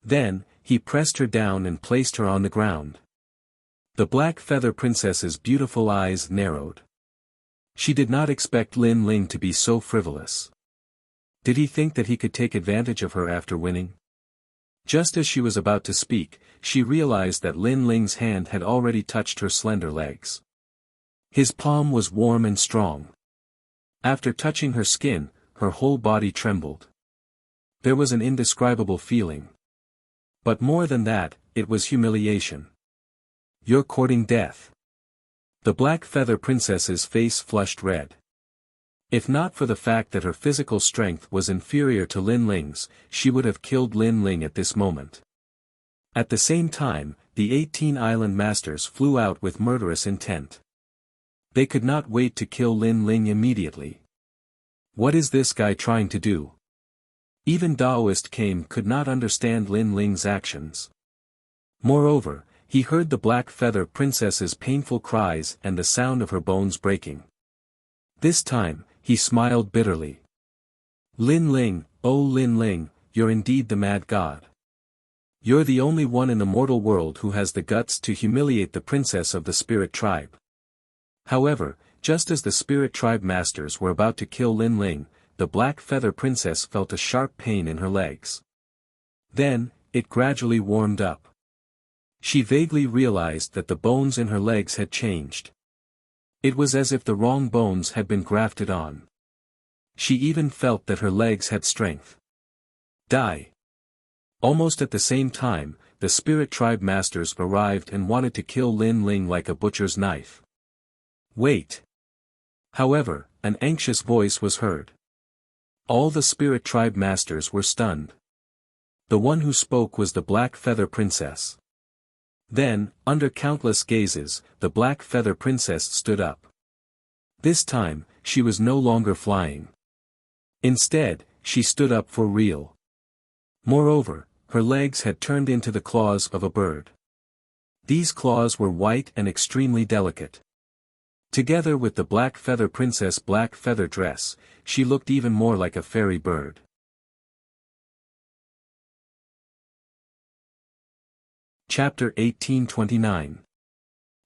Then, he pressed her down and placed her on the ground. The Black Feather Princess's beautiful eyes narrowed. She did not expect Lin Ling to be so frivolous. Did he think that he could take advantage of her after winning? Just as she was about to speak, she realized that Lin Ling's hand had already touched her slender legs. His palm was warm and strong. After touching her skin, her whole body trembled. There was an indescribable feeling. But more than that, it was humiliation. "You're courting death." The Black Feather Princess's face flushed red. If not for the fact that her physical strength was inferior to Lin Ling's, she would have killed Lin Ling at this moment. At the same time, the 18 island masters flew out with murderous intent. They could not wait to kill Lin Ling immediately. What is this guy trying to do? Even Daoist Kame could not understand Lin Ling's actions. Moreover, he heard the Black Feather Princess's painful cries and the sound of her bones breaking. This time, he smiled bitterly. "Lin Ling, oh Lin Ling, you're indeed the mad god. You're the only one in the mortal world who has the guts to humiliate the princess of the Spirit Tribe." However, just as the Spirit Tribe masters were about to kill Lin Ling, the Black Feather Princess felt a sharp pain in her legs. Then, it gradually warmed up. She vaguely realized that the bones in her legs had changed. It was as if the wrong bones had been grafted on. She even felt that her legs had strength. Die. Almost at the same time, the Spirit Tribe masters arrived and wanted to kill Lin Ling like a butcher's knife. "Wait." However, an anxious voice was heard. All the Spirit Tribe masters were stunned. The one who spoke was the Black Feather Princess. Then, under countless gazes, the Black Feather Princess stood up. This time, she was no longer flying. Instead, she stood up for real. Moreover, her legs had turned into the claws of a bird. These claws were white and extremely delicate. Together with the Black Feather Princess' black feather dress, she looked even more like a fairy bird. Chapter 1829.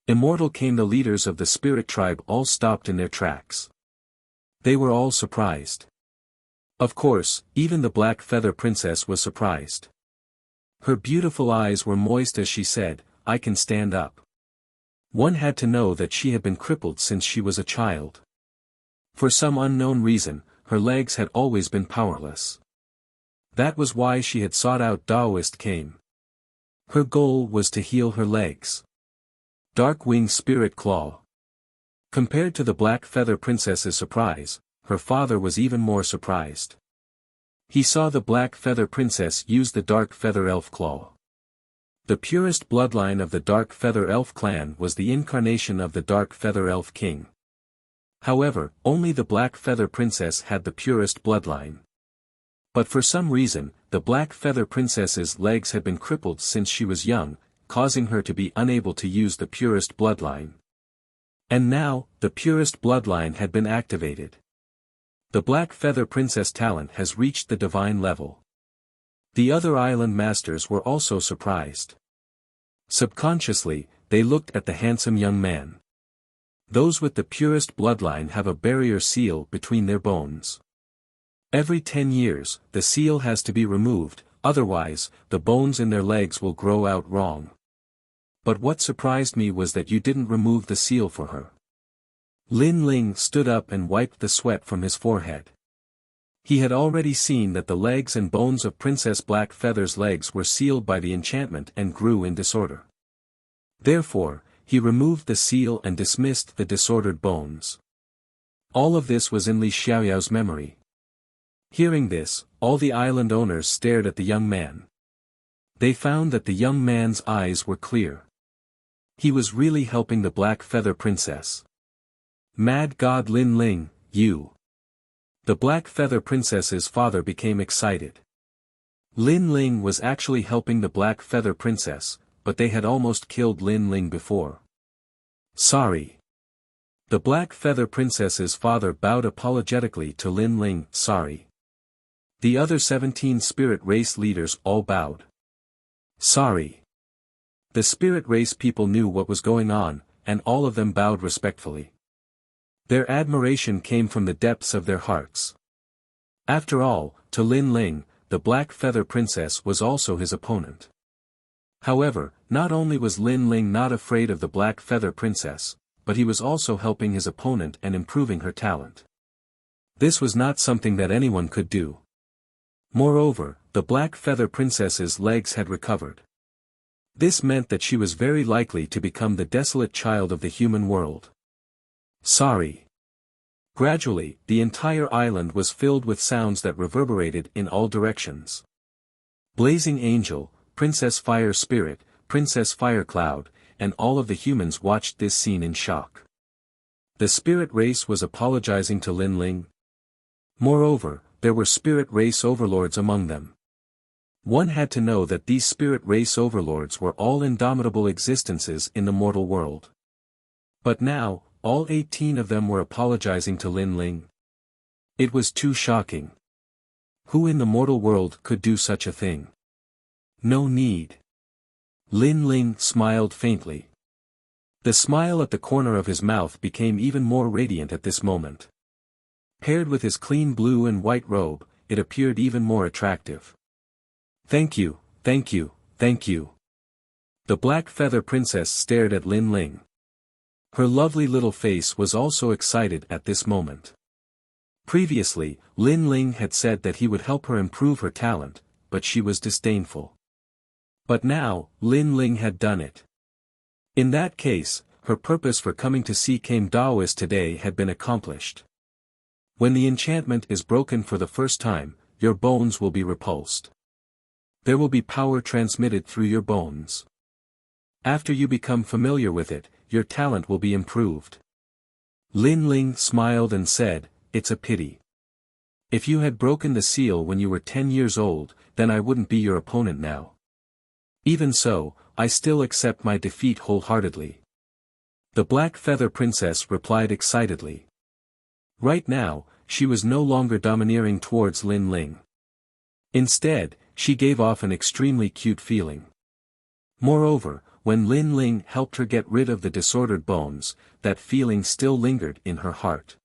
Immortal Came. The leaders of the Spirit Tribe all stopped in their tracks. They were all surprised. Of course, even the Black Feather Princess was surprised. Her beautiful eyes were moist as she said, "I can stand up." One had to know that she had been crippled since she was a child. For some unknown reason, her legs had always been powerless. That was why she had sought out Daoist Kame. Her goal was to heal her legs. Dark Wing Spirit Claw. Compared to the Black Feather Princess's surprise, her father was even more surprised. He saw the Black Feather Princess use the Dark Feather Elf Claw. The purest bloodline of the Dark Feather Elf clan was the incarnation of the Dark Feather Elf King. However, only the Black Feather Princess had the purest bloodline. But for some reason, the Black Feather Princess's legs had been crippled since she was young, causing her to be unable to use the purest bloodline. And now, the purest bloodline had been activated. The Black Feather Princess talent has reached the divine level. The other island masters were also surprised. Subconsciously, they looked at the handsome young man. Those with the purest bloodline have a barrier seal between their bones. Every 10 years, the seal has to be removed, otherwise, the bones in their legs will grow out wrong. But what surprised me was that you didn't remove the seal for her. Lin Ling stood up and wiped the sweat from his forehead. He had already seen that the legs and bones of Princess Black Feather's legs were sealed by the enchantment and grew in disorder. Therefore, he removed the seal and dismissed the disordered bones. All of this was in Li Xiaoyao's memory. Hearing this, all the island owners stared at the young man. They found that the young man's eyes were clear. He was really helping the Black Feather Princess. Mad God Lin Ling, you. The Black Feather Princess's father became excited. Lin Ling was actually helping the Black Feather Princess, but they had almost killed Lin Ling before. Sorry. The Black Feather Princess's father bowed apologetically to Lin Ling. Sorry. The other 17 spirit race leaders all bowed. Sorry. The spirit race people knew what was going on, and all of them bowed respectfully. Their admiration came from the depths of their hearts. After all, to Lin Ling, the Black Feather Princess was also his opponent. However, not only was Lin Ling not afraid of the Black Feather Princess, but he was also helping his opponent and improving her talent. This was not something that anyone could do. Moreover, the Black Feather Princess's legs had recovered. This meant that she was very likely to become the desolate child of the human world. Sorry. Gradually, the entire island was filled with sounds that reverberated in all directions. Blazing Angel, Princess Fire Spirit, Princess Fire Cloud, and all of the humans watched this scene in shock. The spirit race was apologizing to Lin Ling. Moreover, there were spirit race overlords among them. One had to know that these spirit race overlords were all indomitable existences in the mortal world. But now, all 18 of them were apologizing to Lin Ling. It was too shocking. Who in the mortal world could do such a thing? No need. Lin Ling smiled faintly. The smile at the corner of his mouth became even more radiant at this moment. Paired with his clean blue and white robe, it appeared even more attractive. Thank you, thank you, thank you. The Black Feather Princess stared at Lin Ling. Her lovely little face was also excited at this moment. Previously, Lin Ling had said that he would help her improve her talent, but she was disdainful. But now, Lin Ling had done it. In that case, her purpose for coming to see Kame Daoist today had been accomplished. When the enchantment is broken for the first time, your bones will be repulsed. There will be power transmitted through your bones. After you become familiar with it, your talent will be improved. Lin Ling smiled and said, "It's a pity. If you had broken the seal when you were 10 years old, then I wouldn't be your opponent now. Even so, I still accept my defeat wholeheartedly." The Black Feather Princess replied excitedly. Right now, she was no longer domineering towards Lin Ling. Instead, she gave off an extremely cute feeling. Moreover, when Lin Ling helped her get rid of the disordered bones, that feeling still lingered in her heart.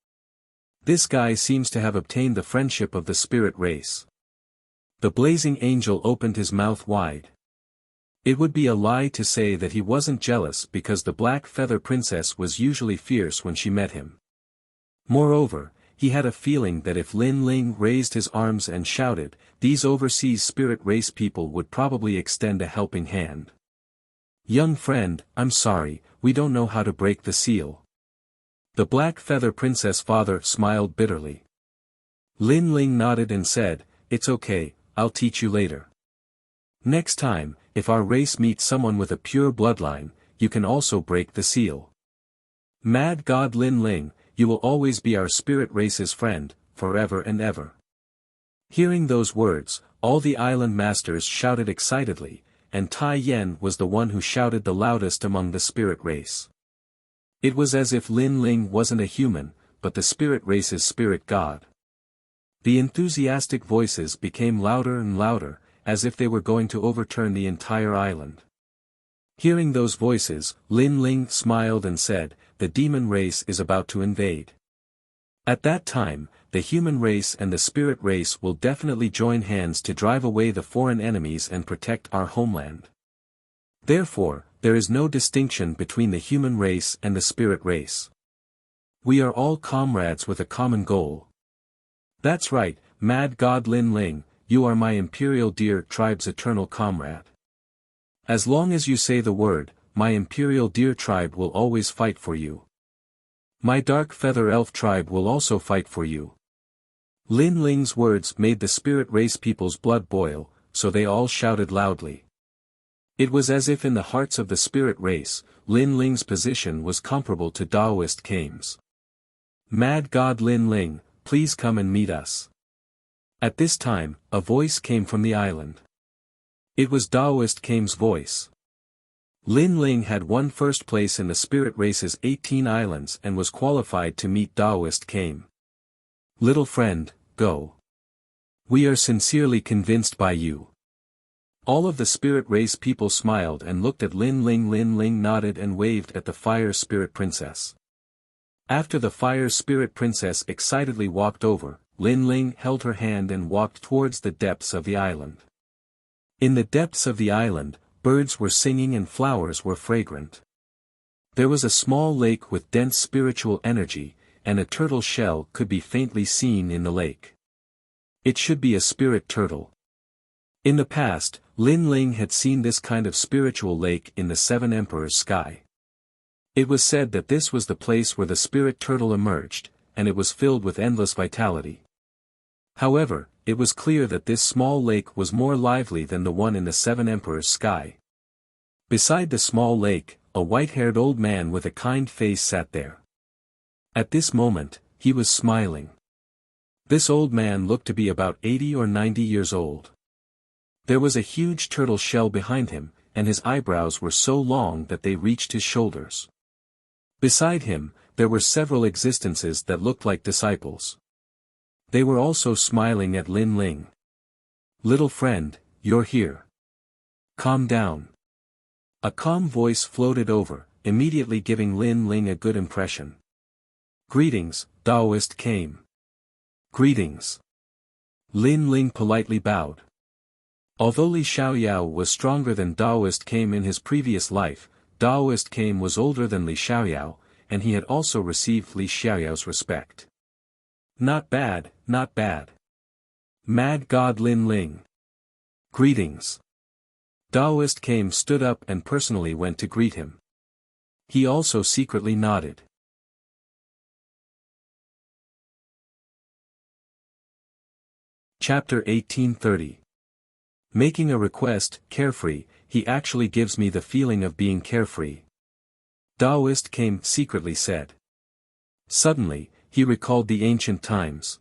This guy seems to have obtained the friendship of the spirit race. The Blazing Angel opened his mouth wide. It would be a lie to say that he wasn't jealous because the Black Feather Princess was usually fierce when she met him. Moreover, he had a feeling that if Lin Ling raised his arms and shouted, these overseas spirit race people would probably extend a helping hand. "Young friend, I'm sorry, we don't know how to break the seal." The Black Feather Princess' father smiled bitterly. Lin Ling nodded and said, "It's okay, I'll teach you later. Next time, if our race meets someone with a pure bloodline, you can also break the seal. Mad God Lin Ling, you will always be our spirit race's friend, forever and ever." Hearing those words, all the island masters shouted excitedly, and Tai Yen was the one who shouted the loudest among the spirit race. It was as if Lin Ling wasn't a human, but the spirit race's spirit god. The enthusiastic voices became louder and louder, as if they were going to overturn the entire island. Hearing those voices, Lin Ling smiled and said, "The demon race is about to invade. At that time, the human race and the spirit race will definitely join hands to drive away the foreign enemies and protect our homeland. Therefore, there is no distinction between the human race and the spirit race. We are all comrades with a common goal." "That's right, Mad God Lin Ling, you are my Imperial Deer Tribe's eternal comrade. As long as you say the word, my Imperial Deer Tribe will always fight for you. My Dark Feather Elf Tribe will also fight for you." Lin Ling's words made the spirit race people's blood boil, so they all shouted loudly. It was as if in the hearts of the spirit race, Lin Ling's position was comparable to Daoist Kame's. "Mad God Lin Ling, please come and meet us." At this time, a voice came from the island. It was Daoist Kame's voice. Lin Ling had won first place in the spirit race's 18 islands and was qualified to meet Taoist Came. Little friend, go. We are sincerely convinced by you. All of the spirit race people smiled and looked at Lin Ling. Lin Ling nodded and waved at the fire spirit princess. After the fire spirit princess excitedly walked over, Lin Ling held her hand and walked towards the depths of the island. In the depths of the island, birds were singing and flowers were fragrant. There was a small lake with dense spiritual energy, and a turtle shell could be faintly seen in the lake. It should be a spirit turtle. In the past, Lin Ling had seen this kind of spiritual lake in the Seven Emperors' sky. It was said that this was the place where the spirit turtle emerged, and it was filled with endless vitality. However, it was clear that this small lake was more lively than the one in the Seven Emperors' sky. Beside the small lake, a white-haired old man with a kind face sat there. At this moment, he was smiling. This old man looked to be about 80 or 90 years old. There was a huge turtle shell behind him, and his eyebrows were so long that they reached his shoulders. Beside him, there were several existences that looked like disciples. They were also smiling at Lin Ling. Little friend, you're here. Calm down. A calm voice floated over, immediately giving Lin Ling a good impression. Greetings, Taoist Came. Greetings. Lin Ling politely bowed. Although Li Xiaoyao was stronger than Taoist Came in his previous life, Taoist Came was older than Li Xiaoyao, and he had also received Li Xiaoyao's respect. Not bad, not bad. Mad God Lin Ling. Greetings. Taoist Came stood up and personally went to greet him. He also secretly nodded. Chapter 1830. Making a request, carefree, he actually gives me the feeling of being carefree. Taoist Came secretly said. Suddenly, he recalled the ancient times.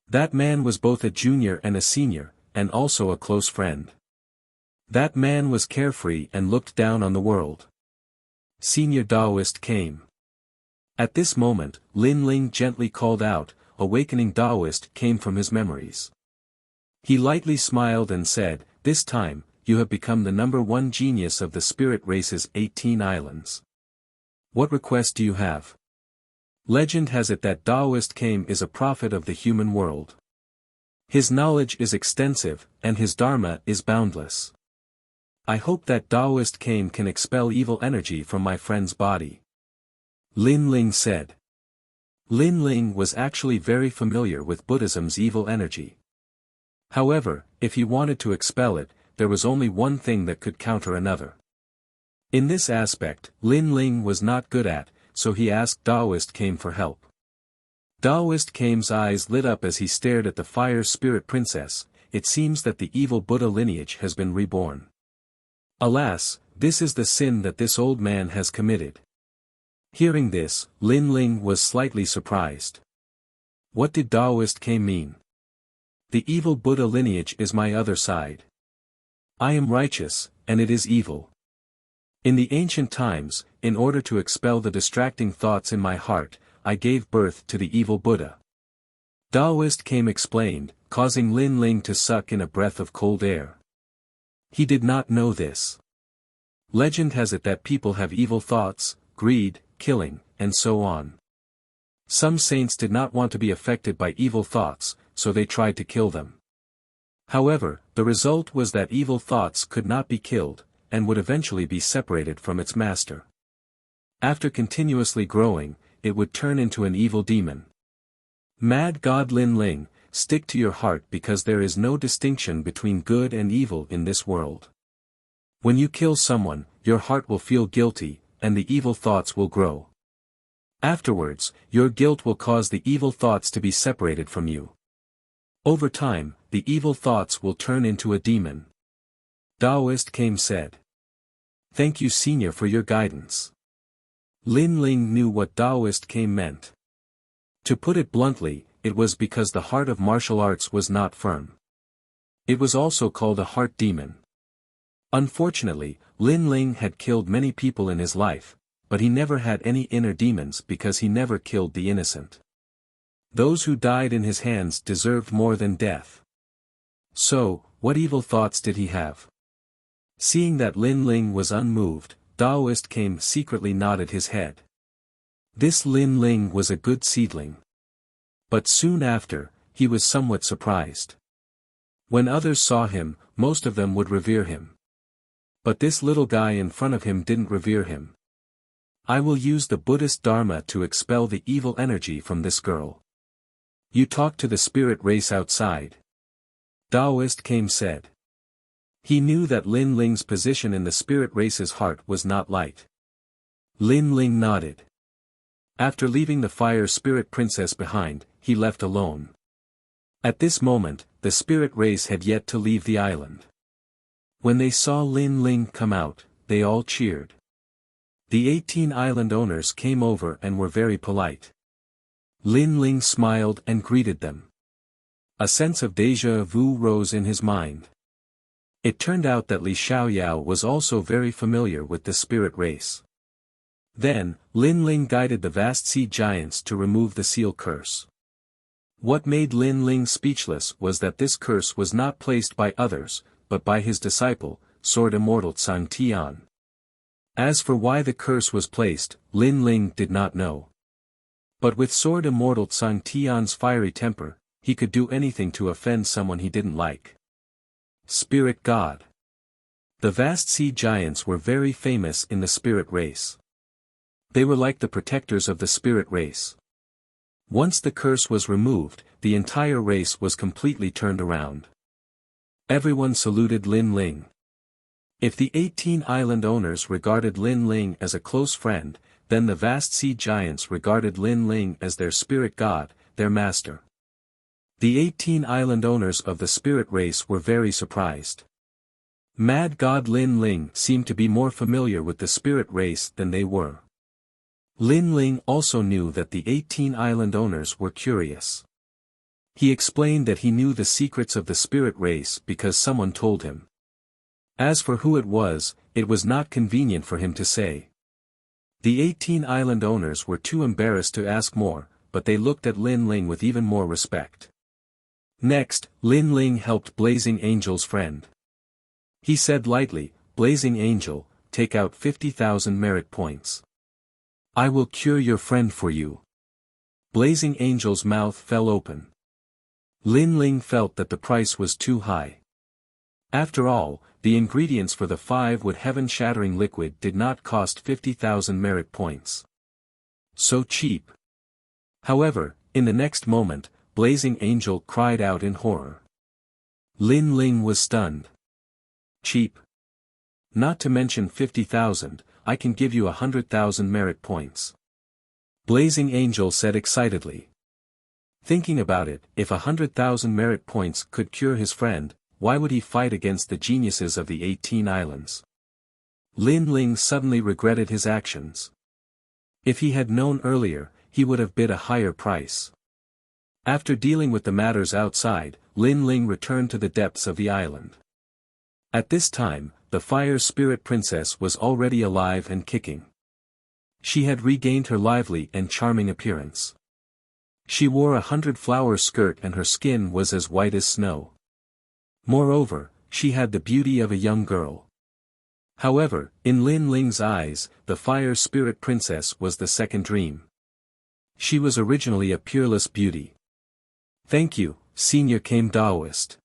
That man was both a junior and a senior, and also a close friend. That man was carefree and looked down on the world. Senior Taoist Came. At this moment, Lin Ling gently called out, awakening Taoist Came from his memories. He lightly smiled and said, this time, you have become the #1 genius of the spirit race's 18 islands. What request do you have? Legend has it that Taoist Came is a prophet of the human world. His knowledge is extensive, and his dharma is boundless. I hope that Taoist Came can expel evil energy from my friend's body. Lin Ling said. Lin Ling was actually very familiar with Buddhism's evil energy. However, if he wanted to expel it, there was only one thing that could counter another. In this aspect, Lin Ling was not good at, so he asked Taoist Came for help. Taoist Came's eyes lit up as he stared at the fire spirit princess. It seems that the evil Buddha lineage has been reborn. Alas, this is the sin that this old man has committed. Hearing this, Lin Ling was slightly surprised. What did Taoist Came mean? The evil Buddha lineage is my other side. I am righteous, and it is evil. In the ancient times, in order to expel the distracting thoughts in my heart, I gave birth to the evil Buddha. Taoist Came explained, causing Lin Ling to suck in a breath of cold air. He did not know this. Legend has it that people have evil thoughts, greed, killing, and so on. Some saints did not want to be affected by evil thoughts, so they tried to kill them. However, the result was that evil thoughts could not be killed, and would eventually be separated from its master. After continuously growing, it would turn into an evil demon. Mad God Lin Ling, stick to your heart because there is no distinction between good and evil in this world. When you kill someone, your heart will feel guilty, and the evil thoughts will grow. Afterwards, your guilt will cause the evil thoughts to be separated from you. Over time, the evil thoughts will turn into a demon. Taoist Came said. Thank you Senior for your guidance. Lin Ling knew what Taoist Came meant. To put it bluntly, it was because the heart of martial arts was not firm. It was also called a heart demon. Unfortunately, Lin Ling had killed many people in his life, but he never had any inner demons because he never killed the innocent. Those who died in his hands deserved more than death. So, what evil thoughts did he have? Seeing that Lin Ling was unmoved, Daoist came secretly nodded his head. This Lin Ling was a good seedling. But soon after, he was somewhat surprised. When others saw him, most of them would revere him. But this little guy in front of him didn't revere him. I will use the Buddhist Dharma to expel the evil energy from this girl. You talk to the spirit race outside. Daoist came said. He knew that Lin Ling's position in the spirit race's heart was not light. Lin Ling nodded. After leaving the fire spirit princess behind, he left alone. At this moment, the spirit race had yet to leave the island. When they saw Lin Ling come out, they all cheered. The 18 island owners came over and were very polite. Lin Ling smiled and greeted them. A sense of déjà vu rose in his mind. It turned out that Li Xiaoyao was also very familiar with the spirit race. Then, Lin Ling guided the vast sea giants to remove the seal curse. What made Lin Ling speechless was that this curse was not placed by others, but by his disciple, Sword Immortal Tsang Tian. As for why the curse was placed, Lin Ling did not know. But with Sword Immortal Tsang Tian's fiery temper, he could do anything to offend someone he didn't like. Spirit God. The vast sea giants were very famous in the spirit race. They were like the protectors of the spirit race. Once the curse was removed, the entire race was completely turned around. Everyone saluted Lin Ling. If the 18 island owners regarded Lin Ling as a close friend, then the vast sea giants regarded Lin Ling as their spirit god, their master. The 18 island owners of the spirit race were very surprised. Mad God Lin Ling seemed to be more familiar with the spirit race than they were. Lin Ling also knew that the 18 island owners were curious. He explained that he knew the secrets of the spirit race because someone told him. As for who it was not convenient for him to say. The 18 island owners were too embarrassed to ask more, but they looked at Lin Ling with even more respect. Next, Lin Ling helped Blazing Angel's friend. He said lightly, "Blazing Angel, take out 50,000 merit points. I will cure your friend for you." Blazing Angel's mouth fell open. Lin Ling felt that the price was too high. After all, the ingredients for the 5-wood heaven-shattering liquid did not cost 50,000 merit points. So cheap. However, in the next moment, Blazing Angel cried out in horror. Lin Ling was stunned. Cheap? Not to mention 50,000, I can give you 100,000 merit points. Blazing Angel said excitedly. Thinking about it, if 100,000 merit points could cure his friend, why would he fight against the geniuses of the 18 islands? Lin Ling suddenly regretted his actions. If he had known earlier, he would have bid a higher price. After dealing with the matters outside, Lin Ling returned to the depths of the island. At this time, the Fire Spirit Princess was already alive and kicking. She had regained her lively and charming appearance. She wore a 100-flower skirt and her skin was as white as snow. Moreover, she had the beauty of a young girl. However, in Lin Ling's eyes, the Fire Spirit Princess was the second dream. She was originally a peerless beauty. Thank you, Senior Kame Daoist.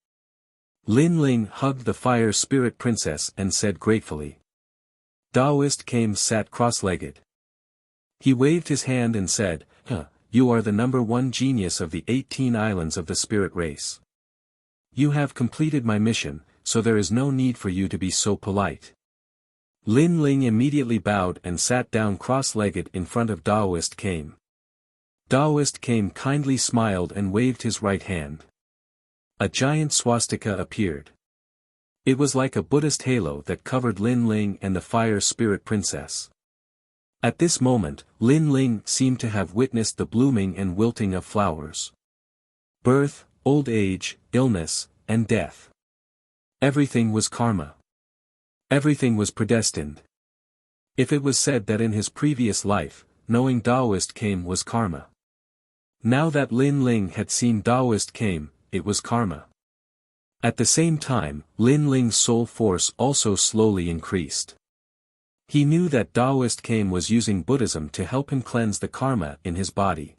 Lin Ling hugged the Fire Spirit Princess and said gratefully. Daoist Kame sat cross-legged. He waved his hand and said, You are the #1 genius of the 18 islands of the spirit race. You have completed my mission, so there is no need for you to be so polite. Lin Ling immediately bowed and sat down cross-legged in front of Daoist Kame. Daoist Kame kindly smiled and waved his right hand. A giant swastika appeared. It was like a Buddhist halo that covered Lin Ling and the Fire Spirit Princess. At this moment, Lin Ling seemed to have witnessed the blooming and wilting of flowers. Birth, old age, illness, and death. Everything was karma. Everything was predestined. If it was said that in his previous life, knowing Taoist came was karma. Now that Lin Ling had seen Taoist came, it was karma. At the same time, Lin Ling's soul force also slowly increased. He knew that Taoist came was using Buddhism to help him cleanse the karma in his body.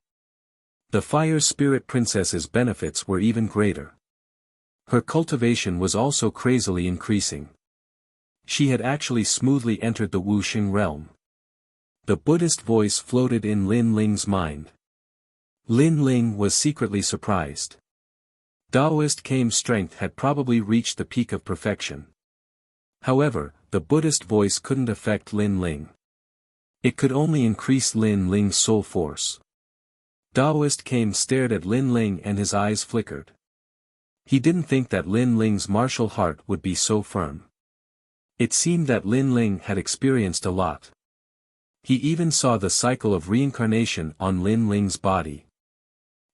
The Fire Spirit Princess's benefits were even greater. Her cultivation was also crazily increasing. She had actually smoothly entered the Wuxia realm. The Buddhist voice floated in Lin Ling's mind. Lin Ling was secretly surprised. Taoist Kame's strength had probably reached the peak of perfection. However, the Buddhist voice couldn't affect Lin Ling. It could only increase Lin Ling's soul force. Taoist Kame stared at Lin Ling and his eyes flickered. He didn't think that Lin Ling's martial heart would be so firm. It seemed that Lin Ling had experienced a lot. He even saw the cycle of reincarnation on Lin Ling's body.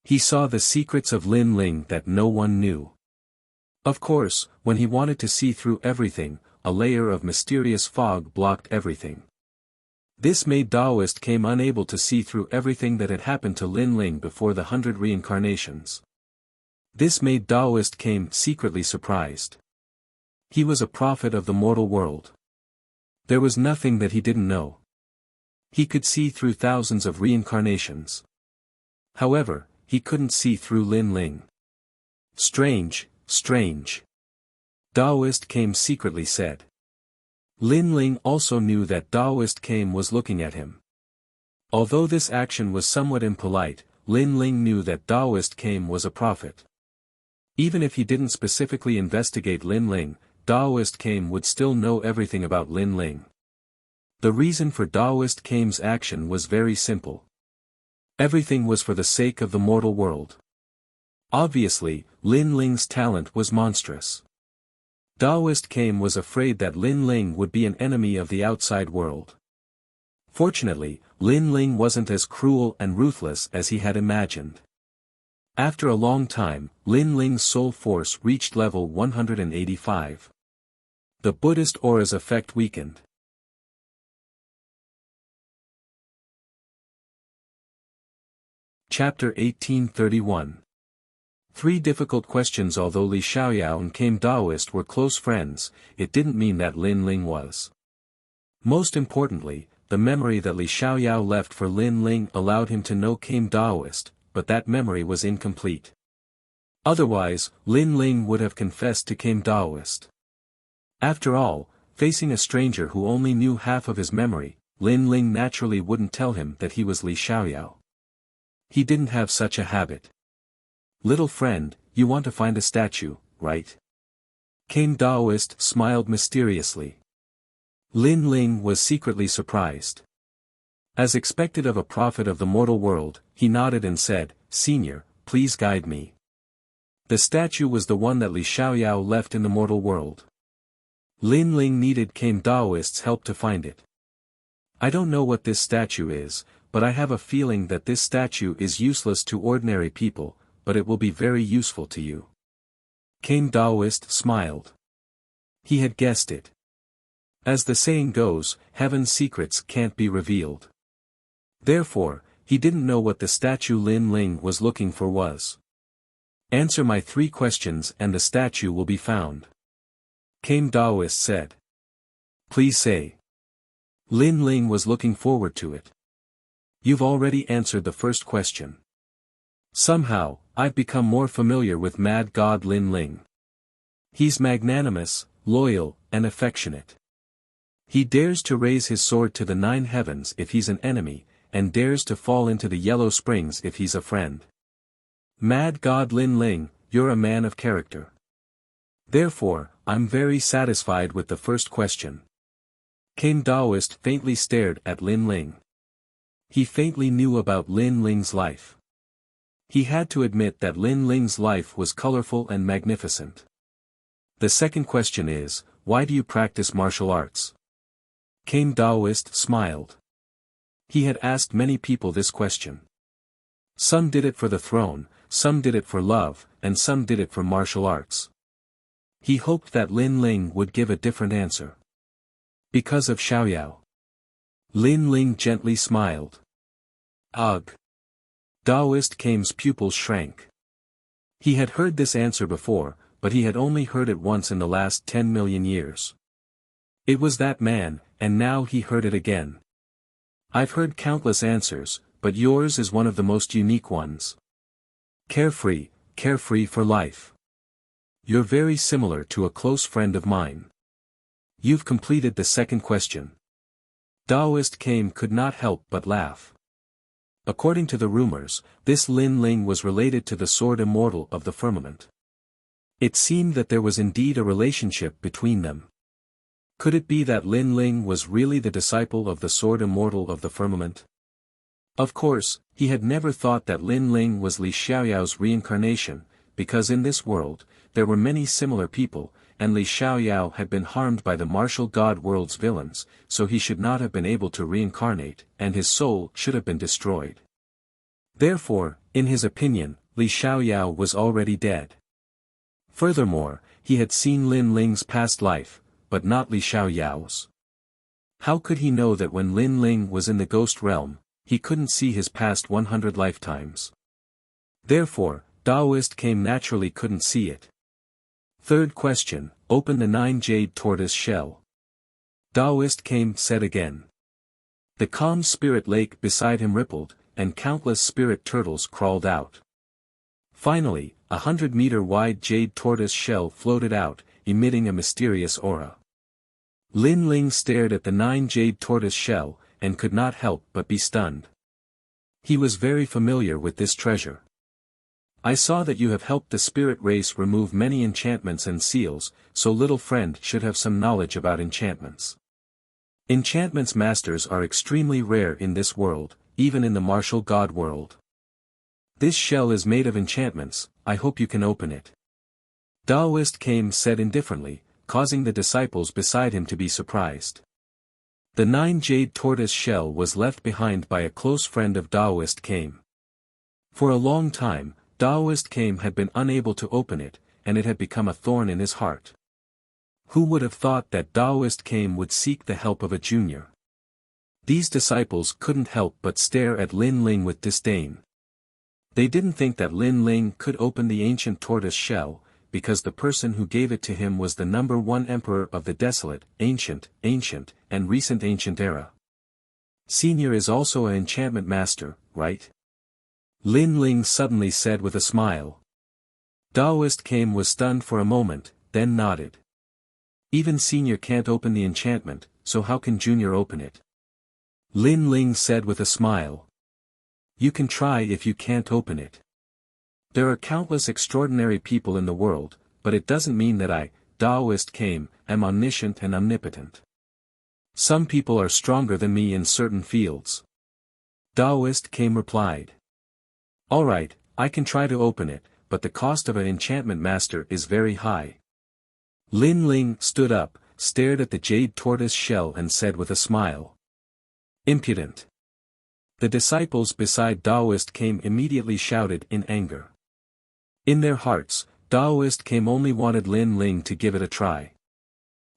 He saw the secrets of Lin Ling that no one knew. Of course, when he wanted to see through everything, a layer of mysterious fog blocked everything. This made Taoist Kame unable to see through everything that had happened to Lin Ling before the 100 reincarnations. This made Taoist Kame secretly surprised. He was a prophet of the mortal world. There was nothing that he didn't know. He could see through thousands of reincarnations. However, he couldn't see through Lin Ling. Strange, strange. Taoist Kame secretly said. Lin Ling also knew that Taoist Kame was looking at him. Although this action was somewhat impolite, Lin Ling knew that Taoist Kame was a prophet. Even if he didn't specifically investigate Lin Ling, Taoist Kame would still know everything about Lin Ling. The reason for Taoist Kame's action was very simple. Everything was for the sake of the mortal world. Obviously, Lin Ling's talent was monstrous. Taoist Kame was afraid that Lin Ling would be an enemy of the outside world. Fortunately, Lin Ling wasn't as cruel and ruthless as he had imagined. After a long time, Lin Ling's soul force reached level 185. The Buddhist aura's effect weakened. Chapter 1831. Three difficult questions. Although Li Xiaoyao and Kame Taoist were close friends, it didn't mean that Lin Ling was. Most importantly, the memory that Li Xiaoyao left for Lin Ling allowed him to know Kame Taoist, but that memory was incomplete. Otherwise, Lin Ling would have confessed to Kame Taoist. After all, facing a stranger who only knew half of his memory, Lin Ling naturally wouldn't tell him that he was Li Xiaoyao. He didn't have such a habit. Little friend, you want to find a statue, right? Kame Taoist smiled mysteriously. Lin Ling was secretly surprised. As expected of a prophet of the mortal world, he nodded and said, "Senior, please guide me." The statue was the one that Li Xiaoyao left in the mortal world. Lin Ling needed Kame Taoist's help to find it. "I don't know what this statue is, but I have a feeling that this statue is useless to ordinary people, but it will be very useful to you." Kame Taoist smiled. He had guessed it. As the saying goes, heaven's secrets can't be revealed. Therefore, he didn't know what the statue Lin Ling was looking for was. "Answer my 3 questions and the statue will be found," Kame Taoist said. "Please say." Lin Ling was looking forward to it. "You've already answered the first question. Somehow, I've become more familiar with Mad God Lin Ling. He's magnanimous, loyal, and affectionate. He dares to raise his sword to the 9 heavens if he's an enemy, and dares to fall into the yellow springs if he's a friend. Mad God Lin Ling, you're a man of character. Therefore, I'm very satisfied with the first question." Kame Taoist faintly stared at Lin Ling. He faintly knew about Lin Ling's life. He had to admit that Lin Ling's life was colorful and magnificent. "The second question is, why do you practice martial arts?" Kame Taoist smiled. He had asked many people this question. Some did it for the throne, some did it for love, and some did it for martial arts. He hoped that Lin Ling would give a different answer. Because of Xiaoyao. Lin Ling gently smiled. Ugh. Taoist Kame's pupils shrank. He had heard this answer before, but he had only heard it once in the last 10 million years. It was that man, and now he heard it again. I've heard countless answers, but yours is one of the most unique ones. Carefree, carefree for life. You're very similar to a close friend of mine. You've completed the second question. Taoist Kame could not help but laugh. According to the rumors, this Lin Ling was related to the sword immortal of the firmament. It seemed that there was indeed a relationship between them. Could it be that Lin Ling was really the disciple of the sword immortal of the firmament? Of course, he had never thought that Lin Ling was Li Xiaoyao's reincarnation, because in this world, there were many similar people, and Li Xiaoyao had been harmed by the martial god world's villains, so he should not have been able to reincarnate, and his soul should have been destroyed. Therefore, in his opinion, Li Xiaoyao was already dead. Furthermore, he had seen Lin Ling's past life, but not Li Xiaoyao's. How could he know that when Lin Ling was in the ghost realm, he couldn't see his past 100 lifetimes? Therefore, Taoist Kame naturally couldn't see it. Third question, open the 9 jade tortoise shell. Taoist Kame said again. The calm spirit lake beside him rippled, and countless spirit turtles crawled out. Finally, 100-meter wide jade tortoise shell floated out, emitting a mysterious aura. Lin Ling stared at the 9 jade tortoise shell, and could not help but be stunned. He was very familiar with this treasure. I saw that you have helped the spirit race remove many enchantments and seals, so little friend should have some knowledge about enchantments. Enchantments masters are extremely rare in this world, even in the martial god world. This shell is made of enchantments, I hope you can open it. Taoist Kame said indifferently, causing the disciples beside him to be surprised. The 9 jade tortoise shell was left behind by a close friend of Taoist Kame. For a long time, Taoist Kame had been unable to open it, and it had become a thorn in his heart. Who would have thought that Taoist Kame would seek the help of a junior? These disciples couldn't help but stare at Lin Ling with disdain. They didn't think that Lin Ling could open the ancient tortoise shell, because the person who gave it to him was the #1 emperor of the desolate, ancient, and recent ancient era. Senior is also an enchantment master, right? Lin Ling suddenly said with a smile. Taoist Kame was stunned for a moment, then nodded. Even Senior can't open the enchantment, so how can Junior open it? Lin Ling said with a smile. You can try if you can't open it. There are countless extraordinary people in the world, but it doesn't mean that I, Taoist Kame, am omniscient and omnipotent. Some people are stronger than me in certain fields. Taoist Kame replied. Alright, I can try to open it, but the cost of an enchantment master is very high. Lin Ling stood up, stared at the jade tortoise shell and said with a smile. Impudent. The disciples beside Taoist Kame immediately shouted in anger. In their hearts, Taoist Kame only wanted Lin Ling to give it a try.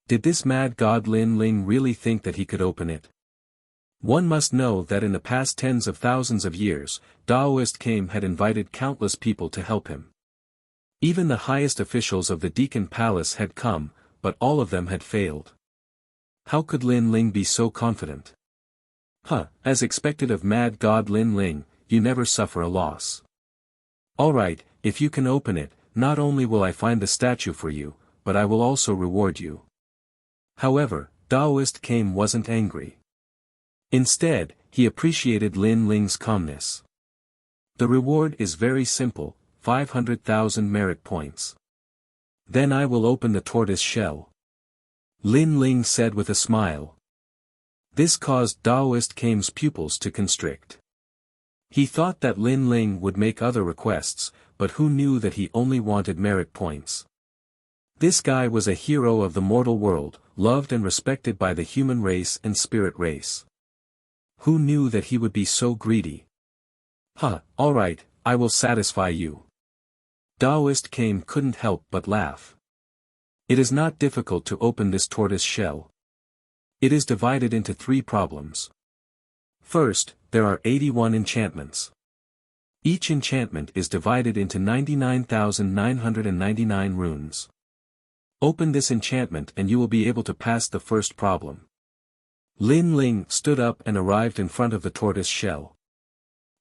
Did this mad god Lin Ling really think that he could open it? One must know that in the past tens of thousands of years, Taoist Kame had invited countless people to help him. Even the highest officials of the Deacon Palace had come, but all of them had failed. How could Lin Ling be so confident? As expected of mad god Lin Ling, you never suffer a loss. Alright, if you can open it, not only will I find the statue for you, but I will also reward you. However, Taoist Kame wasn't angry. Instead, he appreciated Lin Ling's calmness. The reward is very simple, 500,000 merit points. Then I will open the tortoise shell. Lin Ling said with a smile. This caused Taoist Kame's pupils to constrict. He thought that Lin Ling would make other requests, but who knew that he only wanted merit points. This guy was a hero of the mortal world, loved and respected by the human race and spirit race. Who knew that he would be so greedy? Alright, I will satisfy you. Taoist Kame couldn't help but laugh. It is not difficult to open this tortoise shell. It is divided into 3 problems. First, there are 81 enchantments. Each enchantment is divided into 99,999 runes. Open this enchantment and you will be able to pass the first problem. Lin Ling stood up and arrived in front of the tortoise shell.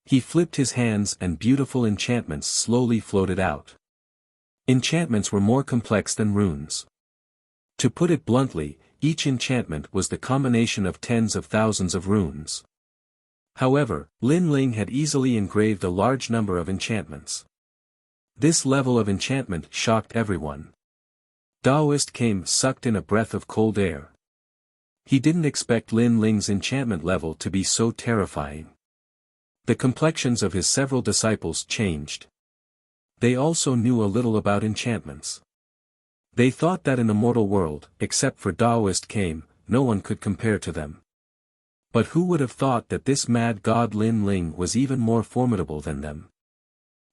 He flipped his hands and beautiful enchantments slowly floated out. Enchantments were more complex than runes. To put it bluntly, each enchantment was the combination of tens of thousands of runes. However, Lin Ling had easily engraved a large number of enchantments. This level of enchantment shocked everyone. Daoist came sucked in a breath of cold air. He didn't expect Lin Ling's enchantment level to be so terrifying. The complexions of his several disciples changed. They also knew a little about enchantments. They thought that in the mortal world, except for Daoist came, no one could compare to them. But who would have thought that this mad god Lin Ling was even more formidable than them?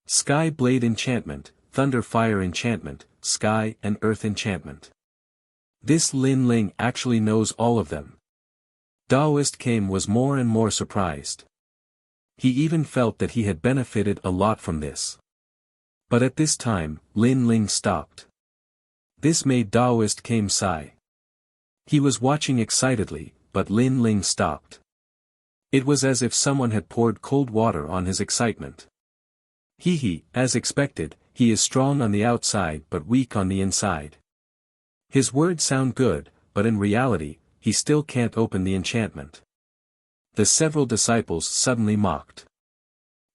Sky Blade Enchantment, Thunder Fire Enchantment, Sky and Earth Enchantment. This Lin Ling actually knows all of them. Daoist came was more and more surprised. He even felt that he had benefited a lot from this. But at this time, Lin Ling stopped. This made Daoist came sigh. He was watching excitedly, but Lin Ling stopped. It was as if someone had poured cold water on his excitement. As expected, he is strong on the outside but weak on the inside. His words sound good, but in reality, he still can't open the enchantment. The several disciples suddenly mocked.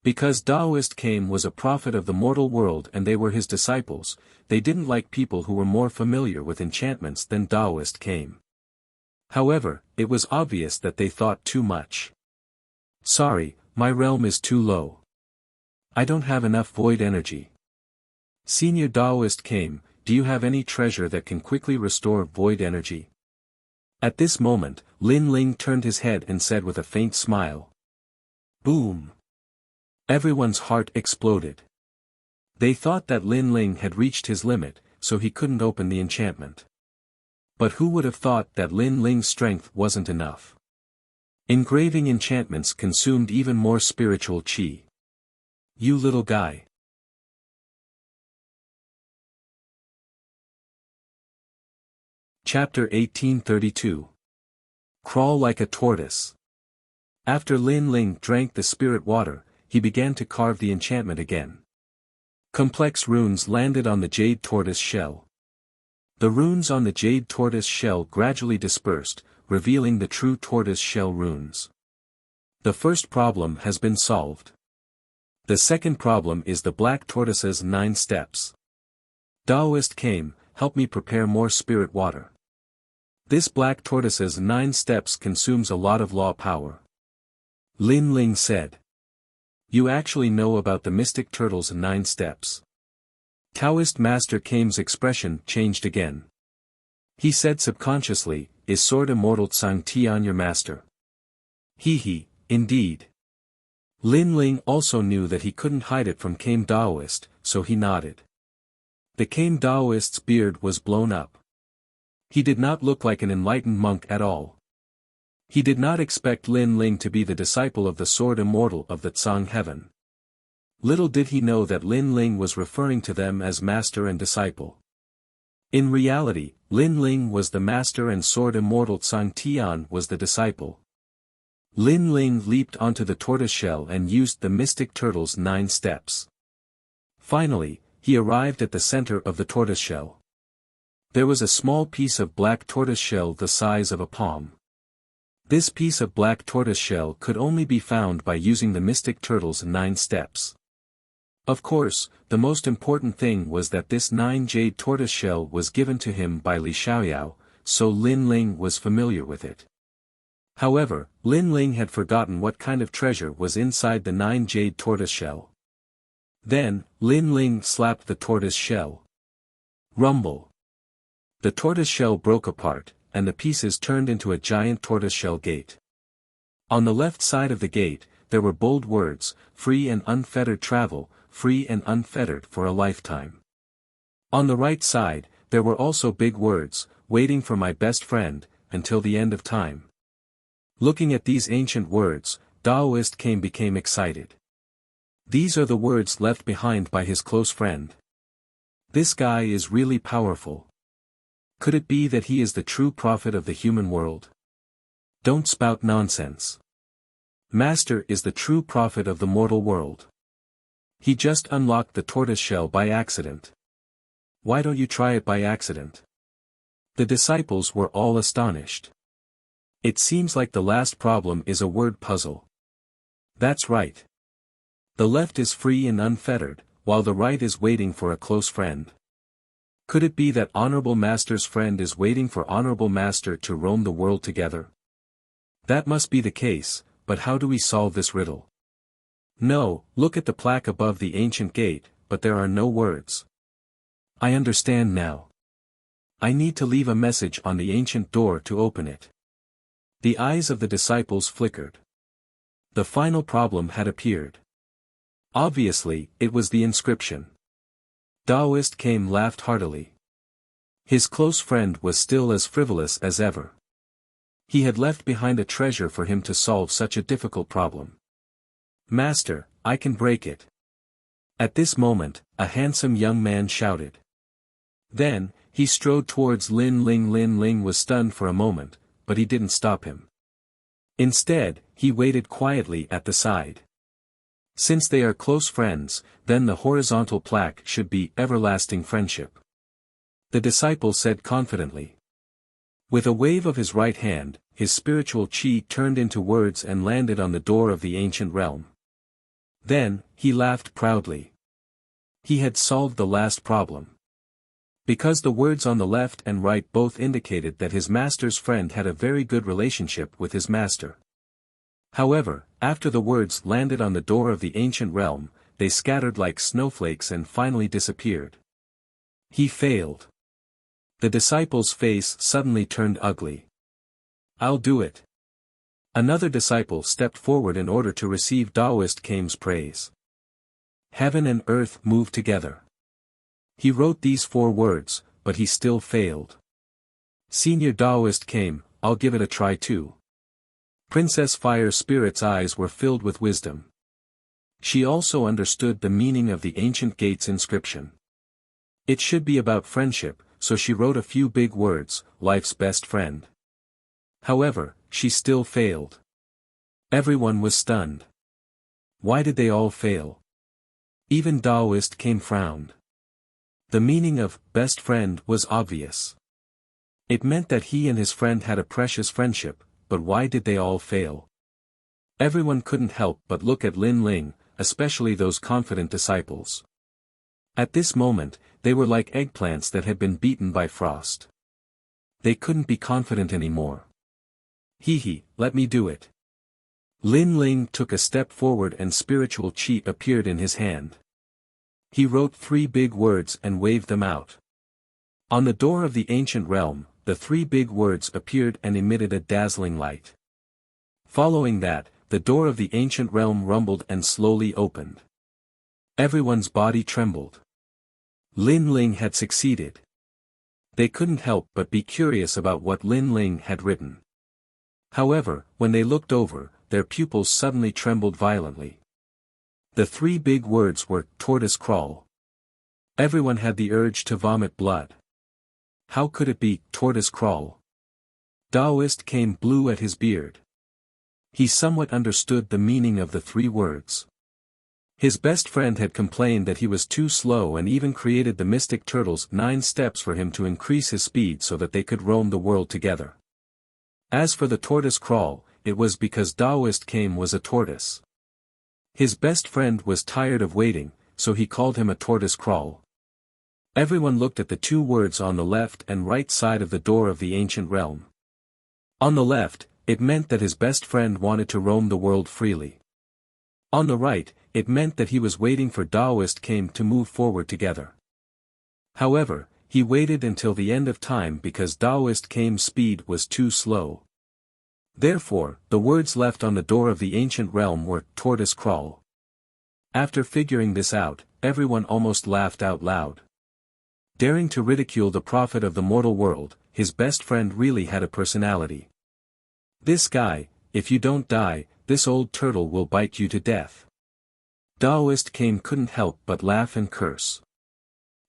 Because Daoist came was a prophet of the mortal world and they were his disciples, they didn't like people who were more familiar with enchantments than Daoist came. However, it was obvious that they thought too much. Sorry, my realm is too low. I don't have enough void energy. Senior Daoist came, do you have any treasure that can quickly restore void energy? At this moment, Lin Ling turned his head and said with a faint smile. Boom! Everyone's heart exploded. They thought that Lin Ling had reached his limit, so he couldn't open the enchantment. But who would have thought that Lin Ling's strength wasn't enough? Engraving enchantments consumed even more spiritual qi. You little guy. Chapter 1832. Crawl like a tortoise. After Lin Ling drank the spirit water, he began to carve the enchantment again. Complex runes landed on the jade tortoise shell. The runes on the jade tortoise shell gradually dispersed, revealing the true tortoise shell runes. The first problem has been solved. The second problem is the black tortoise's 9 steps. Daoist came, help me prepare more spirit water. This black tortoise's 9 steps consumes a lot of law power. Lin Ling said. You actually know about the mystic turtle's 9 steps. Taoist Master Kame's expression changed again. He said subconsciously, is Sword Immortal Tsang Tian your master? Indeed. Lin Ling also knew that he couldn't hide it from Kame Daoist, so he nodded. The Kame Daoist's beard was blown up. He did not look like an enlightened monk at all. He did not expect Lin Ling to be the disciple of the Sword Immortal of the Tsang Heaven. Little did he know that Lin Ling was referring to them as master and disciple. In reality, Lin Ling was the master and Sword Immortal Tsang Tian was the disciple. Lin Ling leaped onto the tortoiseshell and used the mystic turtle's 9 steps. Finally, he arrived at the center of the tortoiseshell. There was a small piece of black tortoiseshell the size of a palm. This piece of black tortoiseshell could only be found by using the mystic turtle's 9 steps. Of course, the most important thing was that this 9 jade tortoiseshell was given to him by Li Xiaoyao, so Lin Ling was familiar with it. However, Lin Ling had forgotten what kind of treasure was inside the 9 jade tortoiseshell. Then, Lin Ling slapped the tortoise shell. Rumble. The tortoiseshell broke apart, and the pieces turned into a giant tortoiseshell gate. On the left side of the gate, there were bold words, free and unfettered travel, free and unfettered for a lifetime. On the right side, there were also big words, waiting for my best friend, until the end of time. Looking at these ancient words, Taoist Kame became excited. These are the words left behind by his close friend. This guy is really powerful. Could it be that he is the true prophet of the human world? Don't spout nonsense. Master is the true prophet of the mortal world. He just unlocked the tortoise shell by accident. Why don't you try it by accident? The disciples were all astonished. It seems like the last problem is a word puzzle. That's right. The left is free and unfettered, while the right is waiting for a close friend. Could it be that Honorable Master's friend is waiting for Honorable Master to roam the world together? That must be the case, but how do we solve this riddle? No, look at the plaque above the ancient gate, but there are no words. I understand now. I need to leave a message on the ancient door to open it. The eyes of the disciples flickered. The final problem had appeared. Obviously, it was the inscription. Taoist Kame laughed heartily. His close friend was still as frivolous as ever. He had left behind a treasure for him to solve such a difficult problem. Master, I can break it. At this moment, a handsome young man shouted. Then, he strode towards Lin Ling. Lin Ling was stunned for a moment, but he didn't stop him. Instead, he waited quietly at the side. Since they are close friends, then the horizontal plaque should be everlasting friendship. The disciple said confidently. With a wave of his right hand, his spiritual chi turned into words and landed on the door of the ancient realm. Then, he laughed proudly. He had solved the last problem. Because the words on the left and right both indicated that his master's friend had a very good relationship with his master. However, after the words landed on the door of the ancient realm, they scattered like snowflakes and finally disappeared. He failed. The disciple's face suddenly turned ugly. I'll do it. Another disciple stepped forward in order to receive Taoist Kame's praise. Heaven and earth moved together. He wrote these 4 words, but he still failed. Senior Taoist Kame, I'll give it a try too. Princess Fire Spirit's eyes were filled with wisdom. She also understood the meaning of the ancient gate's inscription. It should be about friendship, so she wrote a few big words, life's best friend. However, she still failed. Everyone was stunned. Why did they all fail? Even Taoist Kame frowned. The meaning of best friend was obvious. It meant that he and his friend had a precious friendship, but why did they all fail? Everyone couldn't help but look at Lin Ling, especially those confident disciples. At this moment, they were like eggplants that had been beaten by frost. They couldn't be confident anymore. Hee, let me do it. Lin Ling took a step forward and spiritual chi appeared in his hand. He wrote 3 big words and waved them out. On the door of the ancient realm, the 3 big words appeared and emitted a dazzling light. Following that, the door of the ancient realm rumbled and slowly opened. Everyone's body trembled. Lin Ling had succeeded. They couldn't help but be curious about what Lin Ling had written. However, when they looked over, their pupils suddenly trembled violently. The 3 big words were, tortoise crawl. Everyone had the urge to vomit blood. How could it be, tortoise crawl? Taoist Kame blew at his beard. He somewhat understood the meaning of the 3 words. His best friend had complained that he was too slow and even created the mystic turtle's 9 steps for him to increase his speed so that they could roam the world together. As for the tortoise crawl, it was because Taoist Kame was a tortoise. His best friend was tired of waiting, so he called him a tortoise crawl. Everyone looked at the 2 words on the left and right side of the door of the ancient realm. On the left, it meant that his best friend wanted to roam the world freely. On the right, it meant that he was waiting for Taoist Kame to move forward together. However, he waited until the end of time because Taoist Kame's speed was too slow. Therefore, the words left on the door of the ancient realm were, tortoise crawl. After figuring this out, everyone almost laughed out loud. Daring to ridicule the prophet of the mortal world, his best friend really had a personality. This guy, if you don't die, this old turtle will bite you to death. Daoist Kame couldn't help but laugh and curse.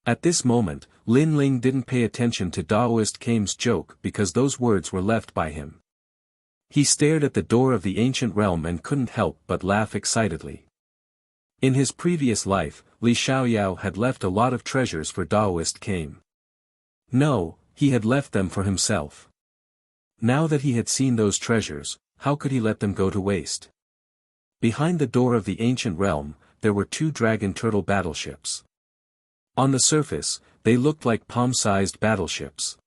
At this moment, Lin Ling didn't pay attention to Daoist Kame's joke because those words were left by him. He stared at the door of the ancient realm and couldn't help but laugh excitedly. In his previous life, Li Xiaoyao had left a lot of treasures for Daoist Kame. No, he had left them for himself. Now that he had seen those treasures, how could he let them go to waste? Behind the door of the ancient realm, there were 2 dragon turtle battleships. On the surface, they looked like palm-sized battleships.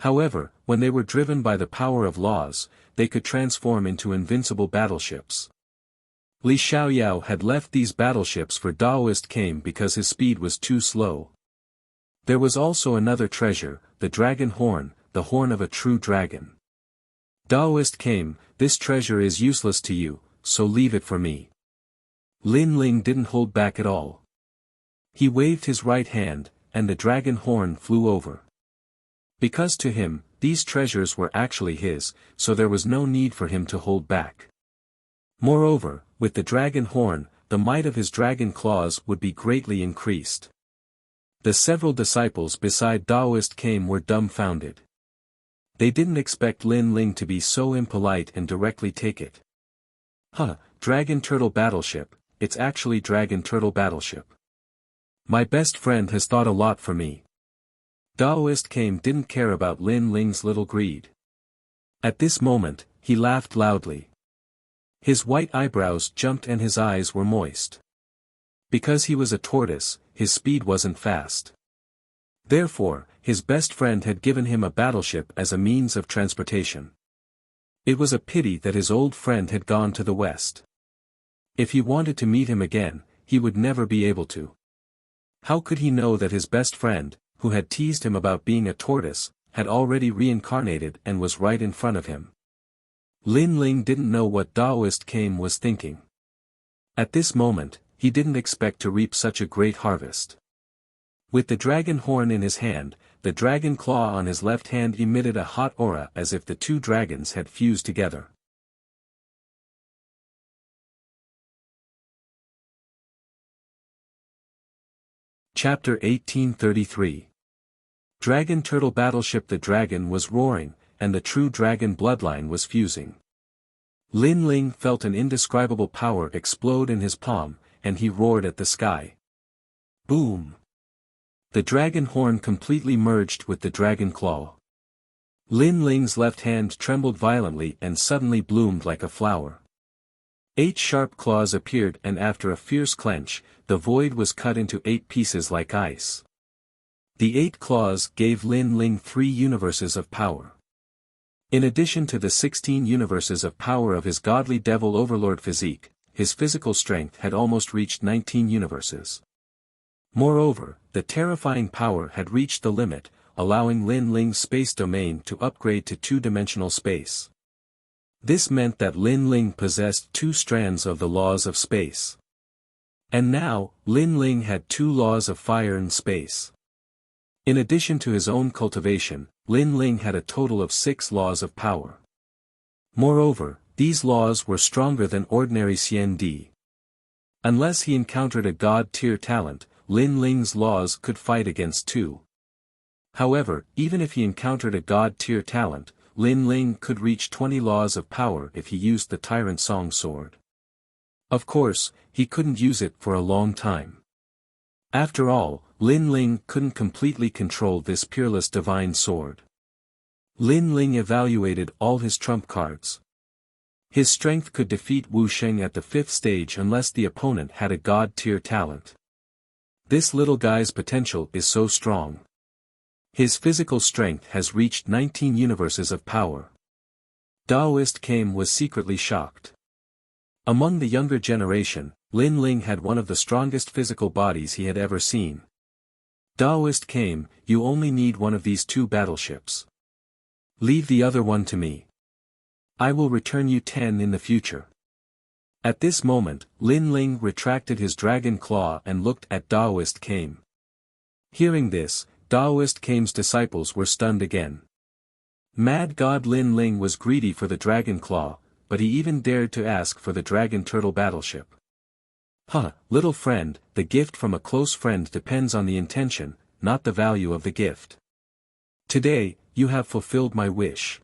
However, when they were driven by the power of laws, they could transform into invincible battleships. Li Xiaoyao had left these battleships for Daoist Kame because his speed was too slow. There was also another treasure, the dragon horn, the horn of a true dragon. Daoist Kame, this treasure is useless to you, so leave it for me. Lin Ling didn't hold back at all. He waved his right hand, and the dragon horn flew over. Because to him, these treasures were actually his, so there was no need for him to hold back. Moreover, with the dragon horn, the might of his dragon claws would be greatly increased. The several disciples beside Daoist Kame were dumbfounded. They didn't expect Lin Ling to be so impolite and directly take it. Dragon turtle battleship, it's actually dragon turtle battleship. My best friend has thought a lot for me. Daoist Kame didn't care about Lin Ling's little greed. At this moment, he laughed loudly. His white eyebrows jumped and his eyes were moist. Because he was a tortoise, his speed wasn't fast. Therefore, his best friend had given him a battleship as a means of transportation. It was a pity that his old friend had gone to the west. If he wanted to meet him again, he would never be able to. How could he know that his best friend, who had teased him about being a tortoise, had already reincarnated and was right in front of him? Lin Ling didn't know what Daoist Kame was thinking. At this moment, he didn't expect to reap such a great harvest. With the dragon horn in his hand, the dragon claw on his left hand emitted a hot aura as if the 2 dragons had fused together. Chapter 1833. Dragon Turtle Battleship. The dragon was roaring, and the true dragon bloodline was fusing. Lin Ling felt an indescribable power explode in his palm, and he roared at the sky. Boom! The dragon horn completely merged with the dragon claw. Lin Ling's left hand trembled violently and suddenly bloomed like a flower. 8 sharp claws appeared, and after a fierce clench, the void was cut into 8 pieces like ice. The 8 claws gave Lin Ling 3 universes of power. In addition to the 16 universes of power of his godly devil overlord physique, his physical strength had almost reached 19 universes. Moreover, the terrifying power had reached the limit, allowing Lin Ling's space domain to upgrade to 2-dimensional space. This meant that Lin Ling possessed 2 strands of the laws of space. And now, Lin Ling had 2 laws of fire and space. In addition to his own cultivation, Lin Ling had a total of 6 laws of power. Moreover, these laws were stronger than ordinary Xian Di. Unless he encountered a god-tier talent, Lin Ling's laws could fight against 2. However, even if he encountered a god-tier talent, Lin Ling could reach 20 laws of power if he used the Tyrant Song Sword. Of course, he couldn't use it for a long time. After all, Lin Ling couldn't completely control this peerless divine sword. Lin Ling evaluated all his trump cards. His strength could defeat Wu Sheng at the 5th stage unless the opponent had a god-tier talent. This little guy's potential is so strong. His physical strength has reached 19 universes of power. Daoist Kame was secretly shocked. Among the younger generation, Lin Ling had one of the strongest physical bodies he had ever seen. Daoist Kame, you only need one of these 2 battleships. Leave the other one to me. I will return you 10 in the future. At this moment, Lin Ling retracted his dragon claw and looked at Daoist Kame. Hearing this, Daoist Kame's disciples were stunned again. Mad God Lin Ling was greedy for the dragon claw, but he even dared to ask for the dragon turtle battleship. Huh, little friend, the gift from a close friend depends on the intention, not the value of the gift. Today, you have fulfilled my wish.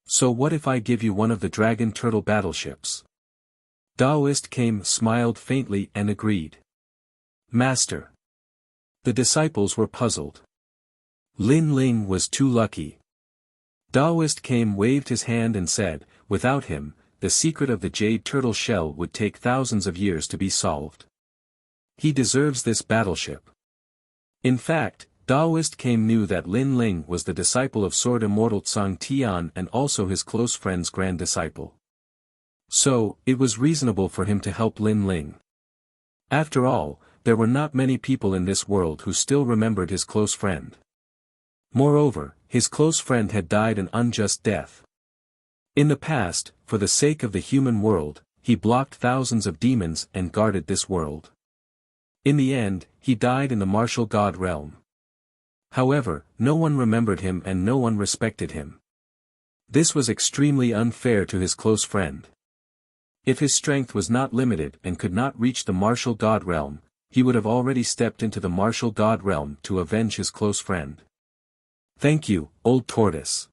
So what if I give you one of the dragon turtle battleships? Daoist Kame smiled faintly and agreed. Master. The disciples were puzzled. Lin Ling was too lucky. Daoist Kame waved his hand and said, without him, the secret of the jade turtle shell would take thousands of years to be solved. He deserves this battleship. In fact, Daoist Kame knew that Lin Ling was the disciple of Sword Immortal Tsang Tian and also his close friend's grand disciple. So, it was reasonable for him to help Lin Ling. After all, there were not many people in this world who still remembered his close friend. Moreover, his close friend had died an unjust death. In the past, for the sake of the human world, he blocked thousands of demons and guarded this world. In the end, he died in the martial god realm. However, no one remembered him and no one respected him. This was extremely unfair to his close friend. If his strength was not limited and could not reach the martial god realm, he would have already stepped into the martial god realm to avenge his close friend. Thank you, old tortoise.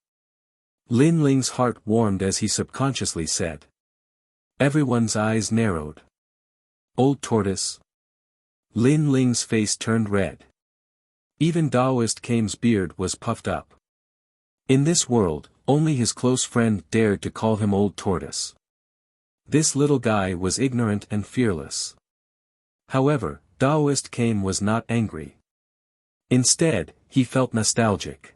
Lin Ling's heart warmed as he subconsciously said. Everyone's eyes narrowed. Old tortoise. Lin Ling's face turned red. Even Daoist Kame's beard was puffed up. In this world, only his close friend dared to call him old tortoise. This little guy was ignorant and fearless. However, Daoist Kame was not angry. Instead, he felt nostalgic.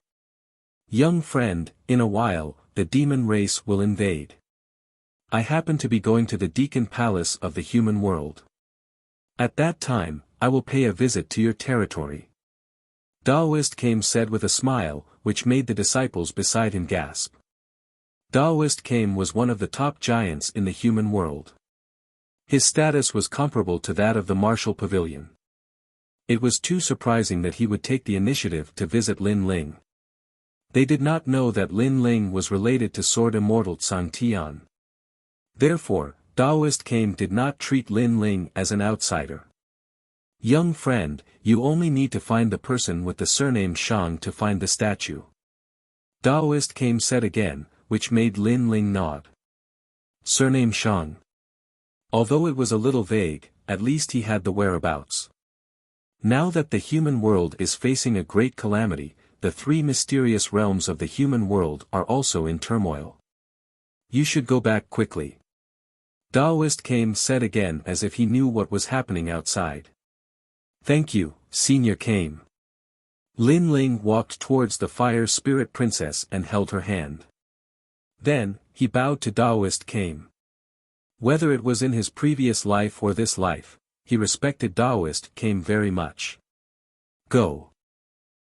Young friend, in a while, the demon race will invade. I happen to be going to the Deacon Palace of the human world. At that time, I will pay a visit to your territory. Daoist Kame said with a smile, which made the disciples beside him gasp. Daoist Kame was one of the top giants in the human world. His status was comparable to that of the martial pavilion. It was too surprising that he would take the initiative to visit Lin Ling. They did not know that Lin Ling was related to Sword Immortal Tsang Tian. Therefore, Daoist Kame did not treat Lin Ling as an outsider. Young friend, you only need to find the person with the surname Shang to find the statue. Daoist Kame said again, which made Lin Ling nod. Surname Shang. Although it was a little vague, at least he had the whereabouts. Now that the human world is facing a great calamity, the three mysterious realms of the human world are also in turmoil. You should go back quickly. Daoist Kame said again as if he knew what was happening outside. Thank you, Senior Kame. Lin Ling walked towards the fire spirit princess and held her hand. Then, he bowed to Daoist Kame. Whether it was in his previous life or this life, he respected Daoist Kame very much. Go.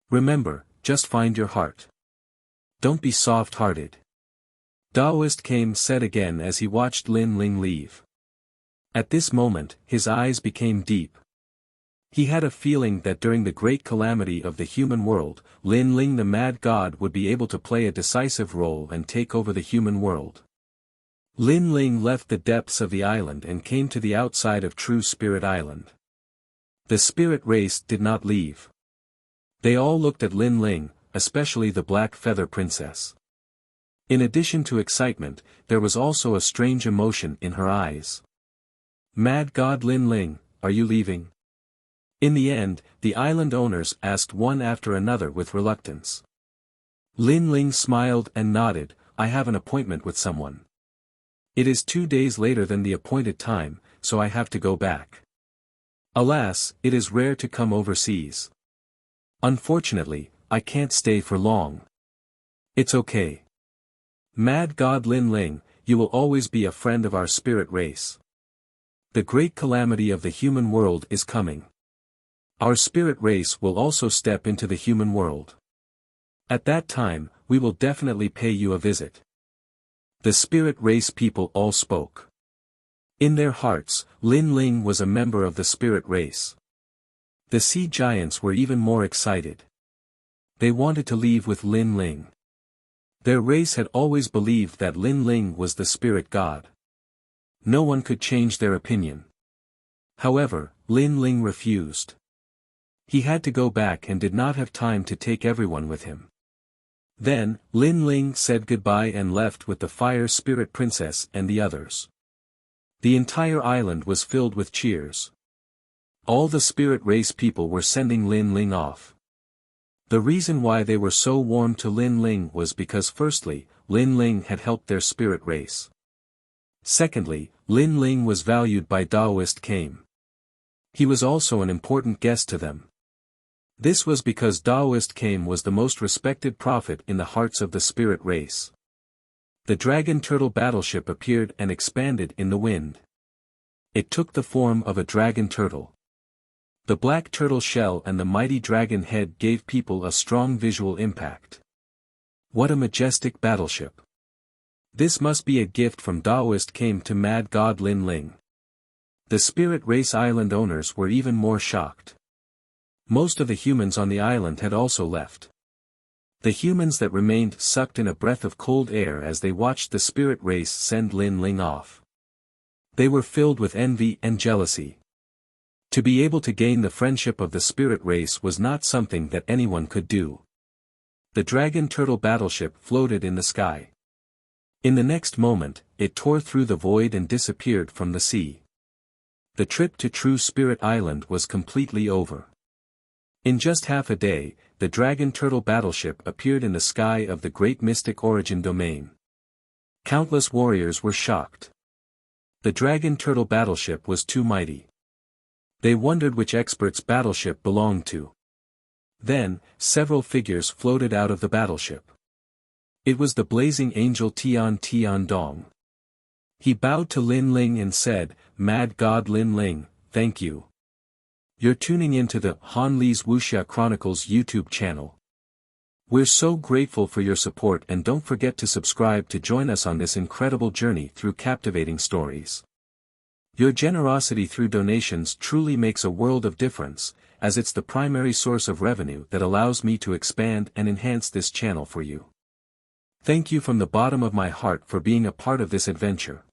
Remember, just find your heart. Don't be soft-hearted. Daoist Kame said again as he watched Lin Ling leave. At this moment, his eyes became deep. He had a feeling that during the great calamity of the human world, Lin Ling the mad god would be able to play a decisive role and take over the human world. Lin Ling left the depths of the island and came to the outside of True Spirit Island. The spirit race did not leave. They all looked at Lin Ling, especially the Black Feather Princess. In addition to excitement, there was also a strange emotion in her eyes. Mad God Lin Ling, are you leaving? In the end, the island owners asked one after another with reluctance. Lin Ling smiled and nodded, I have an appointment with someone. It is 2 days later than the appointed time, so I have to go back. Alas, it is rare to come overseas. Unfortunately, I can't stay for long. It's okay. Mad God Lin Ling, you will always be a friend of our spirit race. The great calamity of the human world is coming. Our spirit race will also step into the human world. At that time, we will definitely pay you a visit. The spirit race people all spoke. In their hearts, Lin Ling was a member of the spirit race. The sea giants were even more excited. They wanted to leave with Lin Ling. Their race had always believed that Lin Ling was the spirit god. No one could change their opinion. However, Lin Ling refused. He had to go back and did not have time to take everyone with him. Then, Lin Ling said goodbye and left with the Fire Spirit Princess and the others. The entire island was filled with cheers. All the spirit race people were sending Lin Ling off. The reason why they were so warm to Lin Ling was because firstly, Lin Ling had helped their spirit race. Secondly, Lin Ling was valued by Taoist Kame. He was also an important guest to them. This was because Taoist Kame was the most respected prophet in the hearts of the spirit race. The dragon turtle battleship appeared and expanded in the wind. It took the form of a dragon turtle. The black turtle shell and the mighty dragon head gave people a strong visual impact. What a majestic battleship! This must be a gift from Taoist Kame to mad god Lin Ling. The spirit race island owners were even more shocked. Most of the humans on the island had also left. The humans that remained sucked in a breath of cold air as they watched the spirit race send Lin Ling off. They were filled with envy and jealousy. To be able to gain the friendship of the spirit race was not something that anyone could do. The dragon turtle battleship floated in the sky. In the next moment, it tore through the void and disappeared from the sea. The trip to True Spirit Island was completely over. In just half a day, the dragon turtle battleship appeared in the sky of the great mystic origin domain. Countless warriors were shocked. The dragon turtle battleship was too mighty. They wondered which expert's battleship belonged to. Then, several figures floated out of the battleship. It was the blazing angel Tian Tian Dong. He bowed to Lin Ling and said, "Mad God Lin Ling, thank you. You're tuning into the Han Li's Wuxia Chronicles YouTube channel. We're so grateful for your support and don't forget to subscribe to join us on this incredible journey through captivating stories. Your generosity through donations truly makes a world of difference, as it's the primary source of revenue that allows me to expand and enhance this channel for you. Thank you from the bottom of my heart for being a part of this adventure.